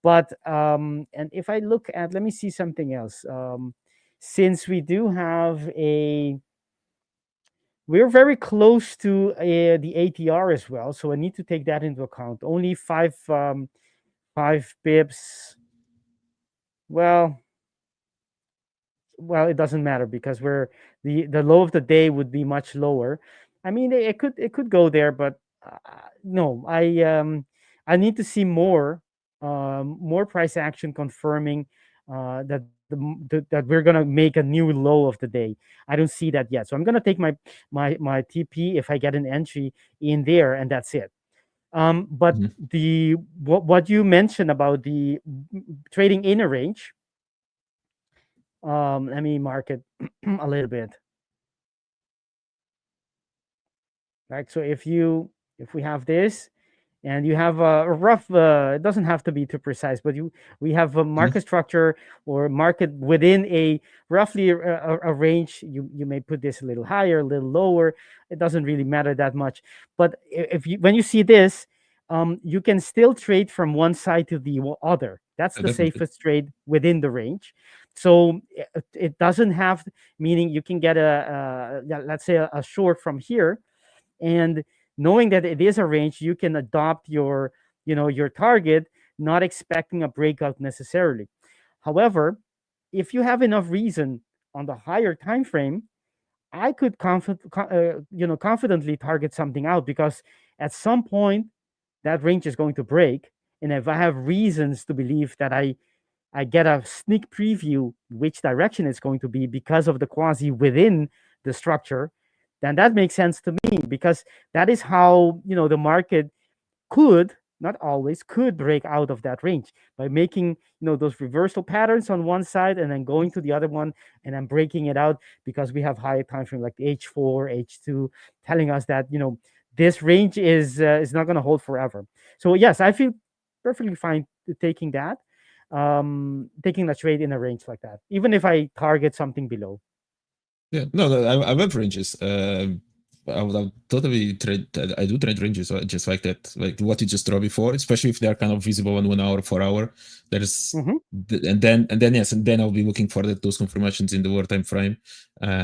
But and if I look at, let me see something else. Since we do have we're very close to the ATR as well, so I need to take that into account. Only 5 pips. Well, it doesn't matter because the low of the day would be much lower. I mean, it could go there, but no, I need to see more price action confirming that that we're gonna make a new low of the day. I don't see that yet, so I'm gonna take my TP if I get an entry in there, and that's it. But what you mentioned about the trading in a range, let me mark it a little bit. Right, so if we have this, and you have a rough, it doesn't have to be too precise, but we have a market structure or market within a roughly a range. You may put this a little higher, a little lower. It doesn't really matter that much. But when you see this, you can still trade from one side to the other. That's the safest trade within the range. So it doesn't have, meaning you can get let's say a short from here, and knowing that it is a range, you can adopt your target, not expecting a breakout necessarily. However, if you have enough reason on the higher time frame, I could confidently target something out, because at some point that range is going to break, and if I have reasons to believe that I get a sneak preview which direction it's going to be because of the quasi within the structure, then that makes sense to me, because that is how the market could not always, could break out of that range by making those reversal patterns on one side and then going to the other one and then breaking it out, because we have higher time frame like H4, H2, telling us that this range is not going to hold forever. So yes, I feel perfectly fine taking that, taking a trade in a range like that, even if I target something below. Yeah, no, I love ranges. I would totally trade. I do trade ranges just like that, like what you just draw before, especially if they are kind of visible on 1 hour, 4 hour. There's and then I'll be looking for those confirmations in the lower time frame.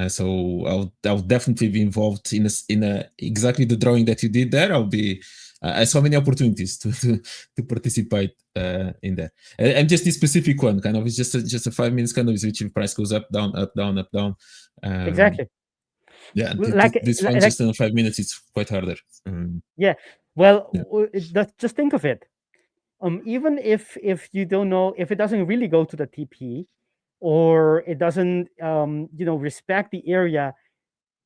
So I'll definitely be involved in exactly the drawing that you did there. I saw many opportunities to participate in that, and just this specific one kind of is just a 5 minutes kind of is which price goes up, down, up, down, up, down. Exactly. Yeah, this one just in 5 minutes, it's quite harder. Yeah. Well, just think of it. Even if you don't know, if it doesn't really go to the TP, or it doesn't respect the area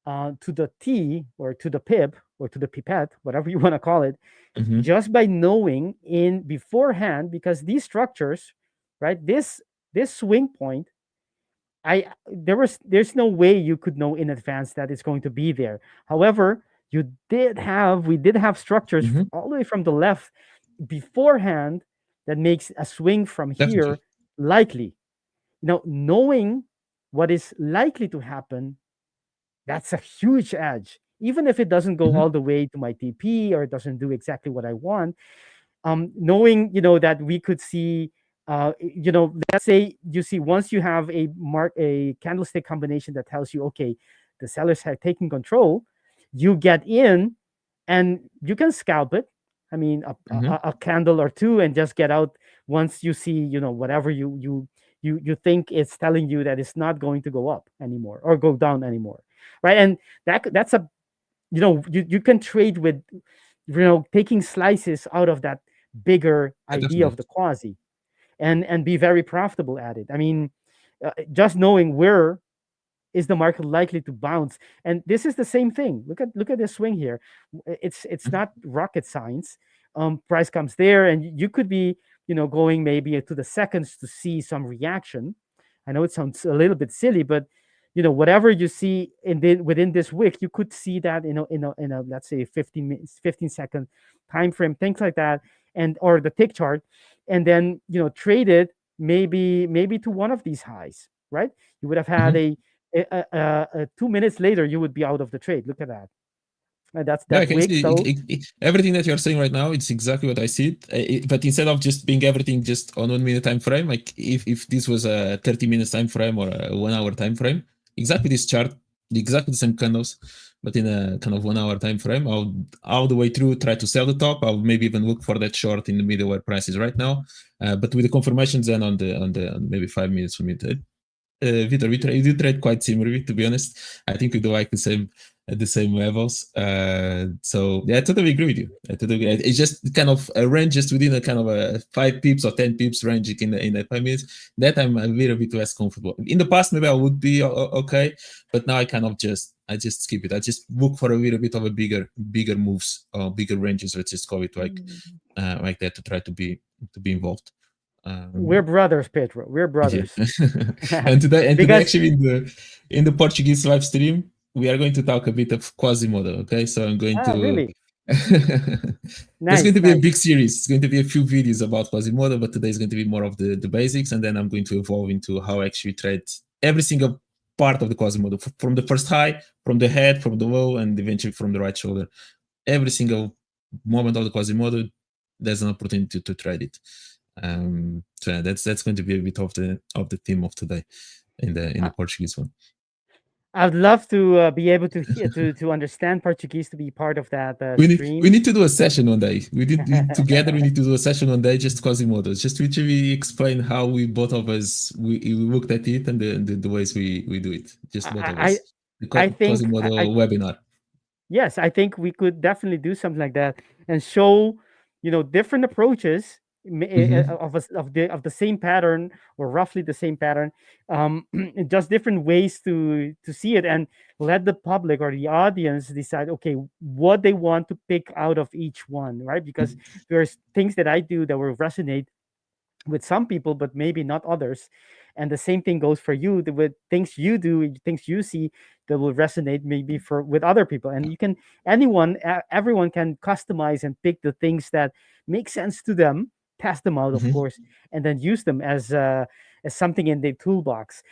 to the T or to the pip or to the pipette, whatever you want to call it, just by knowing in beforehand, because these structures, right, this swing point, there's no way you could know in advance that it's going to be there. However, we did have structures all the way from the left beforehand that makes a swing from here likely. Knowing what is likely to happen, that's a huge edge. Even if it doesn't go all the way to my TP or it doesn't do exactly what I want, knowing that we could see, let's say you see, once you have a candlestick combination that tells you, okay, the sellers have taken control, you get in and you can scalp it. I mean, a candle or two, and just get out once you see, whatever you think it's telling you that it's not going to go up anymore or go down anymore, right? And that's a, you can trade with, taking slices out of that bigger idea of the quasi, and be very profitable at it. I mean, just knowing where is the market likely to bounce, and this is the same thing. Look at this swing here. It's not rocket science. Price comes there, and you could be going maybe to the seconds to see some reaction. I know it sounds a little bit silly, but whatever you see within this wick, you could see that in a let's say 15-second time frame, things like that, or the tick chart, and then trade it maybe to one of these highs, right? You would have had a 2 minutes later, you would be out of the trade. Look at that. That's that wick. So everything that you're saying right now, it's exactly what I see. But instead of just being everything just on 1 minute time frame, like if this was a 30 minutes time frame or a 1 hour time frame, exactly this chart, exactly the same candles, but in a kind of 1 hour time frame, I'll all the way through try to sell the top. I'll maybe even look for that short in the middle where price is right now. But with the confirmations then on maybe 5 minutes for me to. Victor, we do trade quite similarly, to be honest. I think we do like the same levels. So yeah, I totally agree with you. It's just kind of a range just within a kind of a 5 pips or 10 pips range in the 5 minutes. That I'm a little bit less comfortable. In the past, maybe I would be okay, but now I kind of I just skip it. I just look for a little bit of a bigger moves or bigger ranges. Let's just call it like that, to try to be involved. We're brothers, Pedro. We're brothers. Yeah. and today actually in the Portuguese live stream, we are going to talk a bit of Quasimodo. Okay, so I'm going to. Really? There's going to be a big series. It's going to be a few videos about Quasimodo, but today is going to be more of the basics, and then I'm going to evolve into how I actually trade every single part of the Quasimodo, from the first high, from the head, from the low, and eventually from the right shoulder. Every single moment of the Quasimodo, there's an opportunity to trade it. So yeah, that's going to be a bit of the theme of today in the Portuguese one. I'd love to be able to understand Portuguese, to be part of that stream. We need to do a session one day. We need together. We need to do a session one day, just Quasimodo, just to literally explain how we both of us we looked at it and the ways we do it. Just both of us. I think Quasimodo webinar. Yes, I think we could definitely do something like that and show different approaches of the same pattern, or roughly the same pattern, just different ways to see it, and let the public or the audience decide, okay, what they want to pick out of each one, right? Because there's things that I do that will resonate with some people, but maybe not others. And the same thing goes for you, with things you do, things you see that will resonate maybe for with other people. And you can, everyone can customize and pick the things that make sense to them, test them out, of course, and then use them as something in the toolbox.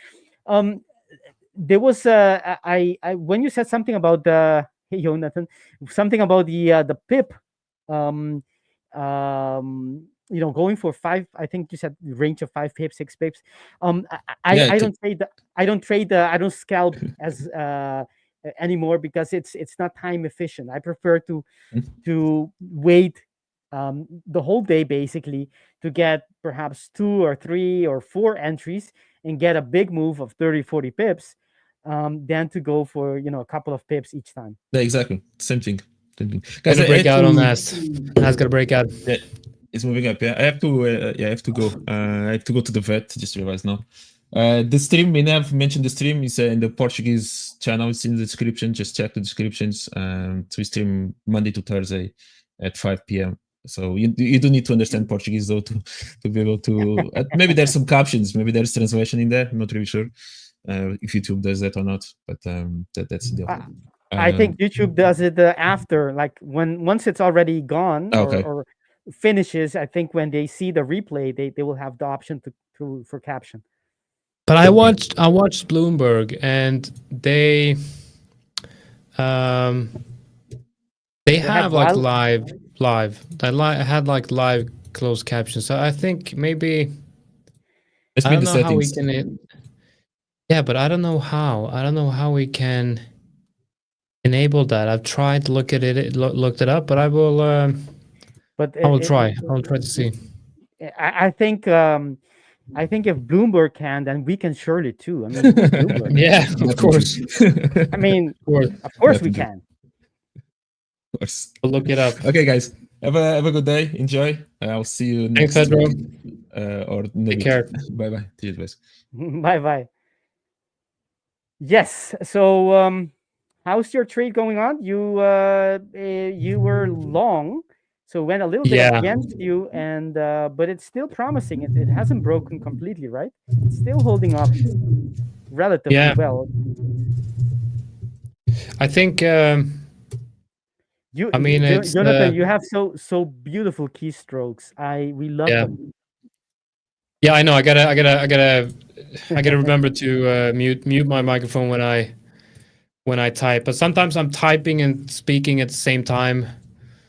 There was I when you said something about the hey Jonatan, something about the pip, um going for 5, I think you said range of 5 pips, 6 pips. I don't trade I don't scalp as anymore, because it's not time efficient. I prefer to wait the whole day, basically, to get perhaps 2 or 3 or 4 entries and get a big move of 30-40 pips, than to go for a couple of pips each time. Yeah, exactly. Same thing. Guys, gonna break out on Nas. Nas gonna break out. Yeah, it's moving up. Yeah, I have to. I have to go. I have to go to the vet. Just realized now. The stream, we have mentioned the stream is in the Portuguese channel. It's in the description. Just check the descriptions. So we stream Monday to Thursday at 5 p.m. So you do need to understand Portuguese though to be able to. Maybe there's some captions. Maybe there's translation in there. I'm not really sure if YouTube does that or not. But that's the deal. I think YouTube does it after, like once it's already gone, or finishes. I think when they see the replay, they will have the option for caption. But I watched Bloomberg, and they have like live. I had like live closed captions. So I think maybe I don't know how we can. Yeah, but I don't know how. I don't know how we can enable that. I've tried to looked it up, but I will. I will try. I'll try to see. I think if Bloomberg can, then we can surely too. I mean, Bloomberg? Yeah, of course. I mean, of course we can. Of course. We'll look it up. Okay, guys. Have a good day. Enjoy. I'll see you next week. Or take care. Bye bye. Cheers, guys. Bye bye. Yes. So, how's your trade going on? You were long, so went a little bit against you, and but it's still promising. It hasn't broken completely, right? It's still holding up relatively well. I think. Jonatan, you have so beautiful keystrokes. We love them. Yeah, I know. I gotta remember to mute my microphone when I type. But sometimes I'm typing and speaking at the same time.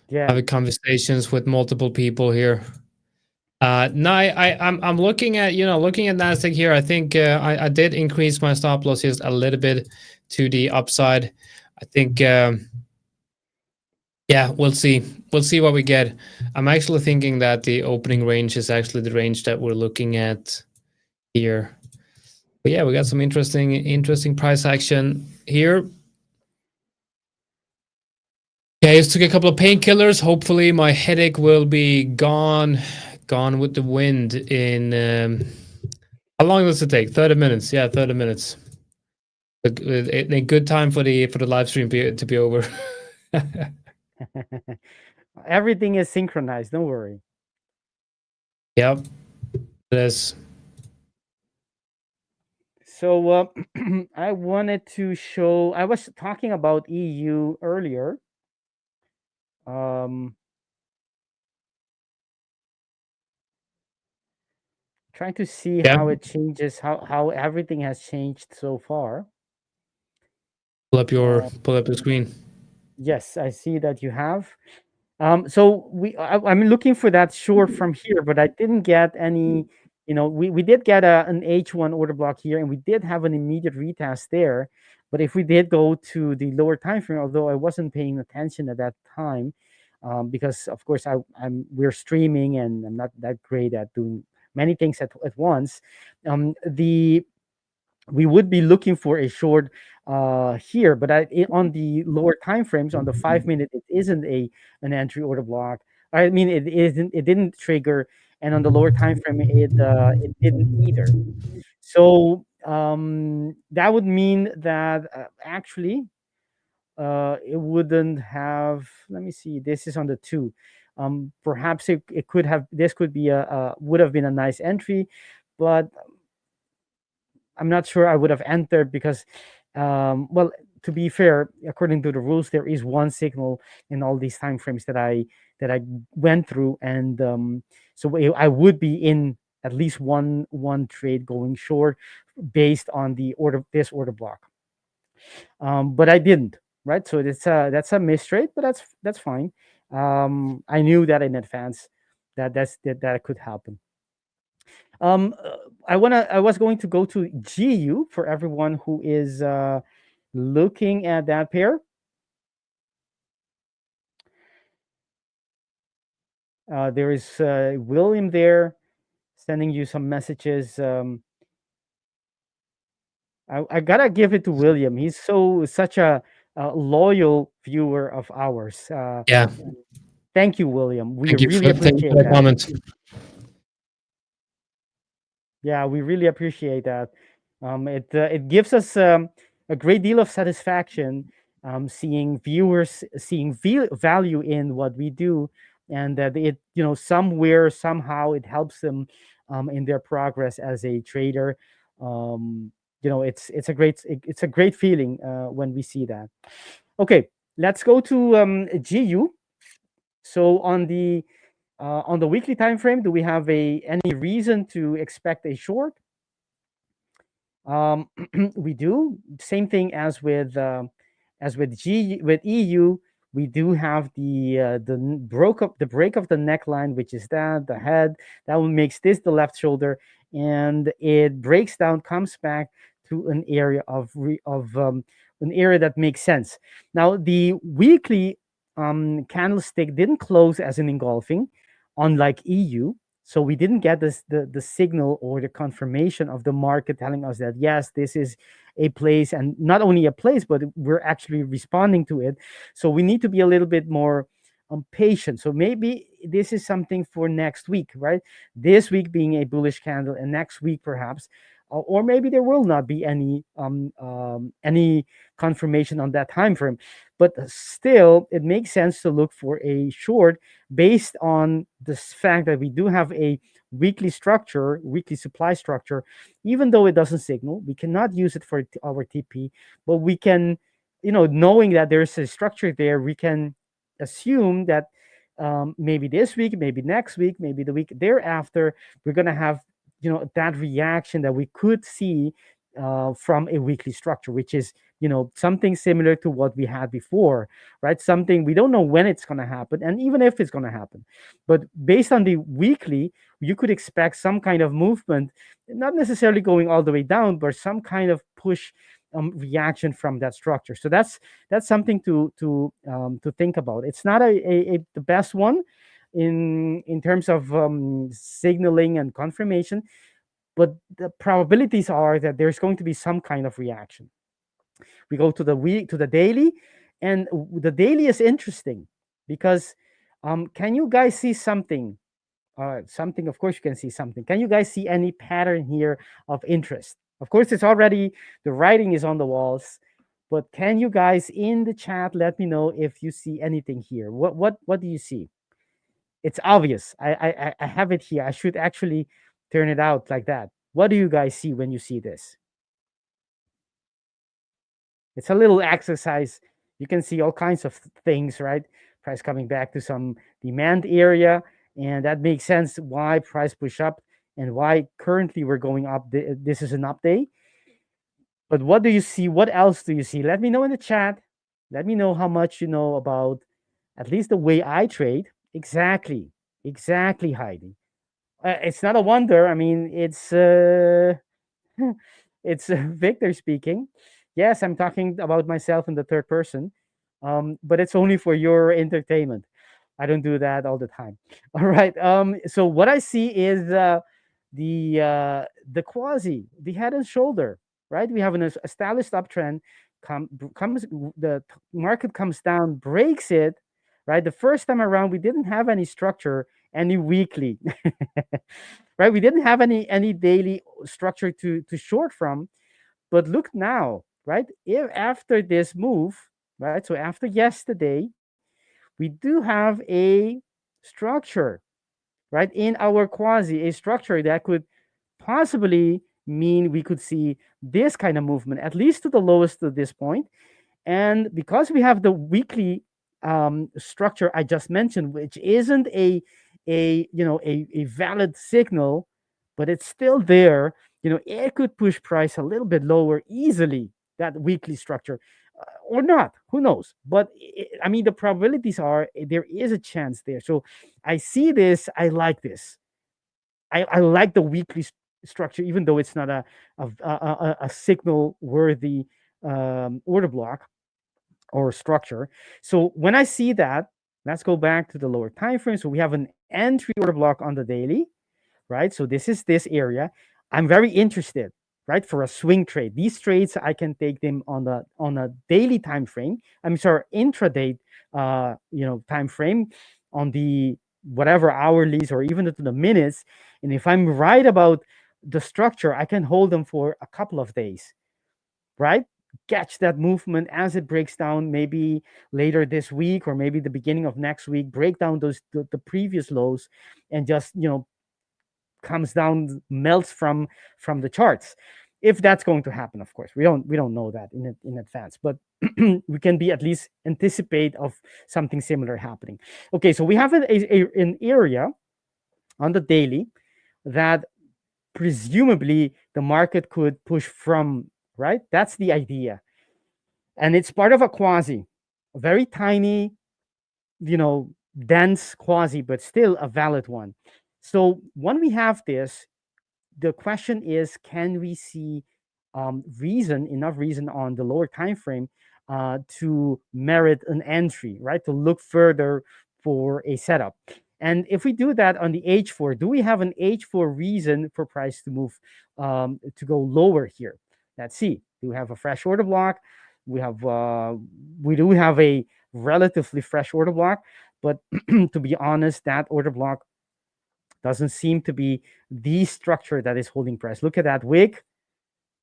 Yeah, having conversations with multiple people here. No, I'm looking at NASDAQ here. I think I did increase my stop loss just a little bit to the upside. I think. Yeah, we'll see. We'll see what we get. I'm actually thinking that the opening range is actually the range that we're looking at here. But yeah, we got some interesting price action here. Okay, just took a couple of painkillers. Hopefully my headache will be gone with the wind in how long does it take? 30 minutes. Yeah, 30 minutes. A good time for the live stream to be over. Everything is synchronized, don't worry. Yep, it is. So I wanted to show, I was talking about EU earlier. Trying to see how it changes, how everything has changed so far. Pull up your screen. Yes, I see that you have. So I'm looking for that short from here, but I didn't get any. We did get an H1 order block here, and we did have an immediate retest there. But if we did go to the lower time frame, although I wasn't paying attention at that time, because of course we're streaming and I'm not that great at doing many things at once. We would be looking for a short here, but on the lower time frames, on the 5 minute, it isn't an entry order block. I mean, it didn't trigger and on the lower time frame, it didn't either. So that would mean that actually it wouldn't have. Let me see. This is on the 2. Perhaps it could have. This could be would have been a nice entry, but I'm not sure I would have entered because, well, to be fair, according to the rules, there is one signal in all these time frames that I went through, and so I would be in at least one trade going short based on this order block. But I didn't, right? So that's a mistrade, but that's fine. I knew that in advance that could happen. I was going to go to GU for everyone who is looking at that pair. There is William there sending you some messages. I gotta give it to William. He's such a loyal viewer of ours. Yeah. Thank you, William. We Thank you really for, thank you appreciate for the that. comment. Yeah, we really appreciate that. It gives us a great deal of satisfaction seeing viewers seeing value in what we do, and that it somewhere somehow it helps them in their progress as a trader. It's a great feeling when we see that. Okay, let's go to GU. So on the weekly time frame, do we have any reason to expect a short? We do. Same thing as with EU. We do have the break of the neckline, which is the head that one makes this the left shoulder, and it breaks down, comes back to an area an area that makes sense. Now the weekly candlestick didn't close as an engulfing, unlike EU. So we didn't get the signal or the confirmation of the market telling us that yes, this is a place, and not only a place, but we're actually responding to it. So we need to be a little bit more patient. So maybe this is something for next week, right? This week being a bullish candle, and next week perhaps, or maybe there will not be any confirmation on that time frame. But still, it makes sense to look for a short based on the fact that we do have a weekly supply structure. Even though it doesn't signal, we cannot use it for our TP, but we can, knowing that there's a structure there, we can assume that maybe this week, maybe next week, maybe the week thereafter, we're going to have that reaction that we could see from a weekly structure, which is something similar to what we had before, right? Something we don't know when it's going to happen, and even if it's going to happen, but based on the weekly, you could expect some kind of movement, not necessarily going all the way down, but some kind of push reaction from that structure. So that's something to think about. It's not the best one in terms of signaling and confirmation, but the probabilities are that there's going to be some kind of reaction. We go to the daily, and the daily is interesting because can you guys see something? Something, of course you can see something. Can you guys see any pattern here of interest? Of course, it's already, the writing is on the walls, but can you guys in the chat let me know if you see anything here? What do you see? It's obvious. I have it here. I should actually turn it out like that. What do you guys see when you see this? It's a little exercise. You can see all kinds of things, right? Price coming back to some demand area, and that makes sense why price push up and why currently we're going up. This is an up day. But what do you see? What else do you see? Let me know in the chat. Let me know how much you know about at least the way I trade. Exactly, Heidi. It's not a wonder. I mean, it's it's Victor speaking. Yes, I'm talking about myself in the third person, but it's only for your entertainment. I don't do that all the time. All right. So what I see is the quasi, the head and shoulder. Right. We have an established uptrend. Comes the market comes down, breaks it. Right. The first time around, we didn't have any structure any weekly, right? We didn't have any daily structure to short from. But look now, right? If after this move, right? So after yesterday, we do have a structure, right? In our quasi, a structure that could possibly mean we could see this kind of movement, at least to the lowest to this point. And because we have the weekly structure I just mentioned, which isn't a valid signal, but it's still there, it could push price a little bit lower easily, that weekly structure, or not, who knows. But I mean, the probabilities are there is a chance there. So I see this, I like this. I like the weekly structure, even though it's not a signal worthy order block or structure. So when I see that, let's go back to the lower time frame. So we have an entry order block on the daily, right? So this is this area. I'm very interested, right, for a swing trade. These trades I can take them on a daily time frame. I'm sorry, intraday time frame, on the whatever hourlies or even to the minutes. And if I'm right about the structure, I can hold them for a couple of days, right? Catch that movement as it breaks down, maybe later this week or maybe the beginning of next week, break down the previous lows, and just comes down, melts from the charts. If that's going to happen, of course, we don't know that in advance, but we can be at least anticipate of something similar happening. Okay, so we have an area on the daily that presumably the market could push from, right? That's the idea. And it's part of a quasi, a very tiny, dense quasi, but still a valid one. So when we have this, the question is, can we see enough reason on the lower time frame to merit an entry, right? To look further for a setup. And if we do that on the H4, do we have an H4 reason for price to move to go lower here? Let's see. Do we have a fresh order block? We do have a relatively fresh order block, but to be honest, that order block doesn't seem to be the structure that is holding price. Look at that wick,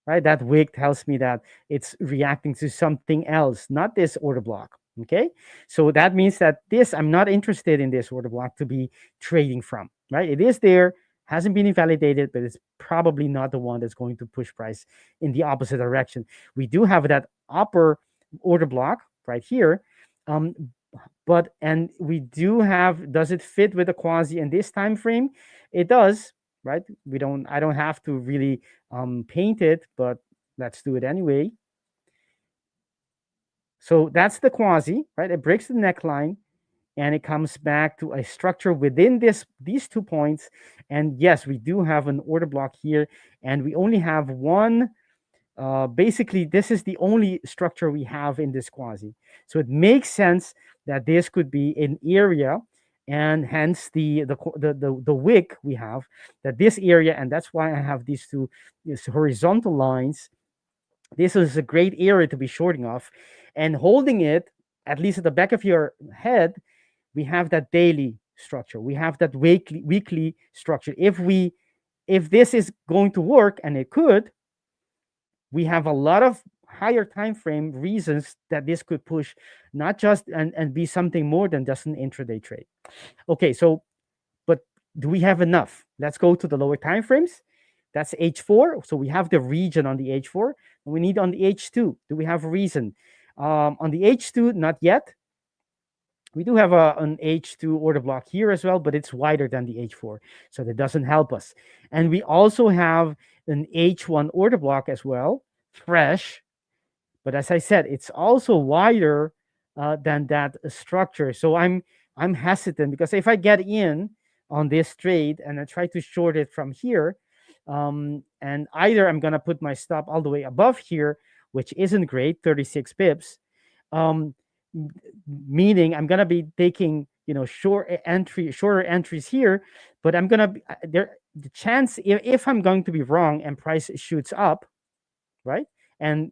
right? That wick tells me that it's reacting to something else, not this order block. Okay, so that means that I'm not interested in this order block to be trading from, right? It is there, hasn't been invalidated, but it's probably not the one that's going to push price in the opposite direction. We do have that upper order block right here, and we do have, does it fit with the quasi in this time frame? It does, right? I don't have to really paint it, but let's do it anyway. So that's the quasi, right? It breaks the neckline and it comes back to a structure within these 2 points. And yes, we do have an order block here, and we only have one. Basically, this is the only structure we have in this quasi. So it makes sense that this could be an area, and hence the wick we have, that this area, and that's why I have these horizontal lines. This is a great area to be shorting off, and holding it, at least at the back of your head, we have that daily structure. We have that weekly structure. If this is going to work, and it could, we have a lot of higher time frame reasons that this could push, not just and be something more than just an intraday trade. Okay, so, but do we have enough? Let's go to the lower time frames. That's H4. So we have the region on the H4. And we need on the H2. Do we have a reason? On the H2, not yet. We do have an H2 order block here as well, but it's wider than the H4. So that doesn't help us. And we also have an H1 order block as well, fresh. But as I said, it's also wider than that structure. So I'm hesitant, because if I get in on this trade and I try to short it from here, and either I'm going to put my stop all the way above here, which isn't great, 36 pips, meaning I'm going to be taking shorter entries here, but I'm going to the chance, if I'm going to be wrong and price shoots up, right? And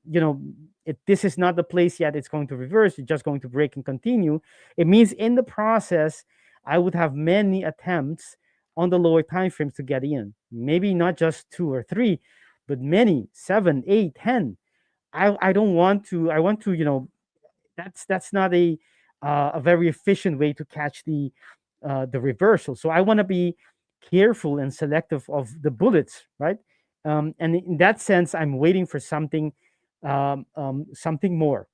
this is not the place yet it's going to reverse, it's just going to break and continue. It means in the process I would have many attempts on the lower time frames to get in. Maybe not just 2 or 3, but many, 7, 8, 10. I don't want to. I want to, that's not a very efficient way to catch the reversal. So I want to be careful and selective of the bullets, right? And in that sense, I'm waiting for something something more.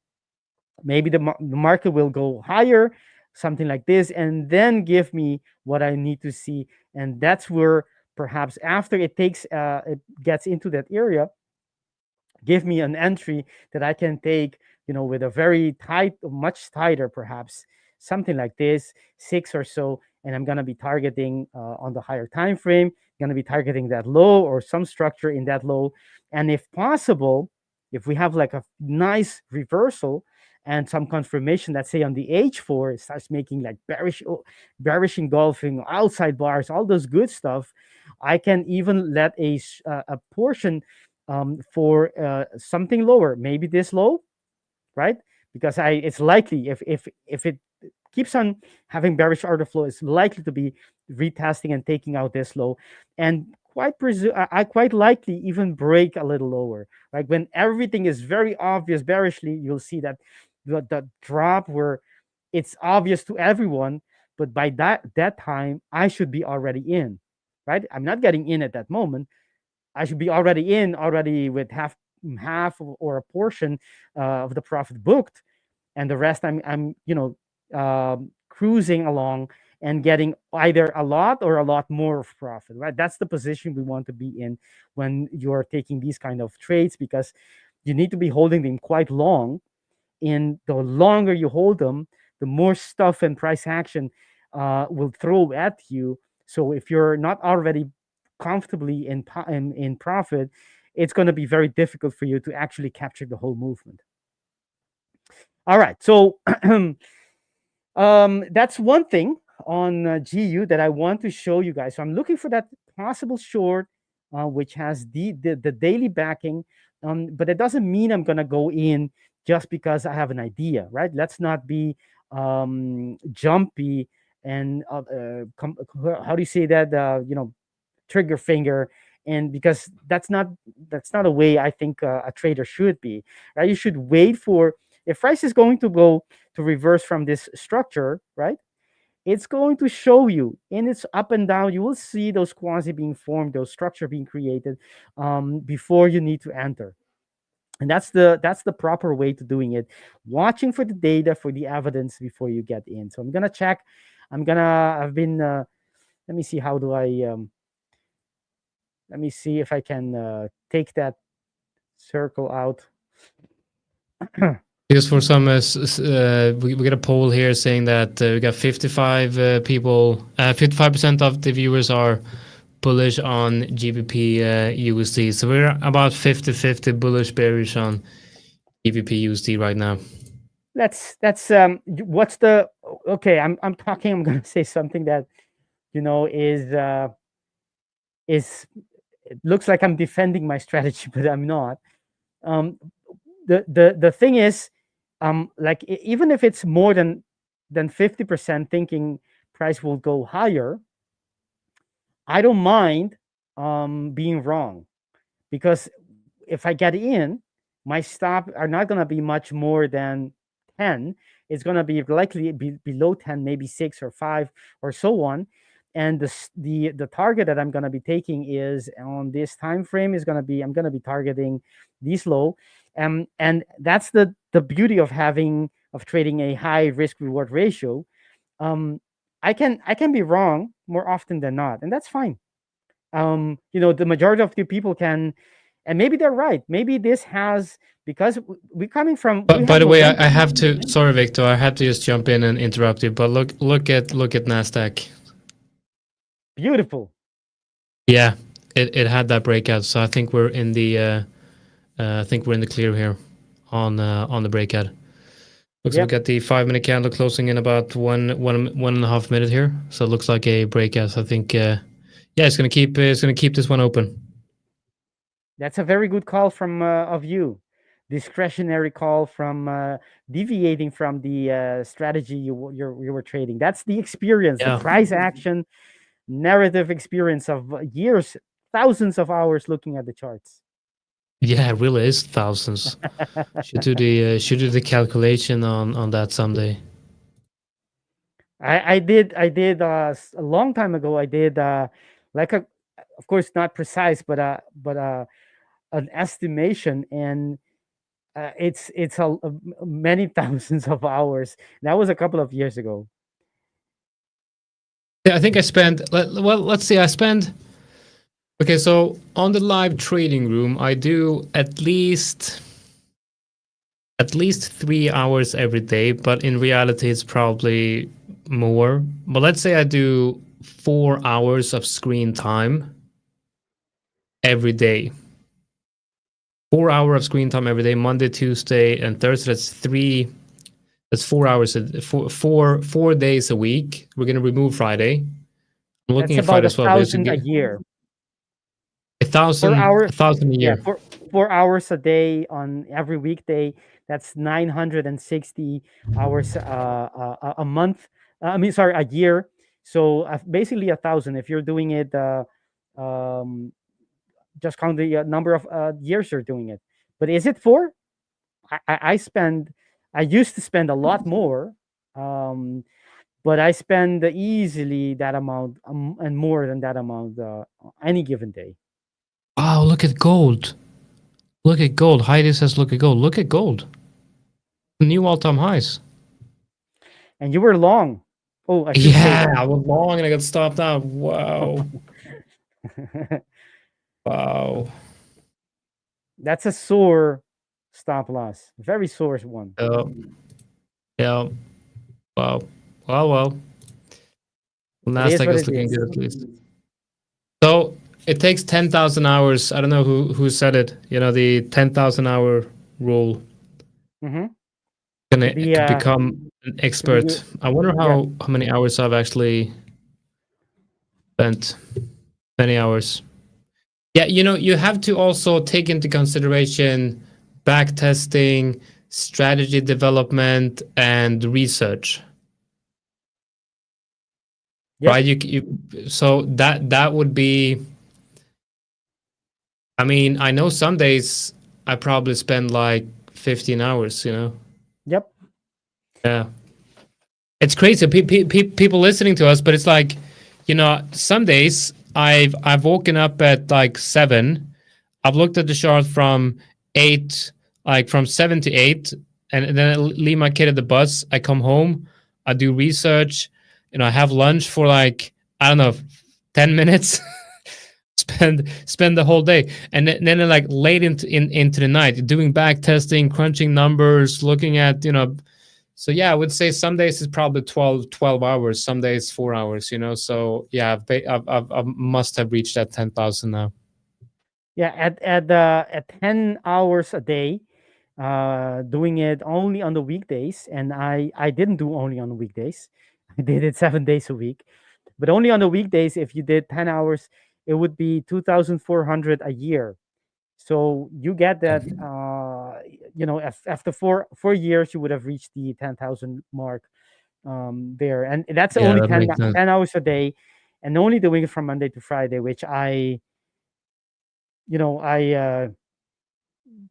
Maybe the market will go higher, something like this, and then give me what I need to see. And that's where perhaps after it gets into that area, give me an entry that I can take, with a very tight, much tighter, perhaps something like this, 6 or so, and I'm gonna be targeting on the higher time frame, gonna be targeting that low or some structure in that low, and if possible, if we have like a nice reversal and some confirmation, let's say on the H4, it starts making like bearish engulfing, outside bars, all those good stuff, I can even let a portion for something lower, maybe this low, right? Because it's likely if it keeps on having bearish order flow, it's likely to be retesting and taking out this low, and I quite likely even break a little lower. Like when everything is very obvious bearishly, you'll see that the drop where it's obvious to everyone, but by that time I should be already in, right? I'm not getting in at that moment. I should be already with half or a portion of the profit booked, and the rest I'm cruising along and getting either a lot or a lot more of profit, right? That's the position we want to be in when you're taking these kind of trades, because you need to be holding them quite long. And the longer you hold them, the more stuff and price action will throw at you. So if you're not already comfortably in profit, it's going to be very difficult for you to actually capture the whole movement. All right, so that's one thing on GU that I want to show you guys. So I'm looking for that possible short, which has the daily backing, but it doesn't mean I'm going to go in just because I have an idea, right? Let's not be jumpy and how do you say that? Trigger finger, and because that's not a way I think a trader should be, right? You should wait for, if price is going to go to reverse from this structure, right? It's going to show you in its up and down. You will see those quasi being formed, those structure being created before you need to enter. And that's the proper way to doing it. Watching for the data, for the evidence before you get in. So I'm gonna check. Let me see, how do I let me see if I can take that circle out. Just for some, we got a poll here saying that we got 55 people, 55% of the viewers are bullish on GBP USD. So we're about 50-50 bullish, bearish on GBP USD right now. That's what's the okay? I'm going to say something that is it looks like I'm defending my strategy, but I'm not. The thing is, like even if it's more than 50% thinking price will go higher, I don't mind being wrong, because if I get in, my stop are not going to be much more than 10. It's going to be likely below 10, maybe 6 or 5 or so on. And the target that I'm going to be taking is on this time frame is going to be, I'm going to be targeting these low, and that's the beauty of trading a high risk reward ratio. I can be wrong more often than not, and that's fine. The majority of the people can, and maybe they're right. Maybe this has, because we're coming from. But by the way, I have to. Sorry, Victor, I had to just jump in and interrupt you. But look at NASDAQ. Beautiful. Yeah, it had that breakout, so I think we're in the clear here on the breakout. Looks like we got the 5-minute candle closing in about one and a half minute here, so it looks like a breakout. So I think it's gonna keep this one open. That's a very good call from of you, discretionary call from deviating from the strategy you were trading. That's the experience, the price action narrative experience of years, thousands of hours looking at the charts. Yeah, it really is thousands. Should do the calculation on that someday. I did a long time ago. I did like a, of course not precise, but an estimation, and it's many thousands of hours. That was a couple of years ago. Yeah, I think I spent. Well, let's see. I spent. Okay, so on the live trading room, I do at least 3 hours every day, but in reality, it's probably more. But let's say I do 4 hours of screen time every day. 4 hours of screen time every day, Monday, Tuesday, and Thursday. That's 4 hours. 4 days a week. We're gonna remove Friday. I'm looking That's at Friday about as well. 1,000 a year. 1,000 a year. Yeah, 4 hours a day on every weekday. That's 960 hours a month. I mean, sorry, a year. So basically 1,000. If you're doing it, just count the number of years you're doing it. But is it 4? I used to spend a lot more, but I spend easily that amount and more than that amount any given day. Oh, look at gold. Look at gold. Heidi says, look at gold. Look at gold. New all-time highs. And you were long. Oh, I should say that. I was long and I got stopped out. Wow. Wow. That's a sore stop loss. Very sore one. Yeah. Wow. Well. NASDAQ is looking good at least. So it takes 10,000 hours. I don't know who said it. You know, the 10,000 hour rule. Mm-hmm. Can become an expert. I wonder how many hours I've actually spent. Many hours. Yeah, you know, you have to also take into consideration back testing, strategy development, and research. Yep. Right? So that would be. I mean, I know some days I probably spend like 15 hours. You know. Yep. Yeah. It's crazy. People listening to us, but it's like, you know, some days I've woken up at like 7. I've looked at the chart from 8, like from 7 to 8, and then I leave my kid at the bus. I come home, I do research, you know, I have lunch for like, I don't know, 10 minutes. spend the whole day, and then like late into the night doing back testing, crunching numbers, looking at, you know. So yeah, I would say some days it's probably 12 hours, some days 4 hours, you know. So yeah, I must have reached that 10,000 now. Yeah, at 10 hours a day, doing it only on the weekdays, and I didn't do only on the weekdays. I did it 7 days a week, but only on the weekdays. If you did 10 hours, it would be 2,400 a year. So you get that, you know, after 4 years, you would have reached the 10,000 mark there. And that's only 10 hours a day, and only doing it from Monday to Friday, which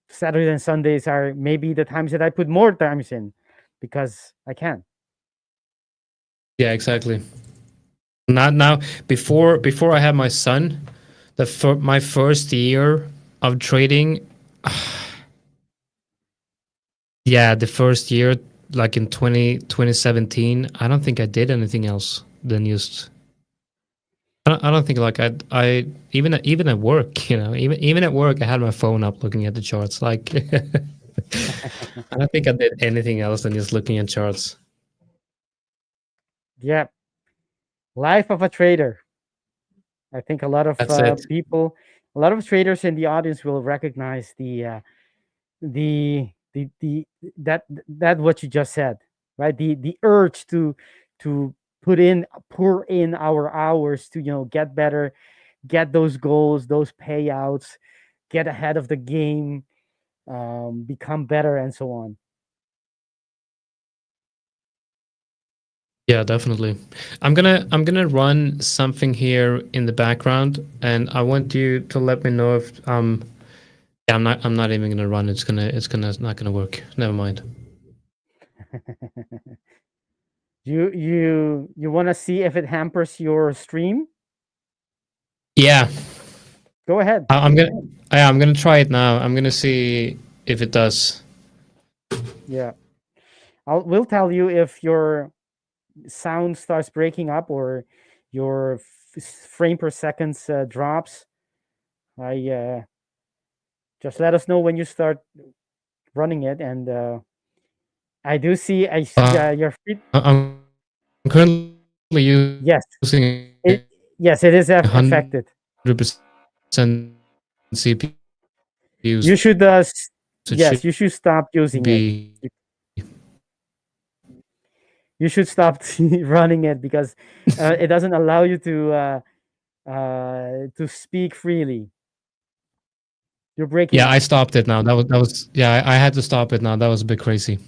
Saturday and Sundays are maybe the times that I put more times in because I can. Yeah, exactly. Not now. Before I had my son, my first year of trading, yeah, the first year, like in 2017, I don't think I did anything else than just. I don't think like I even at work, you know, even at work, I had my phone up looking at the charts. Like, I don't think I did anything else than just looking at charts. Yeah, life of a trader. I think a lot of people, a lot of traders in the audience will recognize that what you just said, right? The urge to pour in our hours to, you know, get better, get those goals, those payouts, get ahead of the game, become better and so on. Yeah, definitely. I'm gonna run something here in the background, and I want you to let me know if yeah, I'm not even gonna run. It's not gonna work. Never mind. You want to see if it hampers your stream? Yeah, Go ahead. I'm gonna try it now. I'm gonna see if it does. Yeah, we'll tell you if your sound starts breaking up or your frame per seconds drops. I just let us know when you start running it, and I do see your feet. I'm currently using Yes, yes, it is affected. 100% CPU. You should yes, you should stop using it. Be You should stop running it because it doesn't allow you to speak freely. You're breaking yeah. up. I stopped it now. That was yeah. I had to stop it now. That was a bit crazy.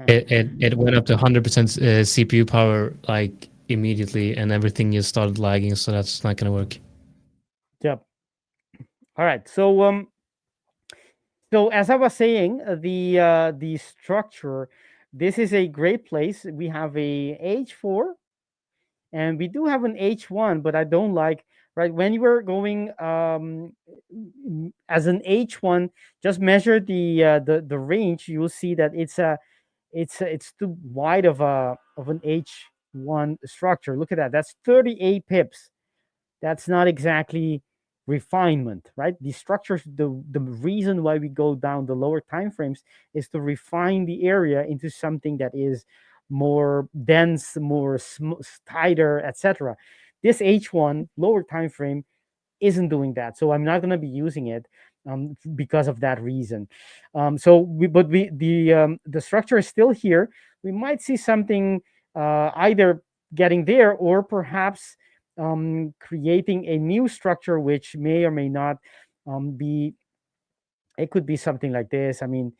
It went up to 100% CPU power like immediately, and everything just started lagging. So that's not gonna work. Yep. All right. So as I was saying, the structure. This is a great place. We have a H4, and we do have an H1, but I don't like right when you were going as an H1. Just measure the range. You will see that it's too wide of an H1 structure. Look at that. That's 38 pips. That's not exactly refinement, right? The structures, the reason why we go down the lower time frames is to refine the area into something that is more dense, more tighter, etc. This H1 lower time frame isn't doing that, so I'm not going to be using it because of that reason. But the structure is still here. We might see something either getting there or perhaps creating a new structure, which may or may not be. It could be something like this. I mean,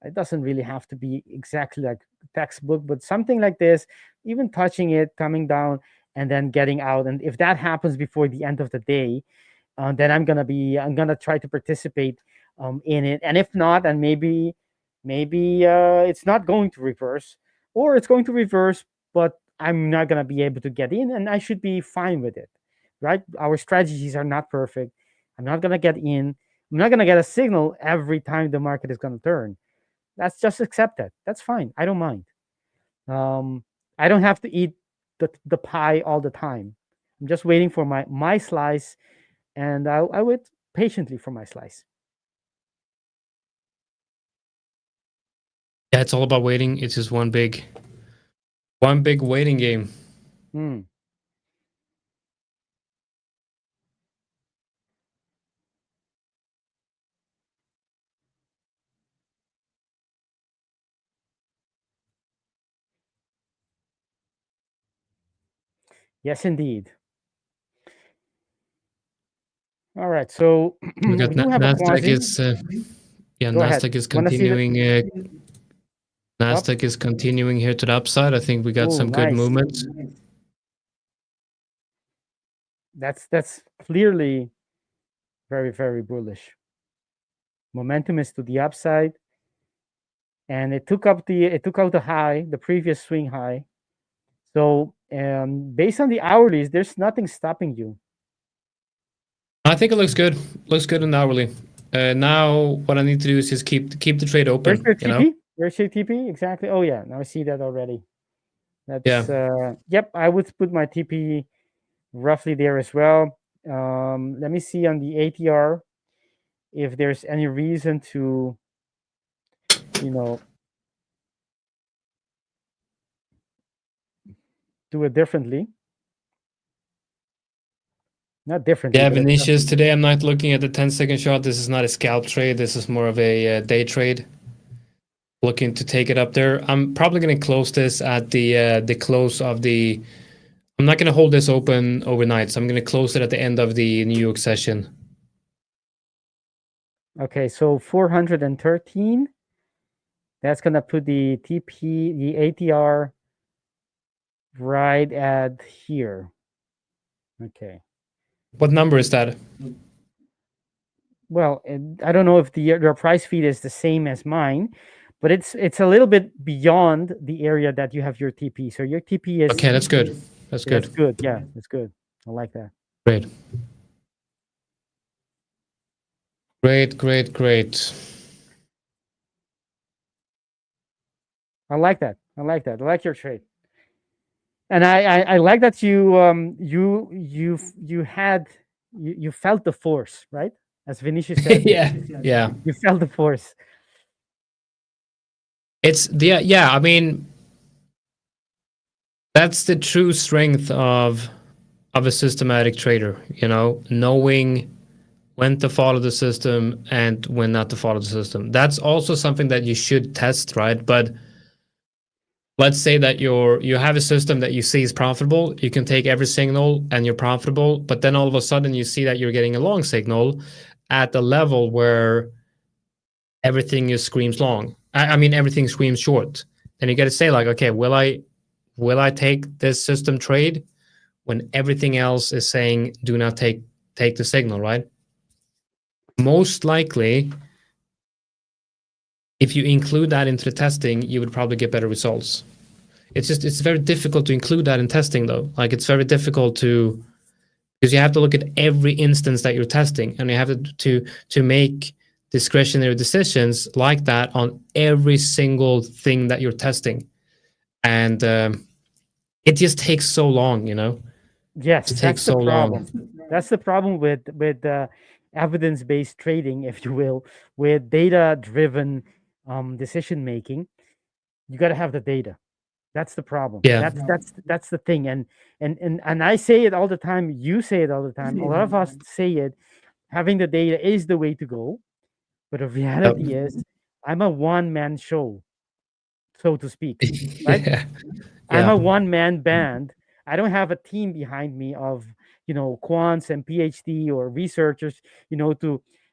it doesn't really have to be exactly like textbook, but something like this, even touching it, coming down, and then getting out. And if that happens before the end of the day, then I'm gonna try to participate in it. And if not, then maybe it's not going to reverse, or it's going to reverse, but I'm not gonna be able to get in, and I should be fine with it, right? Our strategies are not perfect. I'm not gonna get in. I'm not gonna get a signal every time the market is gonna turn. That's just accept it. That's fine. I don't mind. I don't have to eat the pie all the time. I'm just waiting for my slice, and I wait patiently for my slice. Yeah, it's all about waiting. It's just one big waiting game. Yes, indeed. All right, so We got do have a NASDAQ quasi. is yeah, Go ahead. NASDAQ is Wanna see the- continuing. NASDAQ is continuing here to the upside. I think we got some good nice. movements. That's clearly very, very bullish. Momentum is to the upside, and it took out the high, the previous swing high. So based on the hourlies, there's nothing stopping you. I think it looks good. Looks good in the hourly. Now what I need to do is just keep the trade open. Where's your You TP? know? Where's your TP? Exactly. Oh yeah, now I see that already. That's yep. I would put my TP roughly there as well. Let me see on the ATR if there's any reason to, do it differently. Not differently. Yeah, but Vinicius, today I'm not looking at the 10-second shot. This is not a scalp trade. This is more of a day trade. Looking to take it up there. I'm probably going to close this at the close of the. I'm not going to hold this open overnight, so I'm going to close it at the end of the New York session. Okay, so 413. That's gonna put the TP, the ATR right at here. Okay. What number is that? Well, I don't know if your price feed is the same as mine, but it's a little bit beyond the area that you have your TP. So your TP is Okay, that's good. That's good. That's good. Yeah, that's good. I like that. Great. Great, great, great. I like that. I like that. I like your trade. And I like that you felt the force, right? As Vinicius said. Yeah, yeah. You felt the force. It's yeah. I mean, that's the true strength of a systematic trader. You know, knowing when to follow the system and when not to follow the system. That's also something that you should test, right? But let's say that you have a system that you see is profitable. You can take every signal and you're profitable, but then all of a sudden you see that you're getting a long signal at the level where everything is screams long. I mean, everything screams short. Then you got to say like, okay, will I take this system trade when everything else is saying do not take the signal, right? Most likely, if you include that into the testing, you would probably get better results. It's very difficult to include that in testing though. Like it's very difficult to, because you have to look at every instance that you're testing and you have to make discretionary decisions like that on every single thing that you're testing. And it just takes so long, you know? Yes, It takes that's the so problem. long. That's the problem with evidence-based trading, if you will, with data-driven decision making. You got to have the data. That's the problem. Yeah. That's the thing. And I say it all the time. You say it all the time. A lot of us say it. Having the data is the way to go. But the reality is, I'm a one-man show, so to speak. Right? Yeah. I'm Yeah. a one-man band. I don't have a team behind me of, quants and PhD or researchers,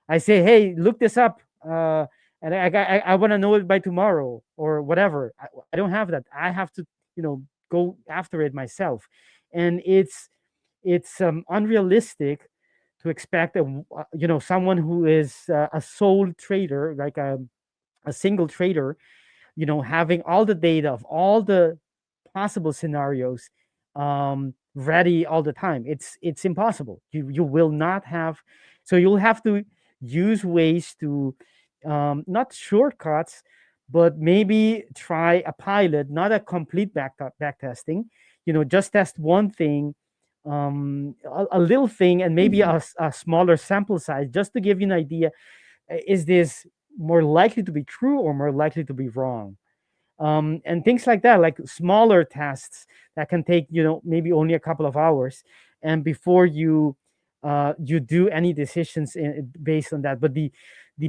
I say, hey, look this up. And I want to know it by tomorrow or whatever. I don't have that. I have to, go after it myself. And it's unrealistic to expect someone who is a sole trader, like a single trader, having all the data of all the possible scenarios ready all the time. It's impossible. You will not have, so you'll have to use ways to not shortcuts, but maybe try a pilot, not a complete back testing. Just test one thing, a little thing, and maybe a smaller sample size, just to give you an idea. Is this more likely to be true or more likely to be wrong? And things like that, like smaller tests that can take maybe only a couple of hours, and before you do any decisions based on that. But the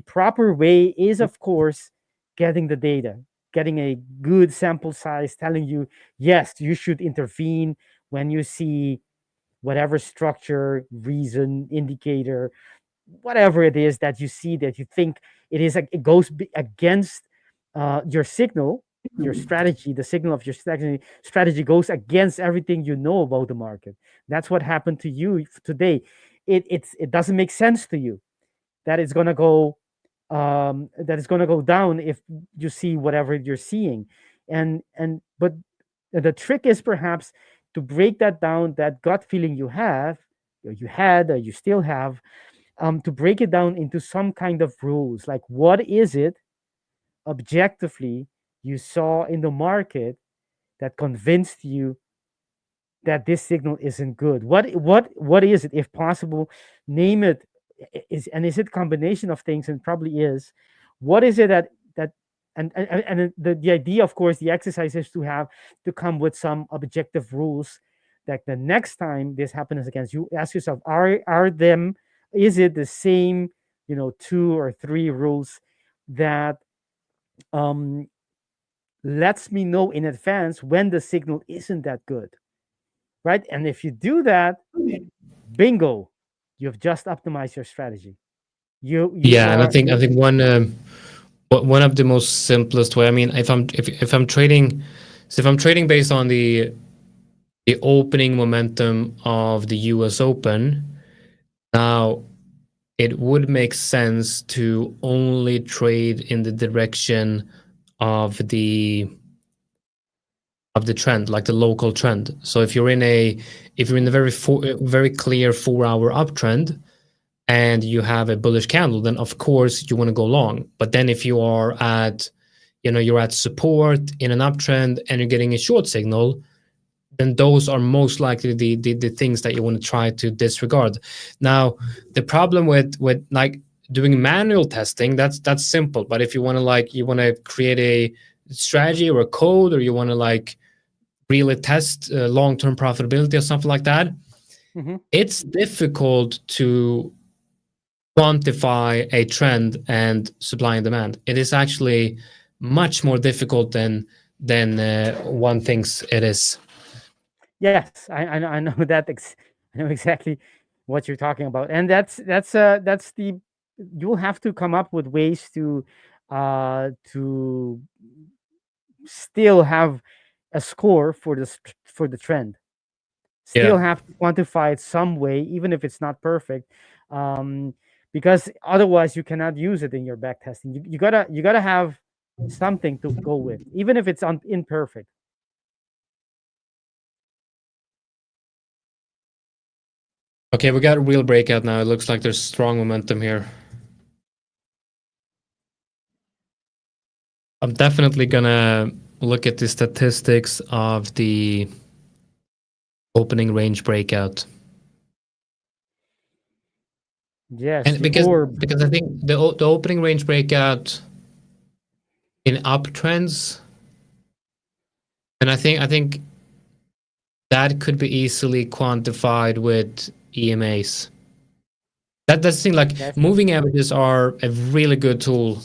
proper way is, of course, getting the data, getting a good sample size, telling you, yes, you should intervene when you see whatever structure, reason, indicator, whatever it is that you see that you think it goes against your signal, your strategy. The signal of your strategy goes against everything you know about the market. That's what happened to you today. It doesn't make sense to you that it's going to go down if you see whatever you're seeing. But the trick is perhaps to break that down, that gut feeling you have, or you had, or you still have, to break it down into some kind of rules. Like, what is it objectively you saw in the market that convinced you that this signal isn't good? What is it? If possible, name it. Is it combination of things? And probably is. What is it that and the idea, of course, the exercise is to come with some objective rules that the next time this happens against you, ask yourself, is it the same 2 or 3 rules that lets me know in advance when the signal isn't that good, right? And if you do that, bingo, you've just optimized your strategy. Yeah, and I are think one of the most simplest way. I mean, if I'm trading, so if I'm trading based on the opening momentum of the U.S. Open, now it would make sense to only trade in the direction of the trend, like the local trend. So if you're in a very clear 4-hour uptrend and you have a bullish candle, then of course you want to go long. But then if you are at, you're at support in an uptrend and you're getting a short signal, then those are most likely the things that you want to try to disregard. Now, the problem with like doing manual testing, that's simple. But if you want to create a strategy or a code, or you want to like really test long-term profitability or something like that, it's difficult to quantify a trend and supply and demand. It is actually much more difficult than one thinks it is. Yes, I know that. I know exactly what you're talking about, and that's the you'll have to come up with ways to still have a score for the trend. Still have to quantify it some way, even if it's not perfect, because otherwise you cannot use it in your back testing. You gotta have something to go with, even if it's imperfect. Okay, we got a real breakout now. It looks like there's strong momentum here. I'm definitely gonna look at the statistics of the opening range breakout. Yes, and because I think the opening range breakout in uptrends, and I think that could be easily quantified with EMAs. That's the thing. Like moving averages are a really good tool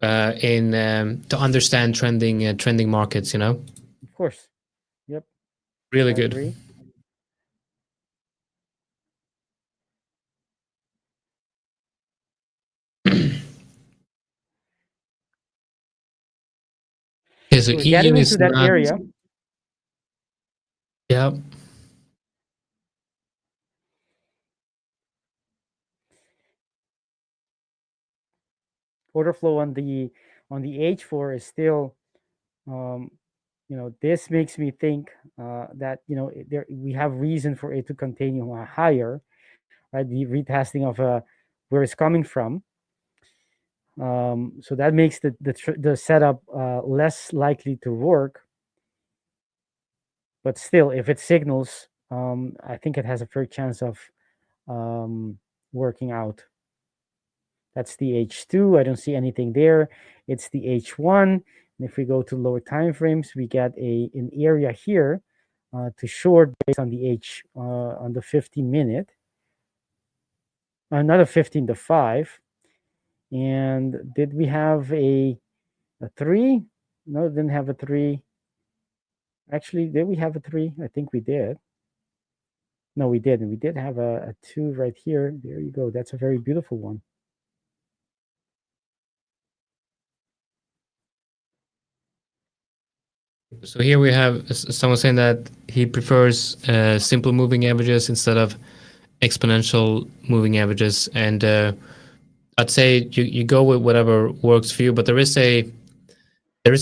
in to understand trending markets. Of course. Yep. Really I good. agree. Okay, so we're getting EM into is that not. area. Yeah. Order flow on the H4 is still, this makes me think that we have reason for it to continue higher, right? The retesting of where it's coming from. So that makes the setup less likely to work. But still, if it signals, I think it has a fair chance of working out. That's the H2. I don't see anything there. It's the H1. And if we go to lower time frames, we get an area here to short based on the on the 15-minute. Another 15 to 5. And did we have a 3? No, didn't have a 3. Actually, did we have a 3? I think we did. No, we didn't. We did have a 2 right here. There you go. That's a very beautiful one. So here we have someone saying that he prefers simple moving averages instead of exponential moving averages, and I'd say you go with whatever works for you. But there is a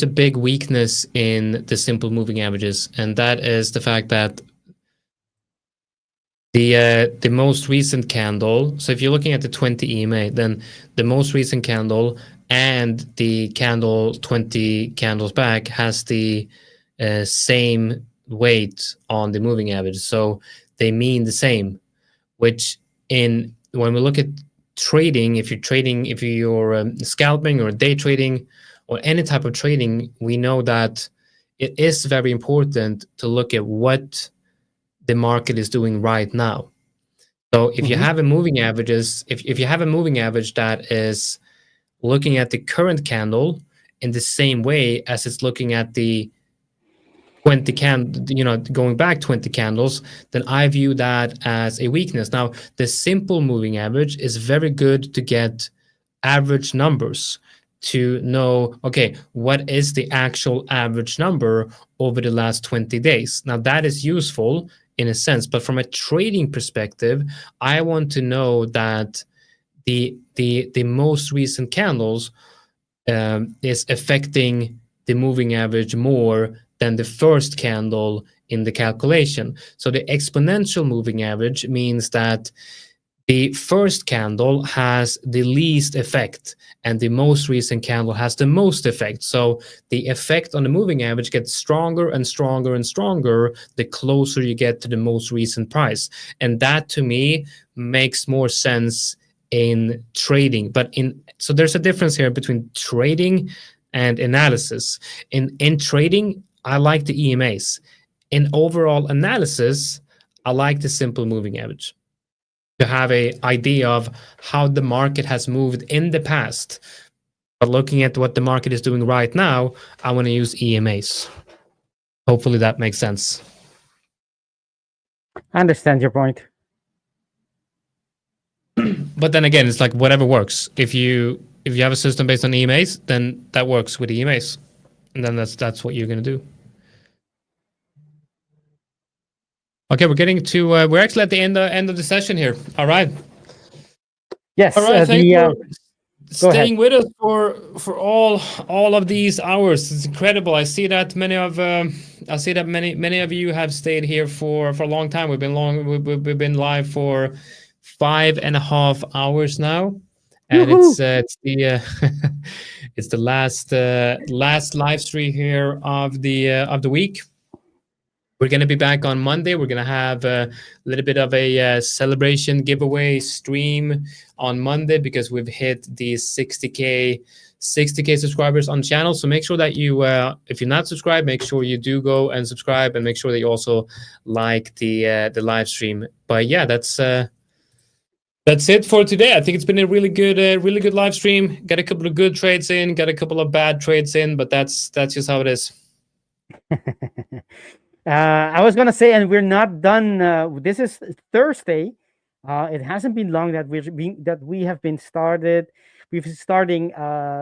big weakness in the simple moving averages, and that is the fact that the most recent candle. So if you're looking at the 20 EMA, then the most recent candle and the candle 20 candles back has the same weight on the moving average. So they mean the same, which when we look at trading, if you're scalping or day trading or any type of trading, we know that it is very important to look at what the market is doing right now. So if you have a moving averages, if you have a moving average that is looking at the current candle in the same way as it's looking at the 20 going back 20 candles, then I view that as a weakness. Now, the simple moving average is very good to get average numbers, to know, okay, what is the actual average number over the last 20 days? Now, that is useful in a sense, but from a trading perspective, I want to know that the most recent candles is affecting the moving average more than the first candle in the calculation. So the exponential moving average means that the first candle has the least effect and the most recent candle has the most effect. So the effect on the moving average gets stronger and stronger and stronger the closer you get to the most recent price. And that to me makes more sense in trading. So there's a difference here between trading and analysis. In trading, I like the EMAs. In overall analysis, I like the simple moving average, to have an idea of how the market has moved in the past. But looking at what the market is doing right now, I want to use EMAs. Hopefully that makes sense. I understand your point. But then again, it's like whatever works. If you have a system based on EMAs, then that works with EMAs. And then that's what you're going to do. Okay, we're getting to we're actually at the end of the session here. All right. Yes. All right. Thank you for staying ahead. with us for all of these hours. It's incredible. I see that many of you have stayed here for a long time. We've been live for 5.5 hours now, and it's the it's the last live stream here of the week. We're going to be back on Monday. We're going to have a little bit of a celebration giveaway stream on Monday because we've hit the 60K subscribers on the channel. So make sure that you, if you're not subscribed, make sure you do go and subscribe, and make sure that you also like the live stream. But yeah, that's it for today. I think it's been a really good live stream. Got a couple of good trades in, got a couple of bad trades in, but that's just how it is. I was gonna say, and we're not done. This is Thursday. It hasn't been long that we have been starting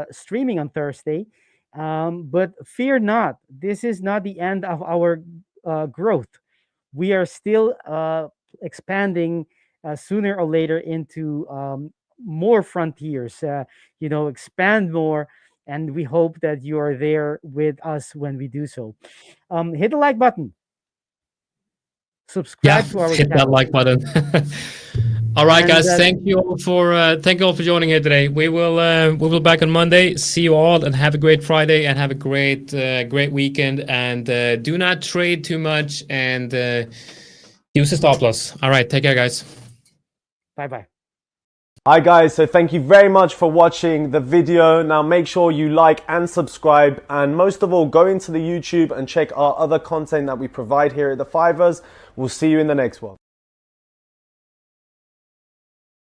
streaming on Thursday. But fear not, this is not the end of our growth. We are still expanding sooner or later into more frontiers. Expand more. And we hope that you are there with us when we do so. Hit the like button. Subscribe to our hit channel. that like button. All right, guys. Thank you all for joining here today. We will be back on Monday. See you all, and have a great Friday, and have a great weekend. And do not trade too much, and use a stop loss. All right, take care, guys. Bye. Hi guys, so thank you very much for watching the video. Now make sure you like and subscribe, and most of all, go into the YouTube and check our other content that we provide here at The 5ers. We'll see you in the next one.